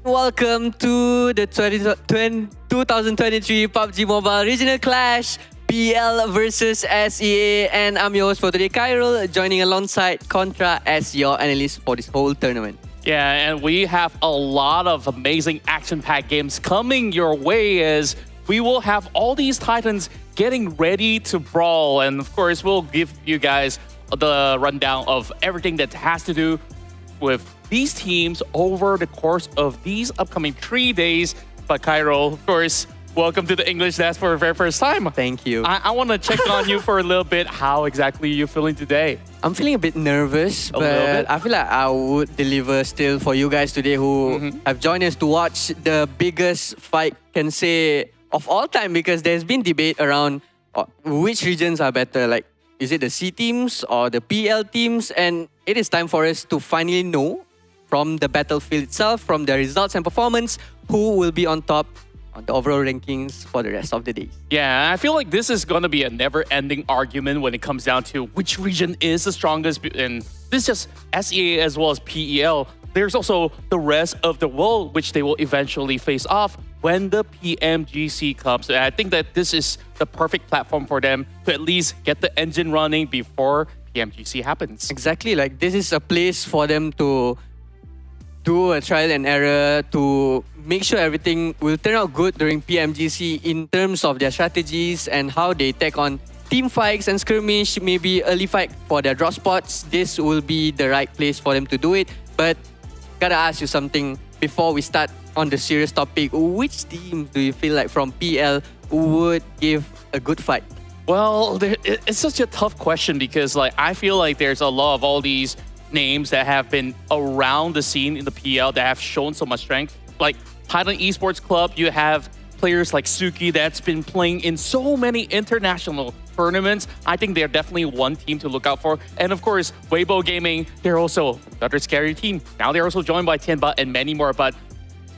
Welcome to the 2023 PUBG Mobile Regional Clash, PL versus SEA, and I'm your host for today, Kyril, joining alongside Contra as your analyst for this whole tournament. Yeah, and we have a lot of amazing action-packed games coming your way as we will have all these Titans getting ready to brawl. And of course, we'll give you guys the rundown of everything that has to do with these teams over the course of these upcoming 3 days. But Kyril, of course, welcome to the English Desk for the very first time. Thank you. I want to check on you for a little bit. How exactly are you feeling today? I'm feeling a bit nervous, but I feel like I would deliver still for you guys today who have joined us to watch the biggest fight, can say, of all time, because there's been debate around which regions are better. Like, is it the C teams or the PL teams? And it is time for us to finally know from the battlefield itself, from the results and performance, who will be on top on the overall rankings for the rest of the day. Yeah, I feel like this is going to be a never-ending argument when it comes down to which region is the strongest. And this is just SEA as well as PEL. There's also the rest of the world, which they will eventually face off when the PMGC comes. And I think that this is the perfect platform for them to at least get the engine running before PMGC happens. Exactly, like this is a place for them to do a trial and error to make sure everything will turn out good during PMGC in terms of their strategies and how they take on team fights and skirmish, maybe early fight for their draw spots. This will be the right place for them to do it. But gotta ask you something before we start on the serious topic. Which team do you feel like from PL would give a good fight? Well, it's such a tough question because I feel like there's a lot of all these names that have been around the scene in the PL that have shown so much strength. Like Titan Esports Club, you have players like Suki that's been playing in so many international tournaments. I think they're definitely one team to look out for. And of course, Weibo Gaming, they're also another scary team. Now they're also joined by Tianba and many more. But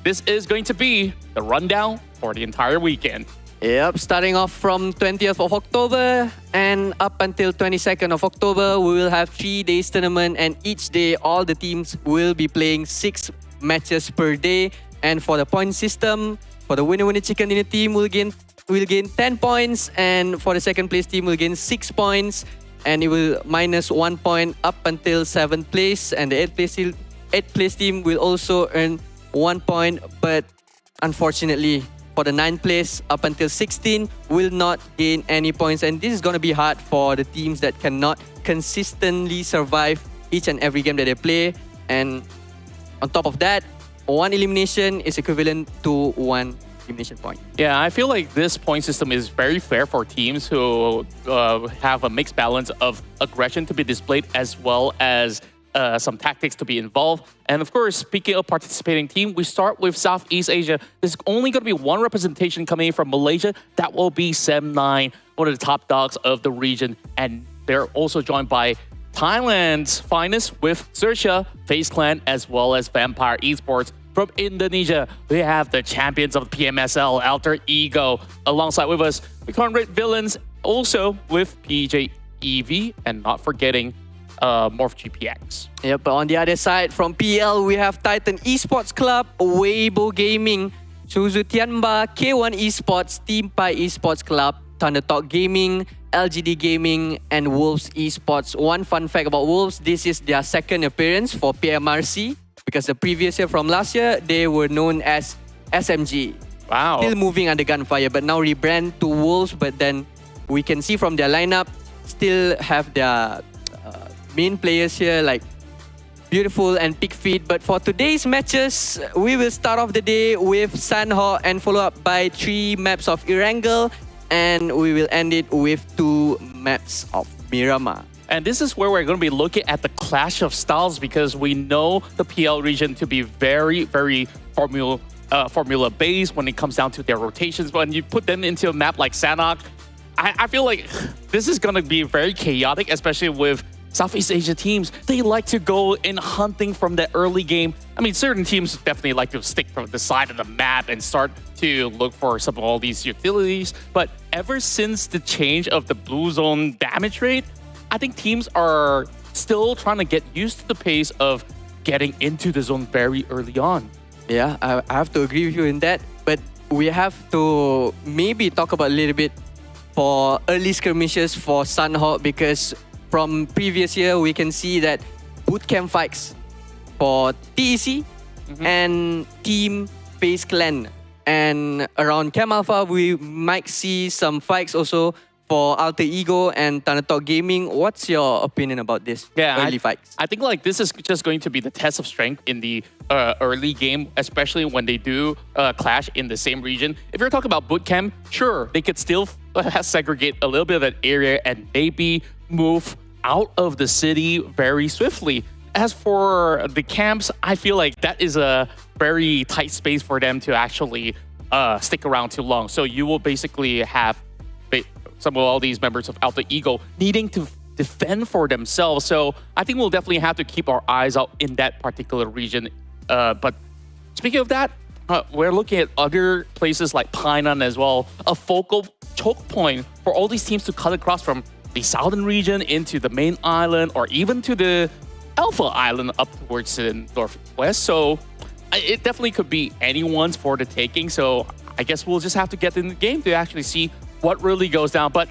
this is going to be the rundown for the entire weekend. Yep, starting off from 20th of October and up until 22nd of October, we will have 3 days tournament, and each day all the teams will be playing 6 matches per day. And for the point system, for the winner chicken dinner team will gain 10 points, and for the second place team will gain 6 points, and it will minus 1 point up until 7th place, and the 8th place team will also earn 1 point, but unfortunately for the 9th place up until 16 will not gain any points. And this is going to be hard for the teams that cannot consistently survive each and every game that they play. And on top of that, 1 elimination is equivalent to 1 elimination point. Yeah, I feel like this point system is very fair for teams who have a mixed balance of aggression to be displayed as well as some tactics to be involved. And of course, speaking of participating team, we start with Southeast Asia. There's only going to be one representation coming in from Malaysia. That will be Sem9, one of the top dogs of the region. And they're also joined by Thailand's finest with XERXIA, FaZe Clan, as well as Vampire Esports. From Indonesia, we have the champions of the PMSL, Alter Ego. Alongside with us, we can't rate villains, also with PJ EV, and not forgetting MORPY GPX. Yep, but on the other side, from PL, we have Titan Esports Club, Weibo Gaming, Suzhou Tianba, K1 Esports, TeamPAI Esports Club, Thundertalk Gaming, LGD-GAMING, and Wolves Esports. One fun fact about Wolves, this is their second appearance for PMRC, because the previous year from last year, they were known as SMG. Wow. Still moving under gunfire, but now rebrand to Wolves. But then we can see from their lineup, still have their main players here like Beautiful and Pick Feed. But for today's matches, we will start off the day with Sanhok and follow up by 3 maps of Erangel, and we will end it with 2 maps of Miramar. And this is where we're going to be looking at the clash of styles, because we know the PL region to be very, very formula based when it comes down to their rotations. When you put them into a map like Sanhok, I feel like this is going to be very chaotic, especially with Southeast Asia teams. They like to go in hunting from the early game. I mean, certain teams definitely like to stick from the side of the map and start to look for some of all these utilities. But ever since the change of the blue zone damage rate, I think teams are still trying to get used to the pace of getting into the zone very early on. Yeah, I have to agree with you in that. But we have to maybe talk about a little bit for early skirmishes for Sanhok, because from previous year we can see that bootcamp fights for TEC and Team FaZe Clan, and around Cam Alpha we might see some fights also for Alter Ego and Thanatok Gaming. What's your opinion about this early fights? I think like this is just going to be the test of strength in the early game, especially when they do clash in the same region. If you're talking about bootcamp, sure, they could still segregate a little bit of that area and maybe move out of the city very swiftly. As for the camps, I feel like that is a very tight space for them to actually stick around too long. So you will basically have some of all these members of Alter Ego needing to defend for themselves. So I think we'll definitely have to keep our eyes out in that particular region. But speaking of that, we're looking at other places like Painan as well, a focal choke point for all these teams to cut across from the southern region into the main island, or even to the Alpha Island up towards the northwest. So it definitely could be anyone's for the taking. So I guess we'll just have to get in the game to actually see what really goes down. But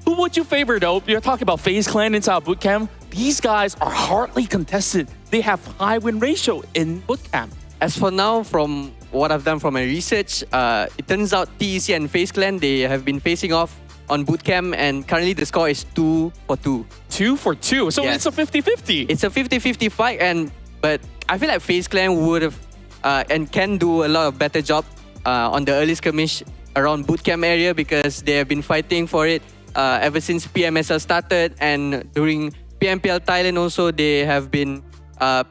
who would you favor though? You're talking about FaZe Clan inside Bootcamp. These guys are hardly contested. They have high win ratio in Bootcamp. As for now, from what I've done from my research, it turns out TEC and FaZe Clan, they have been facing off on Bootcamp, and currently the score is 2-2. 2-2. So Yes. it's a 50-50. It's a 50-50 fight, but I feel like FaZe Clan would have and can do a lot of better job on the early skirmish around Bootcamp area, because they have been fighting for it ever since PMSL started, and during PMPL Thailand also they have been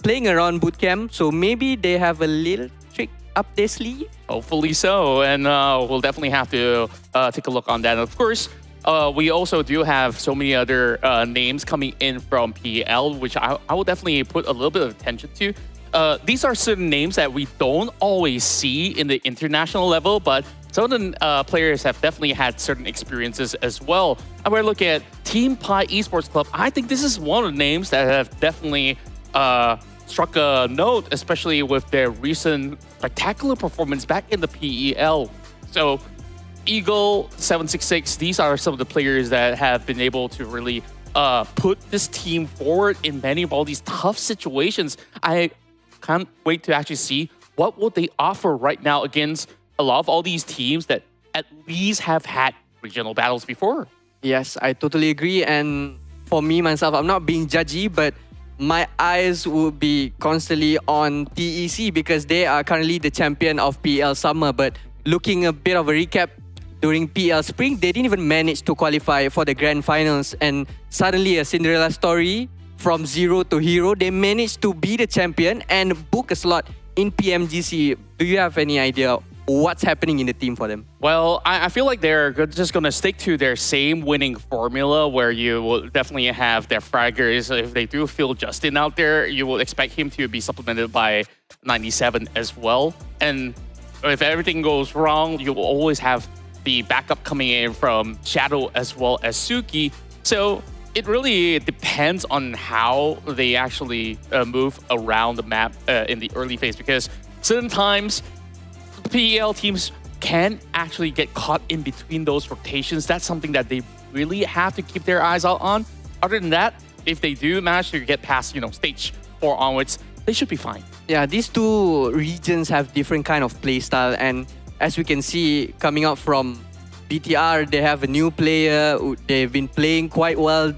playing around Bootcamp. So maybe they have a little trick up their sleeve. Hopefully so, and we'll definitely have to take a look on that. Of course, we also do have so many other names coming in from PEL, which I will definitely put a little bit of attention to. These are certain names that we don't always see in the international level, but some of the players have definitely had certain experiences as well. And we're looking at TeamPAI Esports Club. I think this is one of the names that have definitely struck a note, especially with their recent spectacular performance back in the PEL. So Eagle 766, these are some of the players that have been able to really put this team forward in many of all these tough situations. I can't wait to actually see what will they offer right now against a lot of all these teams that at least have had regional battles before. Yes, I totally agree. And for me, myself, I'm not being judgy, but my eyes will be constantly on TEC because they are currently the champion of PL Summer. But looking a bit of a recap, during PL Spring, they didn't even manage to qualify for the grand finals. And suddenly a Cinderella story, from zero to hero, they managed to be the champion and book a slot in PMGC. Do you have any idea what's happening in the team for them? Well, I feel like they're just going to stick to their same winning formula, where you will definitely have their fraggers. If they do feel Justin out there, you will expect him to be supplemented by 97 as well. And if everything goes wrong, you will always have the backup coming in from Shadow as well as Suki. So it really depends on how they actually move around the map in the early phase, because certain times PEL teams can actually get caught in between those rotations. That's something that they really have to keep their eyes out on. Other than that, if they do manage to get past, stage 4 onwards, they should be fine. Yeah, these two regions have different kind of play style, and as we can see coming out from BTR, they have a new player. They've been playing quite well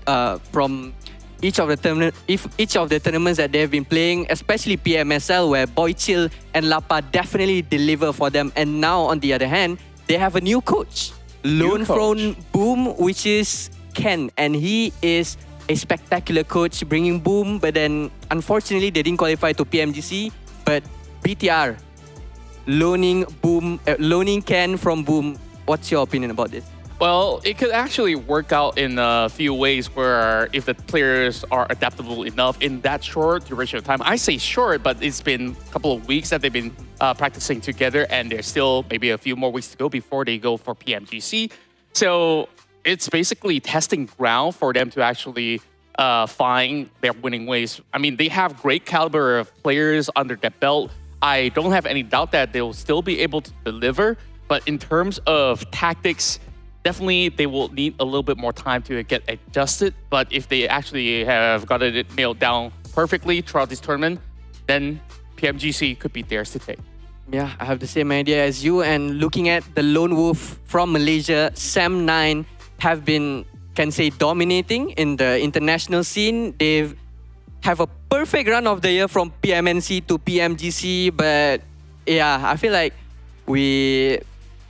from each of the tournaments that they've been playing, especially PMSL, where Boychill and Lapa definitely deliver for them. And now, on the other hand, they have a new coach, Lone Throne Boom, which is Ken, and he is a spectacular coach, bringing Boom. But then, unfortunately, they didn't qualify to PMGC. But BTR, loaning Ken from Boom. What's your opinion about this? Well, it could actually work out in a few ways, where if the players are adaptable enough in that short duration of time. I say short, but it's been a couple of weeks that they've been practicing together, and there's still maybe a few more weeks to go before they go for PMGC. So it's basically testing ground for them to actually find their winning ways. I mean, they have great caliber of players under their belt. I don't have any doubt that they will still be able to deliver. But in terms of tactics, definitely they will need a little bit more time to get adjusted. But if they actually have got it nailed down perfectly throughout this tournament, then PMGC could be theirs to take. Yeah, I have the same idea as you. And looking at the lone wolf from Malaysia, Sam9 have been, can say, dominating in the international scene. They have a perfect run of the year from PMNC to PMGC. But yeah, I feel like we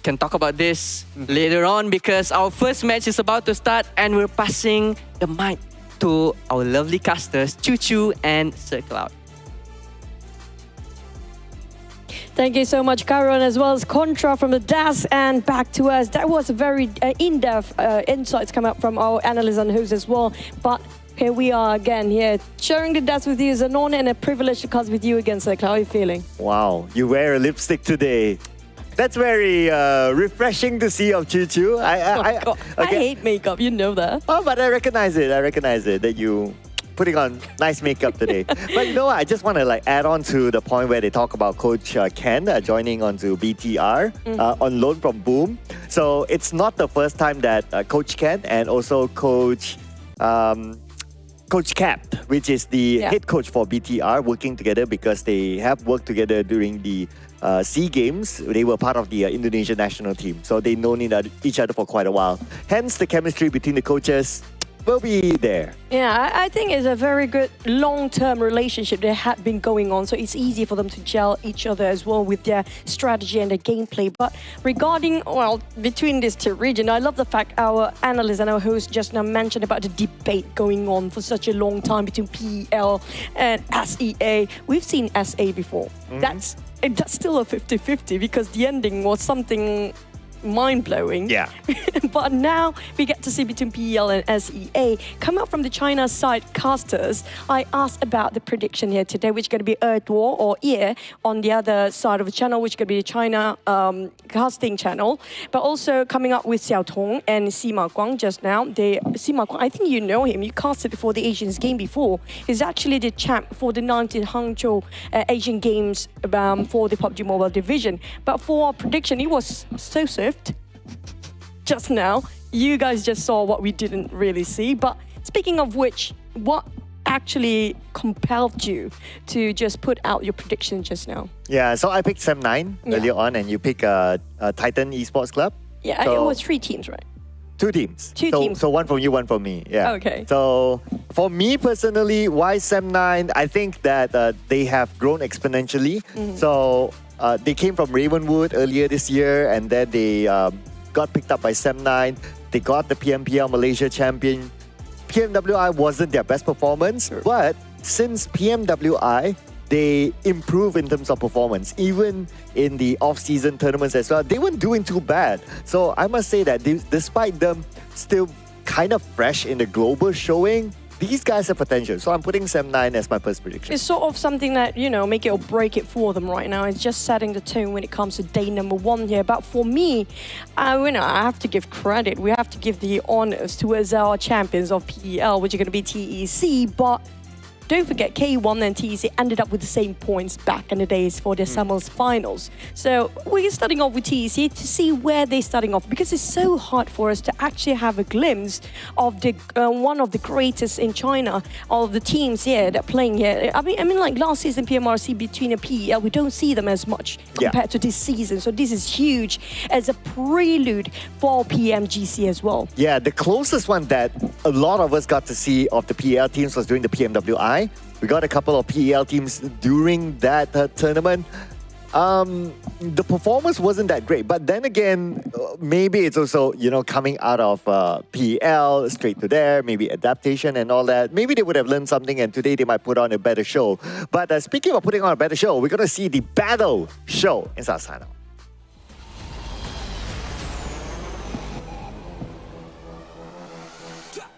can talk about this later on because our first match is about to start and we're passing the mic to our lovely casters, Choo Choo and Sir Cloud. Thank you so much, Karen, as well as Contra from the DAS. And back to us. That was a very in-depth insights come up from our analysts and hosts as well. But here we are again, here, sharing the DAS with you. It's an honor and a privilege to cast with you again, Sir. How are you feeling? Wow, you wear a lipstick today. That's very refreshing to see of Choo Choo. I hate makeup, you know that. Oh, but I recognize it. I recognize it that you putting on nice makeup today. But you know what? I just want to add on to the point where they talk about Coach Ken joining onto BTR on loan from Boom. So it's not the first time that Coach Ken and also Coach Cap, which is the head coach for BTR, working together because they have worked together during the SEA Games. They were part of the Indonesian national team. So they've known each other for quite a while. Hence, the chemistry between the coaches will be there. Yeah, I think it's a very good long-term relationship that had been going on. So it's easy for them to gel each other as well with their strategy and their gameplay. But regarding, well, between these two regions, I love the fact our analyst and our host just now mentioned about the debate going on for such a long time between PEL and SEA. We've seen SEA before. That's still a 50-50 because the ending was something mind-blowing. Yeah. But now we get to see between PEL and SEA. Come out from the China side casters, I asked about the prediction here today, which is going to be Ertuo or Ye on the other side of the channel, which is going to be the China casting channel. But also coming up with Xiao Tong and Sima Guang just now. Sima Guang, I think you know him. You casted for the Asians game before. He's actually the champ for the 19th Hangzhou Asian Games for the PUBG Mobile division. But for our prediction, it was so swift. Just now, you guys just saw what we didn't really see. But speaking of which, what actually compelled you to just put out your prediction just now? Yeah, so I picked Sam9 earlier on, and you pick Titan Esports Club. Yeah, so it was 3 teams, right? 2 teams. Two teams. So one from you, one from me. Yeah. Okay. So for me personally, why Sam9? I think that they have grown exponentially. So they came from Ravenwood earlier this year, and then they got picked up by Sam9. They got the PMPL Malaysia champion. PMWI wasn't their best performance, but since PMWI, they improved in terms of performance, even in the off-season tournaments as well. They weren't doing too bad. So I must say that despite them still kind of fresh in the global showing, these guys have potential. So I'm putting Sam9 as my first prediction. It's sort of something that, you know, make it or break it for them right now. It's just setting the tone when it comes to day number 1 here. But for me, I have to give credit. We have to give the honors towards our champions of PEL, which are going to be TEC. But don't forget, K1 and TEC ended up with the same points back in the days for their Summers finals. So we're starting off with TEC to see where they're starting off, because it's so hard for us to actually have a glimpse of the one of the greatest in China, of the teams here that are playing here. I mean, like last season PMRC between a PEL, we don't see them as much compared to this season. So this is huge as a prelude for PMGC as well. Yeah, the closest one that a lot of us got to see of the PEL teams was during the PMWI. We got a couple of PEL teams during that tournament. The performance wasn't that great, but then again, maybe it's also, you know, coming out of PEL straight to there, maybe adaptation and all that. Maybe they would have learned something, and today they might put on a better show. But speaking of putting on a better show, we're going to see the battle show in Sanhok.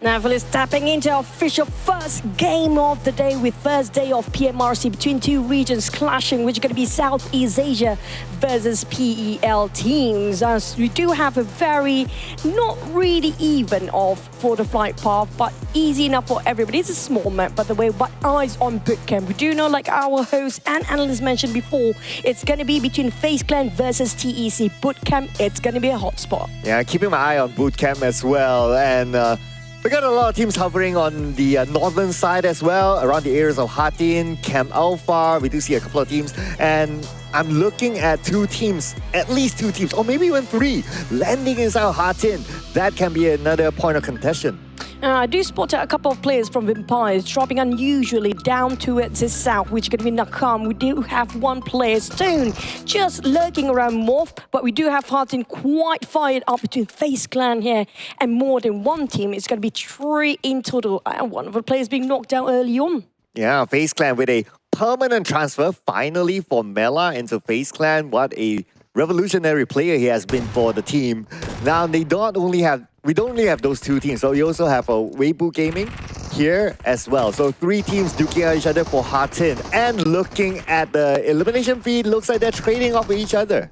Now, Phyllis, tapping into our official first game of the day with first day of PMRC between two regions clashing, which is going to be Southeast Asia versus PEL teams. As we do have a very, not really even off for the flight path, but easy enough for everybody. It's a small map, by the way, but eyes on bootcamp. We do know, like our host and analyst mentioned before, it's going to be between FaZe Clan versus TEC. Bootcamp, it's going to be a hotspot. Yeah, keeping my eye on bootcamp as well. And we got a lot of teams hovering on the northern side as well, around the areas of Hatin, Camp Alpha. We do see a couple of teams. And I'm looking at two teams, at least two teams, or maybe even three, landing inside Hatin. That can be another point of contention. I do spot a couple of players from Vampires dropping unusually down towards the south, which is going to be Nakam. We do have one player, Stone, just lurking around Morph, but we do have Hartin quite fired up between FaZe Clan here and more than one team. It's going to be 3 in total, and one of the players being knocked out early on. Yeah, FaZe Clan with a permanent transfer finally for Mela into FaZe Clan. What a revolutionary player he has been for the team. Now we don't only have those two teams, so we also have a Weibo Gaming here as well. So 3 teams duking at each other for Hatin. And looking at the elimination feed, looks like they're trading off with each other.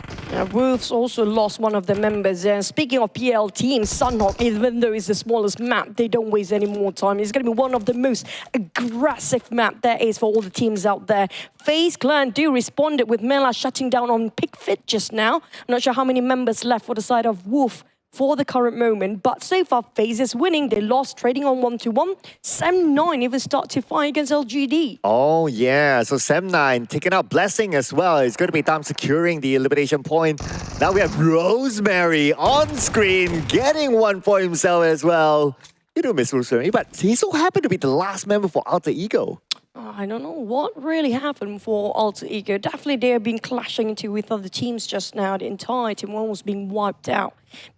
Wolves also lost one of their members. And speaking of PL teams, Sanhok, even though it's the smallest map, they don't waste any more time. It's going to be one of the most aggressive map there is for all the teams out there. FaZe Clan do responded with Mela shutting down on Pickfit just now. I'm not sure how many members left for the side of Wolf for the current moment, but so far FaZe is winning. They lost trading on 1-1. Sem9 even start to fight against LGD. Oh yeah, so Sem9 taking out Blessing as well. It's going to be time securing the elimination point. Now we have Rosemary on screen getting one for himself as well. You do miss Rosemary, but he so happened to be the last member for Alter Ego. I don't know what really happened for Alter Ego. Definitely they have been clashing into with other teams just now. The entire team almost being wiped out.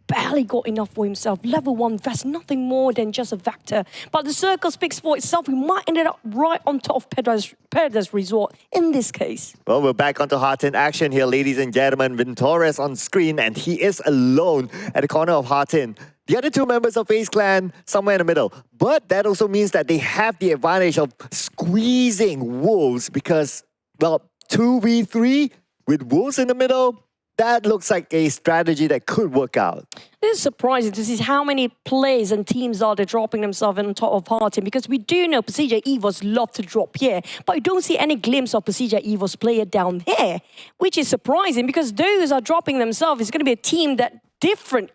Barely got enough for himself. Level 1 vest, nothing more than just a vector. But the circle speaks for itself. We might end up right on top of Paradise Resort in this case. Well, we're back onto Hatin action here, ladies and gentlemen. Ventores on screen, and he is alone at the corner of Hatin. The other 2 members of FaZe Clan somewhere in the middle. But that also means that they have the advantage of squeezing Wolves because, well, 2v3 with Wolves in the middle, that looks like a strategy that could work out. This is surprising to see how many players and teams are they dropping themselves on top of Hatin, because we do know PERSIJA EVOS love to drop here, but I don't see any glimpse of PERSIJA EVOS player down here, which is surprising because those are dropping themselves. It's going to be a team that different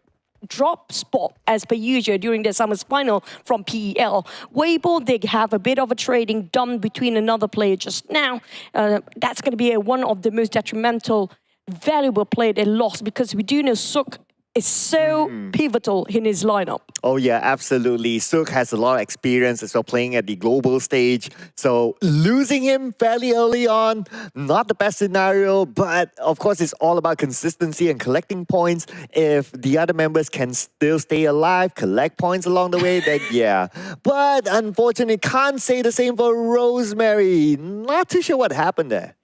drop spot as per usual during the summer's final from PEL. Weibo, they have a bit of a trading done between another player just now. That's going to be one of the most detrimental, valuable player they lost because we do know Sook is so pivotal in his lineup. Oh yeah, absolutely. Sook has a lot of experience as well playing at the global stage. So losing him fairly early on, not the best scenario, but of course it's all about consistency and collecting points. If the other members can still stay alive, collect points along the way, then yeah. But unfortunately, can't say the same for Rosemary. Not too sure what happened there.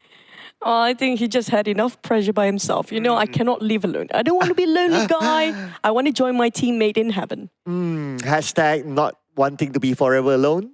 I think he just had enough pressure by himself. You know, I cannot live alone. I don't want to be a lonely guy. I want to join my teammate in heaven. Hashtag not wanting to be forever alone.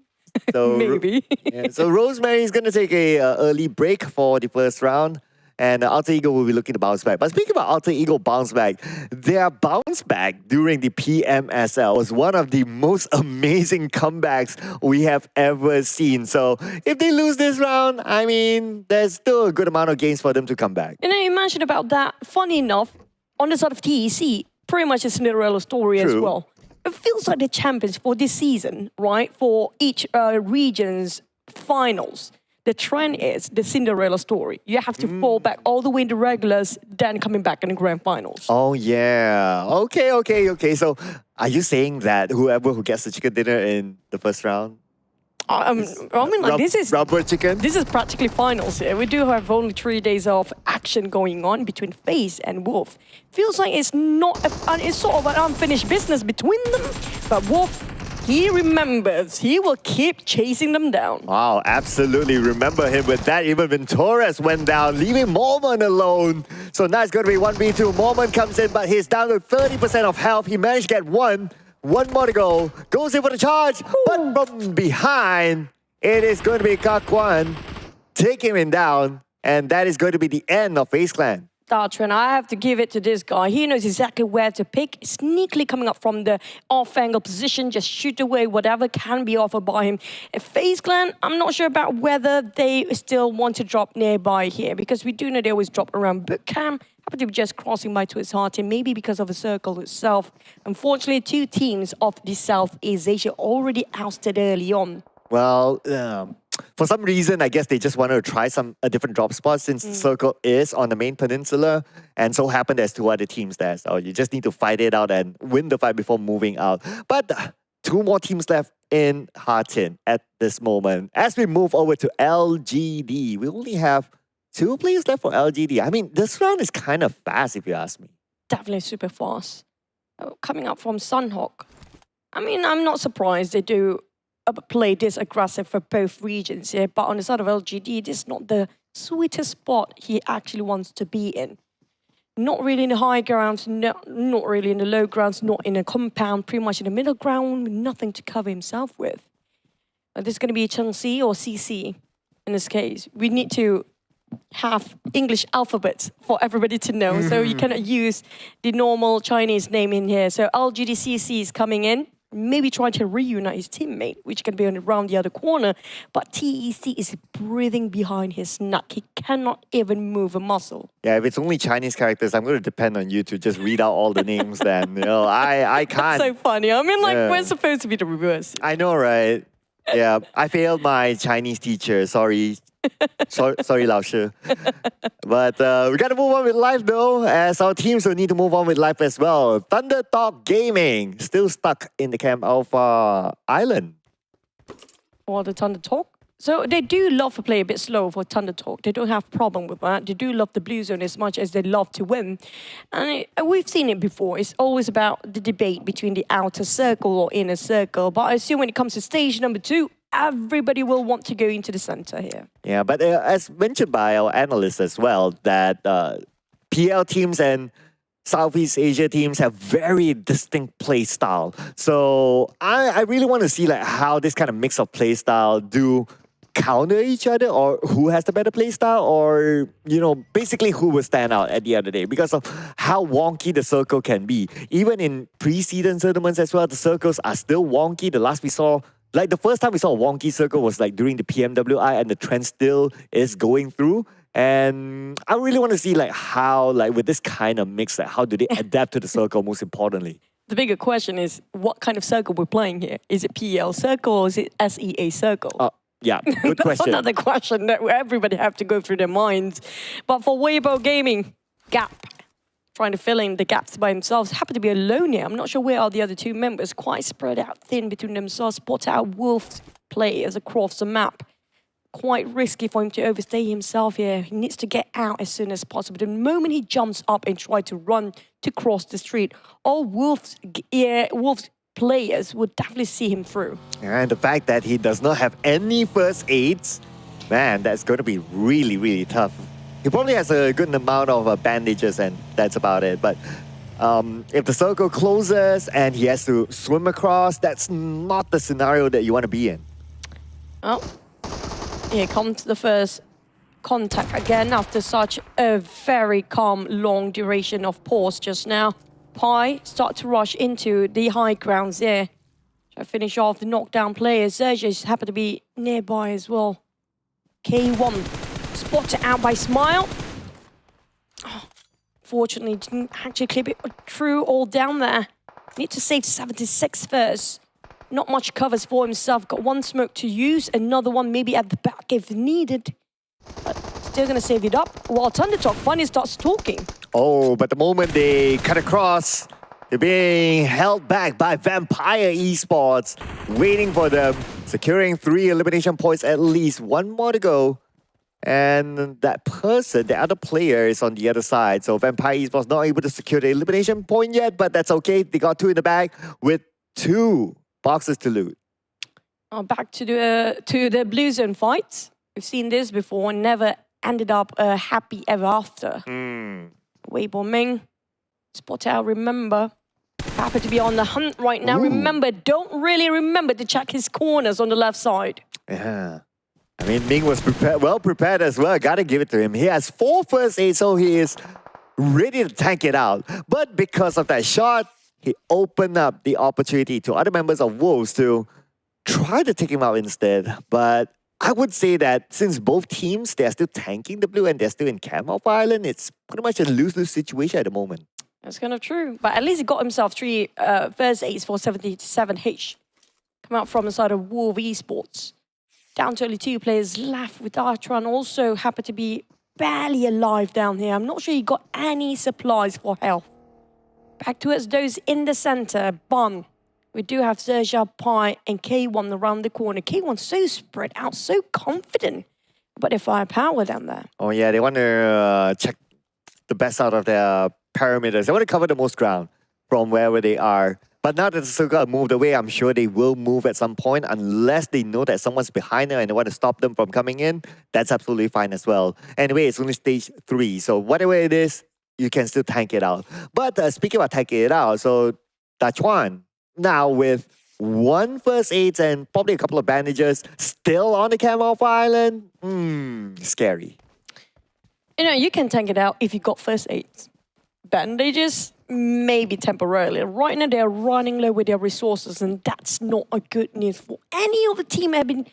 So, Maybe. Yeah, so Rosemary is going to take a early break for the first round. And Alter Ego will be looking to bounce back. But speaking about Alter Ego bounce back, their bounce back during the PMSL was one of the most amazing comebacks we have ever seen. So if they lose this round, I mean, there's still a good amount of games for them to come back. You know, you mentioned about that. Funny enough, on the side of TEC, pretty much a Cinderella story as well. It feels like the champions for this season, right? For each region's finals. The trend is the Cinderella story. You have to fall back all the way in the regulars, then coming back in the grand finals. Oh, yeah. Okay. So are you saying that whoever who gets the chicken dinner in the first round? I mean, like, this is rubber chicken. This is practically finals here. We do have only 3 days of action going on between FaZe and Wolf. Feels like it's not, it's sort of an unfinished business between them. But Wolf, he remembers. He will keep chasing them down. Wow, absolutely remember him with that. Even Ventores went down, leaving Mormon alone. So now it's going to be 1v2. Mormon comes in, but he's down to 30% of health. He managed to get one One more to go. Goes in for the charge, but from behind, it is going to be Kakwan taking him down, and that is going to be the end of FaZe Clan. BIGETRON, I have to give it to this guy. He knows exactly where to pick. Sneakily coming up from the off-angle position, just shoot away whatever can be offered by him. If FaZe Clan, I'm not sure about whether they still want to drop nearby here, because we do know they always drop around bootcamp. Happen to be just crossing by to his heart, and maybe because of the circle itself. Unfortunately, two teams of the Southeast Asia already ousted early on. Well, for some reason, I guess they just wanted to try a different drop spot since the circle is on the main peninsula, and so happened there's two other teams there. So you just need to fight it out and win the fight before moving out. But two more teams left in Hartin at this moment. As we move over to LGD, we only have 2 players left for LGD. I mean, this round is kind of fast if you ask me. Definitely super fast. Coming up from Sanhok. I mean, I'm not surprised they do play this aggressive for both regions here, but on the side of LGD, this is not the sweetest spot he actually wants to be in. Not really in the high grounds, not really in the low grounds, not in a compound, pretty much in the middle ground, with nothing to cover himself with. This is going to be Chengxi or CC in this case. We need to have English alphabets for everybody to know, so you cannot use the normal Chinese name in here. So LGD-CC is coming in, maybe trying to reunite his teammate, which can be around the other corner, but TEC is breathing behind his neck. He cannot even move a muscle. Yeah, if it's only Chinese characters, I'm going to depend on you to just read out all the names then. You know, I can't. That's so funny. I mean, like, we're supposed to be the reverse. I know, right? Yeah, I failed my Chinese teacher. Sorry. Sorry, Lao Shi. But we got to move on with life though, as our teams will need to move on with life as well. ThunderTalk Gaming still stuck in the Camp Alpha Island. Or the ThunderTalk. So they do love to play a bit slow for ThunderTalk. They don't have problem with that. They do love the blue zone as much as they love to win. And we've seen it before. It's always about the debate between the outer circle or inner circle. But I assume when it comes to stage number 2, everybody will want to go into the center here. Yeah, but as mentioned by our analysts as well, that PL teams and Southeast Asia teams have very distinct play style. So I really want to see like how this kind of mix of play style do counter each other, or who has the better play style, or, you know, basically who will stand out at the end of the day because of how wonky the circle can be. Even in pre-season tournaments as well, the circles are still wonky. The last we saw, like the first time we saw a wonky circle was like during the PMWI, and the trend still is going through. And I really want to see like how, like with this kind of mix, like how do they adapt to the circle most importantly? The bigger question is what kind of circle we're playing here. Is it PL circle or is it SEA circle? Yeah, good That's question. another question that everybody have to go through their minds. But for Weibo Gaming, Gap, trying to fill in the gaps by themselves, happen to be alone here. I'm not sure where are the other two members, quite spread out thin between themselves, spot out Wolf's players across the map. Quite risky for him to overstay himself here. He needs to get out as soon as possible. The moment he jumps up and tries to run to cross the street, all Wolf's players would definitely see him through. And the fact that he does not have any first aids, man, that's going to be really, really tough. He probably has a good amount of bandages, and that's about it. But if the circle closes and he has to swim across, that's not the scenario that you want to be in. Oh, here comes the first contact again after such a very calm, long duration of pause just now. PEI start to rush into the high grounds there. Try to finish off the knockdown players. XERXIA happen to be nearby as well. K1 spotted out by Smile. Oh, fortunately, didn't actually clip it through all down there. Need to save 76 first. Not much covers for himself. Got one smoke to use, another one maybe at the back if needed. But still gonna save it up. While ThunderTalk finally starts talking. Oh, but the moment they cut across, they're being held back by Vampire Esports, waiting for them, securing 3 elimination points at least. One more to go. And that person, the other player, is on the other side. So Vampire Esports not able to secure the elimination point yet, but that's okay. They got 2 in the bag with 2 boxes to loot. Back to the blue zone fights. We've seen this before, never ended up happy ever after. Weibo Ming, spot out, remember. Happy to be on the hunt right now. Remember, don't really remember to check his corners on the left side. Yeah. I mean, Ming was well prepared as well. Gotta give it to him. He has 4 first aid, so he is ready to tank it out. But because of that shot, he opened up the opportunity to other members of Wolves to try to take him out instead. But I would say that since both teams, they're still tanking the blue and they're still in camp off island, it's pretty much a lose-lose situation at the moment. That's kind of true. But at least he got himself 3 first aids for 77H. Come out from the side of Wolf Esports. Down to only 2 players left with BIGETRON also happen to be barely alive down here. I'm not sure he got any supplies for health. Back towards those in the center. Bun. We do have SEA, PEL, and K1 around the corner. K1 so spread out, so confident. But their firepower down there. Oh yeah, they want to check the best out of their parameters. They want to cover the most ground from wherever they are. But now that the circle moved away, I'm sure they will move at some point unless they know that someone's behind them and they want to stop them from coming in. That's absolutely fine as well. Anyway, it's only stage 3. So whatever it is, you can still tank it out. But speaking about tanking it out, so Dachuan now with 1 first aid and probably a couple of bandages still on the Camp Off Island. Scary. You know, you can tank it out if you got first aids. Bandages, maybe temporarily. Right now, they're running low with their resources, and that's not a good news for any of the team have been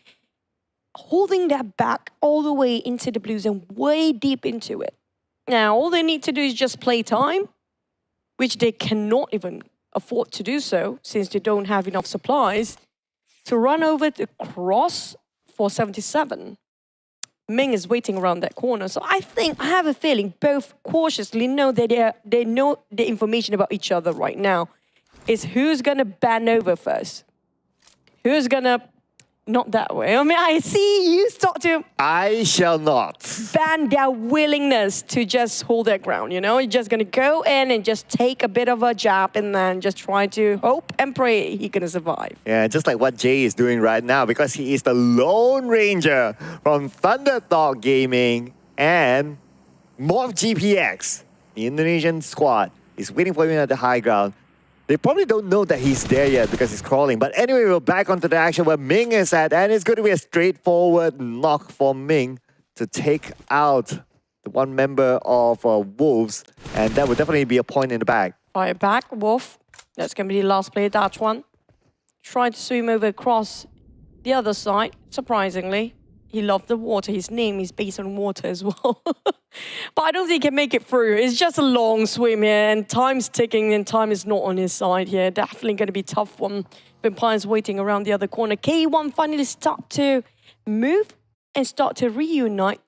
holding that back all the way into the blues and way deep into it. Now, all they need to do is just play time, which they cannot even afford to do so since they don't have enough supplies, to run over to cross for 77. Ming is waiting around that corner. So I have a feeling both cautiously know that they know the information about each other right now. Is who's going to ban over first? Who's going to... Not that way. I mean, I see you start to... I shall not. Ban their willingness to just hold their ground, you know? You're just going to go in and just take a bit of a jab and then just try to hope and pray he's going to survive. Yeah, just like what Jay is doing right now because he is the Lone Ranger from Thunderdog Gaming and MORPY GPX. The Indonesian squad is waiting for him at the high ground. They probably don't know that he's there yet because he's crawling. But anyway, we're back onto the action where Ming is at. And it's going to be a straightforward knock for Ming to take out the one member of Wolves. And that would definitely be a point in the bag. Fire back, Wolf. That's going to be the last player, Dachuan. Trying to swim over across the other side, surprisingly. He loved the water. His name is based on water as well. But I don't think he can make it through. It's just a long swim here, and time's ticking, and time is not on his side here. Definitely going to be a tough one. Vampire's waiting around the other corner. K1 finally start to move and start to reunite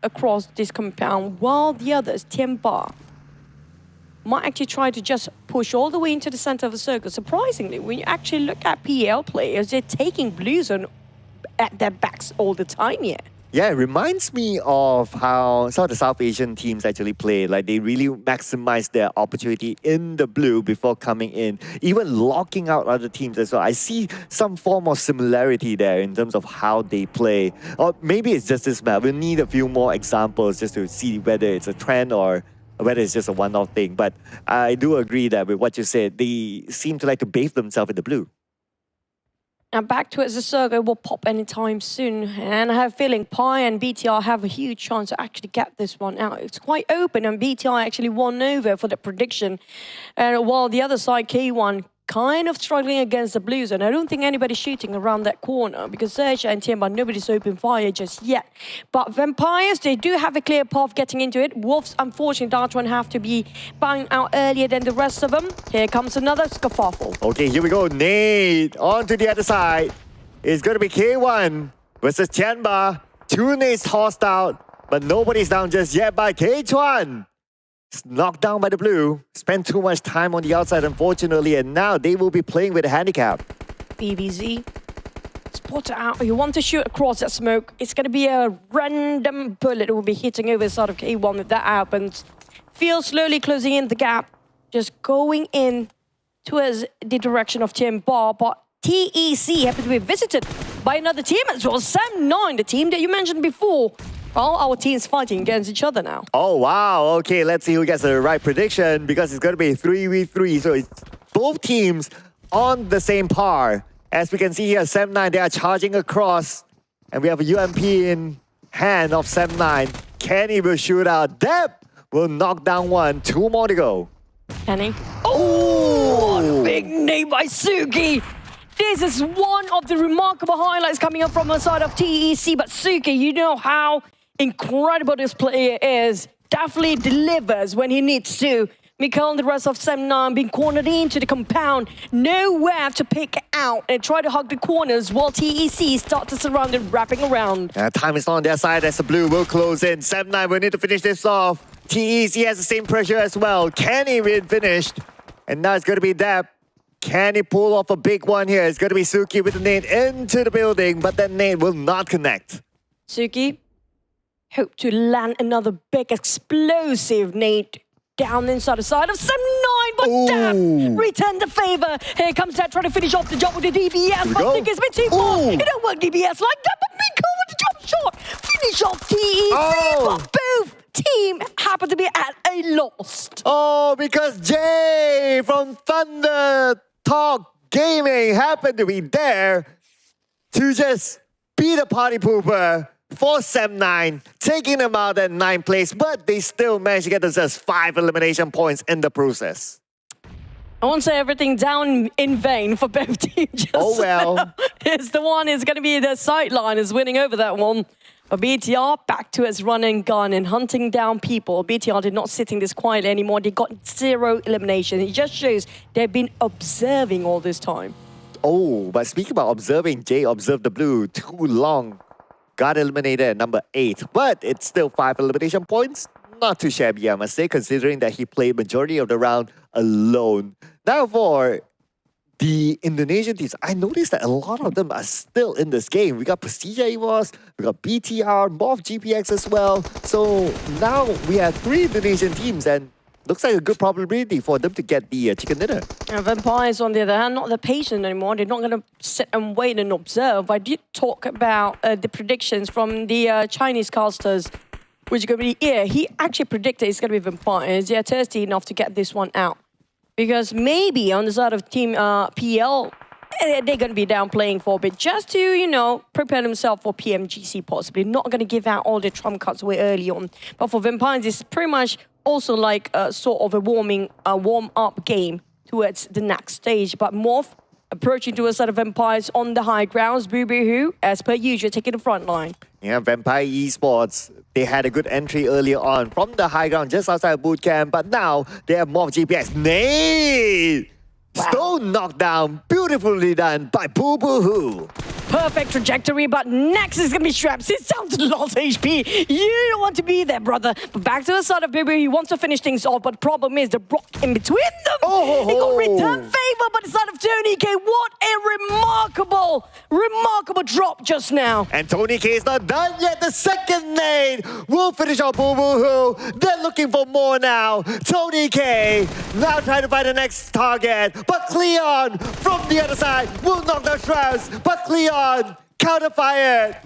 across this compound, while the others, TeamPAI, might actually try to just push all the way into the center of the circle. Surprisingly, when you actually look at PEL players, they're taking blues on at their backs all the time here. Yeah, it reminds me of how some of the South Asian teams actually play. Like, they really maximize their opportunity in the blue before coming in, even locking out other teams as well. I see some form of similarity there in terms of how they play. Or maybe it's just this map. We'll need a few more examples just to see whether it's a trend or whether it's just a one-off thing. But I do agree that with what you said, they seem to like to bathe themselves in the blue. And back towards the circle will pop anytime soon. And I have a feeling PEL and BTR have a huge chance to actually get this one out. It's quite open, and BTR actually won over for the prediction. And while the other side, K1, kind of struggling against the blues. And I don't think anybody's shooting around that corner because SEA and TeamPAI, nobody's open fire just yet. But Vampires, they do have a clear path getting into it. Wolves, unfortunately, Dachuan have to be banging out earlier than the rest of them. Here comes another scuffle. Okay, here we go. Nade on to the other side. It's going to be K1 versus Tianba. 2 nades tossed out, but nobody's down just yet by K1. Knocked down by the blue. Spent too much time on the outside, unfortunately, and now they will be playing with a handicap. BVZ. Spot out. You want to shoot across that smoke. It's going to be a random bullet that will be hitting over the side of K1 if that happens. Feel slowly closing in the gap. Just going in towards the direction of TeamPAI, but TEC happened to be visited by another team as well. Sam9, the team that you mentioned before. Well, our team's fighting against each other now. Oh, wow. Okay, let's see who gets the right prediction because it's going to be 3v3. So it's both teams on the same par. As we can see here, Sem9, they are charging across. And we have a UMP in hand of Sem9. Kenny will shoot out. Deb will knock down one. 2 more to go. Kenny. Oh, big name by Suki. This is one of the remarkable highlights coming up from the side of TEC. But Suki, you know how incredible this player is. Definitely delivers when he needs to. Mikhail and the rest of Sem9 being cornered into the compound. Nowhere to pick out and try to hug the corners while TEC start to surround and wrapping around. Time is not on their side as the blue will close in. Sem9 will need to finish this off. TEC has the same pressure as well. Kenny will finished. And now it's going to be Deb. Can he pull off a big one here? It's going to be Suki with the nade into the building, but that nade will not connect. Suki, hope to land another big explosive nade down inside the side of Sem9, but Deb return the favor. Here comes Deb trying to finish off the job with the DBS, but I think it's a bit too far. It don't work DBS like that, but Miko with the jump shot. Finish off TEC, but both team happen to be at a loss. Oh, because Jay from Thunder Talk Gaming happened to be there to just beat a party pooper for Sem9, taking them out at 9th place, but they still managed to get themselves 5 elimination points in the process. I won't say everything down in vain for both teams. Oh well. It's the one is going to be the sideline is winning over that one. But BTR back to its run and gun and hunting down people. BTR did not sitting this quietly anymore. They got 0 elimination. It just shows they've been observing all this time. Oh, but speaking about observing, Jay observed the blue too long. Got eliminated at number 8, but it's still 5 elimination points. Not too shabby, I must say, considering that he played majority of the round alone. Now for the Indonesian teams, I noticed that a lot of them are still in this game. We got PERSIJA EVOS, we got BTR, MORPH GPX as well. So now we have 3 Indonesian teams and looks like a good probability for them to get the chicken dinner. And Vampires, on the other hand, not that patient anymore. They're not going to sit and wait and observe. I did talk about the predictions from the Chinese casters, which is going to be, he actually predicted it's going to be Vampires. They're thirsty enough to get this one out. Because maybe on the side of Team PL, they're going to be down playing for a bit just to, you know, prepare themselves for PMGC possibly. Not going to give out all their trump cards away early on. But for Vampires, it's pretty much also like a sort of a warm-up game towards the next stage. But MORPH approaching to a set of Vampires on the high grounds. Boo-Boo-Hoo, as per usual, taking the front line. Yeah, Vampire Esports, they had a good entry earlier on from the high ground just outside of boot camp, but now they have MORPH GPX. Nade! Wow. Stone knockdown, beautifully done by Boo-Boo-Hoo. Perfect trajectory, but next is going to be Straps. It's down to the last HP. You don't want to be there, brother. But back to the side of Boo-Boo, he wants to finish things off, but the problem is the block in between them. He got return favor by the side of Tony K. What a remarkable drop just now. And Tony K is not done yet. The second nade will finish off Boo-Boo-Hoo. They're looking for more now. Tony K now trying to find the next target, but Cleon from the other side will knock down Strauss, but Cleon counterfired.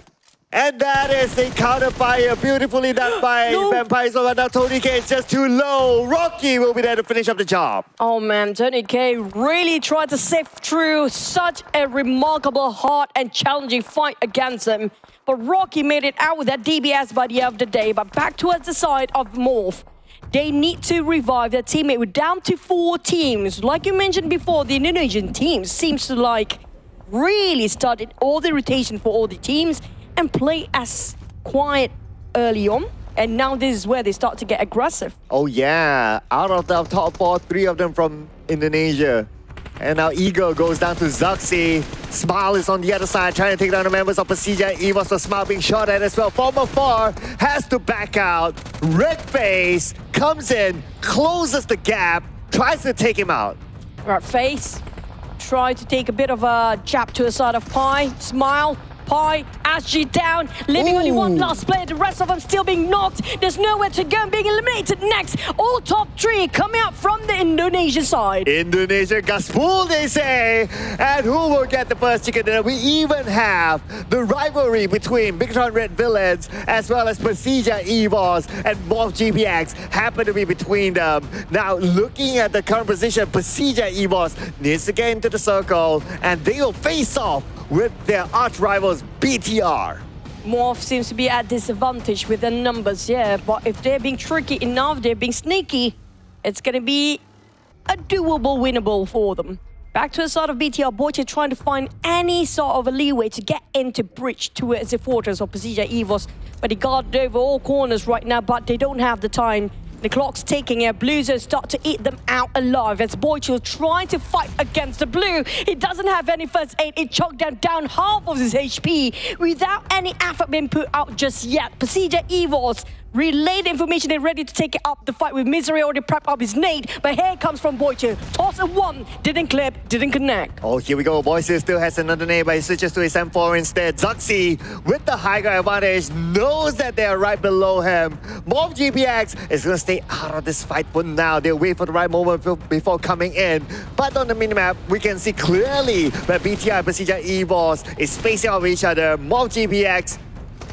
And that is a counterfire beautifully done by Vampires. So now Tony K is just too low. Rocky will be there to finish up the job. Oh man, Tony K really tried to sift through such a remarkable, hard and challenging fight against him. But Rocky made it out with that DBS by the end of the day. But back towards the side of MORPH. They need to revive their teammate. We're down to 4 teams. Like you mentioned before, the Indonesian team seems to like really started all the rotation for all the teams and play as quiet early on. And now this is where they start to get aggressive. Oh yeah, out of the top 4, 3 of them from Indonesia. And now Eagle goes down to Zuxi. Smile is on the other side, trying to take down the members of PERSIJA. EVOS for Smile being shot at as well. From afar, has to back out. Red Face comes in, closes the gap, tries to take him out. Right, FaZe try to take a bit of a jab to the side of PEI. Smile TeamPAI, SG down, leaving only one last player. The rest of them still being knocked. There's nowhere to go and being eliminated next. All top three coming out from the Indonesian side. Indonesia Gaspul, they say. And who will get the first chicken dinner? We even have the rivalry between BIGETRON Red Villains as well as PERSIJA EVOS and MORPY GPX happen to be between them. Now, looking at the current position, PERSIJA EVOS needs to get into the circle and they will face off with their arch rivals BTR. Morph seems to be at disadvantage with their numbers, yeah. But if they're being tricky enough, they're being sneaky, it's going to be a doable, winnable for them. Back to the side of BTR, BOYCHIL trying to find any sort of a leeway to get into bridge towards the fortress of PERSIJA EVOS. But he guarded over all corners right now, but they don't have the time. The clock's ticking here. Blues start to eat them out alive as BOYCHIL trying to fight against the blue. He doesn't have any first aid. It choked down half of his HP without any effort being put out just yet. PERSIJA EVOS relayed information. They're ready to take it up the fight with Misery already prepped up his nade. But here comes from BOYCHIL. Toss a one. Didn't clip. Didn't connect. Oh, here we go. BOYCHIL still has another nade, but he switches to his M4 instead. ZUXi, with the high ground advantage, knows that they are right below him. MORPY GPX is going to stay out of this fight for now. They'll wait for the right moment before coming in. But on the minimap, we can see clearly that BTR and PERSIJA EVOS is facing off each other. MORPY GPX,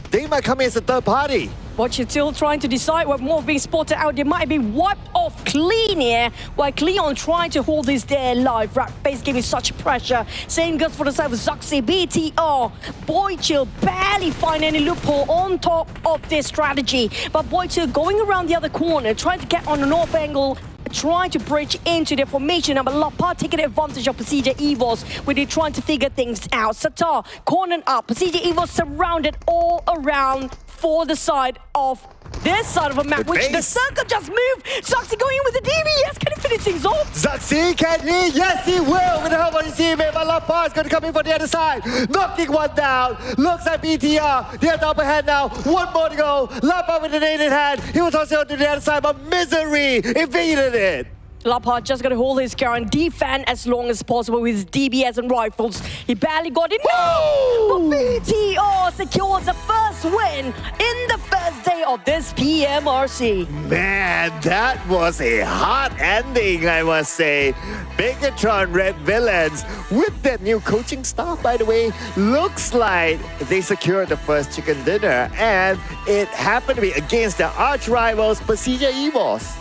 they might come in as a third party. BOYCHIL still trying to decide what more being spotted out. They might be wiped off clean here, while Cleon trying to hold this there alive. FaZe giving such pressure. Same goes for the side of ZUXi, BTR. BOYCHIL barely find any loophole on top of this strategy. But BOYCHIL going around the other corner, trying to get on the north angle, trying to bridge into their formation. But Lapa taking advantage of PERSIJA EVOS when they're trying to figure things out. Satar cornered up. PERSIJA EVOS surrounded all around for the side of this side of a map, which the circle just moved. ZUXi going in with the DVS. Can he finish things off? ZUXi, can he? Yes, he will. With the help of his teammate, but Lapa is going to come in from the other side. Knocking one down. Looks like BTR. They have the upper hand now. One more to go. Lapa with the nade in hand. He was tossing out to the other side, but Misery evaded it. Lapa just going to hold his ground and defend as long as possible with his DBS and rifles. He barely got it. No! But BTR secures the first win in the first day of this PMRC. Man, that was a hot ending, I must say. BIGETRON Red Villains, with that new coaching staff, by the way, looks like they secured the first chicken dinner. And it happened to be against their arch rivals, PERSIJA EVOS.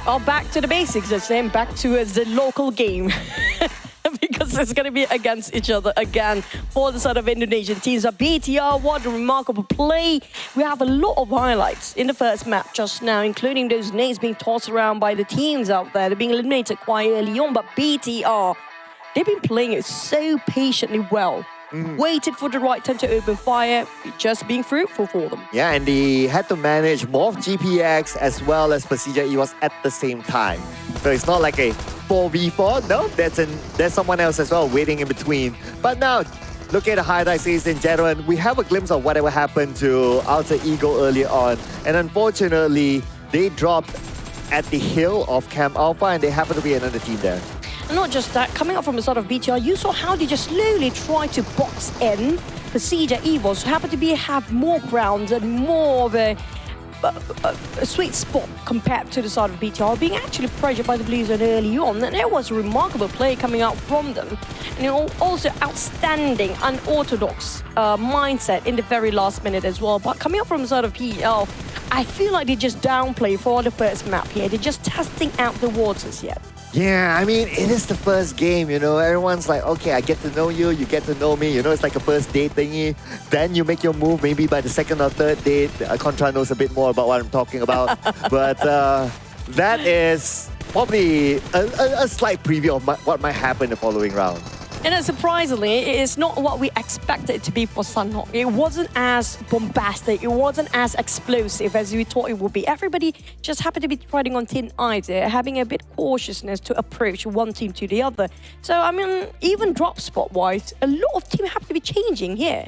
Oh, back to the basics, the same. Back to the local game. Because it's going to be against each other again for the side of Indonesian teams. But BTR, what a remarkable play. We have a lot of highlights in the first map just now, including those nades being tossed around by the teams out there. They're being eliminated quite early on, but BTR, they've been playing it so patiently well. Waited for the right time to open fire, just being fruitful for them. Yeah, and they had to manage MORPY GPX as well as PERSIJA EVOS at the same time. So it's not like a 4v4. No, there's someone else as well waiting in between. But now, look at the highlights, ladies and gentlemen. We have a glimpse of whatever happened to Alter Ego earlier on. And unfortunately, they dropped at the hill of Camp Alpha and there happened to be another team there. And not just that, coming up from the side of BTR, you saw how they just slowly try to box in PERSIJA EVOS, who happen to have more grounds and more of a sweet spot compared to the side of BTR, being actually pressured by the Blues early on. And there was a remarkable play coming out from them. And also outstanding, unorthodox mindset in the very last minute as well. But coming up from the side of PEL, I feel like they just downplay for the first map here. They're just testing out the waters yet. Yeah, I mean, it is the first game, you know. Everyone's like, okay, I get to know you, you get to know me. You know, it's like a first date thingy. Then you make your move. Maybe by the second or third date, Contra knows a bit more about what I'm talking about. But that is probably a slight preview of what might happen in the following round. And then surprisingly, it is not what we expected it to be for Sanhok. It wasn't as bombastic, it wasn't as explosive as we thought it would be. Everybody just happened to be treading on thin ice there, having a bit cautiousness to approach one team to the other. So, I mean, even drop spot-wise, a lot of teams have to be changing here.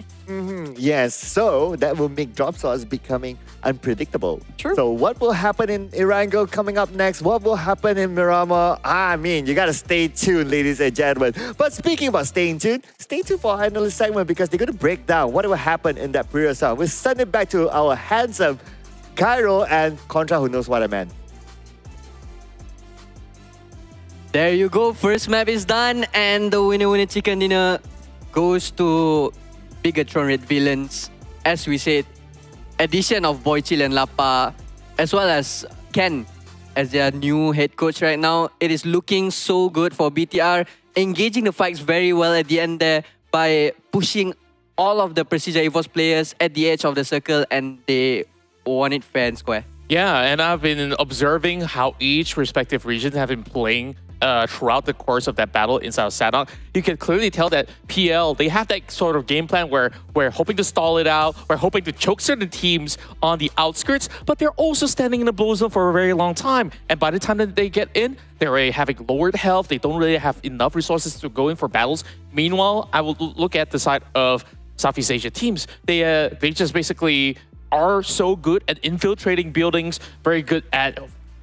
Yes, so that will make drop slots becoming unpredictable. True. So what will happen in Erangel coming up next? What will happen in Miramar? I mean, you gotta stay tuned, ladies and gentlemen. But speaking Speaking about staying tuned, stay tuned for our analyst segment because they're going to break down whatever happened in that previous round. We'll send it back to our handsome Cairo and Contra who knows what I meant. There you go. First map is done, and the winner chicken dinner goes to BIGETRON Red Villains. As we said, addition of Boychil and Lapa, as well as Ken as their new head coach right now. It is looking so good for BTR, engaging the fights very well at the end there by pushing all of the PERSIJA EVOS players at the edge of the circle, and they won it fair and square. Yeah, and I've been observing how each respective region have been playing throughout the course of that battle inside of Sanhok. You can clearly tell that PL, they have that sort of game plan where we're hoping to stall it out, we're hoping to choke certain teams on the outskirts, but they're also standing in the blue zone for a very long time. And by the time that they get in, they're already having lowered health, they don't really have enough resources to go in for battles. Meanwhile, I will look at the side of Southeast Asia teams. They just basically are so good at infiltrating buildings, very good at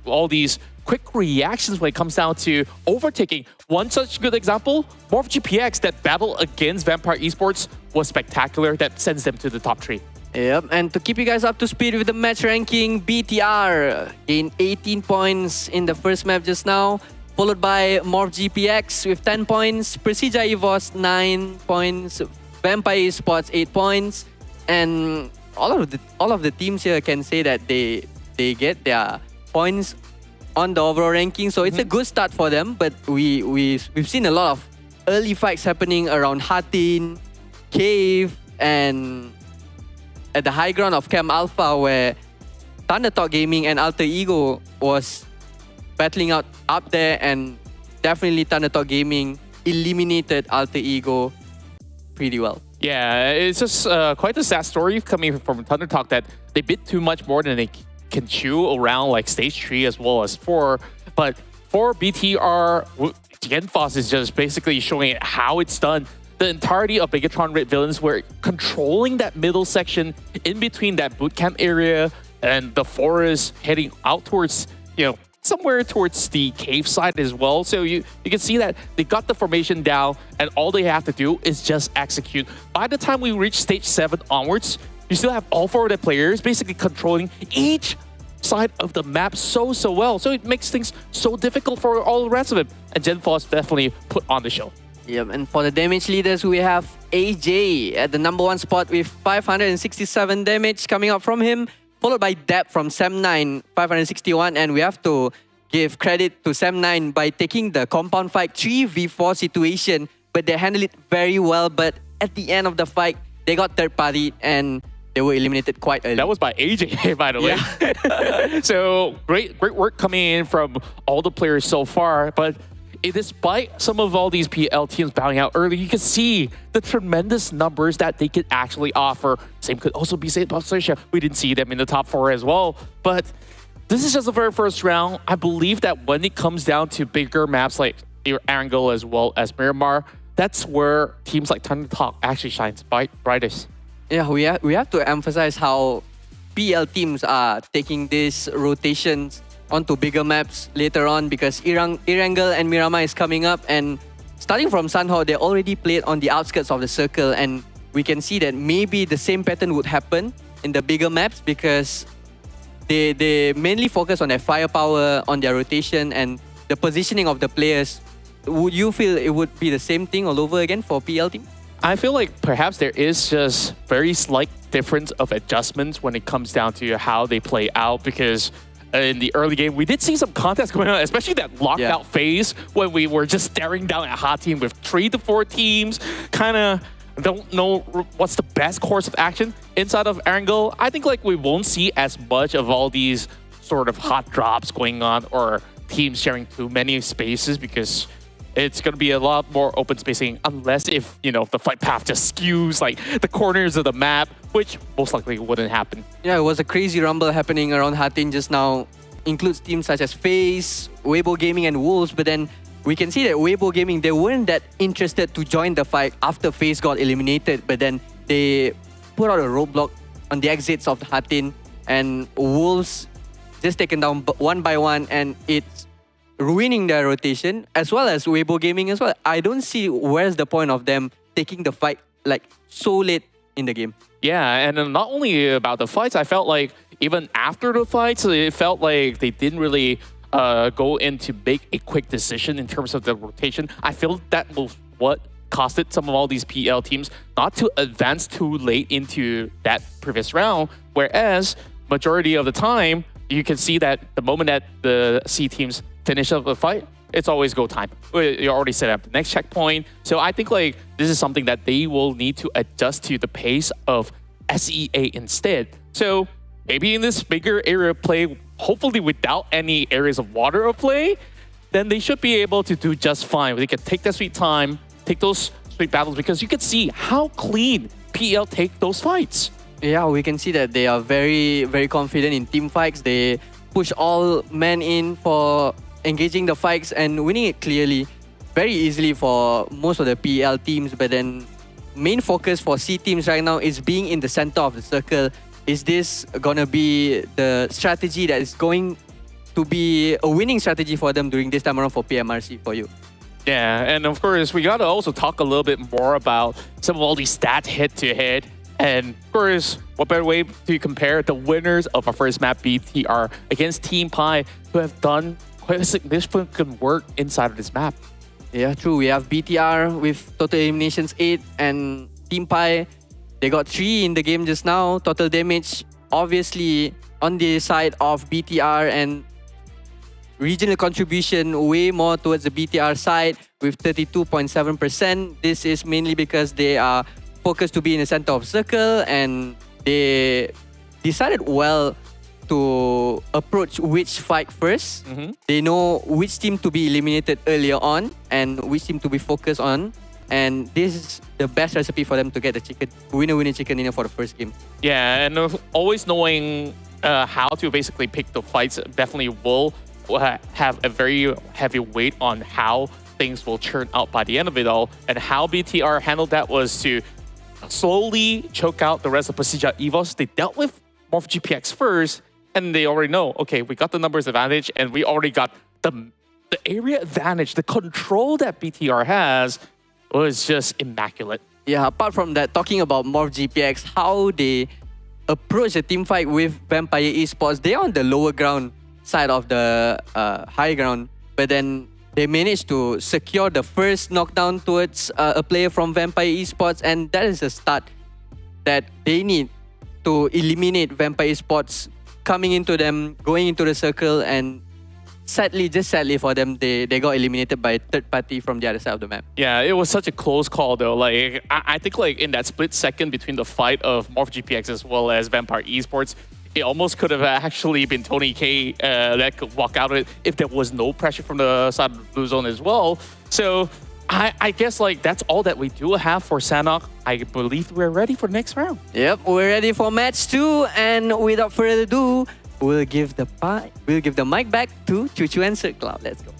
all these quick reactions when it comes down to overtaking. One such good example, MORPY GPX, that battle against Vampire Esports was spectacular. That sends them to the top 3. Yep, and to keep you guys up to speed with the match ranking, BTR gained 18 points in the first map just now, followed by MORPY GPX with 10 points, PERSIJA EVOS 9 points, Vampire Esports 8 points, and all of the teams here can say that they get their points on the overall ranking, so it's a good start for them. But we've seen a lot of early fights happening around Hatin, Cave, and at the high ground of Camp Alpha, where Thundertalk Gaming and Alter Ego was battling out up there, and definitely Thundertalk Gaming eliminated Alter Ego pretty well. Yeah, it's just quite a sad story coming from Thundertalk that they bit too much more than they can chew around like stage 3 as well as 4. But for BTR, Genfos is just basically showing how it's done. The entirety of BIGETRON Red Villains were controlling that middle section in between that bootcamp area and the forest, heading out towards, somewhere towards the cave side as well. So you can see that they got the formation down, and all they have to do is just execute. By the time we reach stage 7 onwards, you still have all 4 of the players basically controlling each side of the map so well. So it makes things so difficult for all the rest of it. And Genfos definitely put on the show. Yep, and for the damage leaders, we have AJ at the number 1 spot with 567 damage coming out from him, followed by Deb from Sam9, 561. And we have to give credit to Sam9 by taking the compound fight 3v4 situation, but they handled it very well. But at the end of the fight, they got third party and they were eliminated quite early. That was by AJ, by the way. Yeah. So great work coming in from all the players so far. But despite some of all these PL teams bowing out early, you can see the tremendous numbers that they could actually offer. Same could also be said about PERSIJA. We didn't see them in the top 4 as well. But this is just the very first round. I believe that when it comes down to bigger maps like Erangel as well as Miramar, that's where teams like Thundertalk actually shines brightest. Yeah, we have to emphasize how PL teams are taking these rotations onto bigger maps later on, because Erangel and Miramar is coming up, and starting from Sanhok, they already played on the outskirts of the circle, and we can see that maybe the same pattern would happen in the bigger maps because they mainly focus on their firepower, on their rotation, and the positioning of the players. Would you feel it would be the same thing all over again for PL team? I feel like perhaps there is just very slight difference of adjustments when it comes down to how they play out, because in the early game, we did see some contests going on, especially that lockout phase when we were just staring down at hot team with 3 to 4 teams. Kind of don't know what's the best course of action inside of Erangel. I think like we won't see as much of all these sort of hot drops going on or teams sharing too many spaces, because it's going to be a lot more open spacing unless if, the fight path just skews like the corners of the map, which most likely wouldn't happen. Yeah, it was a crazy rumble happening around Hatin just now. Includes teams such as FaZe, Weibo Gaming, and Wolves, but then we can see that Weibo Gaming, they weren't that interested to join the fight after FaZe got eliminated, but then they put out a roadblock on the exits of the Hatin, and Wolves just taken down one by one, and it's ruining their rotation, as well as Weibo Gaming as well. I don't see where's the point of them taking the fight like so late in the game. Yeah, and not only about the fights, I felt like even after the fights, it felt like they didn't really go in to make a quick decision in terms of the rotation. I feel that was what costed some of all these PL teams not to advance too late into that previous round, whereas majority of the time, you can see that the moment that the C teams finish up the fight, it's always go time. You already set up the next checkpoint. So I think like this is something that they will need to adjust to the pace of SEA instead. So maybe in this bigger area of play, hopefully without any areas of water of play, then they should be able to do just fine. They can take their sweet time, take those sweet battles, because you can see how clean PL take those fights. Yeah, we can see that they are very, very confident in team fights. They push all men in for engaging the fights and winning it clearly, very easily for most of the PL teams. But then main focus for C teams right now is being in the center of the circle. Is this gonna be the strategy that is going to be a winning strategy for them during this time around for PMRC for you? Yeah, and of course, we gotta also talk a little bit more about some of all these stats head-to-head. And of course, what better way to compare the winners of our first map, BTR, against TeamPAI, who have done quite significant work inside of this map. Yeah, true. We have BTR with total eliminations 8 and TeamPAI. They got 3 in the game just now. Total damage, obviously, on the side of BTR, and regional contribution way more towards the BTR side with 32.7%. This is mainly because they are focused to be in the center of circle, and they decided well to approach which fight first. They know which team to be eliminated earlier on and which team to be focused on. And this is the best recipe for them to get the chicken, winner chicken dinner for the first game. Yeah, and always knowing how to basically pick the fights definitely will have a very heavy weight on how things will turn out by the end of it all. And how BTR handled that was to slowly choke out the rest of PERSIJA EVOS. They dealt with MORPY GPX first, and they already know, okay, we got the numbers advantage, and we already got the area advantage. The control that BTR has was just immaculate. Yeah, apart from that, talking about MORPY GPX, how they approach the team fight with Vampire Esports, they're on the lower ground side of the high ground, but then they managed to secure the first knockdown towards a player from Vampire Esports, and that is a start that they need to eliminate Vampire Esports coming into them, going into the circle, and sadly, just sadly for them, they got eliminated by a third party from the other side of the map. Yeah, it was such a close call though. Like I think like in that split second between the fight of MORPY GPX as well as Vampire Esports, it almost could have actually been Tony K that could walk out of it if there was no pressure from the side of the blue zone as well. So I guess like that's all that we do have for Sanhok. I believe we're ready for the next round. Yep, we're ready for match 2, and without further ado, we'll give the mic back to Chuchu and SirCloud. Let's go.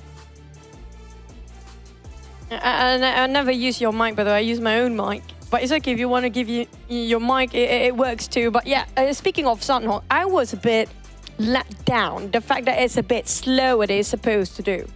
I never use your mic, by the way. I use my own mic. But it's okay if you want to give your mic, it works too. But yeah, speaking of Sanhok, I was a bit let down. The fact that it's a bit slower than it's supposed to do.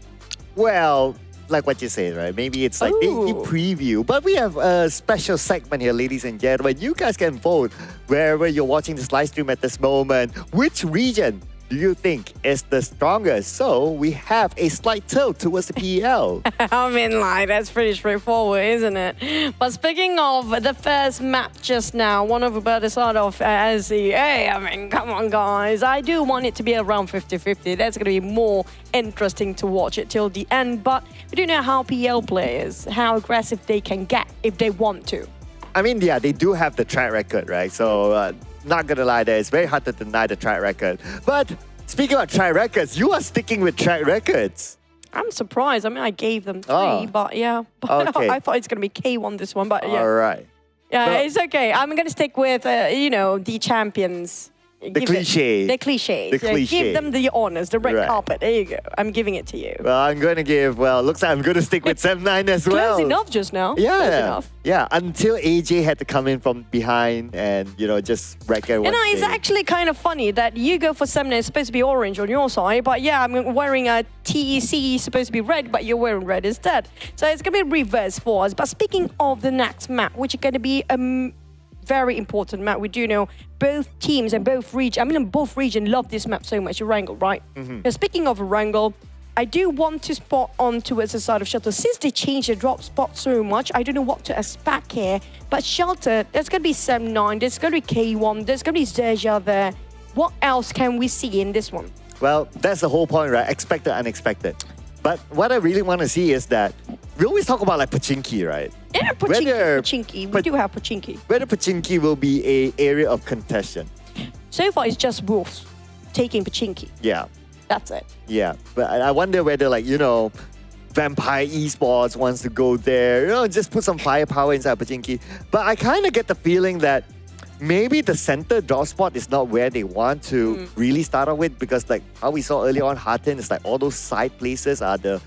Well, like what you said, right? Maybe it's like the preview. But we have a special segment here, ladies and gentlemen. You guys can vote wherever you're watching this live stream at this moment. Which region do you think is the strongest? So we have a slight tilt towards the PEL. I mean, like, that's pretty straightforward, isn't it? But speaking of the first map just now, one over by the side of SEA, I mean, come on, guys. I do want it to be around 50-50. That's going to be more interesting to watch it till the end. But we do know how PL players, how aggressive they can get if they want to. I mean, yeah, they do have the track record, right? So, not gonna lie there, it's very hard to deny the track record. But speaking of track records, you are sticking with track records. I'm surprised. I mean, I gave them 3, but yeah. But Okay. I thought it's going to be K1 this one, but yeah. All right. Yeah, Well, it's okay. I'm going to stick with, you know, the champions. The cliche. The cliches. The cliche. Give them the honors, the red Right. carpet. There you go. I'm giving it to you. Well, I'm going to give, looks like I'm going to stick with 7-9 as well. Close enough just now. Yeah. Close enough. Yeah, until AJ had to come in from behind and, just wreck everyone. It's actually kind of funny that you go for 7 it's supposed to be orange on your side, but yeah, I'm wearing a TEC supposed to be red, but you're wearing red instead. So it's going to be reverse for us. But speaking of the next map, which is going to be a very important map, we do know both teams and both regions love this map so much, Erangel, right? Now, speaking of Erangel, I do want to spot on towards the side of Shelter. Since they changed the drop spot so much, I don't know what to expect here. But Shelter, there's going to be 7-9, there's going to be K1, there's going to be XERXIA there. What else can we see in this one? Well, that's the whole point, right? Expected, unexpected. But what I really want to see is that we always talk about like Pachinki, right? Yeah, Pachinki. We do have Pachinki. Whether Pachinki will be an area of contention. So far, it's just Wolves taking Pachinki. Yeah. That's it. Yeah. But I wonder whether, Vampire Esports wants to go there, just put some firepower inside Pachinki. But I kind of get the feeling that maybe the center drop spot is not where they want to really start off with, because like how we saw earlier on, Harten, it's like all those side places are the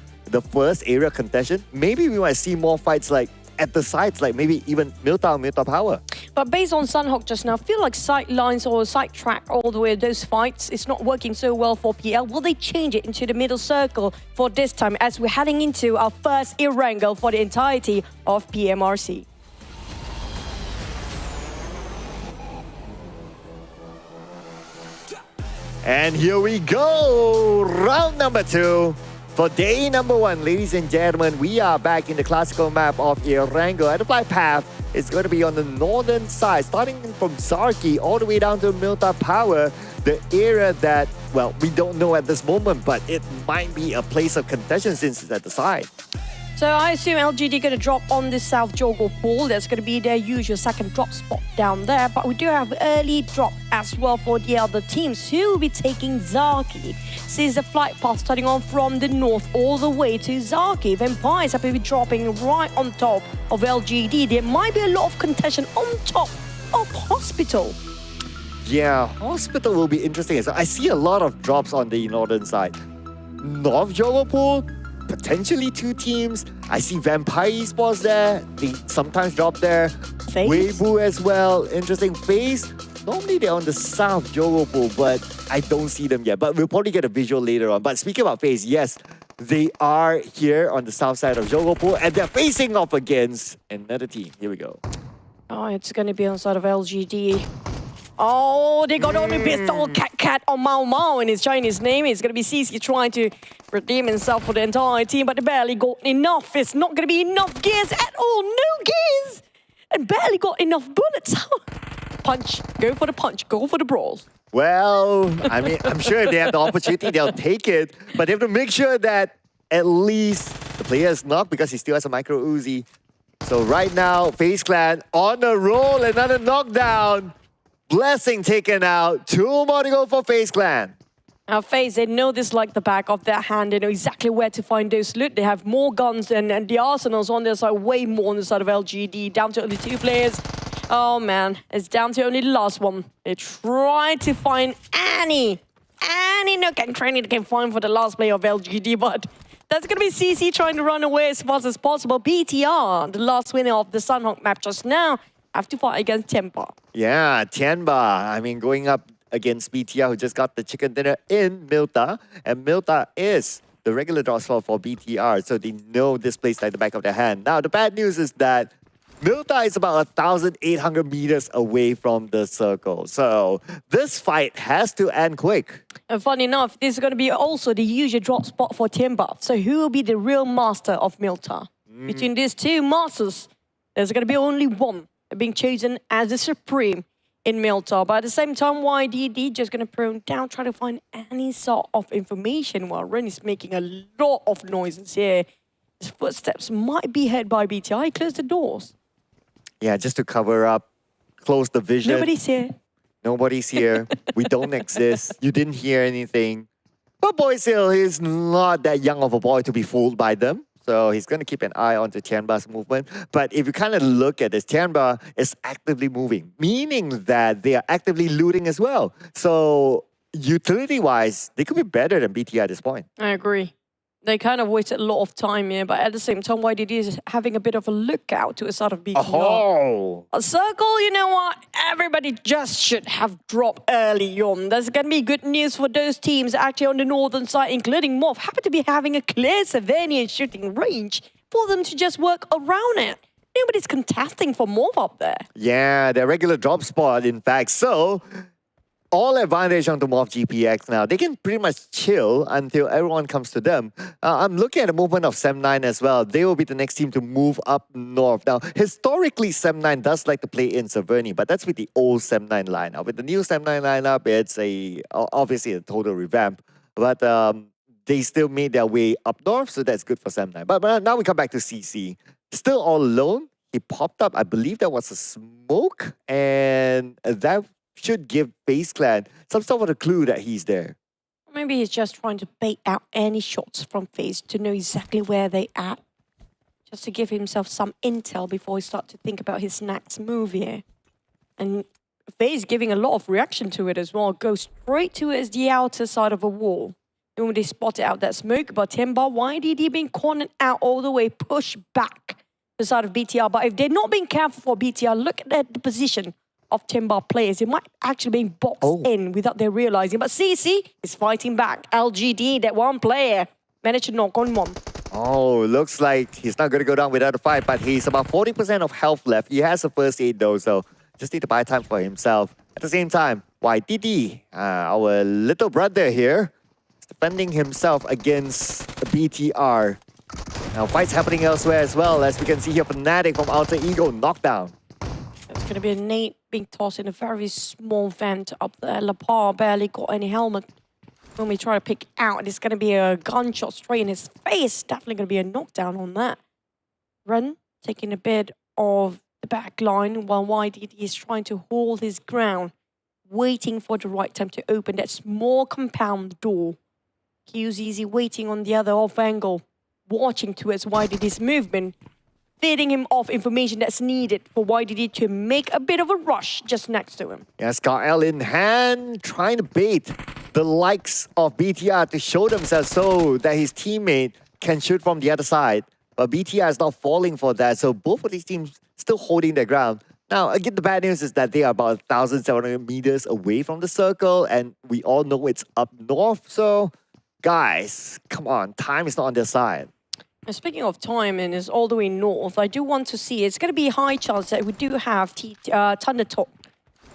first area of contention. Maybe we might see more fights like at the sides, like maybe even Milta Power. But based on Sanhok just now, I feel like side lines or side track all the way, those fights, it's not working so well for PL. Will they change it into the middle circle for this time as we're heading into our first Erangel for the entirety of PMRC? And here we go, round number 2. For day number 1, ladies and gentlemen, we are back in the classical map of Erangel. And the flight path is going to be on the northern side, starting from Zarki all the way down to Milta Power, the area that, well, we don't know at this moment, but it might be a place of contention since it's at the side. So I assume LGD going to drop on the South Jogo pool. That's going to be their usual second drop spot down there. But we do have early drop as well for the other teams who will be taking Zarki. Since the flight path starting on from the north all the way to Zarki. Vampires have been dropping right on top of LGD. There might be a lot of contention on top of Hospital. Yeah, Hospital will be interesting. So I see a lot of drops on the northern side. North Jogo pool, potentially 2 teams. I see Vampire Esports there. They sometimes drop there. FaZe. Weibo as well. Interesting. FaZe, normally they're on the South Jogo pool, but I don't see them yet. But we'll probably get a visual later on. But speaking about FaZe, yes, they are here on the south side of Jogo pool, and they're facing off against another team. Here we go. Oh, it's going to be on the side of LGD. Oh, they got on a pistol cat on Mao Mao in his Chinese name. It's going to be CC trying to redeem himself for the entire team, but they barely got enough. It's not going to be enough gears at all. No gears! And barely got enough bullets. Punch. Go for the punch. Go for the brawl. Well, I mean, I'm sure if they have the opportunity, they'll take it. But they have to make sure that at least the player is knocked because he still has a micro Uzi. So right now, FaZe Clan on a roll. Another knockdown. Blessing taken out. 2 more to go for FaZe Clan. Now, FaZe, they know this like the back of their hand. They know exactly where to find those loot. They have more guns and the arsenals on their side, way more on the side of LGD. Down to only 2 players. Oh, man. It's down to only the last one. They try to find any nook and cranny they can find for the last player of LGD, but that's going to be CC trying to run away as fast as possible. BTR, the last winner of the Sanhok map just now, have to fight against Tianba. Yeah, Tianba. I mean, going up against BTR, who just got the chicken dinner in Milta. And Milta is the regular draw spot for BTR, so they know this place like the back of their hand. Now, the bad news is that Milta is about 1,800 meters away from the circle. So this fight has to end quick. And funny enough, this is going to be also the usual drop spot for Tianba. So who will be the real master of Milta? Between these 2 masters, there's going to be only one being chosen as the supreme in Milta. But at the same time, YDD just going to prone down, try to find any sort of information while Ren is making a lot of noises here. His footsteps might be heard by BTI. Close the doors. Yeah, just to cover up, close the vision. Nobody's here. Nobody's here. We don't exist. You didn't hear anything. But Boy Seal is not that young of a boy to be fooled by them. So he's going to keep an eye on the Tianba's movement. But if you kind of look at this, Tianba is actively moving, meaning that they are actively looting as well. So utility-wise, they could be better than BTR at this point. I agree. They kind of wasted a lot of time here, but at the same time, YDD is having a bit of a lookout to a sort of BTR. Oh! A circle, you know what? Everybody just should have dropped early on. There's going to be good news for those teams actually on the northern side, including Morph. Happen to be having a clear Savanian shooting range for them to just work around it. Nobody's contesting for Morph up there. Yeah, their regular drop spot, in fact. So, all advantage onto Morph GPX now. They can pretty much chill until everyone comes to them. I'm looking at the movement of Sem9 as well. They will be the next team to move up north. Now, historically, Sem9 does like to play in Saverny, but that's with the old Sem9 lineup. With the new Sem9 lineup, it's obviously a total revamp. But they still made their way up north, so that's good for Sem9. But now we come back to CC. Still all alone. He popped up. I believe that was a smoke, and that should give FaZe Clan some sort of a clue that he's there. Maybe he's just trying to bait out any shots from FaZe to know exactly where they at. Just to give himself some intel before he starts to think about his next move here. And FaZe giving a lot of reaction to it as well. Goes straight towards the outer side of a wall. And when they spotted out that smoke, but Tianba, YDD being cornered out all the way, pushed back the side of BTR. But if they're not being careful for BTR, look at the position of Tianba players. They might actually be boxed in without their realizing. But CC is fighting back. LGD, that one player, managed to knock on one. Oh, looks like he's not going to go down without a fight, but he's about 40% of health left. He has a first aid though, so just need to buy time for himself. At the same time, YDD, our little brother here, is defending himself against the BTR. Now, fights happening elsewhere as well, as we can see here, Fnatic from Alter Ego knockdown. It's going to be a nade being tossed in a very small vent up there. Lapar barely got any helmet. When we try to pick out, it's going to be a gunshot straight in his face. Definitely going to be a knockdown on that. Run, taking a bit of the back line while YDD is trying to hold his ground, waiting for the right time to open that small compound door. QZZ waiting on the other off angle, watching towards YDD's movement, feeding him off information that's needed for YDD to make a bit of a rush just next to him. Yeah, Scar in hand, trying to bait the likes of BTR to show themselves so that his teammate can shoot from the other side. But BTR is not falling for that, so both of these teams still holding their ground. Now, again, the bad news is that they are about 1,700 meters away from the circle, and we all know it's up north. So, guys, come on, time is not on their side. And speaking of time, and it's all the way north, I do want to see, it's going to be a high chance that we do have Thundertalk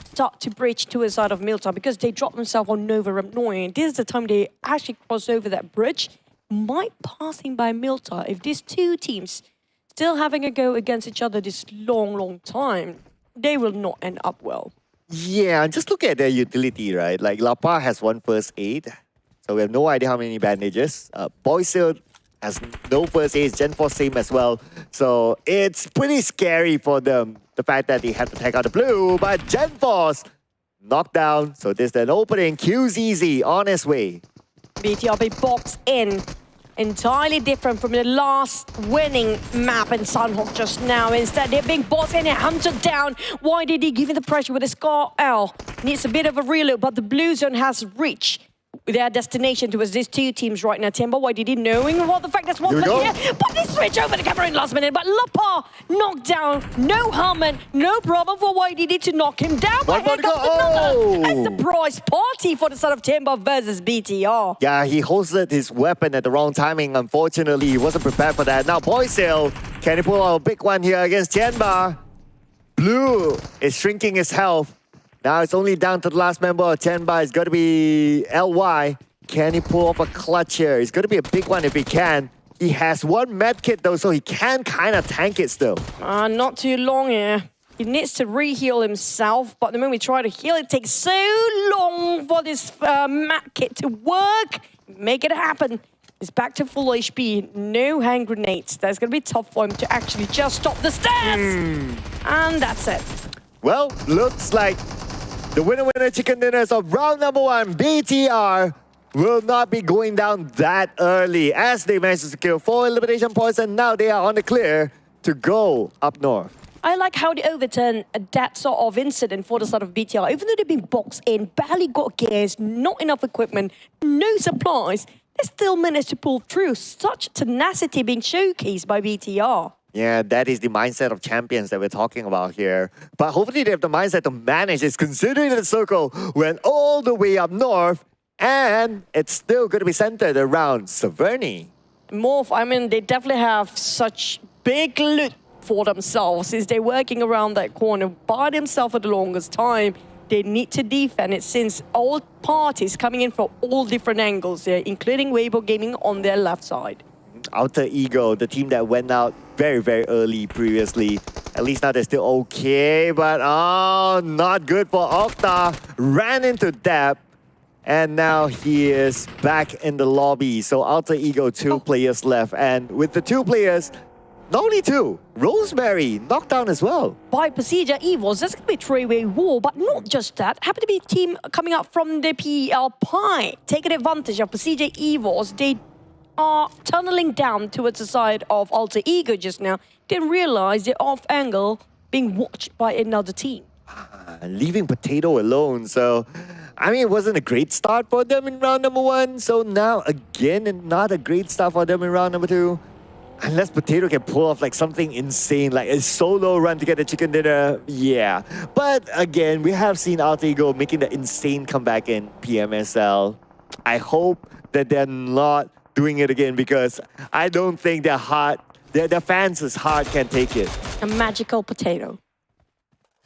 start to bridge to a side of Milta because they dropped themselves on Nova Rapnoy. And this is the time they actually cross over that bridge, might passing by Milta. If these two teams still having a go against each other this long time, they will not end up well. Yeah, just look at their utility, right? Like, Lapa has one first aid, so we have no idea how many bandages. Boysil has no first aid, Gen 4 same as well. So it's pretty scary for them, the fact that they have to take out the blue, but Gen 4's knocked down. So there's an opening, QZZ on his way. BTR be boxed in. Entirely different from the last winning map in Sanhok just now. Instead, they're being boxed in and hunted down. YDD giving the pressure with a Scar L. Needs a bit of a reload, but the blue zone has reached their destination towards these two teams right now. Tianba, YDD knowing what the fact that's one player here, but they switch over the camera in last minute. But Lapa knocked down, no helmet, no problem for YDD to knock him down. But here comes another. A surprise party for the side of Tianba versus BTR. Yeah, he hosted his weapon at the wrong timing. Unfortunately, he wasn't prepared for that. Now, Boysil, can he pull out a big one here against Tianba? Blue is shrinking his health. Now it's only down to the last member of Tianba. It's got to be LY. Can he pull off a clutch here? It's going to be a big one if he can. He has one medkit though, so he can kind of tank it still. Not too long here. He needs to re-heal himself, but the moment we try to heal, it takes so long for this medkit to work. Make it happen. It's back to full HP. No hand grenades. That's going to be tough for him to actually just stop the stairs. And that's it. Well, looks like the winner chicken dinners of round number 1, BTR will not be going down that early as they managed to secure 4 elimination points and now they are on the clear to go up north. I like how they overturned that sort of incident for the start of BTR. Even though they've been boxed in, barely got gears, not enough equipment, no supplies, they still managed to pull through. Such tenacity being showcased by BTR. Yeah, that is the mindset of champions that we're talking about here. But hopefully they have the mindset to manage this, considering the circle went all the way up north and it's still going to be centered around Severny. Morph, I mean, they definitely have such big loot for themselves since they're working around that corner by themselves for the longest time. They need to defend it since all parties coming in from all different angles there, including Weibo Gaming on their left side. Alter Ego, the team that went out very, very early previously. At least now they're still okay, but oh, not good for Octa. Ran into Dap, and now he is back in the lobby. So Alter Ego, 2 players left, and with the 2 players, not only 2, Rosemary knocked down as well. By PERSIJA EVOS, that's going to be a three-way war, but not just that. Happened to be a team coming up from the PEL, taking advantage of PERSIJA EVOS. They are tunneling down towards the side of Alter Ego just now. Didn't realize they're off angle being watched by another team. Leaving Potato alone, so I mean, it wasn't a great start for them in round number 1. So now again, not a great start for them in round number 2. Unless Potato can pull off like something insane, like a solo run to get the chicken dinner, yeah. But again, we have seen Alter Ego making the insane comeback in PMSL. I hope that they're not doing it again because I don't think their fans' heart can take it. A magical Potato.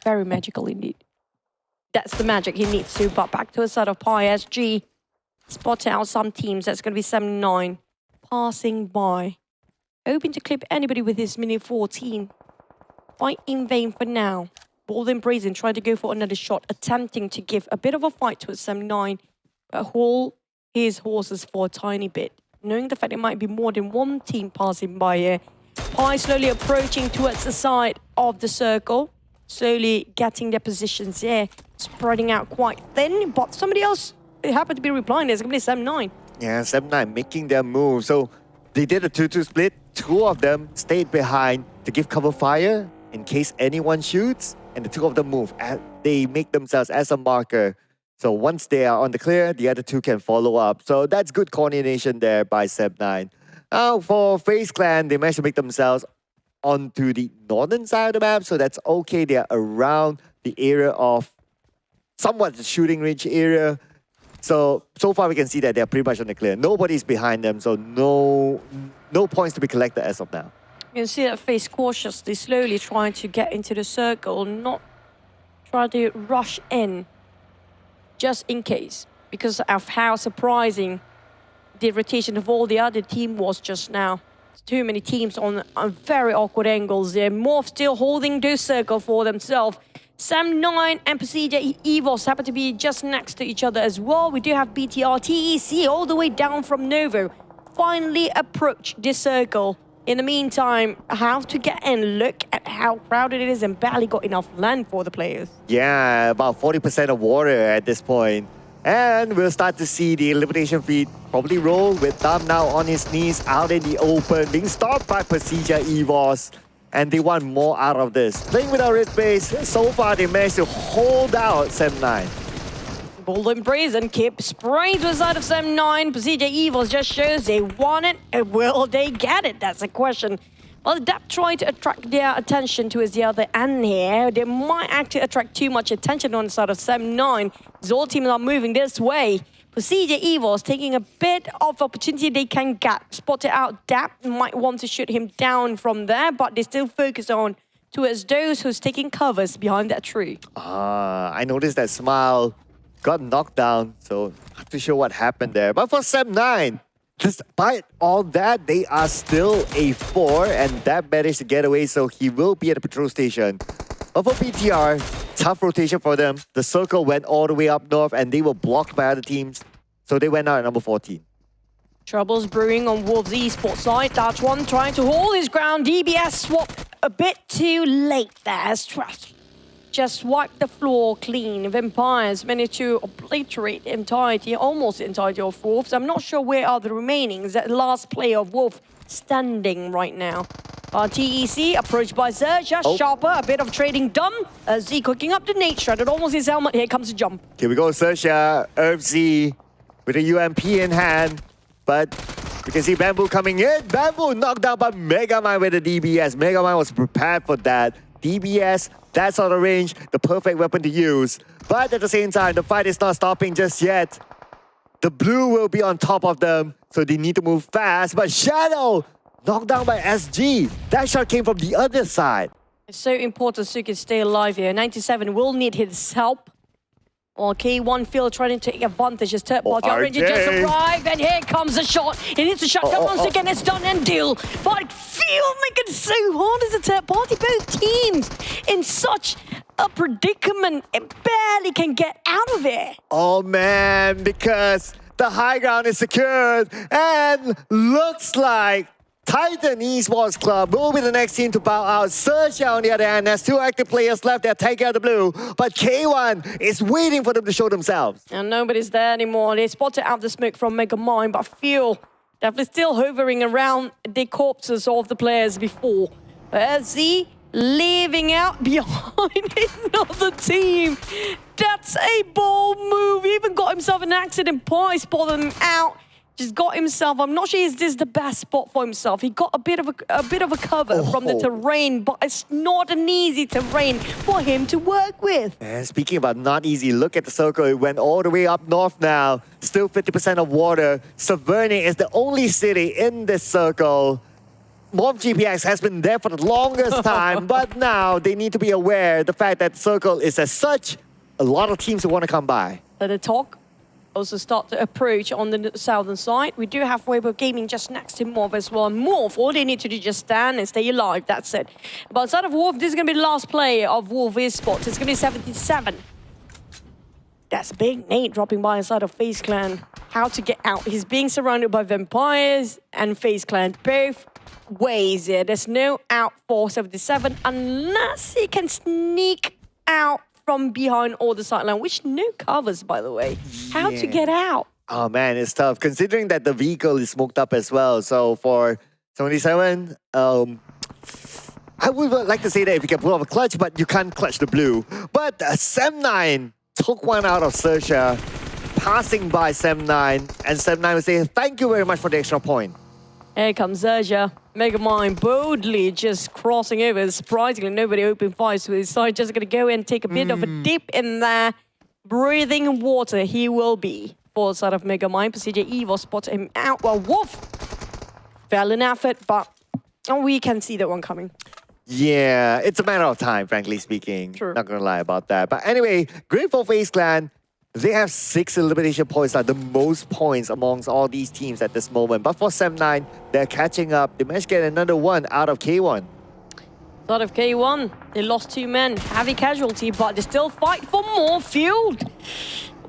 Very magical indeed. That's the magic he needs to. But back to a side of PISG. Spot out some teams. That's going to be 7-9. Passing by. Hoping to clip anybody with his mini 14. Fight in vain for now. Bold and brazen trying to go for another shot. Attempting to give a bit of a fight towards 7-9. But hold his horses for a tiny bit. Knowing the fact it might be more than one team passing by here. Pi slowly approaching towards the side of the circle. Slowly getting their positions there. Spreading out quite thin. But somebody else happened to be replying. There's going to be 7-9. Yeah, 7-9 making their move. So they did a 2-2 split. 2 of them stayed behind to give cover fire in case anyone shoots. And the 2 of them move. They make themselves as a marker. So once they are on the clear, the other 2 can follow up. So that's good coordination there by Seb9. Now for FaZe Clan, they managed to make themselves onto the northern side of the map. So that's okay. They are around the area of somewhat the shooting range area. So far we can see that they're pretty much on the clear. Nobody's behind them, so no points to be collected as of now. You can see that FaZe cautiously, slowly trying to get into the circle, not try to rush in. Just in case, because of how surprising the rotation of all the other team was just now. Too many teams on very awkward angles there. Morph still holding the circle for themselves. 7-9 and PERSIJA EVOS happen to be just next to each other as well. We do have BTR TEC all the way down from Novo. Finally approach this circle. In the meantime, how to get in. Look at how crowded it is and barely got enough land for the players. Yeah, about 40% of water at this point. And we'll start to see the elimination feed probably roll with Thumb now on his knees out in the open, being stopped by PERSIJA EVOS. And they want more out of this. Playing without red base, so far they managed to hold out 7-9. Bold and brazen keep spraying to the side of 7-9. PERSIJA EVOS just shows they want it. And will they get it? That's the question. Well, Dap tried to attract their attention towards the other end here. They might actually attract too much attention on the side of 7-9. All teams are moving this way. PERSIJA EVOS taking a bit of opportunity they can get. Spotted out Dap, might want to shoot him down from there, but they still focus on towards those who's taking covers behind that tree. I noticed that Smile got knocked down, so not too sure what happened there. But for 7-9, despite all that, they are still a 4, and that managed to get away, so he will be at the patrol station. But for BTR, tough rotation for them. The circle went all the way up north, and they were blocked by other teams, so they went out at number 14. Troubles brewing on Wolves Esports side. That's one trying to hold his ground. DBS swapped a bit too late there. just wiped the floor clean. Vampires managed to obliterate the entirety, almost the entirety of Wolves. I'm not sure where are the remainings. That last player of Wolf standing right now. TEC approached by XERXIA. Sharper, a bit of trading done. Z cooking up the nade shot. It almost his helmet. Here comes the jump. Here we go, XERXIA, Z with a UMP in hand. But you can see Bamboo coming in. Bamboo knocked down by Megamind with the DBS. Megamind was prepared for that. DBS, that sort of range, the perfect weapon to use. But at the same time, the fight is not stopping just yet. The blue will be on top of them, so they need to move fast. But Shadow knocked down by SG. That shot came from the other side. It's so important Su can stay alive here. 97 will need his help. Or K1 Phil trying to take advantage. His third party Ranger just arrived, and here comes a shot. He needs to shut down once again. It's done and deal. But Phil making it so hard as a third party. Both teams in such a predicament. It barely can get out of it. Oh man, because the high ground is secured, and looks like Titan Esports Club will be the next team to bow out. XERXIA on the other hand has 2 active players left. They're taking out the blue, but K1 is waiting for them to show themselves. And nobody's there anymore. They spotted out the smoke from Megamind, but feel definitely still hovering around the corpses of the players before. Z leaving out behind another team. That's a bold move. He even got himself an accident. PEL spotted him out. Just got himself, I'm not sure is this the best spot for himself. He got a bit of a cover from the terrain, but it's not an easy terrain for him to work with. And speaking about not easy, look at the circle. It went all the way up north now. Still 50% of water. Severny is the only city in this circle. MORPY GPX has been there for the longest time, but now they need to be aware the fact that the circle is as such, a lot of teams who want to come by. The talk also start to approach on the southern side. We do have Weibo Gaming just next to Morph as well. Morph, all they need to do is just stand and stay alive. That's it. But outside of Wolf, this is going to be the last play of Wolf Esports. It's going to be 77. That's a big nade dropping by inside of FaZe Clan. How to get out? He's being surrounded by vampires and FaZe Clan. Both ways here. There's no out for 77 unless he can sneak out from behind all the sideline, which no covers, by the way. How to get out? Oh man, it's tough considering that the vehicle is smoked up as well. So for 77, I would like to say that if you can pull off a clutch, but you can't clutch the blue. But Sem9 took one out of XERXIA, passing by Sem9, and Sem9 will say thank you very much for the extra point. Here comes XERXIA. Megamind boldly just crossing over. Surprisingly, nobody opened fires with his side. Just going to go and take a bit of a dip in there. Breathing water he will be. For the side of Megamind. PERSIJA EVOS spotted him out. Well, Wolf fell in effort, but we can see that one coming. Yeah, it's a matter of time, frankly speaking. True. Not gonna lie about that. But anyway, great for FaZe Clan. They have 6 elimination points, like the most points amongst all these teams at this moment. But for Sem9, they're catching up. They managed to get another one out of K1. Out of K1, they lost 2 men. Heavy casualty, but they still fight for more field.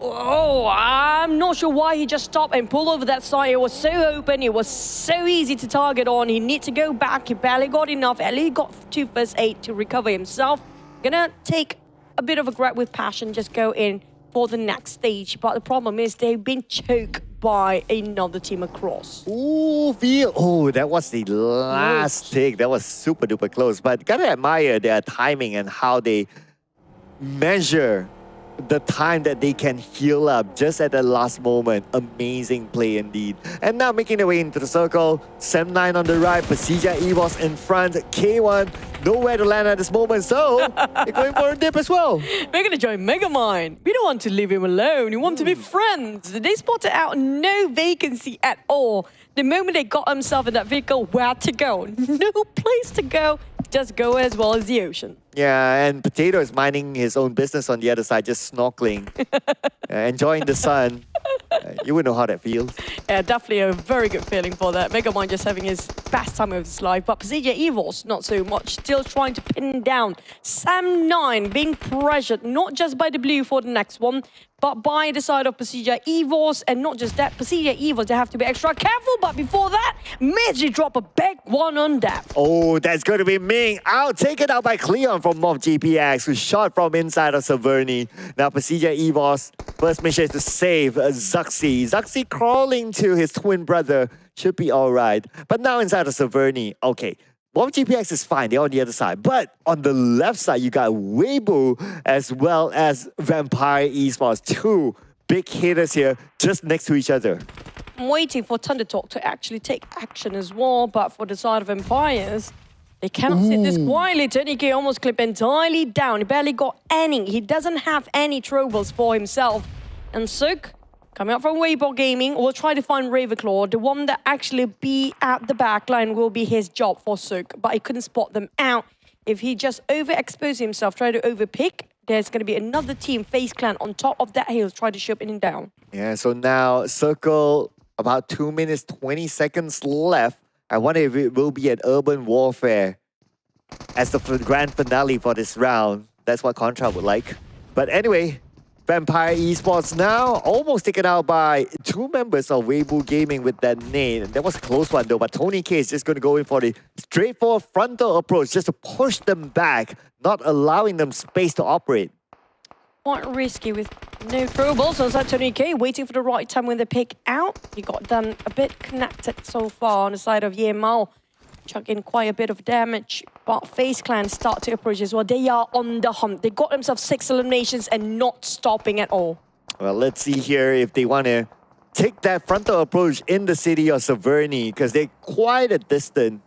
Oh, I'm not sure why he just stopped and pulled over that side. It was so open. It was so easy to target on. He need to go back. He barely got enough. Ellie got 2 first aid to recover himself. Gonna take a bit of a grab with passion. Just go in for the next stage. But the problem is they've been choked by another team across. Ooh, feel. Oh, that was the last tick. That was super duper close. But gotta admire their timing and how they measure the time that they can heal up just at the last moment. Amazing play indeed. And now making their way into the circle. Sem9 on the right, PERSIJA EVOS in front. K1 nowhere to land at this moment, so they're going for a dip as well. We're going to join Megamind. We don't want to leave him alone. We want to be friends. They spotted out no vacancy at all. The moment they got themselves in that vehicle, where to go? No place to go. Just go as well as the ocean. Yeah, and Potato is minding his own business on the other side, just snorkeling, enjoying the sun. You would know how that feels. Yeah, definitely a very good feeling for that. Megamind just having his best time of his life. But PERSIJA EVOS, not so much. Still trying to pin down Sem9, being pressured not just by the blue for the next one, But by the side of PERSIJA EVOS, and not just that, PERSIJA EVOS, they have to be extra careful. But before that, Midge drop a big one on that. Oh, that's going to be Ming out. Taken out by Cleon from MORPY, who shot from inside of Severny. Now PERSIJA EVOS, first mission is to save ZERXIA. ZERXIA crawling to his twin brother. Should be all right. But now inside of Severny, okay. MORPY is fine, they're on the other side. But on the left side, you got Weibo as well as Vampire Esports. Two big hitters here just next to each other. I'm waiting for Thundertalk to actually take action as well, but for the side of Empires, they cannot sit this quietly. TonyK almost clipped entirely down. He barely got any. He doesn't have any troubles for himself. And Suk, coming up from Weibo Gaming, will try to find Ravenclaw. The one that actually be at the back line will be his job for Suk, but he couldn't spot them out. If he just overexposes himself, try to overpick, there's going to be another team, FaZe Clan, on top of that hill, try to shove him down. Yeah, so now Circle, about 2 minutes, 20 seconds left. I wonder if it will be an urban warfare as the grand finale for this round. That's what Contra would like. But anyway, Vampire Esports now almost taken out by two members of Weibo Gaming with that nade. That was a close one though, but TonyK is just going to go in for the straightforward frontal approach just to push them back, not allowing them space to operate. Quite risky with no trouble. So it's like TonyK waiting for the right time when they pick out. He got done a bit connected so far on the side of Yemal. Chuck in quite a bit of damage, but FaZe Clan start to approach as well. They are on the hump. They got themselves 6 eliminations and not stopping at all. Well, let's see here if they want to take that frontal approach in the city of Severny, because they're quite a distance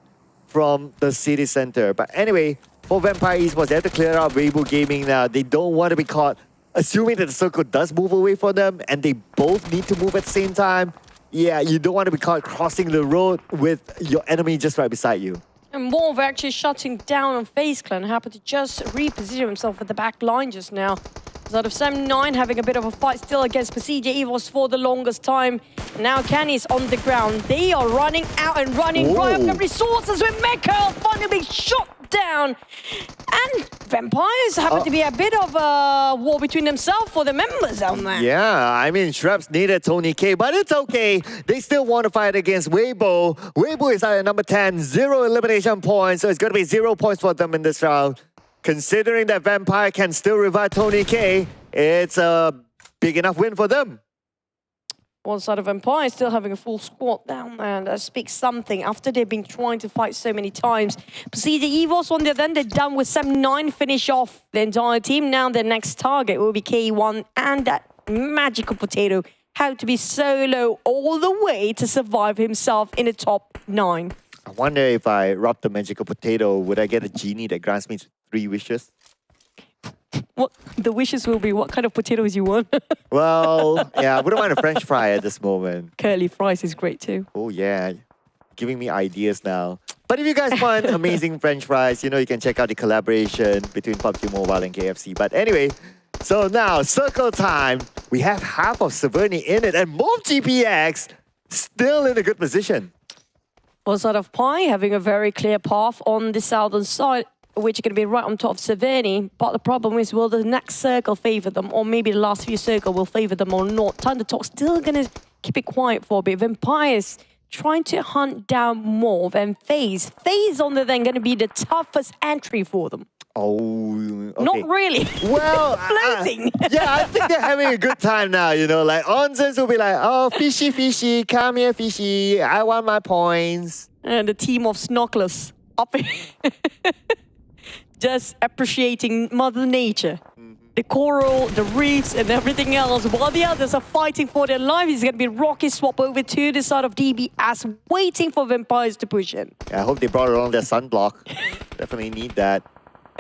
from the city center. But anyway, for Vampire Esports, they have to clear out Weibo Gaming now. They don't want to be caught, assuming that the circle does move away from them, and they both need to move at the same time. Yeah, you don't want to be caught crossing the road with your enemy just right beside you. And Morv actually shutting down on FaZe Clan, happened to just reposition himself at the back line just now. Out of Sam9 having a bit of a fight still against PERSIJA EVOS for the longest time. And now Kenny's on the ground. They are running out and running right up the resources with Mecha finally being shot down. And Vampires happen to be a bit of a war between themselves for the members down there. Yeah, I mean, Shrubs needed TonyK, but it's okay. They still want to fight against Weibo. Weibo is at number 10, 0 elimination points, so it's going to be 0 points for them in this round. Considering that Vampire can still revive TonyK, it's a big enough win for them. One side of Empire still having a full squad down there, and that speaks something after they've been trying to fight so many times. PERSIJA EVOS on the other end, they're done with Sam9, finish off the entire team. Now their next target will be K1 and that magical potato. How to be solo all the way to survive himself in the top 9. I wonder if I rub the magical potato, would I get a genie that grants me 3 wishes? What the wishes will be? What kind of potatoes you want? Well, yeah, I wouldn't mind a French fry at this moment. Curly fries is great too. Oh yeah, giving me ideas now. But if you guys want amazing French fries, you know, you can check out the collaboration between PUBG Mobile and KFC. But anyway, so now circle time. We have half of Severny in it, and MORPY still in a good position. One side of Pi having a very clear path on the southern side, which are going to be right on top of Severny. But the problem is, will the next circle favor them, or maybe the last few circles will favor them or not? Thundertalk still going to keep it quiet for a bit. Vampires trying to hunt down more than FaZe. FaZe on the then going to be the toughest entry for them. Oh, okay. Not really. Well, floating. Yeah, I think they're having a good time now, you know. Like, Onzens will be like, oh, fishy, fishy, come here, fishy. I want my points. And the team of snorkelers up just appreciating Mother Nature. The coral, the reefs, and everything else. While the others are fighting for their life, it's going to be rocket swap over to the side of DBS, waiting for Vampires to push in. Yeah, I hope they brought along their sunblock. Definitely need that.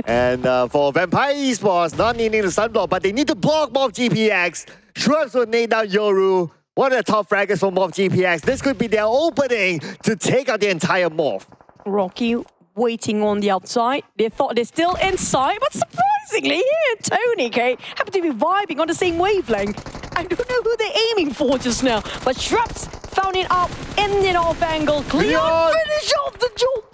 And for Vampire Esports, not needing the sunblock, but they need to block MORPY. Shrubs will nade down Yoru. One of the top fraggers for MORPY. This could be their opening to take out the entire Morph. Rocky waiting on the outside. They thought they're still inside, but surprisingly, here, TonyK happen to be vibing on the same wavelength. I don't know who they're aiming for just now, but Shrubs found it up in the off angle. Cleon finish off the job.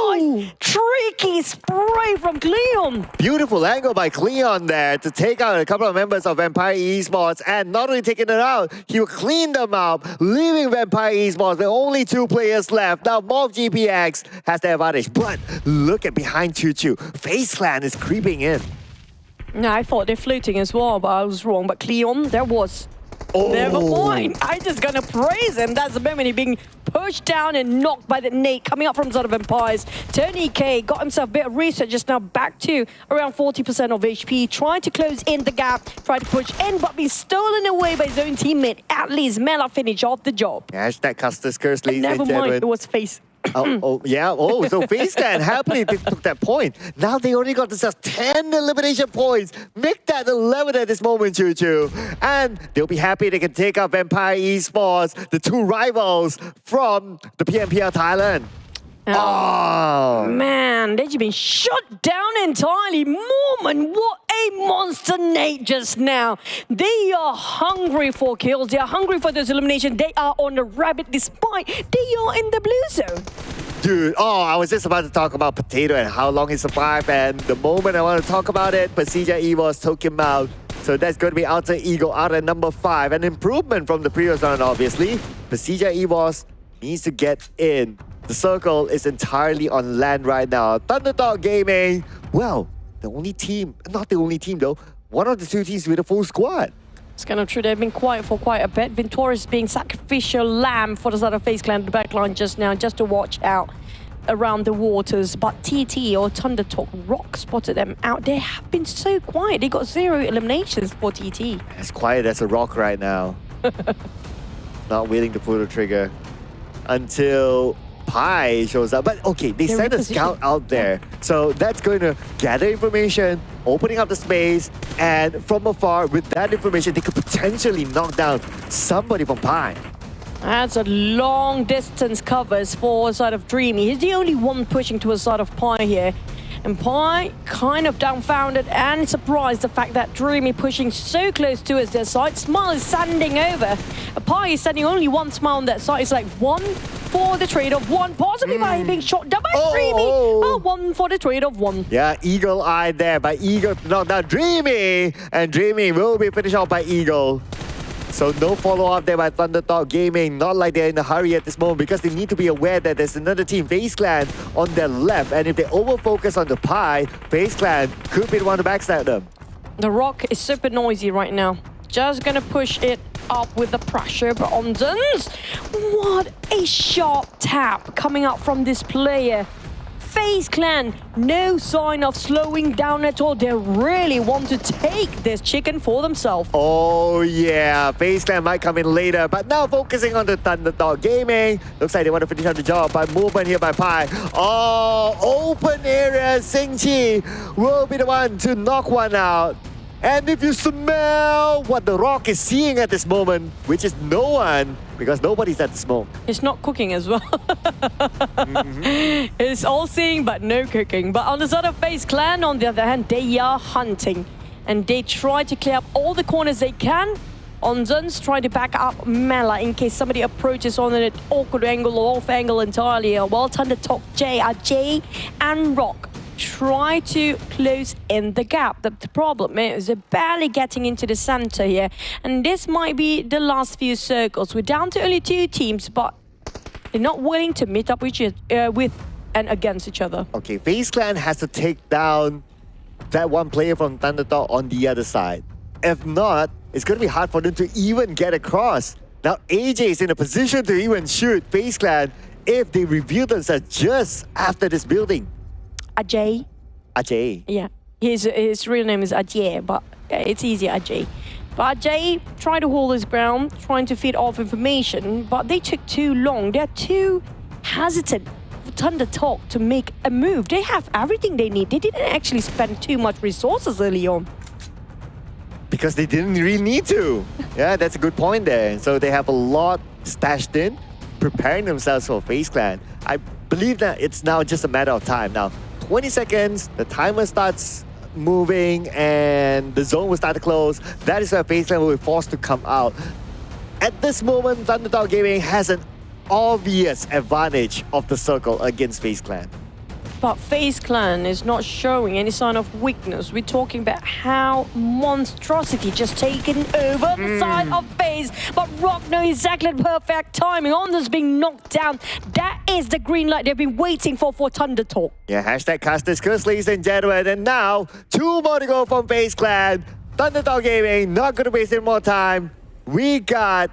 Nice, tricky spray from Cleon. Beautiful angle by Cleon there to take out a couple of members of Vampire Esports, and not only taking it out, he will clean them up, leaving Vampire Esports with only 2 players left. Now Morph GPX has the advantage, but look at behind Choo Choo. FaZe Clan is creeping in. No, I thought they're floating as well, but I was wrong. But Cleon, there was never mind. I'm just gonna praise him. That's the moment he being pushed down and knocked by the nade coming up from sort of Empires. Tony K got himself a bit of research, just now back to around 40% of HP, trying to close in the gap, try to push in, but be stolen away by his own teammate. At least Mela finish off the job. Hashtag Custer's Curse, ladies and Never gentlemen. mind, it was FaZe. So FaZe Clan happily took that point. Now they only got themselves 10 elimination points. Make that 11 at this moment, Choo Choo. And they'll be happy they can take out Vampire Esports, the 2 rivals from the PMPL Thailand. Oh, Man, they've just been shut down entirely. Mormon, what a monster nade just now. They are hungry for kills. They are hungry for those eliminations. They are on the rabbit despite they are in the blue zone. dude. I was just about to talk about Potato and how long he survived. And the moment I want to talk about it, PERSIJA EVOS took him out. So that's going to be Alter Ego out at number 5. An improvement from the previous round, obviously. PERSIJA EVOS needs to get in. The circle is entirely on land right now. Thunderdog Gaming, well, the only team, not the only team though, one of the 2 teams with a full squad. It's kind of true. They've been quiet for quite a bit. Vintorius being sacrificial lamb for the sort of FaZe Clan backline just now, just to watch out around the waters. But TT or Thundertalk Rock spotted them out. They have been so quiet. They got 0 eliminations for TT. As quiet as a rock right now. Not willing to pull the trigger until PEI shows up. But okay, they sent a scout out there. So that's going to gather information, opening up the space, and from afar, with that information, they could potentially knock down somebody from PEI. That's a long distance covers for sort of Dreamy. He's the only one pushing to a side of PEI here. And PEI kind of dumbfounded and surprised the fact that Dreamy pushing so close towards their side. Smile is sanding over. PEI is sending only 1 Smile on that side. It's like 1 for the trade of 1, possibly by being shot down by Dreamy. 1 for the trade of 1. Yeah, Eagle Eye there by Eagle to knock down Dreamy. And Dreamy will be finished off by Eagle. So no follow-up there by Thunderdog Gaming. Not like they're in a hurry at this moment because they need to be aware that there's another team, FaZe Clan, on their left. And if they over-focus on the PEI, FaZe Clan could be the one to backstab them. The Rock is super noisy right now. Just gonna push it up with the pressure, but Onzens, what a sharp tap coming up from this player. FaZe Clan, no sign of slowing down at all. They really want to take this chicken for themselves. Oh yeah, FaZe Clan might come in later, but now focusing on the Thunderdog Gaming. Looks like they want to finish out the job by movement here by PEI. Open area, Xingqi will be the one to knock one out. And if you smell what the Rock is seeing at this moment, which is no one, because nobody's at the smoke. It's not cooking as well. It's all seeing but no cooking. But on the side of FaZe Clan, on the other hand, they are hunting. And they try to clear up all the corners they can. Onzens try to back up Mela in case somebody approaches on an awkward angle or off angle entirely. While Thundertalk Jay and Rock try to close in the gap. The problem is they're barely getting into the center here. And this might be the last few circles. We're down to only 2 teams, but they're not willing to meet up with and against each other. Okay, FaZe Clan has to take down that one player from Thunderdog on the other side. If not, it's going to be hard for them to even get across. Now, AJ is in a position to even shoot FaZe Clan if they reveal themselves just after this building. Ajay. Ajay. Yeah, his real name is Ajay, but it's easy Ajay. But Ajay tried to hold his ground, trying to feed off information, but they took too long. They're too hesitant for Thundertalk to make a move. They have everything they need. They didn't actually spend too much resources early on. Because they didn't really need to. Yeah, that's a good point there. So they have a lot stashed in, preparing themselves for FaZe Clan. I believe that it's now just a matter of time. Now, 20 seconds, the timer starts moving and the zone will start to close. That is where FaZe Clan will be forced to come out. At this moment, Thunderdog Gaming has an obvious advantage of the circle against FaZe Clan. But FaZe Clan is not showing any sign of weakness. We're talking about how monstrosity just taken over the side of FaZe. But Rock knows exactly the perfect timing. Ondas being knocked down. That is the green light they've been waiting for Thunder Talk. Yeah, hashtag Casters Curse, ladies and gentlemen. And now, 2 more to go from FaZe Clan. Thundertalk Gaming, not going to waste any more time. We got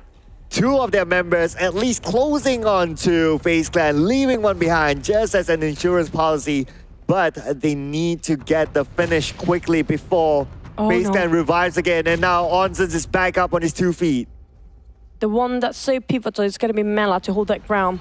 2 of their members at least closing on to FaZe Clan, leaving one behind just as an insurance policy. But they need to get the finish quickly before FaZe Clan revives again. And now Onsens is back up on his 2 feet. The one that's so pivotal is going to be Mela to hold that ground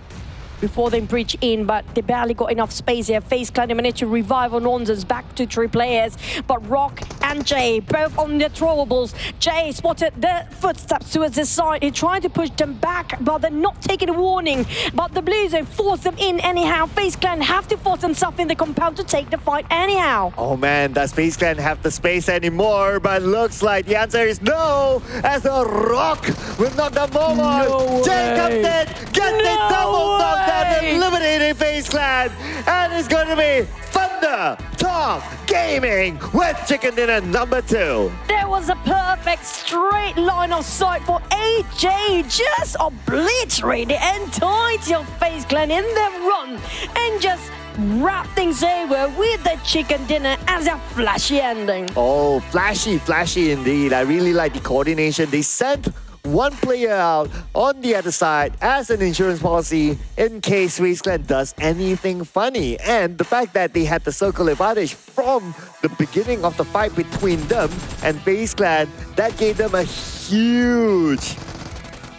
before they breach in, but they barely got enough space here. FaZe Clan, they managed to revive on Onsens, back to 3 players. But Rock and Jay, both on their throwables. Jay spotted the footsteps towards the side. He tried to push them back, but they're not taking a warning. But the Blues have forced them in anyhow. FaZe Clan have to force themselves in the compound to take the fight anyhow. Oh man, does FaZe Clan have the space anymore? But looks like the answer is no, as a Rock will knock the Momo. No Jay comes in, gets it double knocked and eliminating FaZe Clan. And it's going to be Thundertalk Gaming with Chicken Dinner number 2. There was a perfect straight line of sight for AJ. Just obliterate the entirety of FaZe Clan in their run and just wrap things over with the Chicken Dinner as a flashy ending. Oh, flashy indeed. I really like the coordination. They sent 1 player out on the other side as an insurance policy in case FaZe Clan does anything funny. And the fact that they had the circle advantage from the beginning of the fight between them and FaZe Clan, that gave them a huge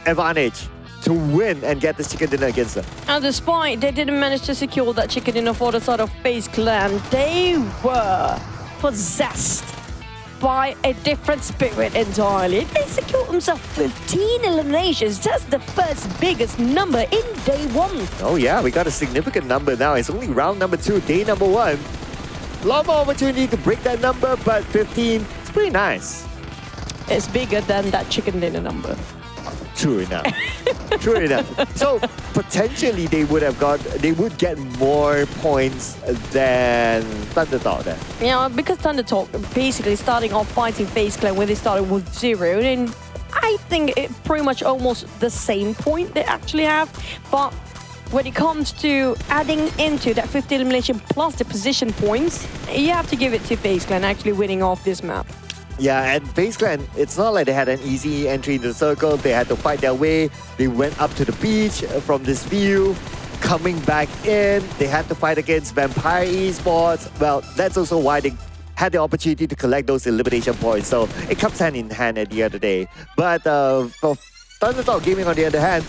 advantage to win and get this Chicken Dinner against them. And despite they didn't manage to secure that Chicken Dinner for the side of FaZe Clan, they were possessed by a different spirit entirely. They secured themselves 15 eliminations. That's the first biggest number in day 1. Oh yeah, we got a significant number now. It's only round number 2, day number 1. A lot more opportunity to break that number, but 15 is pretty nice. It's bigger than that Chicken Dinner number. True enough. True enough. So potentially they would get more points than Thundertalk then. Yeah, because Thundertalk basically starting off fighting FaZe Clan when they started with 0, and I think it pretty much almost the same point they actually have. But when it comes to adding into that 50 elimination plus the position points, you have to give it to FaZe Clan actually winning off this map. Yeah, and FaZe Clan, it's not like they had an easy entry into the circle. They had to fight their way. They went up to the beach from this view, coming back in. They had to fight against Vampire Esports. Well, that's also why they had the opportunity to collect those elimination points. So it comes hand in hand at the end of the day. But for Thundertalk Gaming, on the other hand,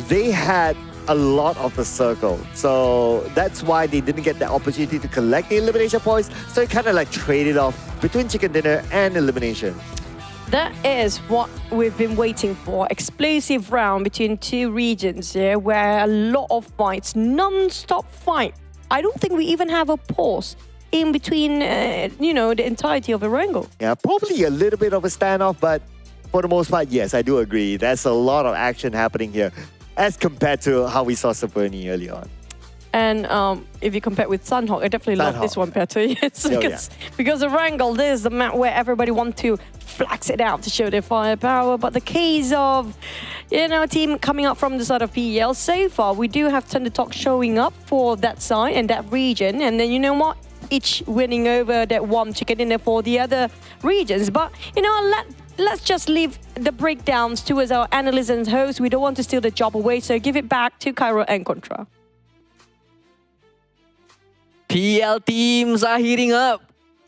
they had a lot of the circle. So that's why they didn't get the opportunity to collect the elimination points. So it kind of like traded off between Chicken Dinner and elimination. That is what we've been waiting for. Explosive round between 2 regions here, where a lot of fights, non-stop fight. I don't think we even have a pause in between, the entirety of Erangel. Yeah, probably a little bit of a standoff, but for the most part, yes, I do agree. There's a lot of action happening here as compared to how we saw Saverny early on. And if you compare with Sanhok, I definitely love this one better. Yes, because Erangel, this is the map where everybody wants to flex it out to show their firepower. But the case of, team coming up from the side of PEL, so far, we do have Thundertalk showing up for that side and that region. And then you know what? Each winning over that 1 Chicken Dinner for the other regions. But, let's just leave the breakdowns towards our analysts and hosts. We don't want to steal the job away, so give it back to Cairo and Contra. PL teams are heating up.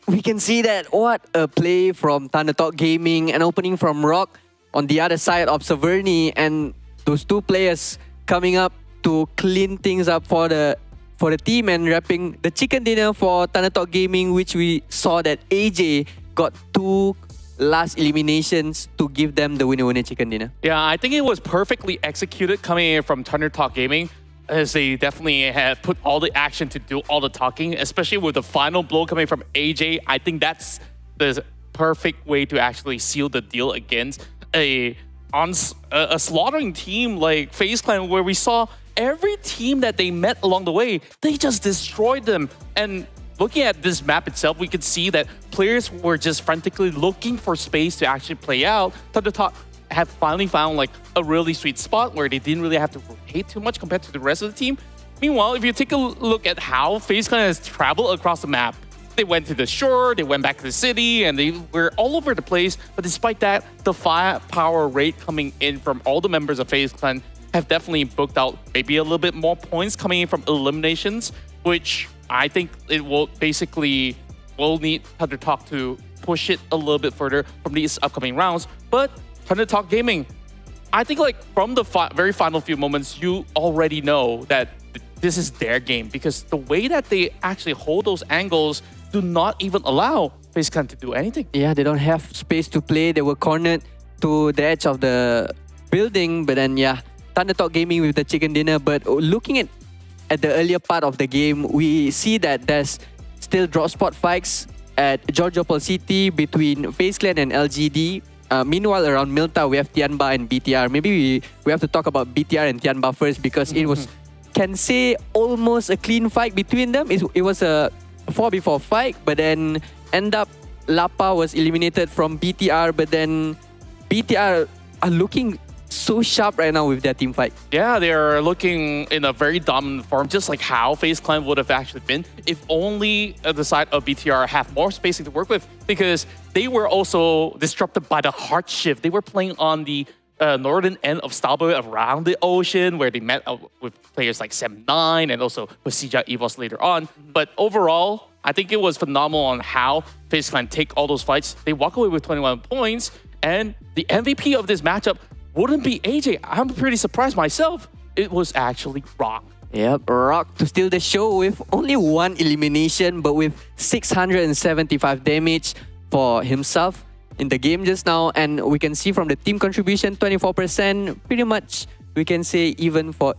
We can see that. What a play from Thundertalk Gaming, an opening from Rock on the other side of Saverny, and those 2 players coming up to clean things up for the team and wrapping the Chicken Dinner for Thundertalk Gaming, which we saw that AJ got 2 last eliminations to give them the winner Chicken Dinner. Yeah, I think it was perfectly executed coming in from Thundertalk Gaming, as they definitely had put all the action to do all the talking, especially with the final blow coming from AJ. I think that's the perfect way to actually seal the deal against a slaughtering team like FaZe Clan, where we saw every team that they met along the way, they just destroyed them. And looking at this map itself, we could see that players were just frantically looking for space to actually play out. ThunderTalk have finally found like a really sweet spot where they didn't really have to rotate too much compared to the rest of the team. Meanwhile, if you take a look at how FaZe Clan has traveled across the map, they went to the shore, they went back to the city, and they were all over the place. But despite that, the firepower rate coming in from all the members of FaZe Clan have definitely booked out maybe a little bit more points coming in from eliminations, which I think it will basically need ThunderTalk to push it a little bit further from these upcoming rounds. But ThunderTalk Gaming, I think like from the very final few moments, you already know that this is their game, because the way that they actually hold those angles do not even allow FaZe Clan to do anything. Yeah, they don't have space to play. They were cornered to the edge of the building. But then, yeah, ThunderTalk Gaming with the chicken dinner. But looking at the earlier part of the game, we see that there's still drop spot fights at Georgiopol City between FaZe Clan and LGD. Meanwhile, around Milta, we have Tianba and BTR. Maybe we have to talk about BTR and Tianba first, because it was, can say, almost a clean fight between them. It was a 4v4 fight, but then end up Lapa was eliminated from BTR, but then BTR are looking so sharp right now with their team fight. Yeah, they're looking in a very dominant form, just like how FaZe Clan would have actually been if only the side of BTR have more spacing to work with, because they were also disrupted by the hard shift. They were playing on the northern end of Stalberg around the ocean, where they met with players like Sem9 and also PERSIJA EVOS later on. But overall, I think it was phenomenal on how FaZe Clan take all those fights. They walk away with 21 points, and the MVP of this matchup wouldn't be AJ. I'm pretty surprised myself. It was actually Rock. Yep, Rock to steal the show with only one elimination, but with 675 damage for himself in the game just now. And we can see from the team contribution, 24%, pretty much we can say even for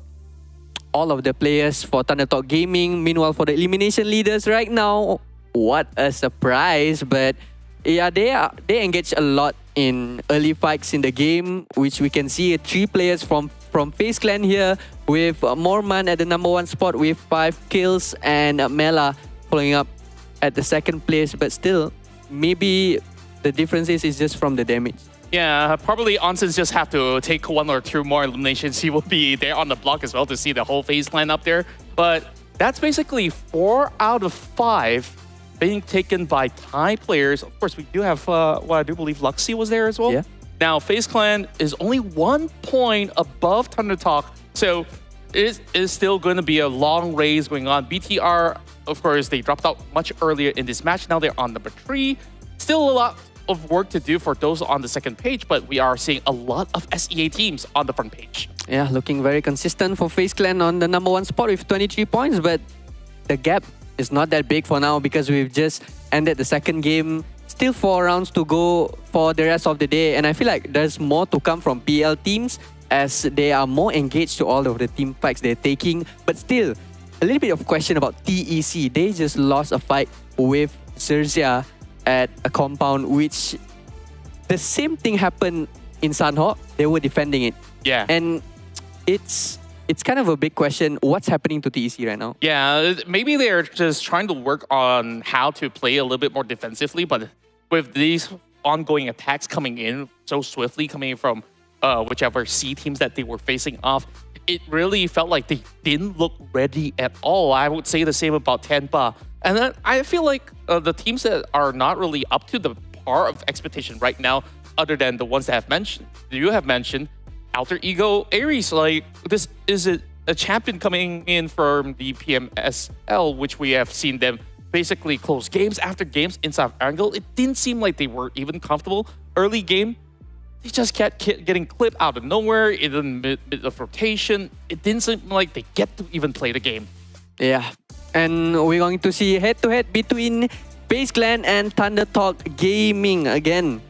all of the players for ThunderTalk Gaming. Meanwhile, for the elimination leaders right now, what a surprise. But yeah, they engage a lot in early fights in the game, which we can see 3 players from FaZe Clan here, with Morman at the #1 spot with 5 kills, and Mela following up at the 2nd place. But still, maybe the difference is just from the damage. Yeah, probably Onsens just have to take 1 or 2 more eliminations. He will be there on the block as well to see the whole FaZe Clan up there. But that's basically 4 out of 5 being taken by Thai players. Of course, we do have, I do believe Luxy was there as well. Yeah. Now, FaZe Clan is only 1 point above ThunderTalk, so it is still going to be a long race going on. BTR, of course, they dropped out much earlier in this match. Now they're on number 3. Still a lot of work to do for those on the 2nd page, but we are seeing a lot of SEA teams on the front page. Yeah, looking very consistent for FaZe Clan on the #1 spot with 23 points, but the gap is not that big for now, because we've just ended the 2nd game. Still 4 rounds to go for the rest of the day, and I feel like there's more to come from PL teams as they are more engaged to all of the team fights they're taking. But still, a little bit of question about TEC. They just lost a fight with XERXIA at a compound, which the same thing happened in Sanhok. They were defending it. Yeah. And it's kind of a big question. What's happening to TEC right now? Yeah, maybe they're just trying to work on how to play a little bit more defensively, but with these ongoing attacks coming in so swiftly, coming in from whichever C teams that they were facing off, it really felt like they didn't look ready at all. I would say the same about Tianba. And then I feel like the teams that are not really up to the par of expectation right now, other than the ones that you have mentioned, Alter Ego, Ares, like this is a champion coming in from the PMSL, which we have seen them basically close games after games inside Erangel. It didn't seem like they were even comfortable. Early game, they just kept getting clipped out of nowhere in the mid of rotation. It didn't seem like they get to even play the game. Yeah, and we're going to see head-to-head between FaZe Clan and ThunderTalk Gaming again.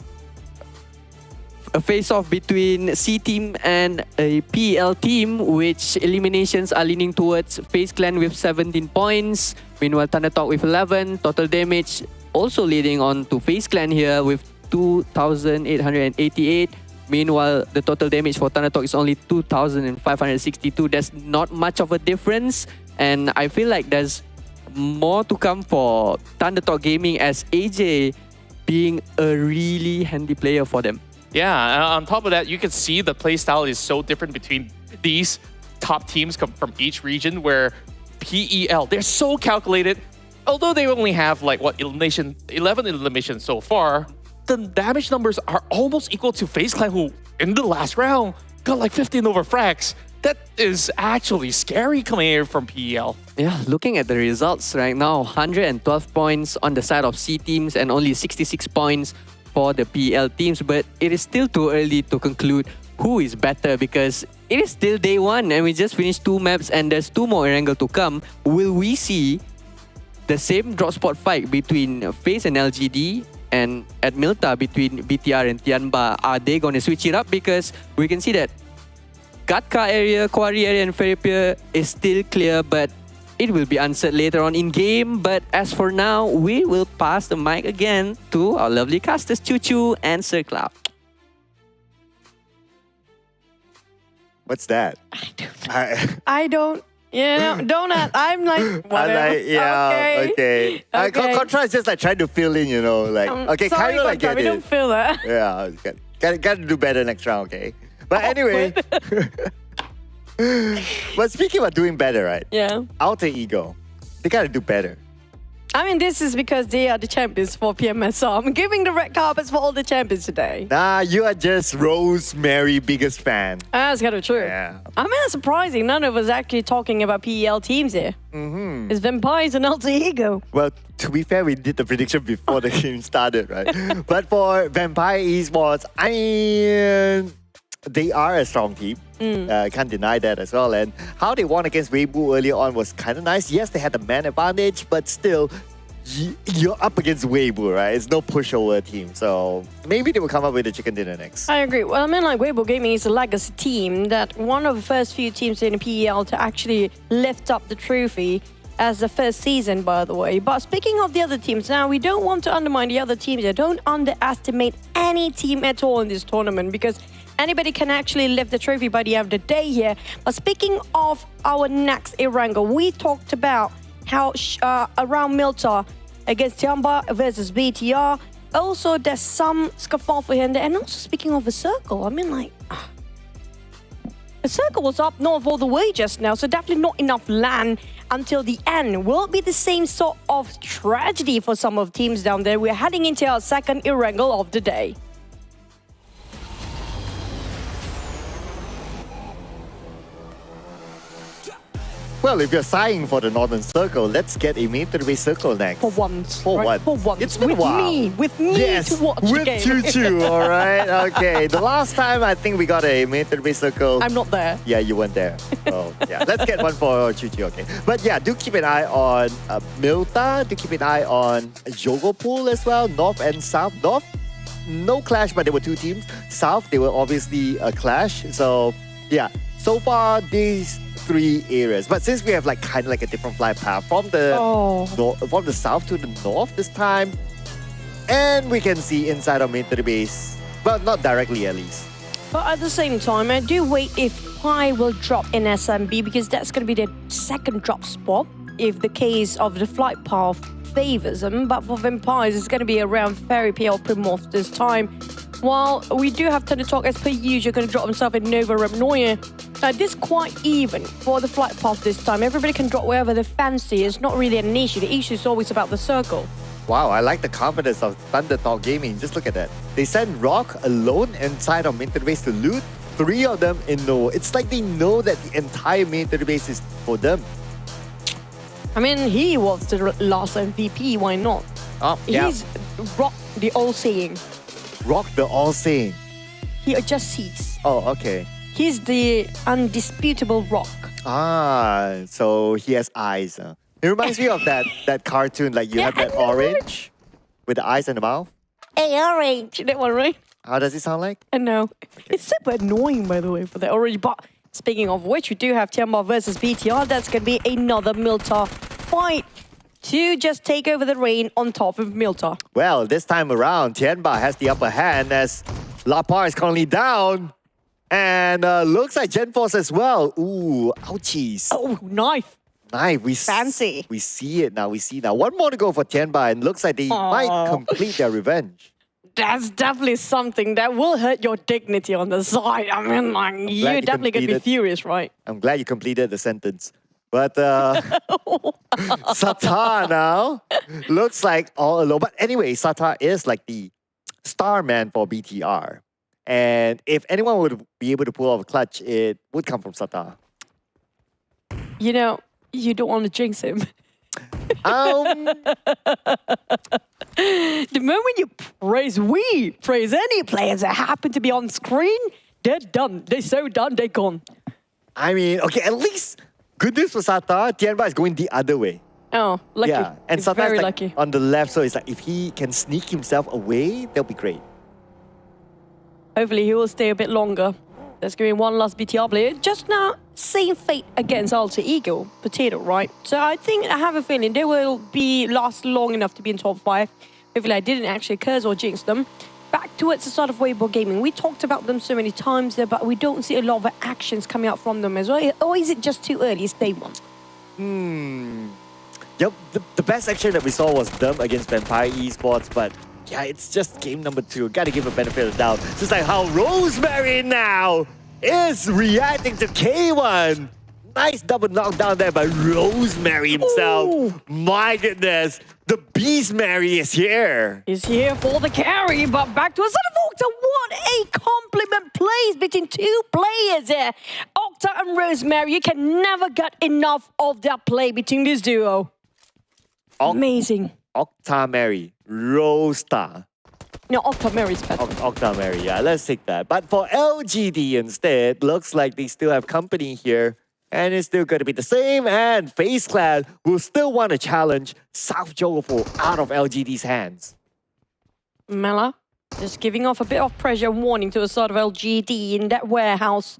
A face-off between C team and a PL team, which eliminations are leaning towards FaZe Clan with 17 points. Meanwhile, ThunderTalk with 11. Total damage also leading on to FaZe Clan here with 2,888. Meanwhile, the total damage for Thundertalk is only 2,562. That's not much of a difference. And I feel like there's more to come for Thundertalk Gaming as AJ being a really handy player for them. Yeah, on top of that, you can see the playstyle is so different between these top teams come from each region, where PEL, they're so calculated. Although they only have like, what, 11 eliminations so far, the damage numbers are almost equal to FaZe Clan, who in the last round got like 15 over frags. That is actually scary coming here from PEL. Yeah, looking at the results right now, 112 points on the side of C teams and only 66 points for the PEL teams. But it is still too early to conclude who is better because it is still day one and we just finished 2 maps and there's 2 more Erangel to come. Will we see the same drop spot fight between FaZe and LGD and at Milta between BTR and Tianba? Are they going to switch it up? Because we can see that Gatka area, Quarry area and Ferry Pier is still clear, but it will be answered later on in game. But as for now, we will pass the mic again to our lovely casters, Choo Choo and Sir Cloud. What's that? I don't. Yeah, donut. I'm like, whatever. Okay. Contra is just like trying to fill in, you know, like, okay, sorry, kind of like Contra, get we it. don't feel that. Yeah, gotta do better next round, okay? But anyway, but speaking about doing better, right? Yeah. Alter Ego, they gotta do better. I mean, this is because they are the champions for PMS. So I'm giving the red carpets for all the champions today. Nah, you are just Rosemary biggest fan. That's kind of true. Yeah. I mean, that's surprising. None of us actually talking about PEL teams here. Mm-hmm. It's Vampires and Alter Ego. Well, to be fair, we did the prediction before the game started, right? But for Vampire Esports, I mean, they are a strong team. Can't deny that as well. And how they won against Weibo earlier on was kind of nice. Yes, they had the man advantage, but still, you're up against Weibo, right? It's no pushover team. So maybe they will come up with a chicken dinner next. I agree. Well, I mean, like, Weibo Gaming is a legacy team that one of the first few teams in the PEL to actually lift up the trophy as the first season, by the way. But speaking of the other teams, now we don't want to undermine the other teams. Don't underestimate any team at all in this tournament because anybody can actually lift the trophy by the end of the day here. But speaking of our next Erangel, we talked about how around Milta against Tianba versus BTR. Also, there's some scuffle for him there. And also, speaking of the circle, I mean, like, the circle was up north all the way just now, so definitely not enough land until the end. Will it be the same sort of tragedy for some of the teams down there? We're heading into our second Erangel of the day. Well, if you're sighing for the Northern Circle, let's get a military circle next. For once. For right? what? For once. It's been a while. With me Yes, to watch the with game. Choo Choo, all right? Okay, the last time I think we got a military circle. I'm not there. Yeah, you weren't there. So, yeah, let's get one for Choo Choo, okay? But yeah, do keep an eye on Milta. Do keep an eye on Jogopol as well, North and South. North, no clash, but there were 2 teams. South, they were obviously a clash. So, yeah, so far, these 3 areas. But since we have like kind of like a different flight path from the from the south to the north this time, and we can see inside our military base, but not directly at least. But at the same time, I do wait if PEI will drop in SMB because that's going to be the second drop spot if the case of the flight path favors them. But for Vampires, it's going to be around Ferry Pier or Primorph this time. While we do have Thundertalk as per usual, going to drop himself in Nova Remnoya. This quite even for the flight path this time. Everybody can drop wherever they fancy. It's not really an issue. The issue is always about the circle. Wow, I like the confidence of Thundertalk Gaming. Just look at that. They send Rock alone inside our military base to loot. 3 of them in Nova. It's like they know that the entire military base is for them. I mean, he was the last MVP. Why not? Oh, yeah. He's Rock the all-seeing. Rock the all-seeing. He just sees. Oh, okay. He's the undisputable Rock. Ah, so he has eyes. It reminds me of that cartoon, like you have that orange with the eyes and the mouth. Hey, orange. That one, right? How does it sound like? I know. It's super annoying, by the way, for the orange. But speaking of which, we do have Tianba versus BTR. That's going to be another Milta fight to just take over the reign on top of Milta. Well, this time around, Tianba has the upper hand as La Par is currently down. And looks like Gen Force as well. Ooh, ouchies. Oh, knife. Knife. Fancy. We see it now. We see now. One more to go for Tianba, and looks like they might complete their revenge. That's definitely something that will hurt your dignity on the side. I mean, like, you're definitely going to be furious, right? I'm glad you completed the sentence. But Satar now looks like all alone. But anyway, Satar is like the star man for BTR. And if anyone would be able to pull off a clutch, it would come from Satar. You know, you don't want to jinx him. The moment you praise any players that happen to be on screen, they're done. They're so done, they're gone. I mean, okay, at least good news for Satar, Tianba is going the other way. Oh, lucky. Yeah, and Satar very is like lucky. on the left, so it's like if he can sneak himself away, that'll be great. Hopefully he will stay a bit longer. There's going to be one last BTR player. Just now, same fate against Alter Ego, Potato, right? So I have a feeling they will last long enough to be in top 5. Hopefully I didn't actually curse or jinx them. Back towards the start of Weibo Gaming. We talked about them so many times there, but we don't see a lot of actions coming out from them as well. Or is it just too early? It's day 1. Yep, the best action that we saw was them against PMRC Esports, but yeah, it's just game number 2. Gotta give a benefit of the doubt. Just like how Rosemary now is reacting to K1. Nice double knockdown there by Rosemary himself. Ooh. My goodness, the Beast Mary is here. He's here for the carry, but back to a set of Octa. What a compliment plays between 2 players here. Octa and Rosemary, you can never get enough of that play between this duo. Amazing. Octa Mary, Rostar. No, Octa Mary's better. Octa Mary, yeah, let's take that. But for LGD instead, looks like they still have company here. And it's still going to be the same. And FaZe Clan will still want to challenge South Jogofo out of LGD's hands. Mela just giving off a bit of pressure warning to the side of LGD in that warehouse.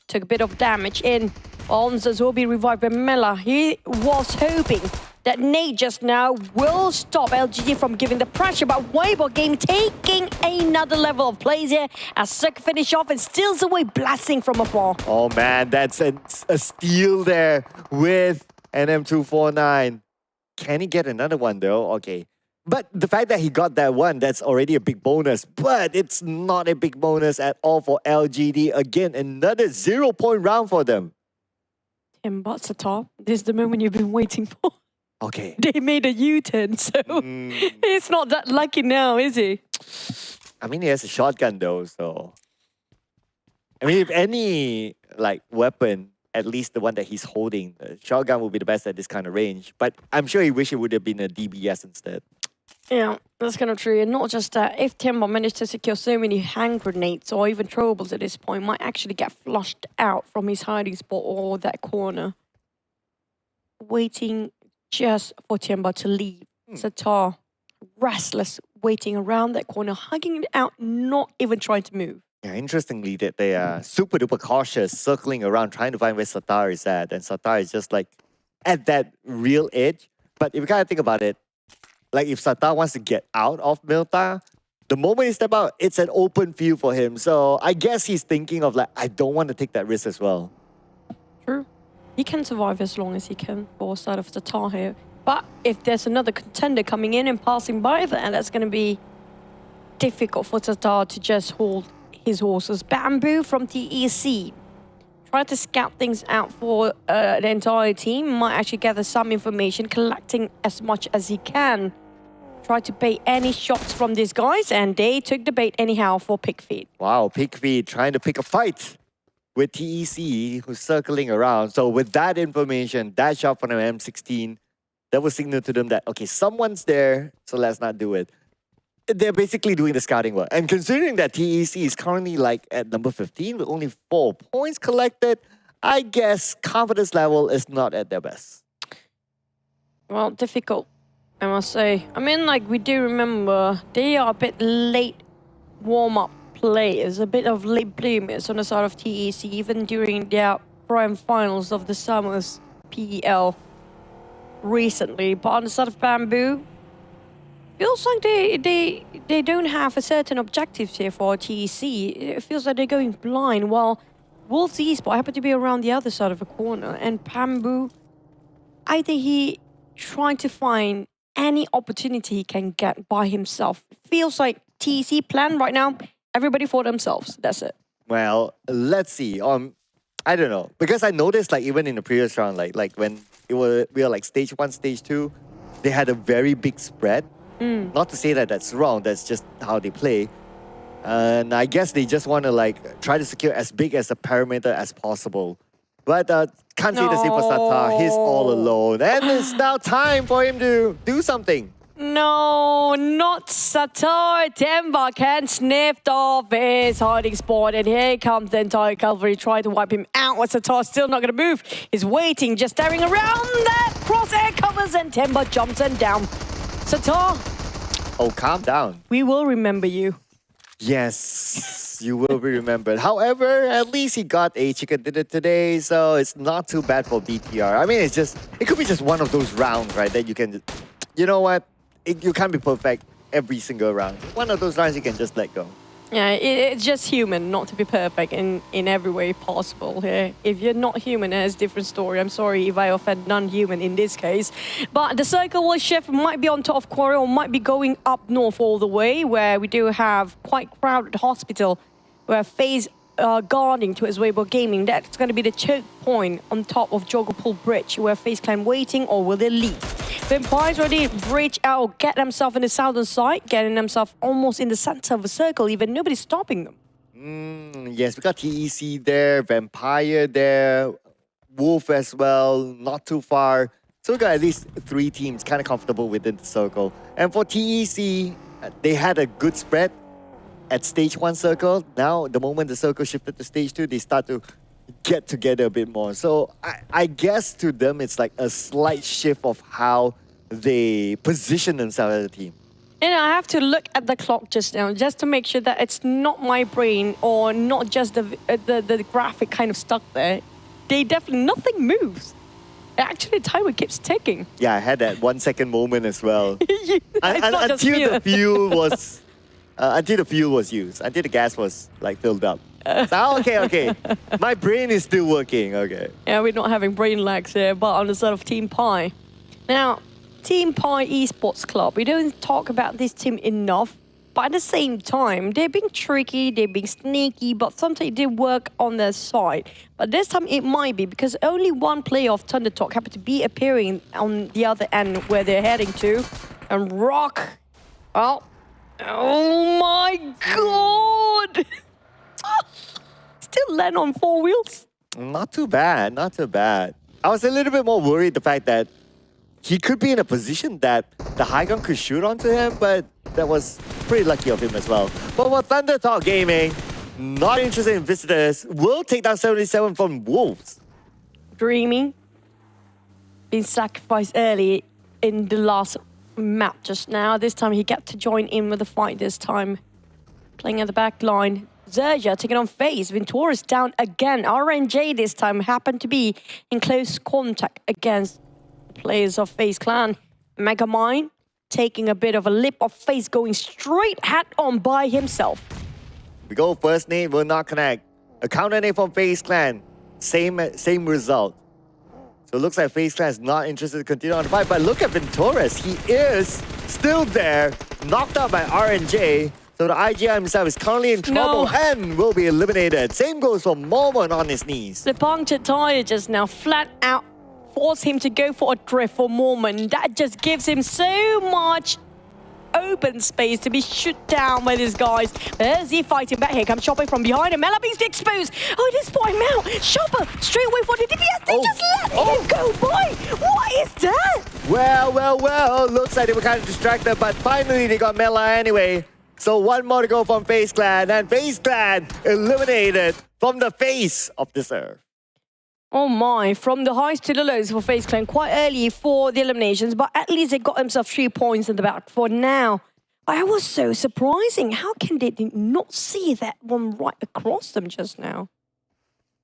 Took a bit of damage in. Onzas will be revived by Mela. He was hoping that Nate just now will stop LGD from giving the pressure, but Weibo Gaming taking another level of plays here as Cirque finish off and steals away blasting from afar. Oh man, that's a steal there with an M249. Can he get another one though? Okay. But the fact that he got that one, that's already a big bonus. But it's not a big bonus at all for LGD. Again, another 0-point round for them. But Satar, this is the moment you've been waiting for. Okay. They made a U-turn, so it's not that lucky now, is he? I mean, he has a shotgun though, so... I mean, if any like weapon, at least the one that he's holding, the shotgun will be the best at this kind of range. But I'm sure he wish it would have been a DBS instead. Yeah, that's kind of true. And not just that, if Tianba managed to secure so many hand grenades or even throwables at this point, might actually get flushed out from his hiding spot or that corner. Waiting just for Tianba to leave. Satar, restless, waiting around that corner, hugging it out, not even trying to move. Yeah, interestingly, that they are super duper cautious, circling around, trying to find where Satar is at. And Satar is just like at that real edge. But if you kind of think about it, like if Satar wants to get out of Milta, the moment he step out, it's an open field for him. So I guess he's thinking of like, I don't want to take that risk as well. True. He can survive as long as he can for side of Satar here. But if there's another contender coming in and passing by there, that's going to be difficult for Satar to just hold his horses. Bamboo from TEC. Try to scout things out for the entire team. Might actually gather some information, collecting as much as he can. Try to bait any shots from these guys, and they took the bait anyhow for Pigfeet. Wow, Pigfeet trying to pick a fight with TEC, who's circling around. So with that information, that shot from an M16, that will signal to them that, okay, someone's there, so let's not do it. They're basically doing the scouting work. And considering that TEC is currently like at number 15 with only 4 points collected, I guess confidence level is not at their best. Well, difficult, I must say. I mean, like, we do remember they are a bit late warm-up players, a bit of late bloomers on the side of TEC, even during their prime finals of the Summer's PEL recently. But on the side of Bamboo, Feels like they don't have a certain objectives here for TEC. It feels like they're going blind, while Wolves Esports happen to be around the other side of the corner. And Pambu, I think he trying to find any opportunity he can get by himself. Feels like TEC plan right now, everybody for themselves. That's it. Well, let's see. I don't know, because I noticed like even in the previous round, like when we were like stage 1, stage 2, they had a very big spread. Not to say that that's wrong, that's just how they play. And I guess they just want to like try to secure as big as a perimeter as possible. But can't say the same for Sata. He's all alone. And it's now time for him to do something. No, not Suzhou Tianba can sniff off his hiding spot, and here comes the entire cavalry trying to wipe him out. Suzhou still not going to move. He's waiting, just staring around. That crosshair covers and Tianba jumps him down. Suzhou, Oh, calm down. we will remember you. Yes, you will be remembered. However, at least he got a chicken dinner today, so it's not too bad for BTR. I mean, it could be just one of those rounds, right? That you can, you know what? You can't be perfect every single round. One of those rounds you can just let go. Yeah, it's just human not to be perfect in every way possible here. If you're not human, it's a different story. I'm sorry if I offend non-human in this case. But the circle will shift, might be on top of Quarry or might be going up north all the way, where we do have quite crowded hospital, where FaZe guarding to his Weibo Gaming. That's going to be the choke point on top of Jogopul Bridge, where FaZe Clan waiting, or will they leave? Vampires already bridge out, get themselves in the southern side, getting themselves almost in the center of the circle, even nobody's stopping them. Yes, we got TEC there, Vampire there, Wolf as well, not too far. So we got at least 3 teams kind of comfortable within the circle. And for TEC, they had a good spread at stage 1 circle. Now, the moment the circle shifted to stage 2, they start to get together a bit more. So I guess to them, it's like a slight shift of how they position themselves as a team. And I have to look at the clock just now, just to make sure that it's not my brain or not just the graphic kind of stuck there. They definitely, nothing moves. Actually, the timer keeps ticking. Yeah, I had that 1 second moment as well. Until the fuel was... until the fuel was used, until the gas was like filled up. So, okay. My brain is still working, okay. Yeah, we're not having brain lags here, but on the side of TeamPAI. Now, TeamPAI Esports Club, we don't talk about this team enough, but at the same time, they're being tricky, they're being sneaky, but sometimes they work on their side. But this time it might be, because only one player of Thunder Talk happened to be appearing on the other end where they're heading to. And Rock, well, oh my god! Still land on 4 wheels. Not too bad, not too bad. I was a little bit more worried the fact that he could be in a position that the high ground could shoot onto him, but that was pretty lucky of him as well. But for Thunder Talk Gaming, not interested in visitors, will take down 77 from Wolves. Dreaming. Been sacrificed early in the last map just now. This time he got to join in with the fight this time. Playing at the back line. XERXIA taking on FaZe. Venturis down again. RNJ this time happened to be in close contact against the players of FaZe Clan. Megamind taking a bit of a lip of FaZe, going straight head on by himself. We go first nade, will not connect. A counter nade from FaZe Clan. Same result. So it looks like FaZe Clan is not interested to continue on the fight. But look at Venturis. He is still there. Knocked out by RNJ. So the IGI himself is currently in trouble and will be eliminated. Same goes for Momon on his knees. The punctured tire just now flat out forced him to go for a drift for Momon. That just gives him so much open space to be shot down by these guys. There's he fighting back. Here comes Chopper from behind him. Melabing's exposed. Oh, they spot him out. Chopper straight away for the DPS. They just let him go by. What is that? Well. Looks like they were kind of distracted, but finally they got Mela anyway. So one more to go from FaZe Clan, and FaZe Clan eliminated from the face of this earth. Oh my, from the highs to the lows for FaZe Clan, quite early for the eliminations, but at least they got themselves 3 points in the back for now. I was so surprising. How can they not see that one right across them just now?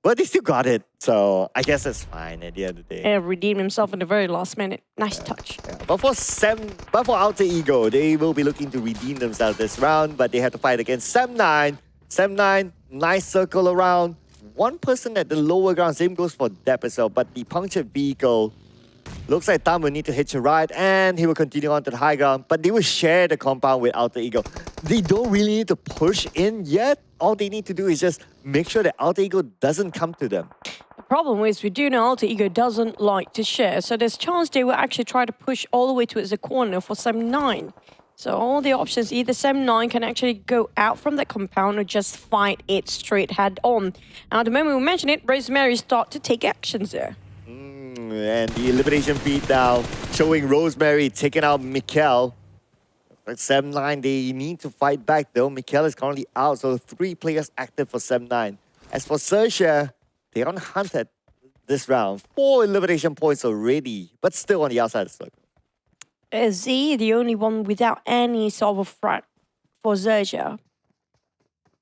But they still got it. So I guess that's fine at the end of the day. Redeemed himself in the very last minute. Nice touch. Yeah. But for Alter Ego, they will be looking to redeem themselves this round, but they have to fight against Sem9. Sem9, nice circle around. One person at the lower ground, same goes for Depp as well, but the punctured vehicle looks like Tam will need to hitch a ride and he will continue on to the high ground, but they will share the compound with Alter Ego. They don't really need to push in yet. All they need to do is just make sure that Alter Ego doesn't come to them. The problem is we do know Alter Ego doesn't like to share, so there's chance they will actually try to push all the way towards the corner for Sem9. So all the options, either Sem9 can actually go out from the compound or just fight it straight head on. Now, the moment we mention it, Rosemary start to take actions there. And the elimination feed now showing Rosemary taking out Mikkel. But Sem9, they need to fight back though. Mikkel is currently out, so 3 players active for Sem9. As for XERXIA, they're on hunt at this round. 4 elimination points already, but still on the outside of the circle. Z, the only one without any sort of threat for XERXIA.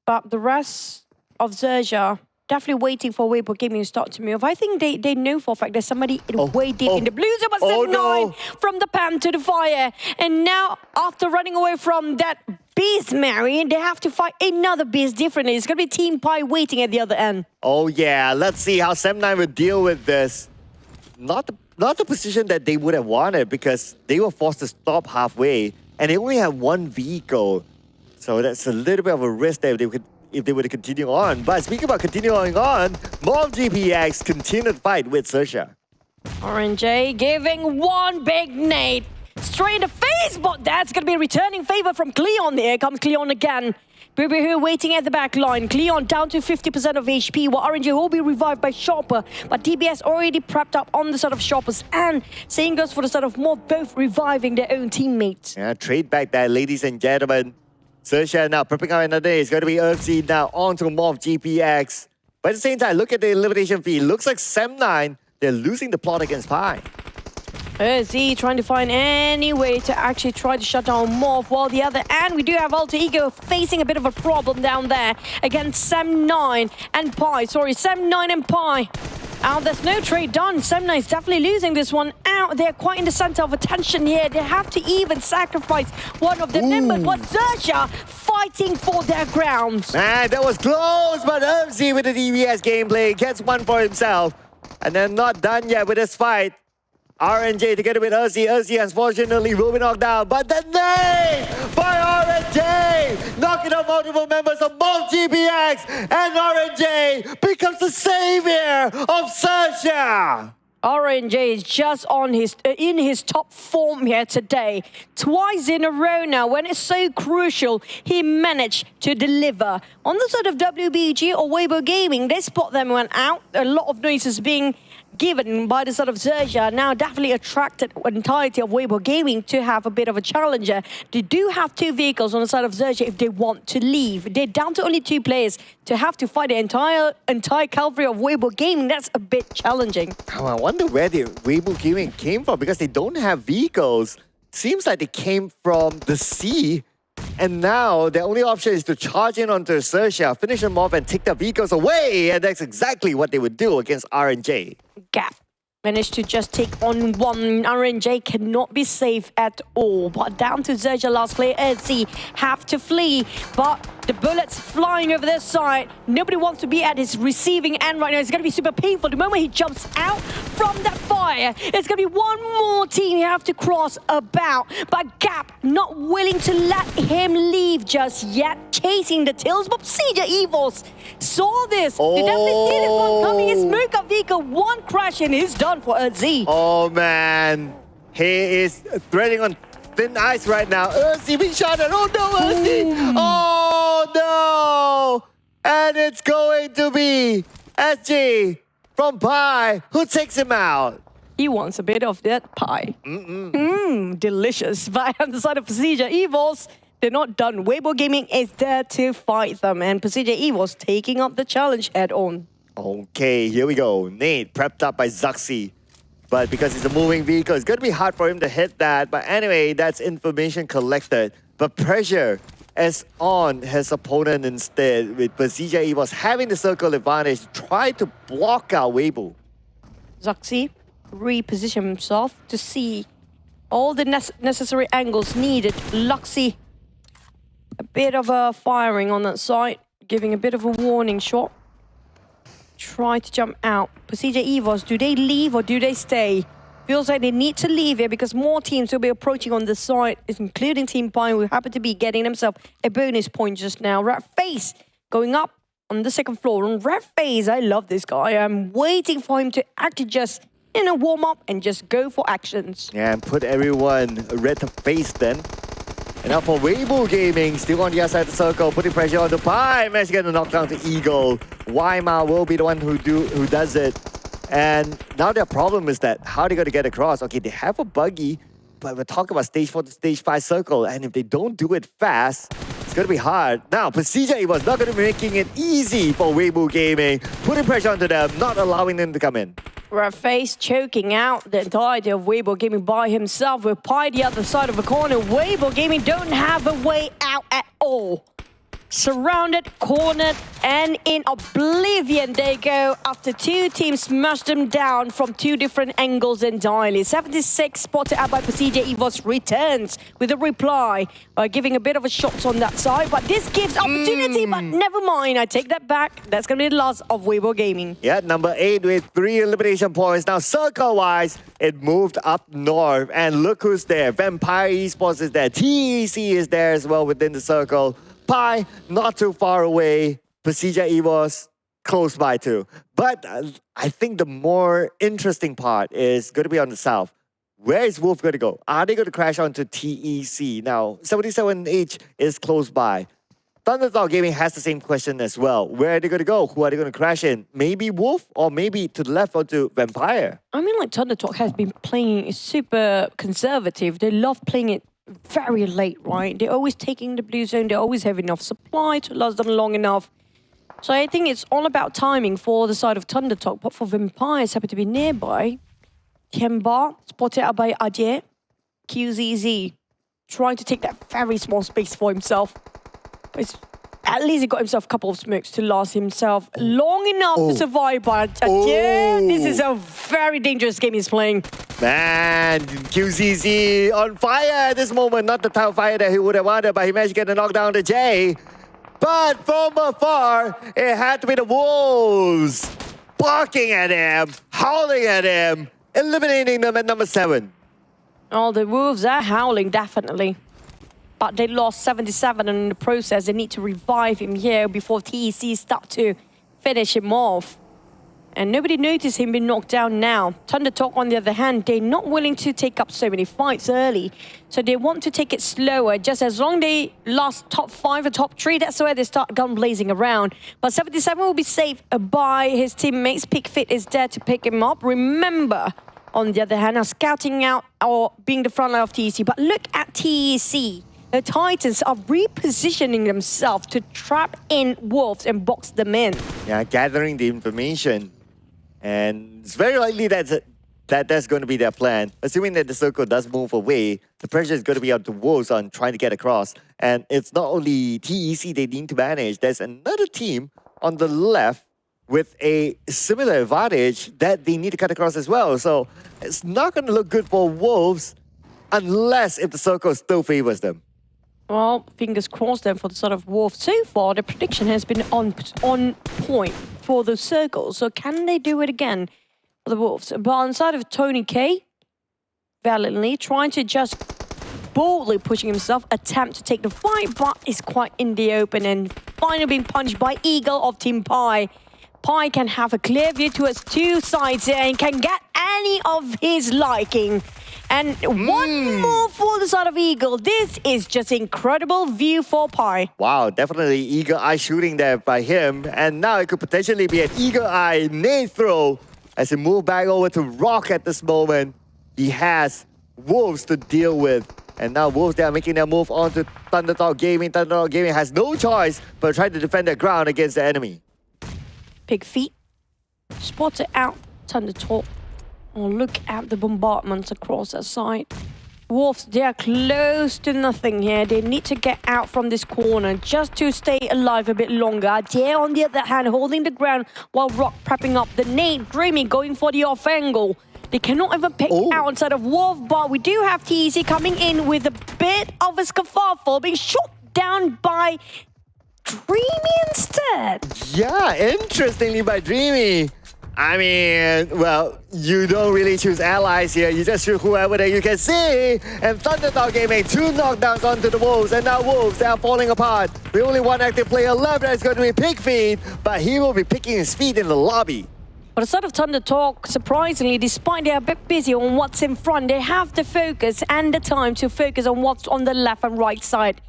But the rest of XERXIA definitely waiting for Weibo Gaming to start to move. I think they know for a fact there's somebody way deep in the blue zone, but Sem9 from the pan to the fire. And now, after running away from that beast, Mary, they have to fight another beast differently. It's going to be TeamPAI waiting at the other end. Oh yeah, let's see how Sem9 will deal with this. Not the position that they would have wanted because they were forced to stop halfway and they only have 1 vehicle. So that's a little bit of a risk that if they were to continue on. But speaking about continuing on, MORPY continue to fight with XERXIA. RNJ giving one big nade straight in the face, but that's going to be a returning favor from Cleon. Here comes Cleon again. Boo waiting at the back line. Cleon down to 50% of HP, while RNJ will be revived by Sharper. But DBS already prepped up on the side of Sharpers. And same goes for the side of Morph, both reviving their own teammates. Yeah, trade back there, ladies and gentlemen. XERXIA now prepping up another day. It's going to be XERXIA now on to Morph GPX. But at the same time, look at the elimination feed. Looks like Sem9, they're losing the plot against PEI. Z trying to find any way to actually try to shut down Morph, while the other end we do have Alter Ego facing a bit of a problem down there against Sem9 and PEI. Sorry, Sem9 and PEI. There's no trade done. Sem9 is definitely losing this one out. They're quite in the center of attention here. They have to even sacrifice one of the members. But XERXIA fighting for their grounds. Man, that was close, but XERXIA with the DBS gameplay gets one for himself. And then not done yet with this fight. RNJ together with XERXIA. XERXIA unfortunately will be knocked down. But the nade by RNJ! Knocking out multiple members of both GPX. And RNJ becomes the savior of XERXIA. RNJ is just on in his top form here today. Twice in a row now, when it's so crucial, he managed to deliver. On the side of WBG or Weibo Gaming, they spot them went out. A lot of noise is being given by the side of XERXIA, now definitely attracted the entirety of Weibo Gaming to have a bit of a challenger. They do have 2 vehicles on the side of XERXIA if they want to leave. They're down to only 2 players to have to fight the entire cavalry of Weibo Gaming. That's a bit challenging. Oh, I wonder where the Weibo Gaming came from because they don't have vehicles. Seems like they came from the sea. And now the only option is to charge in onto XERXIA, finish them off and take their vehicles away. And that's exactly what they would do against RNJ. Gap managed to just take on one. RNJ cannot be safe at all. But down to XERXIA, last player, XERXIA have to flee. But the bullets flying over their side. Nobody wants to be at his receiving end right now. It's going to be super painful. The moment he jumps out from that fire, it's going to be one more team you have to cross about. But Gap not willing to let him leave just yet. Chasing the tails. But PERSIJA EVOS saw this. They definitely see this one coming. His smoke up vehicle, one crash and he's done for XERXIA. Oh man, he is threading on thin ice right now. XERXIA being shot at. Oh no, XERXIA! Oh no! And it's going to be SG from PEI who takes him out. He wants a bit of that pie. Delicious. But on the side of PERSIJA EVOS, they're not done. Weibo Gaming is there to fight them, and PERSIJA EVOS taking up the challenge head on. Okay, here we go. Nate prepped up by Zuxi. But because it's a moving vehicle, it's going to be hard for him to hit that. But anyway, that's information collected. But pressure is on his opponent instead, with PERSIJA EVOS having the circle advantage to try to block out Weibo. XERXIA reposition himself to see all the necessary angles needed. Luxy, a bit of a firing on that side, giving a bit of a warning shot. Try to jump out. PERSIJA EVOS, do they leave or do they stay? Feels like they need to leave here because more teams will be approaching on the side, including TeamPAI, who happen to be getting themselves a bonus point just now. Red FaZe going up on the second floor. And Red FaZe, I love this guy. I'm waiting for him to actually just, warm up and just go for actions. Yeah, and put everyone red to face then. And now for Weibo Gaming, still on the outside of the circle, putting pressure on the PEI. Managed to get a knockdown to Eagle. Weimar will be the one who does it. And now their problem is that how they're going to get across. Okay, they have a buggy, but we're talking about stage 4 to stage 5 circle. And if they don't do it fast, it's going to be hard. Now, PERSIJA was not going to be making it easy for Weibo Gaming. Putting pressure onto them, not allowing them to come in. Red FaZe choking out the entirety of Weibo Gaming by himself with PEI the other side of the corner. Weibo Gaming don't have a way out at all. Surrounded, cornered, and in oblivion they go after two teams smashed them down from two different angles entirely. 76 spotted out by PERSIJA EVOS returns with a reply by giving a bit of a shot on that side. But this gives opportunity, but never mind. I take that back. That's going to be the loss of Weibo Gaming. Yeah, number 8 with 3 elimination points. Now, circle-wise, it moved up north. And look who's there. Vampire Esports is there. TEC is there as well within the circle. PEI, not too far away. PERSIJA EVOS, close by too. But I think the more interesting part is going to be on the south. Where is Wolf going to go? Are they going to crash onto TEC? Now, 77H is close by. Thunderdog Gaming has the same question as well. Where are they going to go? Who are they going to crash in? Maybe Wolf or maybe to the left onto Vampire? I mean, like Thunderdog has been playing super conservative. They love playing it very late, right? They're always taking the blue zone. They always have enough supply to last them long enough. So I think it's all about timing for the side of Thunderdog. But for Vampires happen to be nearby. Tianba, spotted out by Ajay. QZZ, trying to take that very small space for himself. But at least he got himself a couple of smokes to last himself long enough to survive. But Ajay, this is a very dangerous game he's playing. Man, QZZ on fire at this moment. Not the type of fire that he would have wanted, but he managed to get a knockdown to Jay. But from afar, it had to be the Wolves barking at him, howling at him, eliminating them at number 7. Oh, the Wolves are howling, definitely. But they lost 77 and in the process. They need to revive him here before TEC start to finish him off. And nobody noticed him being knocked down now. Thunderdog, on the other hand, they're not willing to take up so many fights early. So they want to take it slower. Just as long as they last top 5 or top 3, that's where they start gun blazing around. But 77 will be saved by his teammates. PickFit is there to pick him up. Remember, on the other hand, are scouting out or being the front line of TEC. But look at TEC. The Titans are repositioning themselves to trap in Wolves and box them in. Yeah, gathering the information. And it's very likely that's going to be their plan. Assuming that the circle does move away, the pressure is going to be on the Wolves on trying to get across. And it's not only TEC they need to manage. There's another team on the left with a similar advantage that they need to cut across as well. So it's not going to look good for Wolves unless if the circle still favors them. Well, fingers crossed then for the sort of Wolf. So far, the prediction has been on point for the circles. So can they do it again for the Wolves? But on the side of Tony K, valiantly trying to just boldly pushing himself, attempt to take the fight, but is quite in the open and finally being punched by Eagle of TeamPAI. PEI can have a clear view towards two sides here and can get any of his liking. And one more for the side of Eagle. This is just incredible view for PEI. Wow, definitely eagle eye shooting there by him. And now it could potentially be an eagle eye nade throw as he moves back over to Rock at this moment. He has Wolves to deal with. And now Wolves, they are making their move onto Thunderdog Gaming. Thunderdog Gaming has no choice but try to defend their ground against the enemy. Pig feet. Spotted out Thunderdog. Oh, look at the bombardments across that side. Wolves, they are close to nothing here. They need to get out from this corner just to stay alive a bit longer. They're on the other hand holding the ground while Rock prepping up the nade. Dreamy going for the off angle. They cannot even pick out inside of Wolf, but we do have TEC coming in with a bit of a scuffle, being shot down by Dreamy instead. Yeah, interestingly by Dreamy. I mean, well, you don't really choose allies here. You just shoot whoever that you can see. And Thunderdog Gaming, 2 knockdowns onto the Wolves. And now Wolves, they are falling apart. With only 1 active player left, that's going to be Pigfeet. But he will be picking his feet in the lobby. But aside of Thunder Talk, surprisingly, despite they are a bit busy on what's in front, they have the focus and the time to focus on what's on the left and right side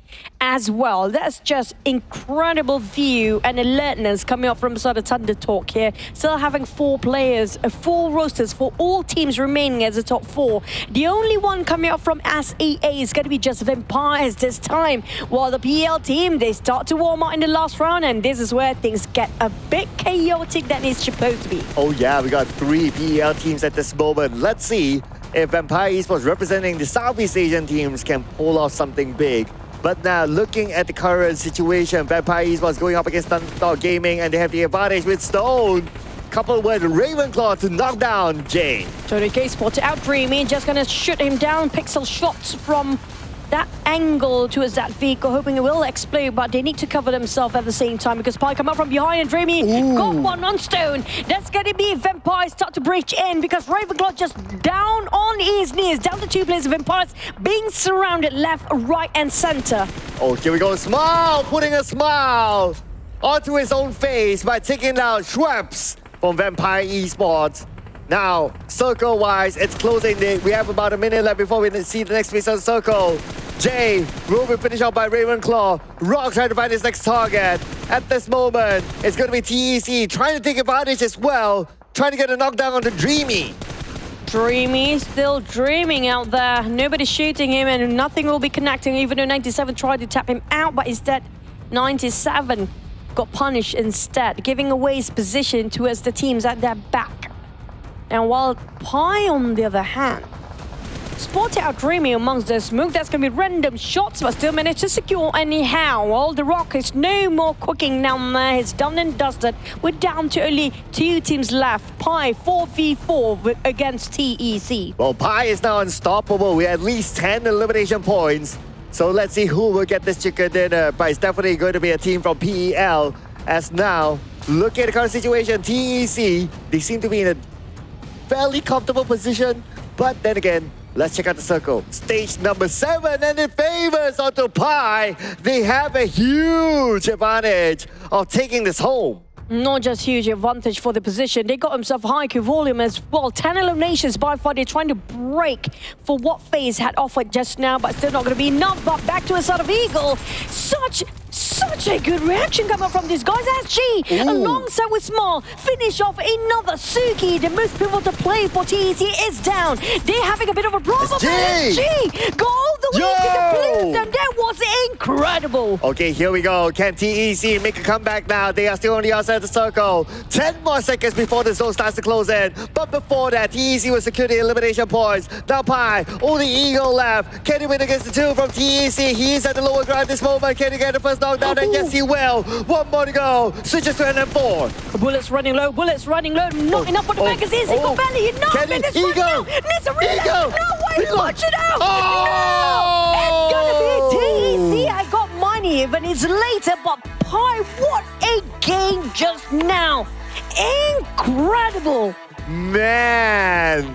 as well. That's just incredible view and alertness coming up from side of Thunder Talk here. Still having 4 players, 4 rosters for all teams remaining as the top 4. The only one coming up from SEA is going to be just Vampires this time. While the PL team, they start to warm up in the last round, and this is where things get a bit chaotic than it's supposed to be. Oh yeah, we got 3 PEL teams at this moment. Let's see if Vampire Esports representing the Southeast Asian teams can pull off something big. But now, looking at the current situation, Vampire Esports going up against Thunderdog Gaming, and they have the advantage with Stone, coupled with Ravenclaw to knock down Jane. Tony K spotted out Dreamy, just gonna shoot him down. Pixel shots from that angle towards that vehicle, hoping it will explode, but they need to cover themselves at the same time because PEI come up from behind and Dreamy got one on Stone. That's gonna be Vampires start to breach in because Ravenclaw just down on his knees, down to 2 players of Vampires being surrounded left, right, and center. Oh, here we go. Smile, putting a smile onto his own face by taking down Schweppes from Vampire Esports. Now, circle-wise, it's closing. We have about a minute left before we see the next piece of the circle. Jay will be finished off by Ravenclaw. Rock trying to find his next target. At this moment, it's going to be TEC trying to take advantage as well, trying to get a knockdown on the Dreamy. Dreamy still dreaming out there. Nobody's shooting him and nothing will be connecting, even though 97 tried to tap him out, but instead 97 got punished instead, giving away his position towards the teams at their back. And while PEI, on the other hand, spotted out Dreamy amongst the smoke. That's going to be random shots, but still managed to secure anyhow. Well, the Rock is no more cooking down there. It's done and dusted. We're down to only 2 teams left. PEI 4v4 against TEC. Well, PEI is now unstoppable with at least 10 elimination points. So let's see who will get this chicken dinner. But it's definitely going to be a team from PEL. As now, look at the current situation. TEC, they seem to be in a fairly comfortable position, but then again, let's check out the circle. Stage number 7, and it favors onto PEI. They have a huge advantage of taking this home. Not just huge advantage for the position, they got themselves high Q volume as well. 10 eliminations by far. They're trying to break for what FaZe had offered just now, but still not going to be enough. But back to a sort of Eagle. Such a good reaction coming from these guys. SG alongside with Small finish off another Suki. The most pivotal play for TEC is down. They're having a bit of a problem. SG go all the way to the blues, and that was incredible. Okay, here we go. Can TEC make a comeback now? They are still on the outside of the circle. 10 more seconds before the zone starts to close in. But before that, TEC will secure the elimination points. Now PEI, only Eagle left. Can he win against the 2 from TEC? He is at the lower ground at this moment. Can he get the first knockdown? And yes, he will. 1 more to go. Switches to NM4. Bullets running low. Not enough for the magazines. He got belly. No, minutes right now. Needs a reload. No way. Punch it out. No. It's gonna be TEC. I got money even. It's later, but PEI, what a game just now. Incredible. Man.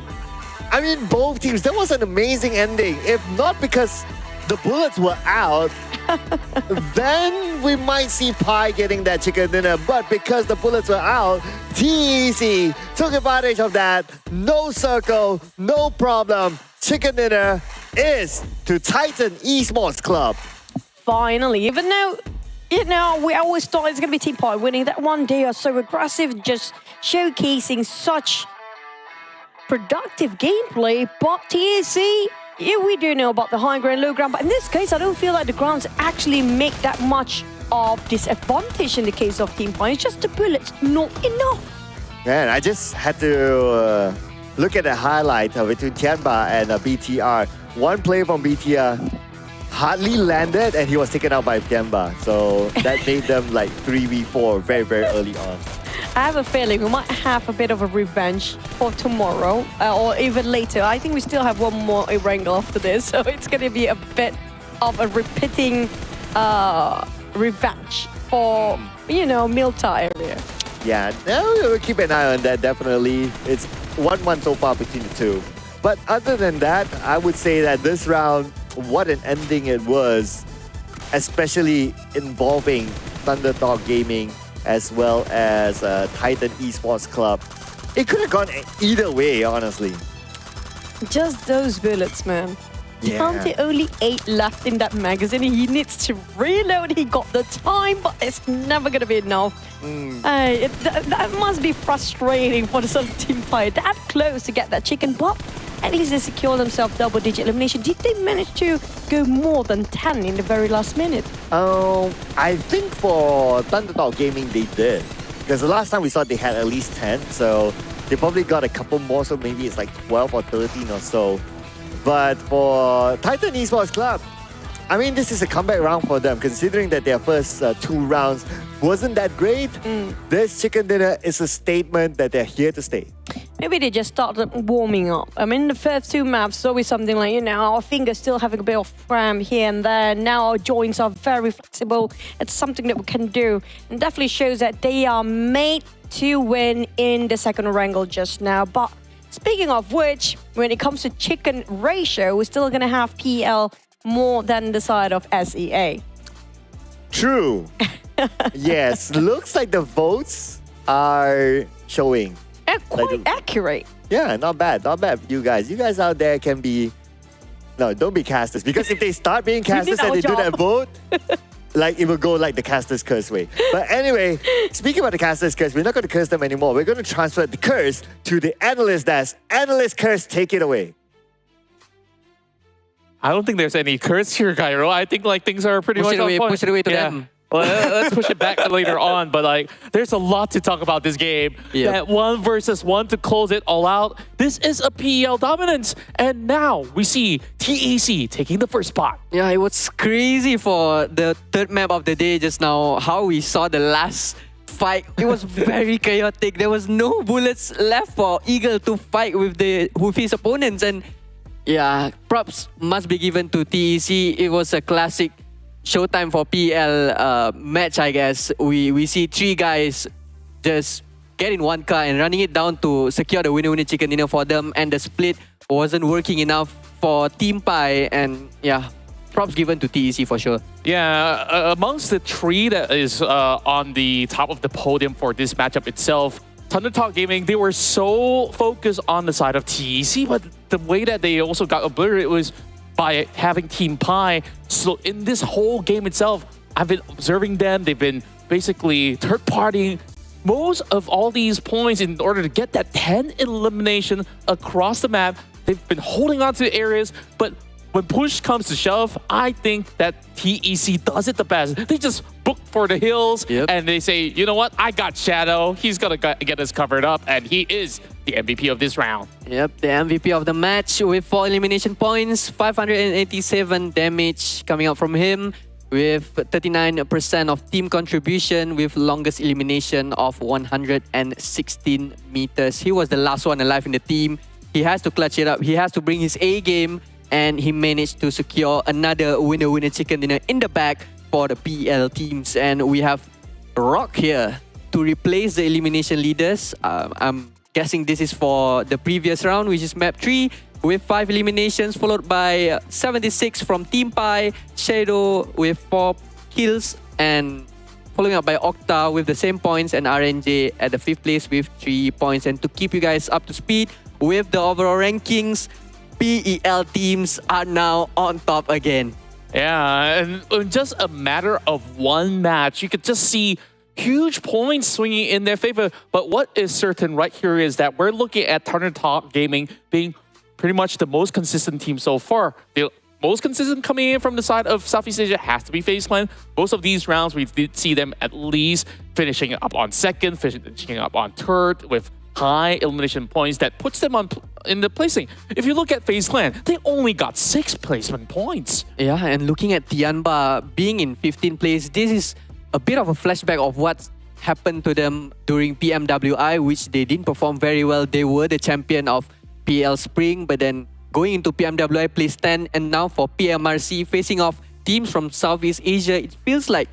I mean, both teams, that was an amazing ending. If not because the bullets were out, then we might see PEI getting that chicken dinner. But because the bullets were out, TEC took advantage of that. No circle, no problem. Chicken dinner is to Titan Esports Club. Finally, even though, we always thought it's going to be TeamPAI winning that one. They are so aggressive, just showcasing such productive gameplay. But TEC, yeah, we do know about the high ground, low ground, but in this case, I don't feel like the grounds actually make that much of disadvantage in the case of TeamPAI. It's just the bullets, not enough. Man, I just had to look at the highlight between Tianba and BTR. One player from BTR hardly landed and he was taken out by Tianba. So that made them like 3v4 very, very early on. I have a feeling we might have a bit of a revenge for tomorrow or even later. I think we still have one more Erangel after this, so it's going to be a bit of a repeating revenge for, you know, Milta area. Yeah, no, we'll keep an eye on that, definitely. It's 1-1 so far between the two. But other than that, I would say that this round, what an ending it was, especially involving Thunderdog Gaming as well as Titan Esports Club. It could have gone either way, honestly. Just those bullets, man. Yeah. Dante only 8 left in that magazine. He needs to reload. He got the time, but it's never going to be enough. That must be frustrating for the sort of TeamPAI. That close to get that chicken pop. At least they secure themselves double-digit elimination. Did they manage to go more than 10 in the very last minute? I think for Thunderdog Gaming, they did. Because the last time we saw they had at least 10. So they probably got a couple more. So maybe it's like 12 or 13 or so. But for Titan Esports Club, I mean, this is a comeback round for them, considering that their first 2 rounds wasn't that great. This chicken dinner is a statement that they're here to stay. Maybe they just started warming up. I mean, the first 2 maps, it's always something like, you know, our fingers still having a bit of cramp here and there. Now our joints are very flexible. It's something that we can do. And definitely shows that they are made to win in the second Erangel just now. But speaking of which, when it comes to chicken ratio, we're still going to have PL more than the side of SEA. True. Yes, looks like the votes are showing. Quite accurate. Yeah, not bad, not bad. You guys out there can be... No, don't be casters. Because if they start being casters and they do that vote, like it will go like the casters curse way. But anyway, speaking about the casters curse, we're not going to curse them anymore. We're going to transfer the curse to the analyst desk. Analyst curse, take it away. I don't think there's any curse here, Cairo. I think like things are pretty much on point. Push it away to them. Well, let's push it back later on. But like, there's a lot to talk about this game. Yep. That 1 versus 1 to close it all out. This is a PEL dominance. And now we see TEC taking the first spot. Yeah, it was crazy for the third map of the day just now. How we saw the last fight. It was very chaotic. There was no bullets left for Eagle to fight with his opponents. And yeah, props must be given to TEC. It was a classic showtime for PL match, I guess. We see 3 guys just get in one car and running it down to secure the winner chicken dinner for them, and the split wasn't working enough for TeamPAI, and yeah, props given to TEC for sure. Yeah, amongst the 3 that is on the top of the podium for this matchup itself, Thunderdog Gaming, they were so focused on the side of TEC, but the way that they also got obliterated was by having TeamPAI. So in this whole game itself, I've been observing them. They've been basically third-partying most of all these points in order to get that 10 elimination across the map. They've been holding on to the areas, but when push comes to shove, I think that TEC does it the best. They just book for the hills, and they say, you know what? I got Shadow. He's going to get us covered up, and he is the MVP of this round. Yep, the MVP of the match with 4 elimination points, 587 damage coming out from him, with 39% of team contribution, with longest elimination of 116 meters. He was the last one alive in the team. He has to clutch it up. He has to bring his A game, and he managed to secure another winner chicken dinner in the bag for the PL teams. And we have Rock here to replace the elimination leaders. I'm guessing this is for the previous round, which is map 3, with 5 eliminations, followed by 76 from TeamPAI, Shadow with 4 kills, and following up by Octa with the same points, and RNJ at the 5th place with 3 points. And to keep you guys up to speed with the overall rankings, PEL teams are now on top again. Yeah, and in just a matter of 1 match, you could just see huge points swinging in their favor. But what is certain right here is that we're looking at Thunderdog Gaming being pretty much the most consistent team so far. The most consistent coming in from the side of Southeast Asia has to be FaZe Clan. Most of these rounds, we did see them at least finishing up on 2nd, finishing up on 3rd, with high elimination points that puts them in the placing. If you look at FaZe Clan, they only got 6 placement points. Yeah, and looking at Tianba being in 15th place, this is a bit of a flashback of what happened to them during PMWI, which they didn't perform very well. They were the champion of PL Spring, but then going into PMWI placed 10, and now for PMRC facing off teams from Southeast Asia, it feels like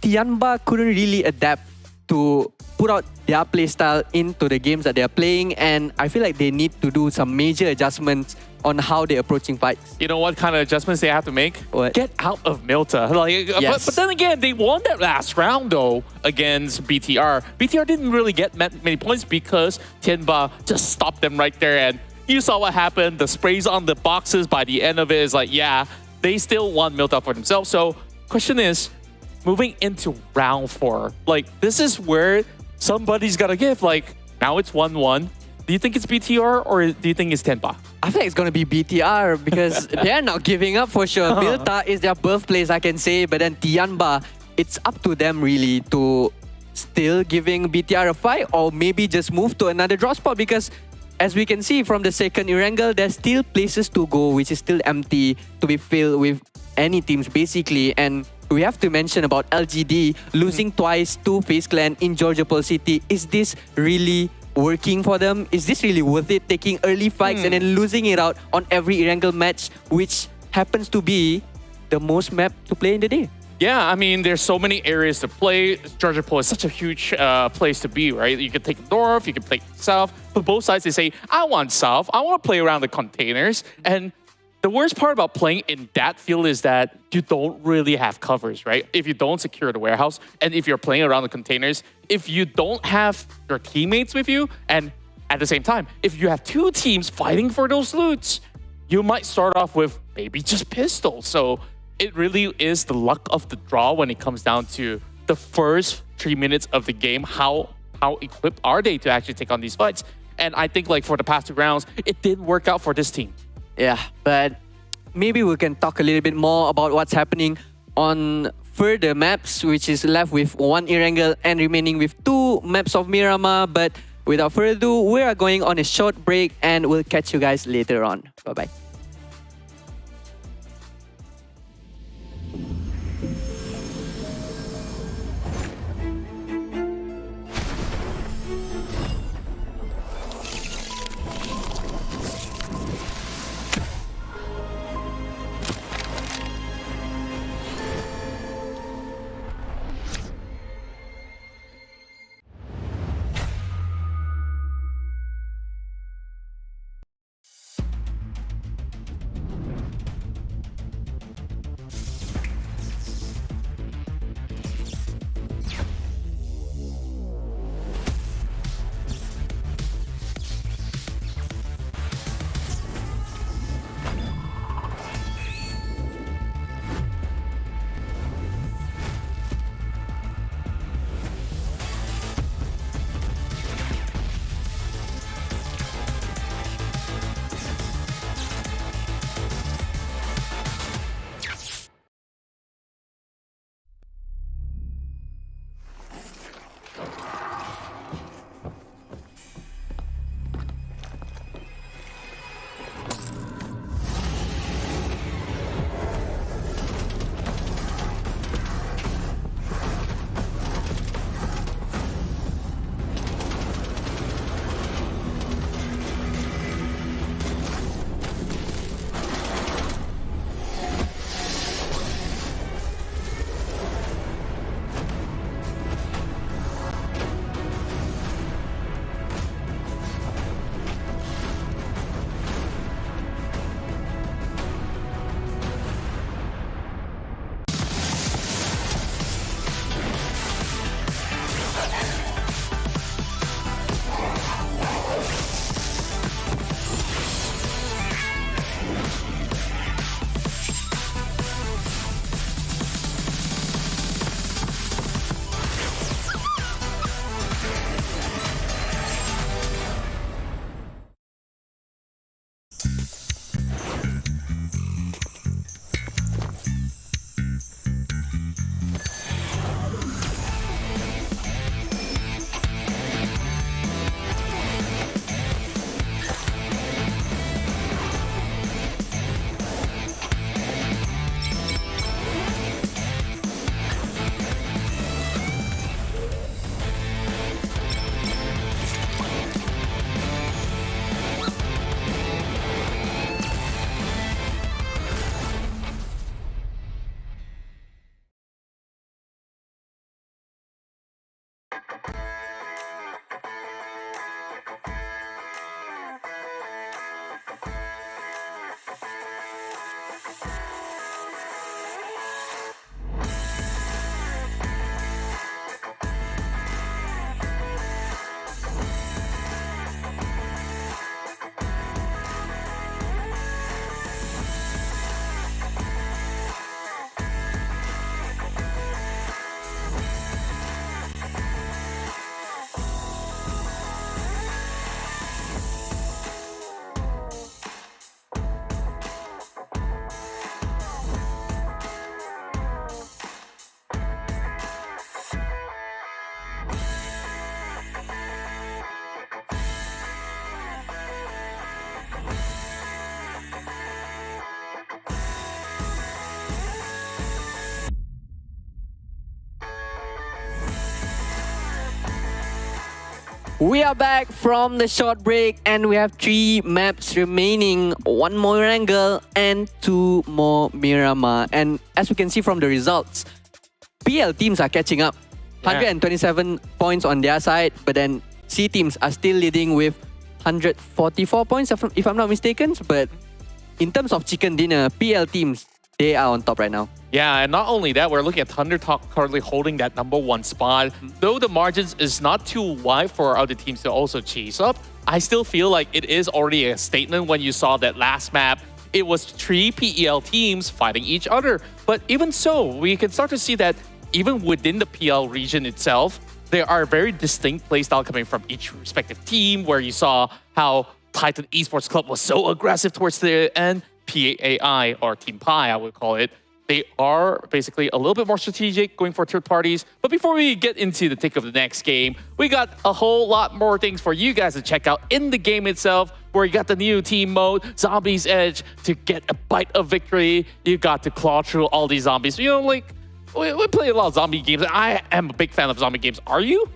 Tianba couldn't really adapt to put out their playstyle into the games that they're playing, and I feel like they need to do some major adjustments on how they're approaching fights. You know what kind of adjustments they have to make? What? Get out of Milta. Like, Yes. but then again, they won that last round though against BTR. BTR didn't really get many points because Tianba just stopped them right there, and you saw what happened. The sprays on the boxes by the end of it is like, yeah, they still won Milta for themselves. So question is, moving into round 4, like this is where somebody's gotta give. Like now it's 1-1. Do you think it's BTR or do you think it's Tianba? I feel like it's going to be BTR because they're not giving up for sure. Milta is their birthplace, I can say, but then Tianba, it's up to them really to still giving BTR a fight or maybe just move to another draw spot, because as we can see from the second Erangel, there's still places to go which is still empty to be filled with any teams basically. And we have to mention about LGD losing twice to FaZe Clan in Georgia Pearl City. Is this really working for them? Is this really worth it, taking early fights and then losing it out on every Erangel match, which happens to be the most map to play in the day? Yeah, I mean, there's so many areas to play. Georgia Pearl is such a huge place to be, right? You can take north, you can play south. But both sides, they say, I want south. I want to play around the containers. And the worst part about playing in that field is that you don't really have covers, right? If you don't secure the warehouse, and if you're playing around the containers, if you don't have your teammates with you, and at the same time, if you have 2 teams fighting for those loots, you might start off with maybe just pistols. So it really is the luck of the draw when it comes down to the first 3 minutes of the game. How equipped are they to actually take on these fights? And I think like for the past 2 rounds, it didn't work out for this team. Yeah, but maybe we can talk a little bit more about what's happening on further maps, which is left with 1 Erangel and remaining with 2 maps of Miramar. But without further ado, we are going on a short break and we'll catch you guys later on. Bye-bye. We are back from the short break and we have 3 maps remaining. 1 more Erangel and 2 more Miramar. And as we can see from the results, PL teams are catching up. 127 points on their side, but then C teams are still leading with 144 points if I'm not mistaken. But in terms of chicken dinner, PL teams, they are on top right now. Yeah, and not only that, we're looking at Thunder Talk currently holding that #1 spot. Though the margins is not too wide for other teams to also chase up, I still feel like it is already a statement when you saw that last map. It was 3 PEL teams fighting each other. But even so, we can start to see that even within the PL region itself, there are very distinct playstyle coming from each respective team, where you saw how Titan Esports Club was so aggressive towards the end. PAI, or TeamPAI, I would call it. They are basically a little bit more strategic, going for third parties. But before we get into the thick of the next game, we got a whole lot more things for you guys to check out in the game itself, where you got the new team mode, Zombies Edge, to get a bite of victory. You got to claw through all these zombies. You know, like, we play a lot of zombie games. I am a big fan of zombie games. Are you?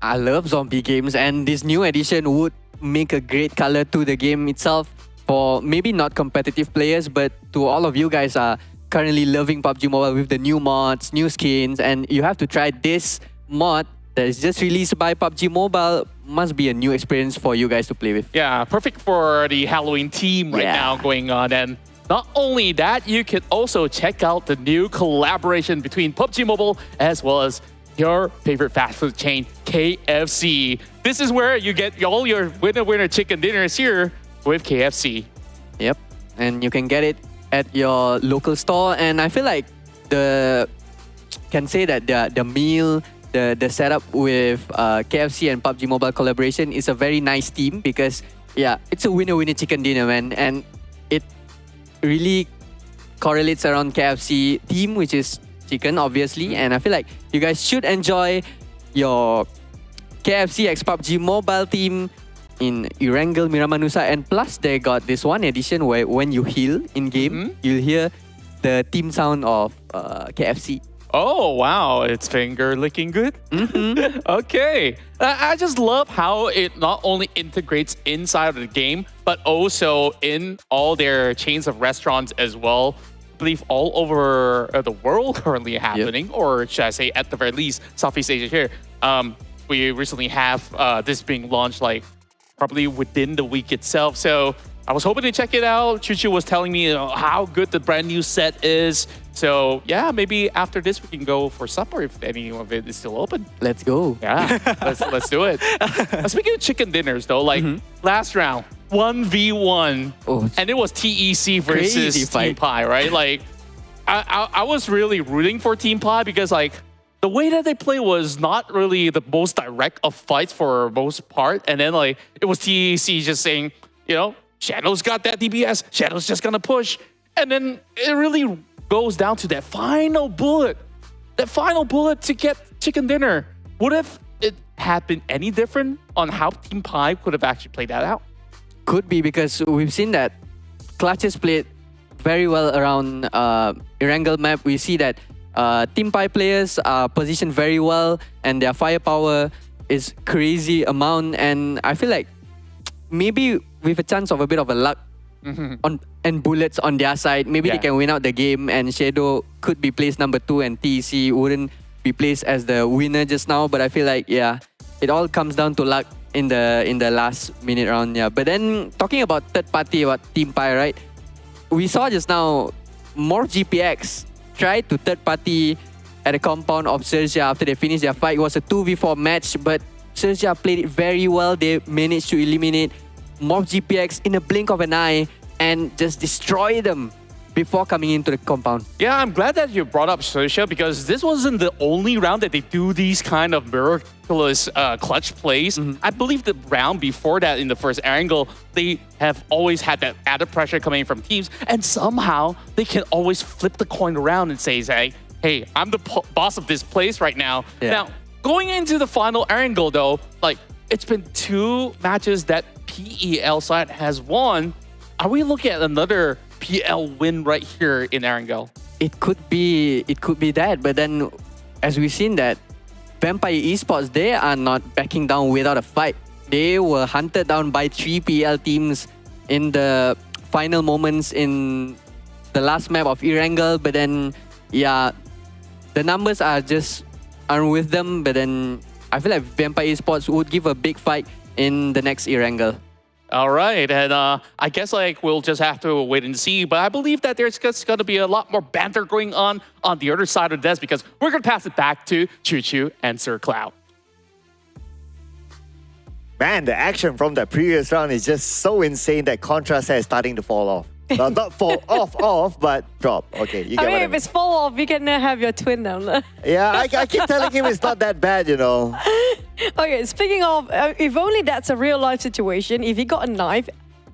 I love zombie games, and this new edition would make a great color to the game itself for maybe not competitive players, but to all of you guys are currently loving PUBG Mobile with the new mods, new skins, and you have to try this mod that is just released by PUBG Mobile. Must be a new experience for you guys to play with. Yeah, perfect for the Halloween theme right now going on. And not only that, you can also check out the new collaboration between PUBG Mobile as well as your favorite fast food chain, KFC. This is where you get all your winner chicken dinners here with KFC. Yep, and you can get it at your local store. And I feel like the meal, the setup with KFC and PUBG Mobile collaboration is a very nice team, because it's a winner chicken dinner, man, and it really correlates around KFC theme, which is chicken, obviously. And I feel like you guys should enjoy your KFC x PUBG Mobile team in Erangel, Miramar Nusa, and plus they got this one edition where when you heal in game, you'll hear the theme sound of KFC. Oh, wow. It's finger licking good. Okay. I just love how it not only integrates inside of the game, but also in all their chains of restaurants as well. I believe all over the world currently happening, or should I say at the very least, Southeast Asia here. We recently have this being launched like probably within the week itself. So I was hoping to check it out. Chuchu was telling me how good the brand new set is. So yeah, maybe after this we can go for supper if any of it is still open. Let's go. Yeah, let's do it. Speaking of chicken dinners though, like last round, 1v1. And it was TEC versus TeamPAI, right? Like I was really rooting for TeamPAI because like the way that they play was not really the most direct of fights for most part. And then like it was TEC just saying, you know, Shadow's got that DPS. Shadow's just gonna push. And then it really goes down to that final bullet. That final bullet to get chicken dinner. What if it had been any different on how TeamPAI could have actually played that out? Could be, because we've seen that Clutches played very well around Erangel map. We see that TeamPAI players are positioned very well and their firepower is crazy amount. And I feel like maybe with a chance of a bit of a luck and bullets on their side, maybe they can win out the game, and Shadow could be placed number 2 and TEC wouldn't be placed as the winner just now. But I feel like, yeah, it all comes down to luck in the last minute round. Yeah. But then talking about third party, about TeamPAI, right? We saw just now more GPX tried to third party at the compound of XERXIA after they finished their fight. It was a 2v4 match, but XERXIA played it very well. They managed to eliminate more GPX in a blink of an eye and just destroy them before coming into the compound. Yeah, I'm glad that you brought up XERXIA because this wasn't the only round that they do these kind of miraculous clutch plays. I believe the round before that in the first Erangel, they have always had that added pressure coming from teams, and somehow they can always flip the coin around and say, hey, I'm the boss of this place right now. Yeah. Now, going into the final Erangel though, like it's been 2 matches that PEL side has won. Are we looking at another PL win right here in Erangel? It could be that, but then as we've seen that Vampire Esports, they are not backing down without a fight. They were hunted down by 3 PL teams in the final moments in the last map of Erangel, but then yeah, the numbers aren't with them, but then I feel like Vampire Esports would give a big fight in the next Erangel. All right, and I guess like we'll just have to wait and see, but I believe that there's just going to be a lot more banter going on the other side of the desk because we're going to pass it back to Choo Choo and Sir Cloud. Man, the action from that previous round is just so insane that contrast is starting to fall off. Well, not fall off, but drop. Okay, you get what I mean. If it's fall off, you can have your twin down there. Yeah, I keep telling him it's not that bad, you know. Okay, speaking of, if only that's a real life situation, if he got a knife,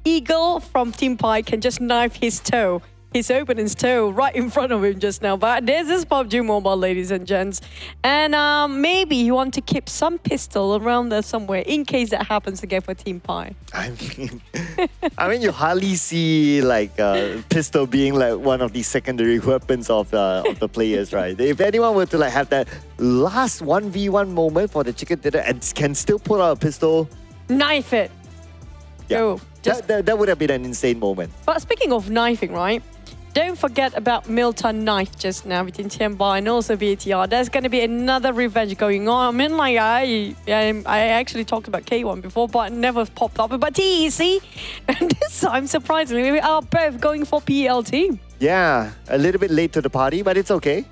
Eagle from TeamPAI can just knife his toe, his opponent's toe, right in front of him just now. But there's this PUBG Mobile, ladies and gents. And maybe you want to keep some pistol around there somewhere in case that happens again for TeamPAI. I mean, you hardly see like pistol being like one of the secondary weapons of the players, right? If anyone were to like have that last 1v1 moment for the chicken dinner and can still pull out a pistol, Knife it. yeah, Go. that would have been an insane moment. But speaking of knifing, right? Don't forget about Milton knife just now between TeamPAI and also BTR. There's going to be another revenge going on. I mean, like I actually talked about K1 before, but it never popped up. But TEC, and this time, surprisingly, we are both going for PL team. Yeah, a little bit late to the party, but it's okay.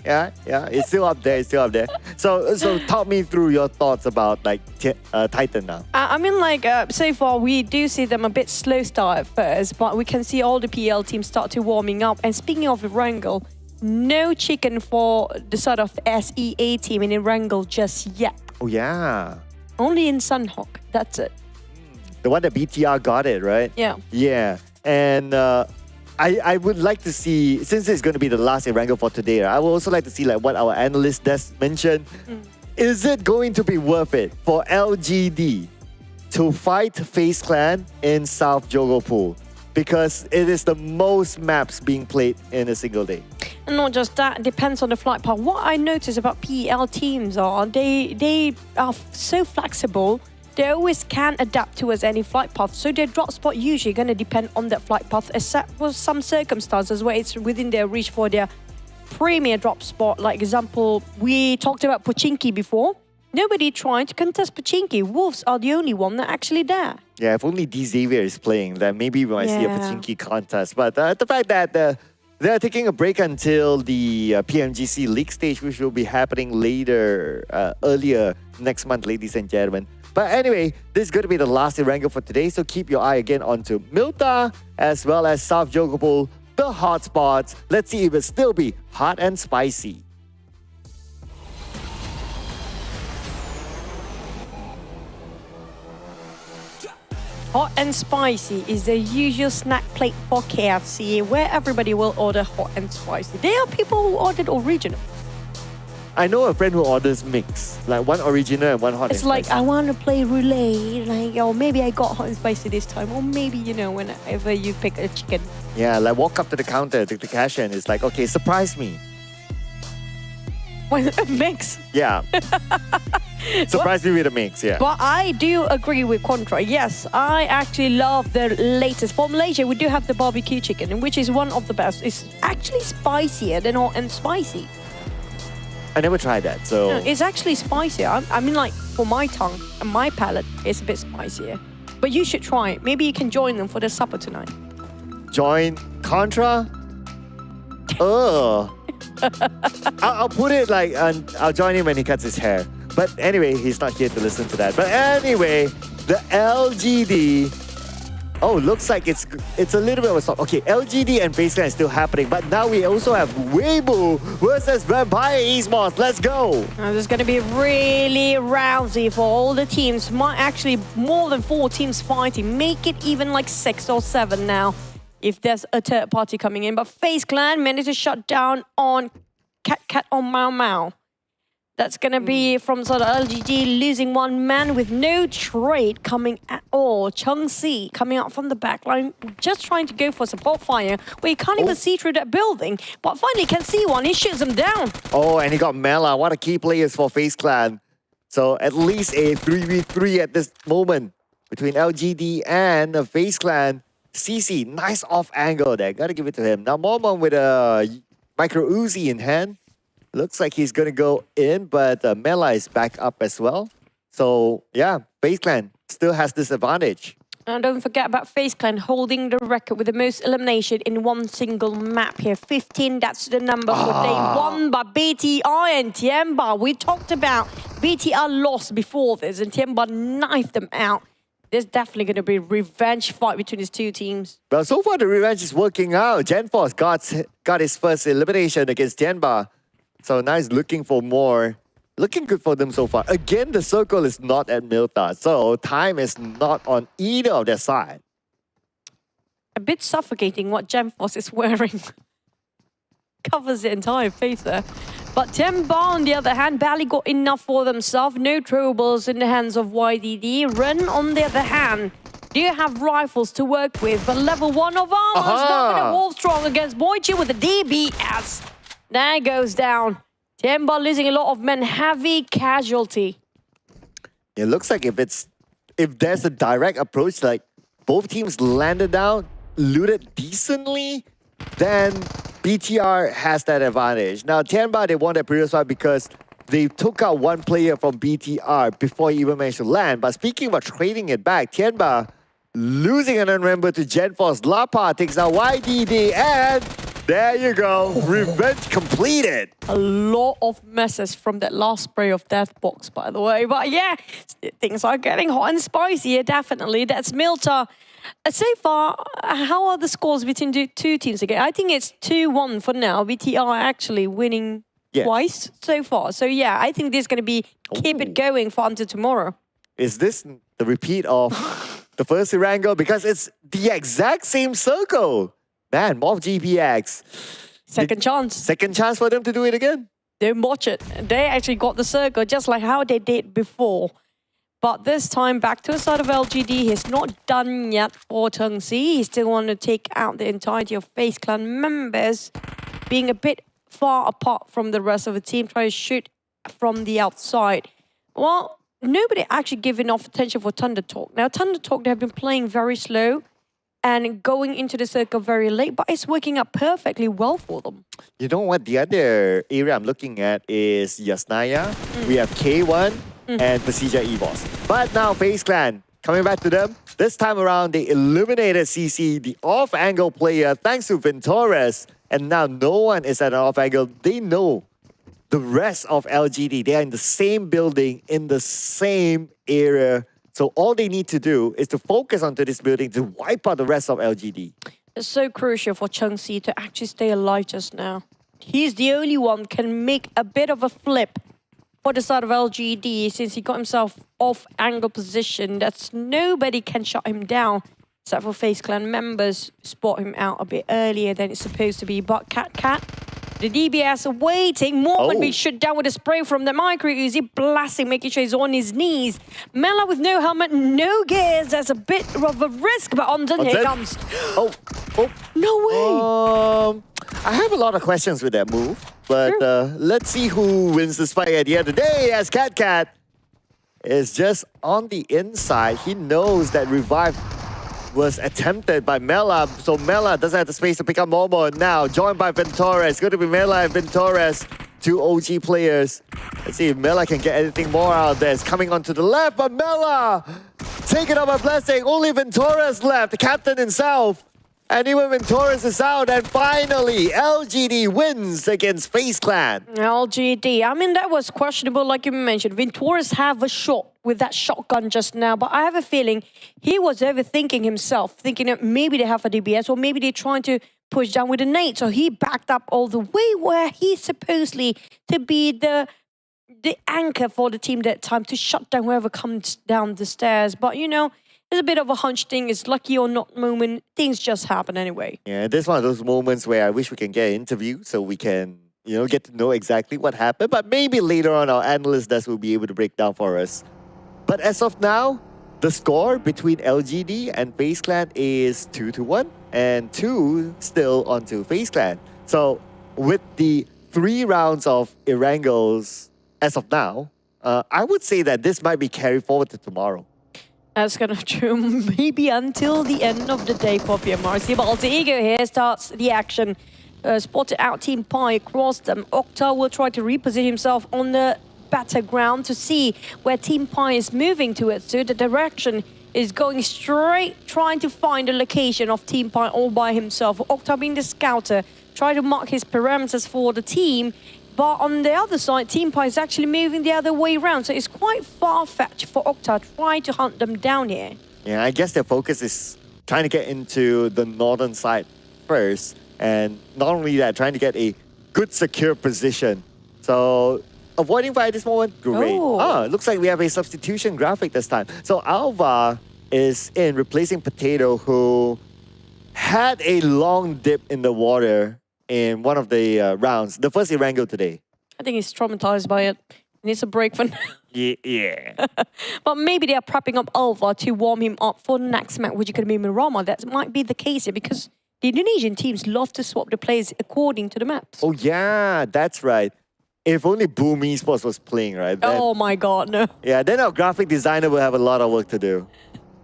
yeah, it's still up there. So talk me through your thoughts about like Titan now. I mean, like so far, we do see them a bit slow start at first, but we can see all the PL teams start to warming up. And speaking of Erangel, no chicken for the sort of SEA team in Erangel just yet. Oh yeah. Only in Sanhok. That's it. The one that BTR got it, right? Yeah. Yeah, and I would like to see, since it's going to be the last Erangel for today, I would also like to see like what our analyst desk mentioned. Is it going to be worth it for LGD to fight FaZe Clan in South Jogopul? Because it is the most maps being played in a single day. And not just that, it depends on the flight path. What I notice about PEL teams are they are so flexible. They always can adapt towards any flight path. So their drop spot usually going to depend on that flight path, except for some circumstances where it's within their reach for their premier drop spot. Like example, we talked about Pochinki before. Nobody trying to contest Pochinki. Wolves are the only one that are actually there. Yeah, if only D Xavier is playing, then maybe we might see a Pochinki contest. But the fact that they're taking a break until the PMGC League stage, which will be happening later, earlier next month, ladies and gentlemen. But anyway, this is going to be the last Erangel for today, so keep your eye again onto Milta as well as South Jogopul, the hotspots. Let's see if it still be hot and spicy. Hot and spicy is the usual snack plate for KFC, where everybody will order hot and spicy. There are people who ordered original. I know a friend who orders mix, like one original and one hot It's and like, spicy. I want to play roulette, like, or maybe I got hot and spicy this time, or maybe, you know, whenever you pick a chicken. Yeah, like walk up to the counter, to the cashier, and it's like, okay, surprise me. A mix. Yeah. Surprise me with a mix, yeah. But I do agree with Contra. Yes, I actually love the latest. For Malaysia, we do have the barbecue chicken, which is one of the best. It's actually spicier than hot and spicy. I never tried that, so... No, it's actually spicier. I mean, like, for my tongue and my palate, it's a bit spicier. But you should try it. Maybe you can join them for their supper tonight. Join Contra? I'll put it like, I'll join him when he cuts his hair. But anyway, he's not here to listen to that. But anyway, the LGD... Oh, looks like it's a little bit of a stop. Okay, LGD and FaZe Clan is still happening, but now we also have Weibo versus Vampire Esports. Let's go! Now, this is going to be really rousy for all the teams. Might actually more than 4 teams fighting. Make it even like 6 or 7 now, if there's a third party coming in. But FaZe Clan managed to shut down on Cat on Mau Mau. That's going to be from sort of LGD losing 1 man with no trade coming at all. Chung Si coming out from the back line, just trying to go for support fire, where you can't even see through that building. But finally can see one, he shoots him down. Oh, and he got Mela. What a key players for FaZe Clan. So at least a 3v3 at this moment between LGD and FaZe Clan. CC, nice off angle there. Gotta give it to him. Now Momon with a micro Uzi in hand. Looks like he's going to go in, but Mela is back up as well. So, yeah, FaZe Clan still has this advantage. And don't forget about FaZe Clan holding the record with the most elimination in one single map here. 15, that's the number for day 1 by BTR and Tianba. We talked about BTR lost before this, and Tianba knifed them out. There's definitely going to be a revenge fight between these 2 teams. Well, so far the revenge is working out. GenForce got his first elimination against Tianba. So nice, looking for more. Looking good for them so far. Again, the circle is not at Milta, so time is not on either of their side. A bit suffocating what GenForce is wearing. Covers the entire face there. But Tianba, on the other hand, barely got enough for themselves. No throwables in the hands of YDD. Ren, on the other hand, do you have rifles to work with? But level 1 of armor is not going to hold strong against Boichi with the DBS. There goes down. Tianba losing a lot of men. Heavy casualty. It looks like if there's a direct approach, like both teams landed down, looted decently, then BTR has that advantage. Now, Tianba, they won that previous fight because they took out 1 player from BTR before he even managed to land. But speaking about trading it back, Tianba losing an member to GenForce. Lapa takes out YDD, and there you go. Revenge completed. A lot of messes from that last spray of Death Box, by the way. But yeah, things are getting hot and spicy here, definitely. That's Milta. So far, how are the scores between the 2 teams again? I think it's 2-1 for now. BTR actually winning twice so far. So yeah, I think this is going to be keep it going for until tomorrow. Is this the repeat of the first Erangel? Because it's the exact same circle. Man, Morph GPX. Second chance. Second chance for them to do it again. Don't watch it. They actually got the circle just like how they did before. But this time back to the side of LGD. He's not done yet for Chung Si. He still want to take out the entirety of FaZe Clan members, being a bit far apart from the rest of the team, trying to shoot from the outside. Well, nobody actually gave enough attention for Thunder Talk. Now, Thunder Talk, they have been playing very slow and going into the circle very late, but it's working out perfectly well for them. You know what? The other area I'm looking at is Yasnaya. We have K1 and PERSIJA EVOS. But now FaZe Clan, coming back to them, this time around they eliminated CC, the off-angle player, thanks to Ventores. And now no one is at an off-angle. They know the rest of LGD. They are in the same building, in the same area. So all they need to do is to focus onto this building to wipe out the rest of LGD. It's so crucial for Chung Si to actually stay alive just now. He's the only one can make a bit of a flip for the side of LGD since he got himself off angle position. That's nobody can shut him down. Except for FaZe Clan members spot him out a bit earlier than it's supposed to be. But Cat, the DBS waiting. Morphy being shut down with a spray from the micro Uzi, blasting, making sure he's on his knees. Mela with no helmet, no gears. That's a bit of a risk, but on then here comes. No way. I have a lot of questions with that move, but let's see who wins this fight at the end of the day. As Cat is just on the inside. He knows that revive was attempted by Mela, so Mela doesn't have the space to pick up Momo now, joined by Ventores. It's going to be Mela and Ventores two OG players. Let's see if Mela can get anything more out of this. Coming onto the left, but Mela taken up by Blessing. Only Ventores left, the captain himself. And even Ventores is out, and finally, LGD wins against FaZe Clan. LGD, I mean, that was questionable, like you mentioned. Ventores have a shot with that shotgun just now, but I have a feeling he was overthinking himself, thinking that maybe they have a DBS or maybe they're trying to push down with a nade. So he backed up all the way where he's supposedly to be the anchor for the team that time to shut down whoever comes down the stairs. But, you know, it's a bit of a hunch thing. It's lucky or not moment. Things just happen anyway. Yeah, this is one of those moments where I wish we can get an interview so we can, you know, get to know exactly what happened. But maybe later on, our analyst desk will be able to break down for us. But as of now, the score between LGD and FaZe Clan is 2-1, and 2 still onto FaZe Clan. So with the 3 rounds of Erangels as of now, I would say that this might be carried forward to tomorrow. That's kind of true, maybe until the end of the day for PMRC. But Alter Ego here starts the action. Spotted out TeamPAI across them. Octa will try to reposition himself on the battleground to see where TeamPAI is moving towards. So the direction is going straight, trying to find the location of TeamPAI all by himself. Octa being the scouter, try to mark his parameters for the team. But on the other side, TeamPAI is actually moving the other way around. So it's quite far-fetched for Octa trying to hunt them down here. Yeah, I guess their focus is trying to get into the northern side first. And not only that, trying to get a good, secure position. So avoiding fire at this moment, great. Oh. Looks like we have a substitution graphic this time. So Alva is in, replacing Potato, who had a long dip in the water in one of the rounds. The first Erangel today. I think he's traumatized by it. He needs a break for now. Yeah. But maybe they are prepping up Alva to warm him up for the next match, which is going to be Mirama. That might be the case here because the Indonesian teams love to swap the players according to the maps. Oh yeah, that's right. If only Boom Esports was playing, right? Then, Oh my god, no. yeah, then our graphic designer will have a lot of work to do.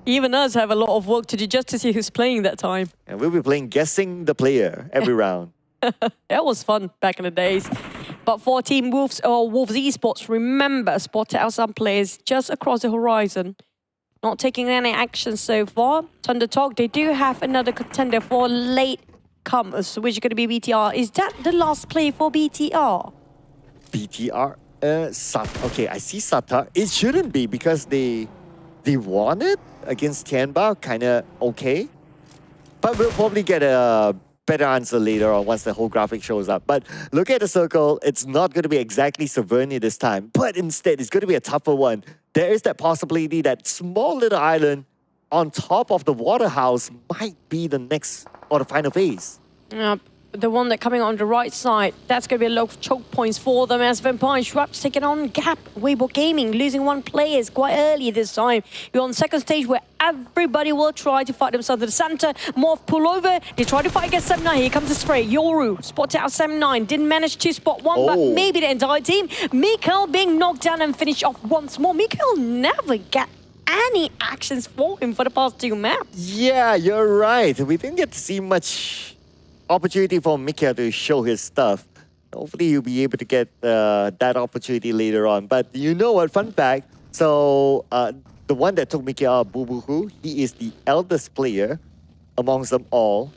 Even us have a lot of work to do just to see who's playing that time. And we'll be playing guessing the player every round. That was fun back in the days. But for Team Wolves or Wolves Esports, remember, spotted out some players just across the horizon. Not taking any action so far. Thunder Talk, they do have another contender for late comers, which is going to be BTR. Is that the last play for BTR? BTR? Okay, I see Sata. It shouldn't be because they won it against Tianba, kind of okay. But we'll probably get a better answer later on once the whole graphic shows up. But look at the circle. It's not going to be exactly Severny this time, but instead it's going to be a tougher one. There is that possibility that small little island on top of the water house might be the next or the final phase. The one that coming on the right side, that's going to be a lot of choke points for them as Vampire Schwab's taking on Gap. Weibo Gaming losing 1 player quite early this time. You're on the second stage where everybody will try to fight themselves to the center. Morph pull over. They try to fight against 7-9. Here comes the spray. Yoru spotted out 7-9. Didn't manage to spot one, but maybe the entire team. Mikael being knocked down and finished off once more. Mikael never get any actions for him for the past 2 maps. Yeah, you're right. We didn't get to see much opportunity for Mikael to show his stuff. Hopefully you'll be able to get that opportunity later on. But you know what, fun fact, so the one that took Mikael out, Bubuhu, he is the eldest player amongst them all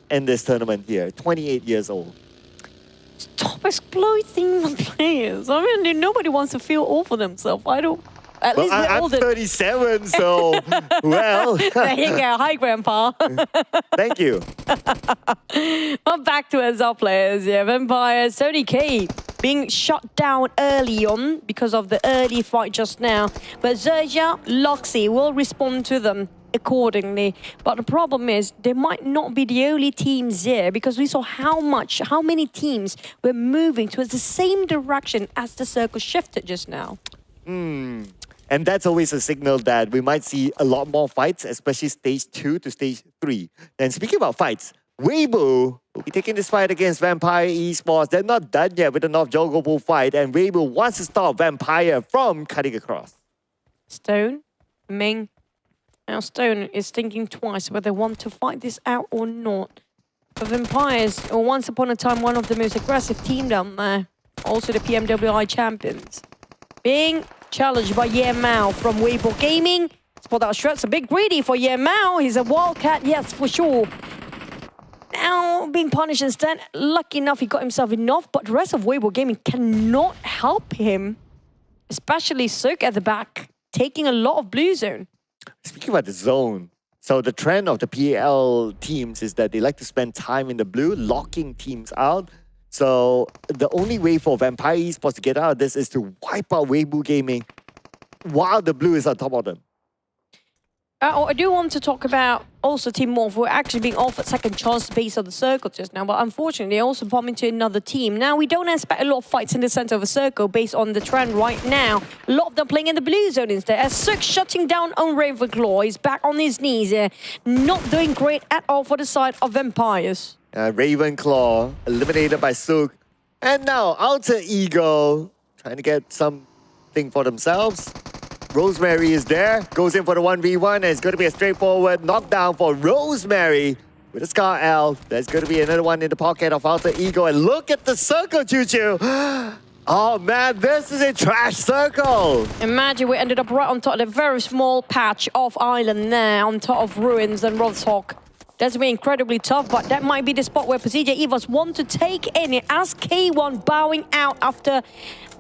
in this tournament here, 28 years old. Stop exploiting the players. I mean, nobody wants to feel all for themselves. I don't. At least we're I'm older. 37, so, well. There you go. Hi, Grandpa. Thank you. Well, back to our players. Yeah, Vampire, Sony K being shut down early on because of the early fight just now. But XERXIA, Loxy will respond to them accordingly. But the problem is they might not be the only teams here because we saw how many teams were moving towards the same direction as the circle shifted just now. And that's always a signal that we might see a lot more fights, especially stage 2 to stage 3. And speaking about fights, Weibo will be taking this fight against Vampire Esports. They're not done yet with the North Jogopo fight, and Weibo wants to stop Vampire from cutting across. Stone, Ming. Now Stone is thinking twice whether they want to fight this out or not. The Vampires, once upon a time, one of the most aggressive team down there. also the PMWI champions. Being challenged by Ye Mao from Weibo Gaming. Spot out Shred's a bit greedy for Ye Mao. He's a wildcat, yes, for sure. Now being punished instead. Lucky enough, he got himself enough, but the rest of Weibo Gaming cannot help him. Especially Sook at the back, taking a lot of blue zone. Speaking about the zone, so the trend of the PEL teams is that they like to spend time in the blue, locking teams out. So the only way for Vampire Esports to get out of this is to wipe out Weibo Gaming while the blue is on top of them. I do want to talk about also Team Morph, who are actually being offered second chance based on the circle just now, but unfortunately they also bump into another team. Now, we don't expect a lot of fights in the center of a circle based on the trend right now. A lot of them playing in the blue zone instead. As Sook shutting down on Ravenclaw, he's back on his knees here. Not doing great at all for the side of Vampires. Ravenclaw eliminated by Sook. And now Alter Ego trying to get something for themselves. Rosemary is there, goes in for the 1v1, and it's going to be a straightforward knockdown for Rosemary with a Scar L. There's going to be another one in the pocket of Alter Ego, and look at the circle, Choo Choo. Oh man, this is a trash circle. Imagine we ended up right on top of a very small patch of island there, on top of Ruins and Rothhawk. That's been incredibly tough, but that might be the spot where PERSIJA EVOS want to take in it as K1 bowing out after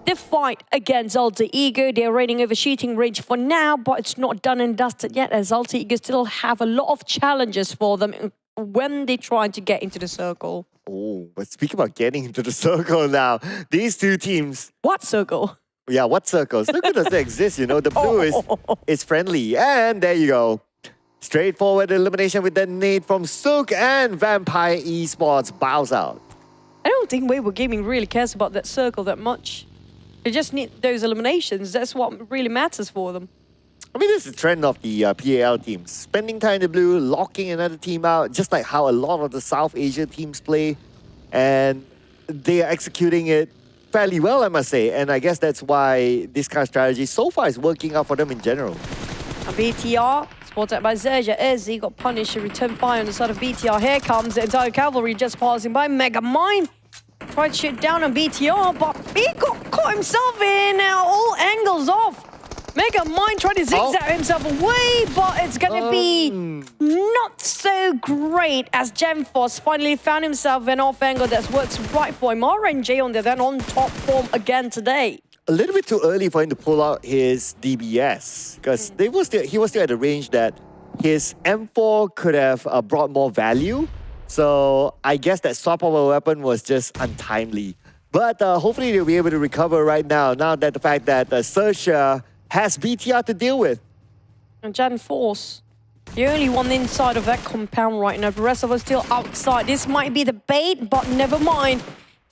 the fight against Alter Ego. They're reigning over shooting range for now, but it's not done and dusted yet, as Alter Ego still have a lot of challenges for them when they try to get into the circle. Oh, but speaking about getting into the circle now, these two teams... What circle? Yeah, what circles? Circle doesn't exist, you know. The blue is friendly. And there you go. Straightforward elimination with that nade from Sook, and Vampire Esports bows out. I don't think Weibo Gaming really cares about that circle that much. They just need those eliminations. That's what really matters for them. I mean, this is the trend of the PAL teams. Spending time in the blue, locking another team out, just like how a lot of the South Asia teams play. And they are executing it fairly well, I must say. And I guess that's why this kind of strategy so far is working out for them in general. A BTR, spotted by Zerja, as he got punished and returned fire on the side of BTR. Here comes the entire cavalry just passing by. Mega Mine tried to shoot down on BTR, but he got caught himself in. Now all angles off. Mega Mine tried to zigzag himself away, but it's going to be not so great as Gemforce finally found himself an off angle that works right for him. RNJ on the then on top form again today. A little bit too early for him to pull out his DBS, because he was still at the range that his M4 could have brought more value. So I guess that swap of a weapon was just untimely. But hopefully they'll be able to recover right now that the fact that XERXIA has BTR to deal with. And Jan Force, the only one inside of that compound right now. The rest of us still outside. This might be the bait, but never mind.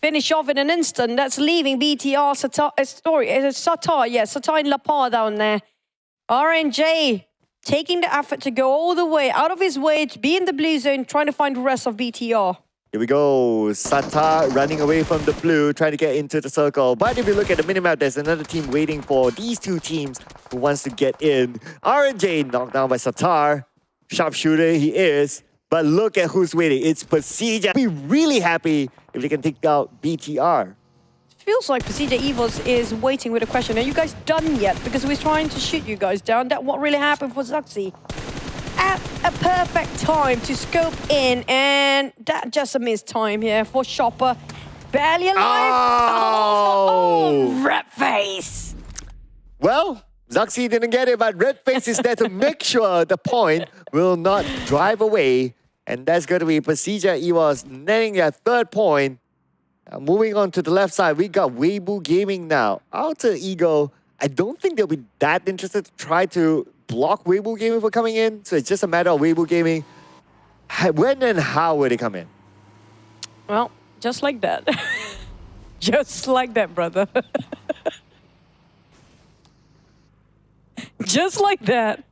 Finish off in an instant. That's leaving BTR Satar. Satar in La Par down there. RNJ taking the effort to go all the way out of his way to be in the blue zone, trying to find the rest of BTR. Here we go. Satar running away from the blue, trying to get into the circle. But if you look at the minimap, there's another team waiting for these two teams who wants to get in. RNJ knocked down by Satar. Sharpshooter he is. But look at who's waiting. It's PERSIJA. Be really happy if they can take out BTR. Feels like PERSIJA EVOS is waiting with a question. Are you guys done yet? Because we're trying to shoot you guys down. That's what really happened for Zuxi. At a perfect time to scope in, and that just a missed time here for Chopper. Barely alive. Oh, red face. Well, Zuxi didn't get it, but red face is there to make sure the point will not drive away. And that's going to be PERSIJA EVOS netting their third point. Moving on to the left side, we got Weibo Gaming now. Alter Ego, I don't think they'll be that interested to try to block Weibo Gaming for coming in. So it's just a matter of Weibo Gaming. When and how will they come in? Well, just like that. Just like that, brother. Just like that.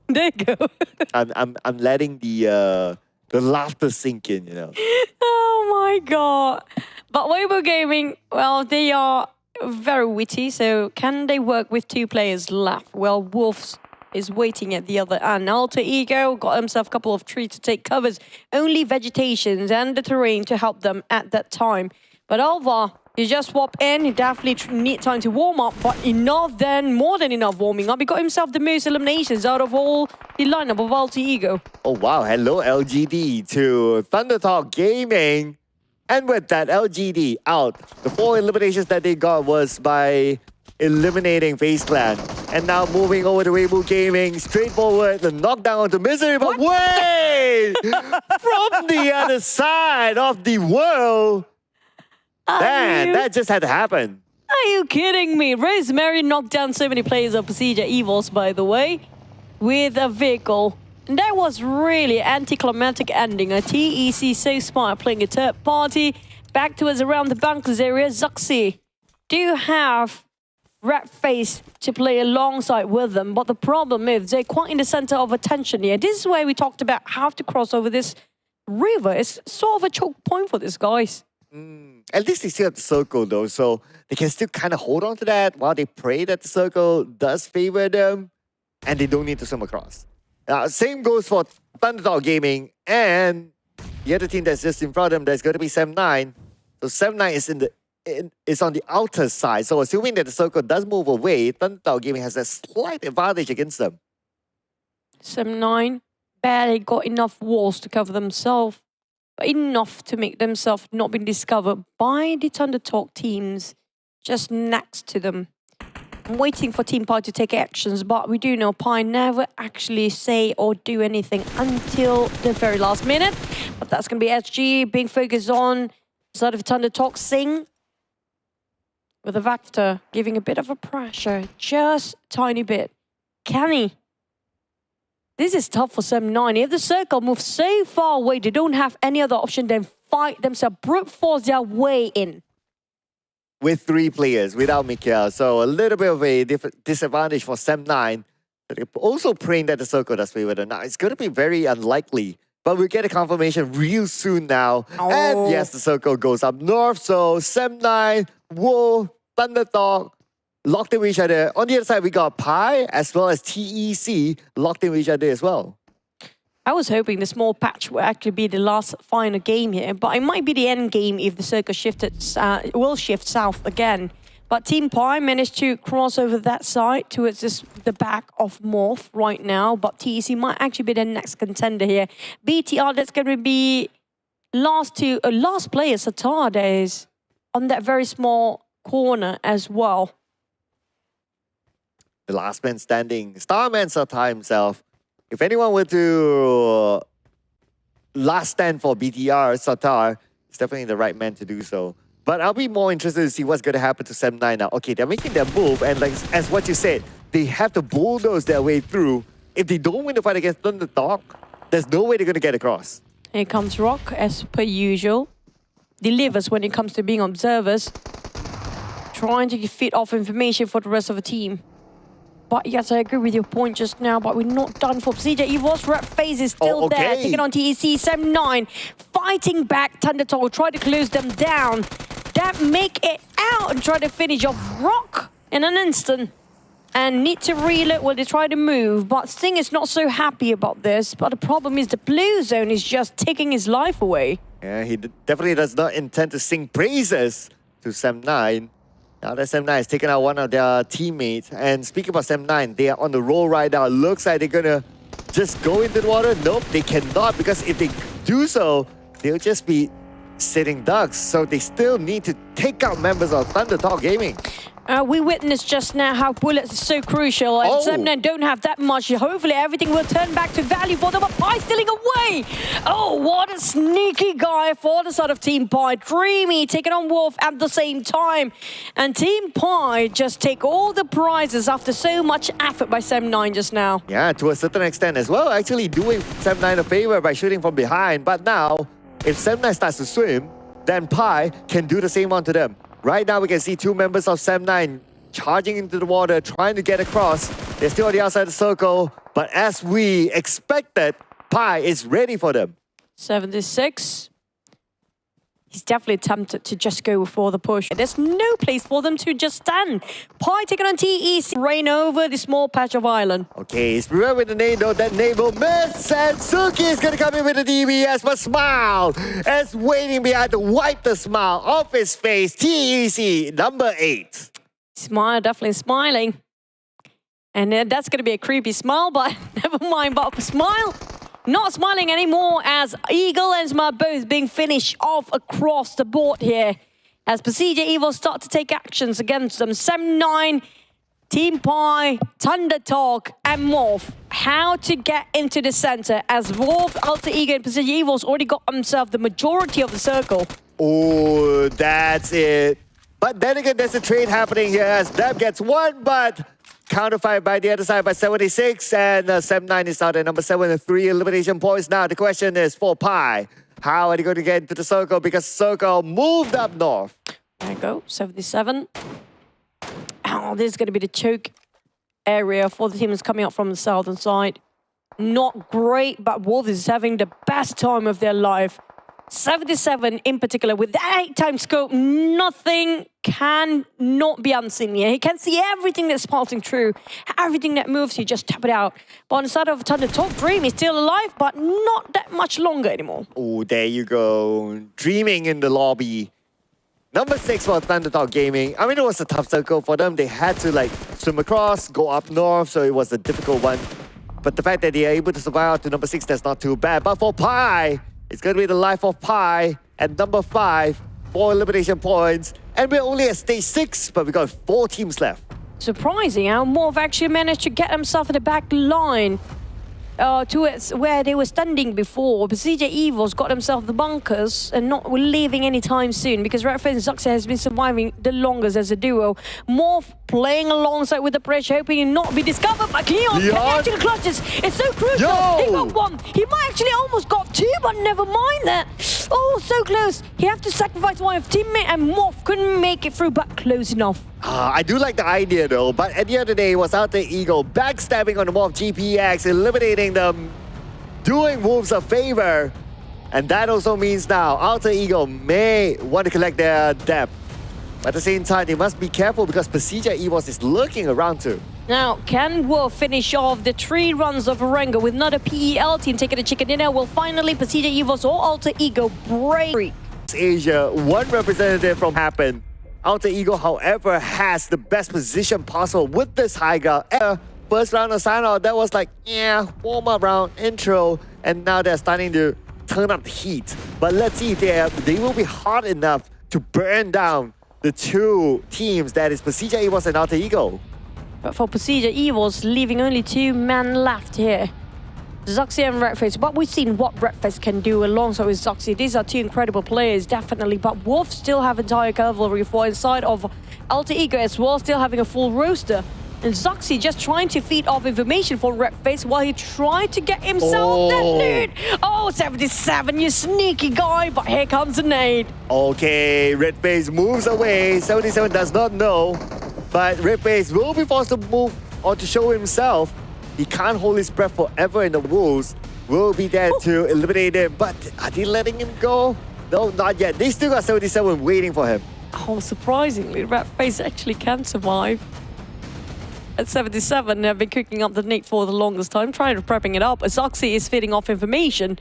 There you go. I'm letting the laughter sink in, you know. Oh my god. But Weibo Gaming, well, they are very witty, so can they work with two players left? Well, Wolves is waiting at the other end. Alter Ego got himself a couple of trees to take covers. Only vegetations and the terrain to help them at that time. But Alva, he just swapped in. He definitely need time to warm up, but enough then, more than enough warming up. He got himself the most eliminations out of all the lineup of Alter Ego. Oh wow, hello LGD to Thundertalk Gaming. And with that, LGD out. The 4 eliminations that they got was by eliminating FaZe Clan. And now moving over to Weibo Gaming, straightforward, the knockdown onto Misery, but wait! From the other side of the world! Man, that just had to happen. Are you kidding me? Rosemary knocked down so many players of PERSIJA EVOS, by the way, with a vehicle. And that was really anticlimactic ending. A TEC so smart playing a third party. Back towards around the bunkers area. XERXIA do have Red FaZe to play alongside with them. But the problem is they're quite in the center of attention here. This is where we talked about how to cross over this river. It's sort of a choke point for these guys. At least they still have the circle though, so they can still kind of hold on to that while they pray that the circle does favor them and they don't need to swim across. Same goes for Thundertalk Gaming and the other team that's just in front of them. There's going to be SEM9. So SEM9 is on the outer side. So assuming that the circle does move away, Thundertalk Gaming has a slight advantage against them. SEM9 barely got enough walls to cover themselves, but enough to make themselves not be discovered by the Thundertalk teams just next to them. I'm waiting for TeamPAI to take actions, but we do know PEI never actually say or do anything until the very last minute. But that's going to be SG being focused on side of Thundertalk. Sing with a Vector giving a bit of a pressure, just tiny bit. Can he? This is tough for SEM9. If the circle moves so far away, they don't have any other option than fight themselves, brute force their way in. With 3 players, without Mikael. So a little bit of a disadvantage for SEM9. But they're also praying that the circle does favor them. Now, it's going to be very unlikely. But we'll get a confirmation real soon now. Oh. And yes, the circle goes up north. So SEM9, Wolf, Thundertalk, locked in with each other. On the other side, we got PEI as well as TEC locked in with each other as well. I was hoping the small patch will actually be the last final game here, but it might be the end game if the circle will shift south again. But TeamPAI managed to cross over that side towards the back of Morph right now, but TEC might actually be the next contender here. BTR, that's going to be last player, Satar, is on that very small corner as well. The last man standing, Starman Satar himself. If anyone were to last stand for BTR, Satar is definitely the right man to do so. But I'll be more interested to see what's going to happen to SEM9 now. Okay, they're making their move, and like as what you said, they have to bulldoze their way through. If they don't win the fight against Thundertalk, there's no way they're going to get across. Here comes Rock, as per usual. Delivers when it comes to being observers. Trying to feed off information for the rest of the team. But yes, I agree with your point just now, but we're not done for PERSIJA EVOS. Red FaZe is still there, taking on TEC. SEM9 fighting back. Thundertalk try to close them down. That make it out and try to finish off Rock in an instant. And need to reload while they try to move. But Sting is not so happy about this. But the problem is the blue zone is just taking his life away. Yeah, he definitely does not intend to sing praises to SEM9. Now that SEM9 has taken out one of their teammates. And speaking about SEM9, they are on the roll right now. Looks like they're going to just go into the water. Nope, they cannot, because if they do so, they'll just be sitting ducks. So they still need to take out members of Thundertalk Gaming. We witnessed just now how bullets are so crucial, and SEM9 don't have that much. Hopefully everything will turn back to value for them, but PEI stealing away. Oh, what a sneaky guy for the side of TeamPAI. Dreamy taking on Wolf at the same time. And TeamPAI just take all the prizes after so much effort by SEM9 just now. Yeah, to a certain extent as well. Actually doing SEM9 a favor by shooting from behind. But now, if SEM9 starts to swim, then PEI can do the same one to them. Right now, we can see 2 members of SEM9 charging into the water, trying to get across. They're still on the outside of the circle, but as we expected, PEI is ready for them. 76. He He's definitely tempted to just go for the push. There's no place for them to just stand. PEI taking on TEC, reign over the small patch of island. Okay, it's remember with the nade, though, that nade will miss, and Suki is going to come in with the DBS, but Smile is waiting behind to wipe the smile off his face. TEC, number 8. Smile, definitely smiling. And that's going to be a creepy smile, but never mind. But Smile not smiling anymore as Eagle and Smile both being finished off across the board here. As PERSIJA EVOS start to take actions against them. 7-9, TeamPAI, Thunder Talk, and Morph. How to get into the center as Wolf, Alter Ego, and PERSIJA EVOS already got themselves the majority of the circle. Oh, that's it. But then again, there's a trade happening here as Deb gets one, but counterfired by the other side by 76, and 7-9 is out at number 7 with 3 elimination points. Now the question is for PEI, how are they going to get into the circle? Because circle moved up north. There you go, 77. Oh, this is going to be the choke area for the team that's coming up from the southern side. Not great, but Wolf is having the best time of their life. 77 in particular, with the 8-time scope, nothing can not be unseen here. He can see everything that's passing through, everything that moves, you just tap it out. But on the side of Thunder Talk, Dream is still alive, but not that much longer anymore. Oh, there you go. Dreaming in the lobby. Number 6 for Thunder Talk Gaming. I mean, it was a tough circle for them. They had to like swim across, go up north, so it was a difficult one. But the fact that they are able to survive out to number 6, that's not too bad. But for PEI, it's going to be the life of PEI at number 5, 4 elimination points. And we're only at stage 6, but we got 4 teams left. Surprising how Morph actually managed to get himself in the back line towards where they were standing before. PERSIJA EVOS got themselves the bunkers and not leaving anytime soon because redface and XERXIA has been surviving the longest as a duo. Morph playing alongside with the pressure, hoping to not be discovered, but Leon actually clutches. It's so crucial. Yo! He got 1. He might actually almost got 2, but never mind that. Oh, so close. He had to sacrifice one of his teammate and Morph couldn't make it through, but close enough. I do like the idea though, but at the end of the day, it was Alter Ego backstabbing on the Morph GPX, eliminating them, doing Wolves a favor. And that also means now Alter Ego may want to collect their depth. At the same time, they must be careful because PERSIJA EVOS is lurking around too. Now, can Wolf finish off the 3 runs of Erangel with another PEL team taking the chicken dinner? Will finally PERSIJA EVOS or Alter Ego break? Asia, one representative from Happen. Alter Ego, however, has the best position possible with this high ground. First round of sign-out, that was like, yeah, warm-up round, intro, and now they're starting to turn up the heat. But let's see if they will be hot enough to burn down the 2 teams, that is PERSIJA EVOS and Alter Ego. But for PERSIJA EVOS, leaving only 2 men left here. XERXIA and redface, but we've seen what redface can do alongside with XERXIA. These are 2 incredible players, definitely, but Wolf still have entire cavalry for inside of Alter Ego as well, still having a full roster. And XERXIA just trying to feed off information for redface while he tried to get himself that loot. Oh, 77, you sneaky guy, but here comes a nade. Okay, redface moves away. 77 does not know, but redface will be forced to move or to show himself. He can't hold his breath forever, and the Wolves will be there to eliminate him. But are they letting him go? No, not yet. They still got 77 waiting for him. Oh, surprisingly, redface actually can survive. At 77, they've been cooking up the nade for the longest time, trying to prepping it up. XERXIA is feeding off information.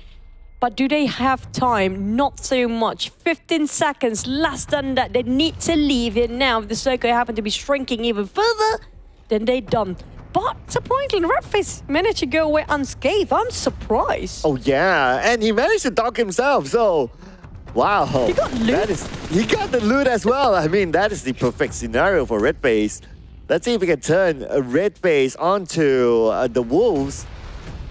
But do they have time? Not so much. 15 seconds, less than that. They need to leave here now. If the circle happen to be shrinking even further, then they're done. But surprisingly, redface managed to go away unscathed. I'm surprised. Oh yeah, and he managed to dog himself, so wow. He got loot. He got the loot as well. I mean, that is the perfect scenario for redface. Let's see if we can turn redface onto the Wolves.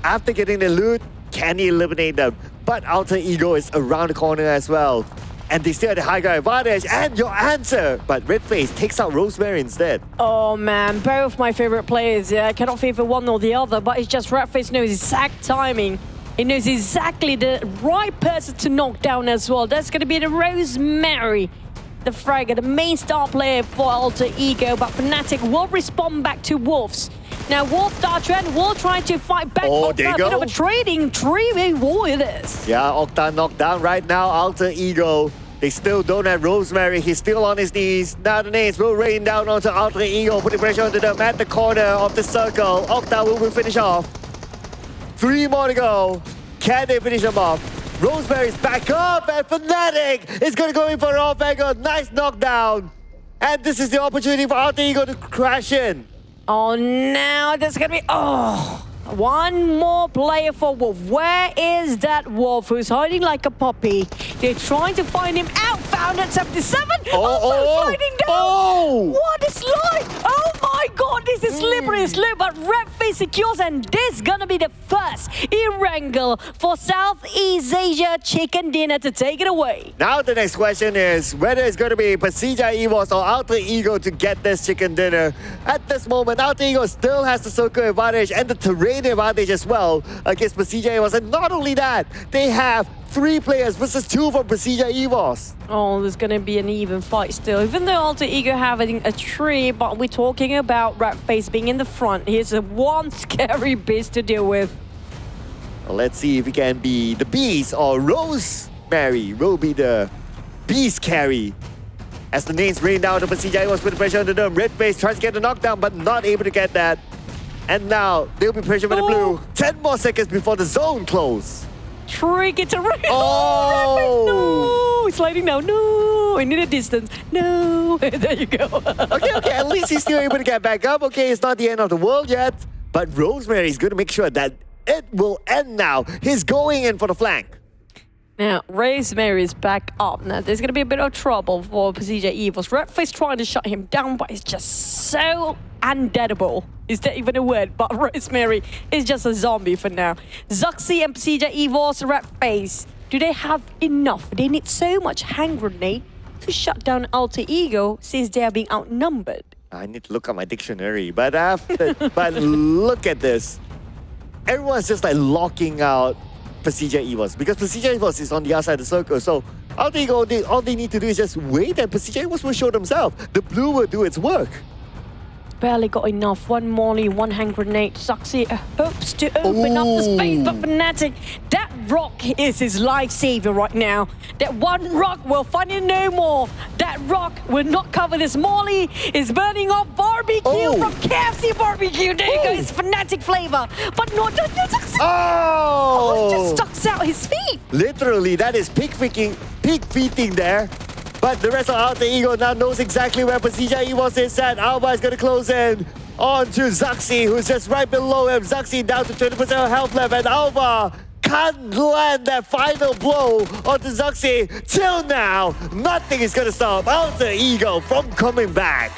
After getting the loot, can he eliminate them? But Alter Ego is around the corner as well. And they still have the high ground advantage. And your answer! But redface takes out Rosemary instead. Oh man, both my favorite players. Yeah, I cannot favor one or the other, but it's just redface knows exact timing. He knows exactly the right person to knock down as well. That's going to be the Rosemary, the fragger, the main star player for Alter Ego. But Fnatic will respond back to Wolves. Now, Wolf Dartrend will try to fight back. Oh, there you go. A bit of a trading 3v war it is. Yeah, Octa knocked down right now. Alter Ego They still don't have Rosemary. He's still on his knees. Now the nades will rain down onto Alter Ego, putting pressure onto them at the corner of the circle. Octa will finish off. 3 more to go. Can they finish them off? Rosemary's back up, and Fnatic is going to go in for an off angle. Nice knockdown. And this is the opportunity for Alter Ego to crash in. Oh, now there's going to be... Oh, one more player for Wolf. Where is that Wolf who's hiding like a puppy? They're trying to find him out. Found at 77. Sliding down. What a slide. Oh my God, this is slippery slope, but Redface secures, and this is gonna be the first Erangel for Southeast Asia Chicken Dinner to take it away. Now the next question is whether it's going to be PERSIJA EVOS or Alter Ego to get this chicken dinner. At this moment, Alter Ego still has the circle advantage and the terrain advantage as well against PERSIJA EVOS. And not only that, they have 3 players versus 2 from PERSIJA EVOS. Oh, there's going to be an even fight still. Even though Alter Ego having a tree, but we're talking about Redface being in the front. He's a one scary beast to deal with. Well, let's see if he can be the beast or Rosemary will be the beast carry. As the nades rain down to PERSIJA EVOS, putting pressure on the dome. Redface tries to get the knockdown, but not able to get that. And now they'll be pressured by the blue. 10 more seconds before the zone close. Trick it around. Oh! No! Sliding down. No! I need a distance. No! There you go. Okay, at least he's still able to get back up. Okay, it's not the end of the world yet. But Rosemary is going to make sure that it will end now. He's going in for the flank. Now, Rosemary is back up. Now, there's going to be a bit of trouble for PERSIJA EVOS. Redface trying to shut him down, but it's just so undeadable. Is that even a word? But Rosemary is just a zombie for now. XERXIA and PERSIJA EVOS, Redface. Do they have enough? They need so much hand grenade to shut down Alter Ego since they are being outnumbered. I need to look at my dictionary. But but look at this. Everyone's just like locking out PERSIJA EVOS because PERSIJA EVOS is on the outside of the circle. So Alter Ego, all they need to do is just wait and PERSIJA EVOS will show themselves. The blue will do its work. Barely got enough. One molly, one hand grenade. XERXIA hopes to open up the space, but Fnatic, that rock is his lifesaver right now. That one rock will find him no more. That rock will not cover this. Molly is burning off barbecue from KFC barbecue. There you go, it's Fnatic flavor. But not XERXIA. Oh! It just stucks out his feet. Literally, that is pig feeting there. But the rest of Alter Ego now knows exactly where PERSIJA EVOS is at. Alba is going to close in onto XERXIA, who's just right below him. XERXIA down to 20% health left, and Alba can't land that final blow onto XERXIA. Till now, nothing is going to stop Alter Ego from coming back.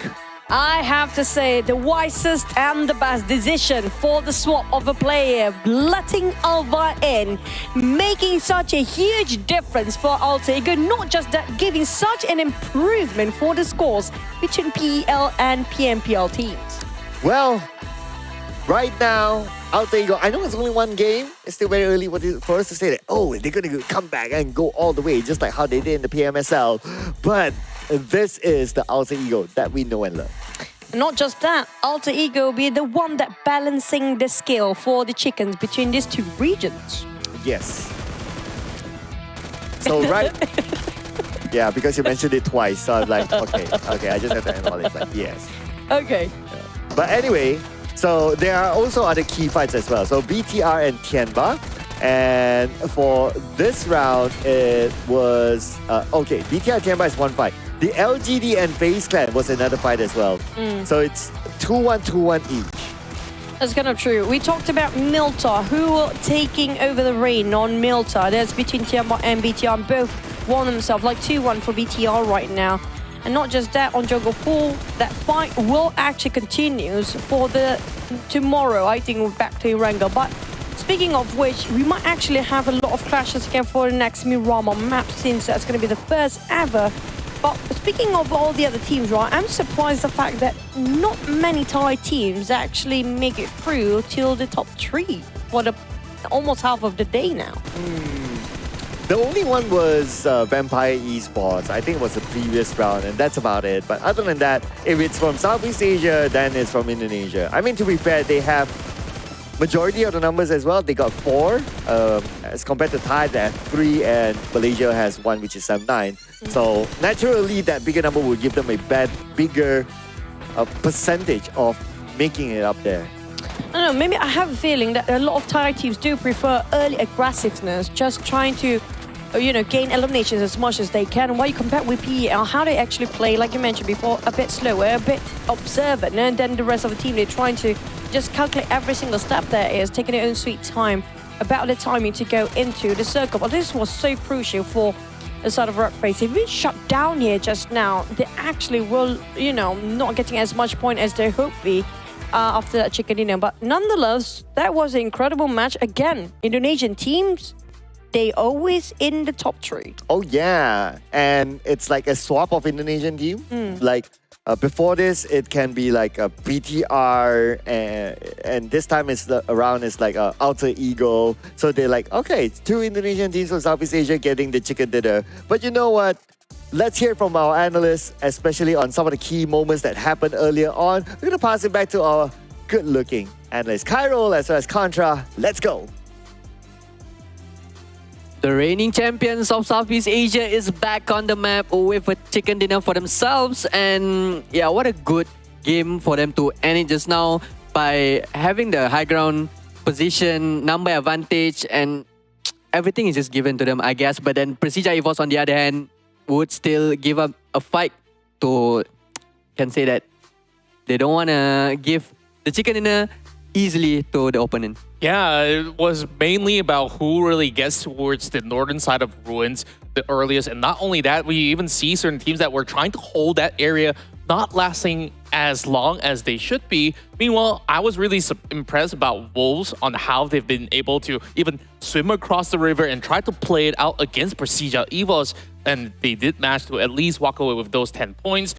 I have to say, the wisest and the best decision for the swap of a player, letting Alva in, making such a huge difference for Alter Ego. Not just that, giving such an improvement for the scores between PEL and PMPL teams. Well, right now, Alter Ego, I know it's only one game. It's still very early for us to say that, oh, they're going to come back and go all the way, just like how they did in the PMSL. But this is the Alter Ego that we know and love. Not just that, Alter Ego will be the one that balancing the scale for the chickens between these 2 regions. Yes. So, right... yeah, because you mentioned it twice, so I was like, okay, I just have to acknowledge, like, yes. Okay. But anyway, so there are also other key fights as well. So BTR and Tianba. And for this round, it was... okay, BTR and Tianba is one fight. The LGD and FaZe Clan was another fight as well. So it's 2-1, 2-1 each. That's kind of true. We talked about Milta, who taking over the reign on Milta. That's between Tianba and BTR. Both won themselves like 2-1 for BTR right now. And not just that, on Jungle Pool, that fight will actually continue for the tomorrow. I think we're back to Erangel. But speaking of which, we might actually have a lot of clashes again for the next Miramar map, since that's going to be the first ever. But speaking of all the other teams, right, I'm surprised the fact that not many Thai teams actually make it through till the top 3 for the almost half of the day now. The only one was Vampire Esports. I think it was the previous round, and that's about it. But other than that, if it's from Southeast Asia, then it's from Indonesia. I mean, to be fair, they have majority of the numbers as well. They got 4 as compared to Thai that have 3 and Malaysia has 1, which is 7-9. So naturally, that bigger number will give them a bigger percentage of making it up there. I don't know, maybe I have a feeling that a lot of Thai teams do prefer early aggressiveness, just trying to, gain eliminations as much as they can. And while you compare with PEL, how they actually play, like you mentioned before, a bit slower, a bit observant, and then the rest of the team, they're trying to just calculate every single step there is, taking their own sweet time about the timing to go into the circle. But this was so crucial for the side of FaZe. If we shut down here just now, they actually will, not getting as much point as they hope be after that chicken dinner. But nonetheless, that was an incredible match. Again, Indonesian teams, they always in the top 3. Oh yeah, and it's like a swap of Indonesian team. Like before this, it can be like a BTR, and this time it's like a Alter Ego. So they're like, okay, it's 2 Indonesian teams from Southeast Asia getting the chicken dinner. But you know what? Let's hear from our analysts, especially on some of the key moments that happened earlier on. We're gonna pass it back to our good-looking analyst, Cairo, as well as Contra. Let's go. The reigning champions of Southeast Asia is back on the map with a chicken dinner for themselves. And yeah, what a good game for them to end it just now by having the high ground position, number advantage, and everything is just given to them, I guess. But then PERSIJA EVOS, on the other hand, would still give up a fight to, can say that they don't want to give the chicken dinner easily to the opponent. Yeah, it was mainly about who really gets towards the northern side of Ruins the earliest. And not only that, we even see certain teams that were trying to hold that area not lasting as long as they should be. Meanwhile, I was really impressed about Wolves on how they've been able to even swim across the river and try to play it out against PERSIJA EVOS. And they did manage to at least walk away with those 10 points.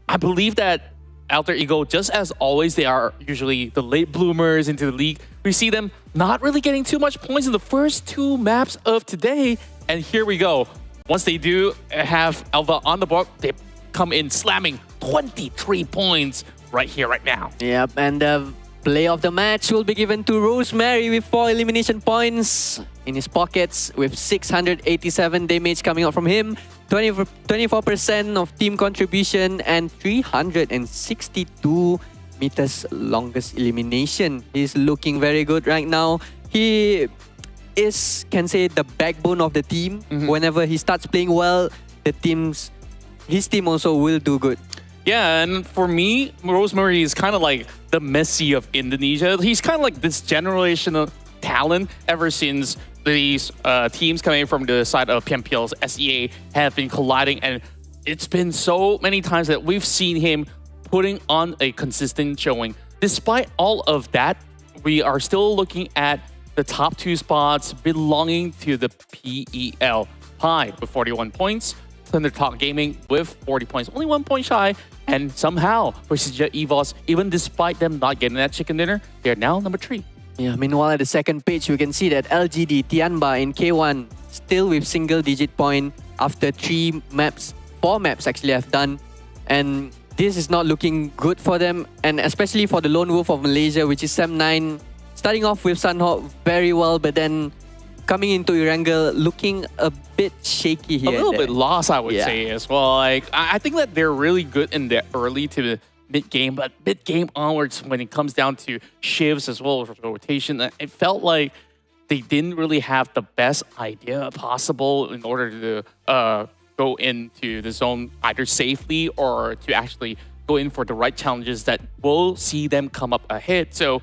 I believe that Alter Ego, just as always, they are usually the late bloomers into the league. We see them not really getting too much points in the first 2 maps of today. And here we go. Once they do have Alva on the board, they come in slamming 23 points right here, right now. Yep, and the play of the match will be given to Rosemary with 4 elimination points in his pockets, with 687 damage coming out from him, 24% of team contribution, and 362 meters longest elimination. He's looking very good right now. He is, can say, the backbone of the team. Whenever he starts playing well, his team also will do good. Yeah, and for me, Rosemary is kind of like the Messi of Indonesia. He's kind of like this generational talent ever since these teams coming from the side of PMPL's SEA have been colliding. And it's been so many times that we've seen him putting on a consistent showing. Despite all of that, we are still looking at the top 2 spots belonging to the PEL. PEI with 41 points. Thundertalk Gaming with 40 points, only 1 point shy. And somehow, PERSIJA EVOS, even despite them not getting that chicken dinner, they're now number 3. Yeah, meanwhile, at the second page, we can see that LGD-Tianba in K1 still with single-digit point after 4 maps actually have done. And this is not looking good for them, and especially for the Lone Wolf of Malaysia, which is Sam9, starting off with Sanhok very well, but then coming into Erangel looking a bit shaky here. A little bit lost, I would say, as well. Like, I think that they're really good in the early to the mid-game, but mid-game onwards, when it comes down to shifts as well as rotation, it felt like they didn't really have the best idea possible in order to go into the zone either safely or to actually go in for the right challenges that will see them come up ahead. So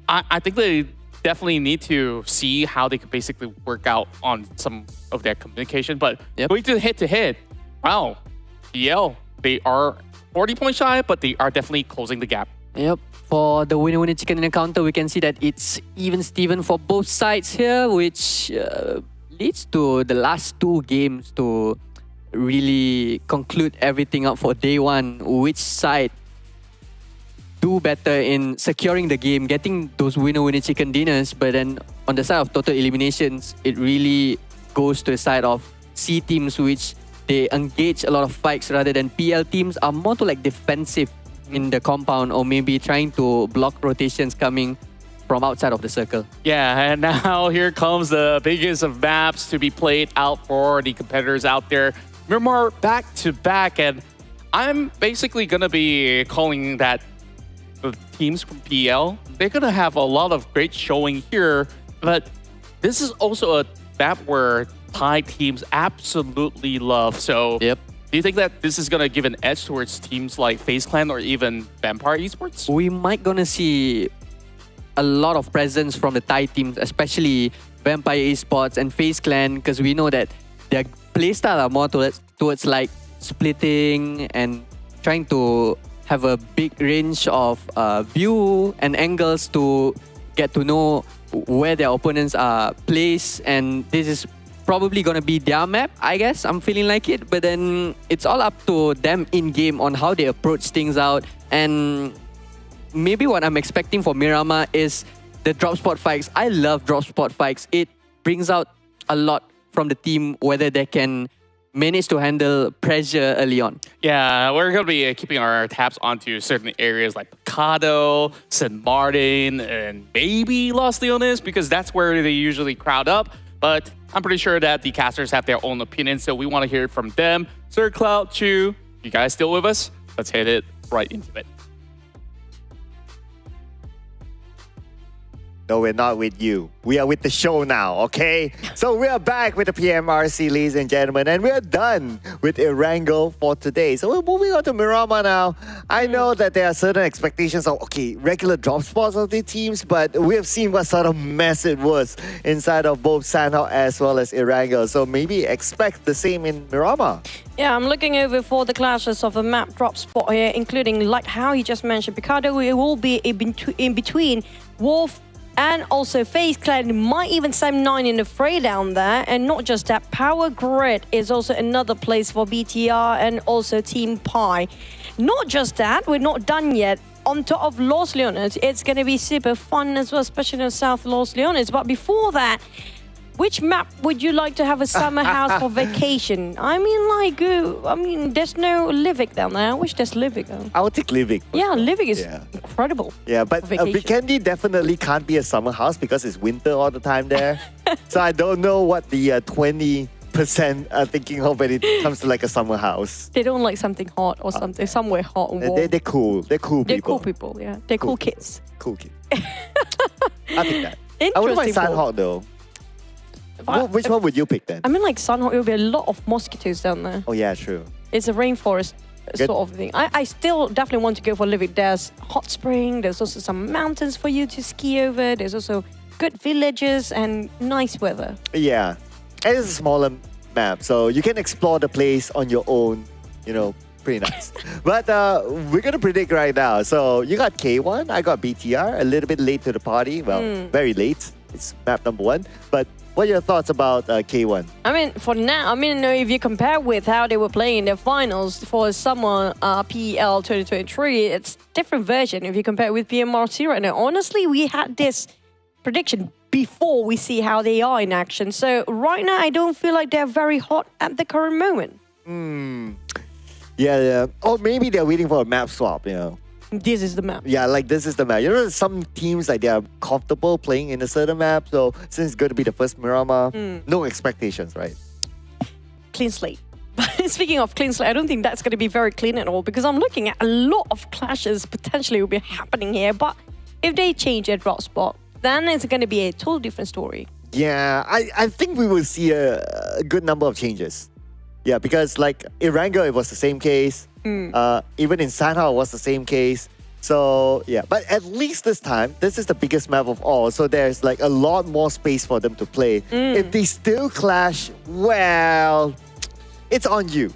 I think they definitely need to see how they could basically work out on some of their communication. But going to head-to-head, wow, PL, they are 40 points shy, but they are definitely closing the gap. Yep. For the winner chicken dinner counter, we can see that it's even-steven for both sides here, which leads to the last 2 games to really conclude everything up for day 1. Which side do better in securing the game, getting those winner chicken dinners, but then on the side of total eliminations, it really goes to the side of C teams, which they engage a lot of fights rather than PL teams are more to like defensive in the compound, or maybe trying to block rotations coming from outside of the circle. Yeah, and now here comes the biggest of maps to be played out for the competitors out there. Miramar back to back, and I'm basically going to be calling that the teams from PL, they're going to have a lot of great showing here, but this is also a map where Thai teams absolutely love. So Yep. do you think that this is going to give an edge towards teams like FaZe Clan or even Vampire Esports? We might gonna see a lot of presence from the Thai teams, especially Vampire Esports and FaZe Clan, because we know that their playstyle are more towards like splitting and trying to have a big range of view and angles to get to know where their opponents are placed, and this is probably gonna be their map, I guess. I'm feeling like it, but then it's all up to them in game on how they approach things out. And maybe what I'm expecting for Miramar is the drop spot fights. I love drop spot fights. It brings out a lot from the team, whether they can manage to handle pressure early on. Yeah, we're going to be keeping our tabs onto certain areas like Picado, San Martin, and maybe Los Leones, because that's where they usually crowd up. But I'm pretty sure that the casters have their own opinions, so we want to hear it from them. Sir Cloud, Chu, you guys still with us? Let's hit it right into it. No, we're not with you. We are with the show now, okay? So we are back with the PMRC, ladies and gentlemen, and we are done with Erangel for today. So we're moving on to Miramar now. I know that there are certain expectations of, okay, regular drop spots of the teams, but we have seen what sort of mess it was inside of both Sanhok as well as Erangel. So maybe expect the same in Miramar. Yeah, I'm looking over for the clashes of a map drop spot here, including, like how you just mentioned, Picado. It will be in between Wolf and also FaZe Clan, might even send 9 in the fray down there. And not just that, Power Grid is also another place for BTR and also TeamPAI. Not just that, we're not done yet. On top of Los Leones, it's going to be super fun as well, especially in South Los Leones. But before that, which map would you like to have a summer house for vacation? I mean, there's no Livik down there. I wish there's Livik though. I would take Livik. Yeah, Livik is incredible. Yeah, but Vikendi definitely can't be a summer house because it's winter all the time there. So I don't know what the 20% are thinking of when it comes to like a summer house. They don't like something hot or something, somewhere hot and warm. They're cool. They're cool people. They're cool people, yeah. They're cool kids. Cool kids. I think that. Interesting. I wouldn't mind Sanhok though. Which one would you pick then? I mean, like Sanhok, it will be a lot of mosquitoes down there. Oh yeah, true. It's a rainforest sort of thing. I still definitely want to go for Livik. There's hot spring. There's also some mountains for you to ski over. There's also good villages and nice weather. Yeah, and it's a smaller map, so you can explore the place on your own. You know, pretty nice. But we're gonna predict right now. So you got K1, I got BTR. A little bit late to the party. Well, very late. It's map number 1. But what are your thoughts about K1? I mean, for now, if you compare with how they were playing in their finals for summer PEL 2023, it's different version if you compare it with PMRC right now. Honestly, we had this prediction before we see how they are in action. So right now, I don't feel like they're very hot at the current moment. Yeah. Or maybe they're waiting for a map swap, you know. This is the map. Yeah, like this is the map. You know, some teams like they are comfortable playing in a certain map. So since it's going to be the first Miramar, no expectations, right? Clean slate. But speaking of clean slate, I don't think that's going to be very clean at all because I'm looking at a lot of clashes potentially will be happening here. But if they change their drop spot, then it's going to be a totally different story. Yeah, I think we will see a good number of changes. Yeah, because like Erangel, it was the same case. Even in Sanhok, it was the same case. So yeah, but at least this time, this is the biggest map of all. So there's like a lot more space for them to play. If they still clash, well, it's on you.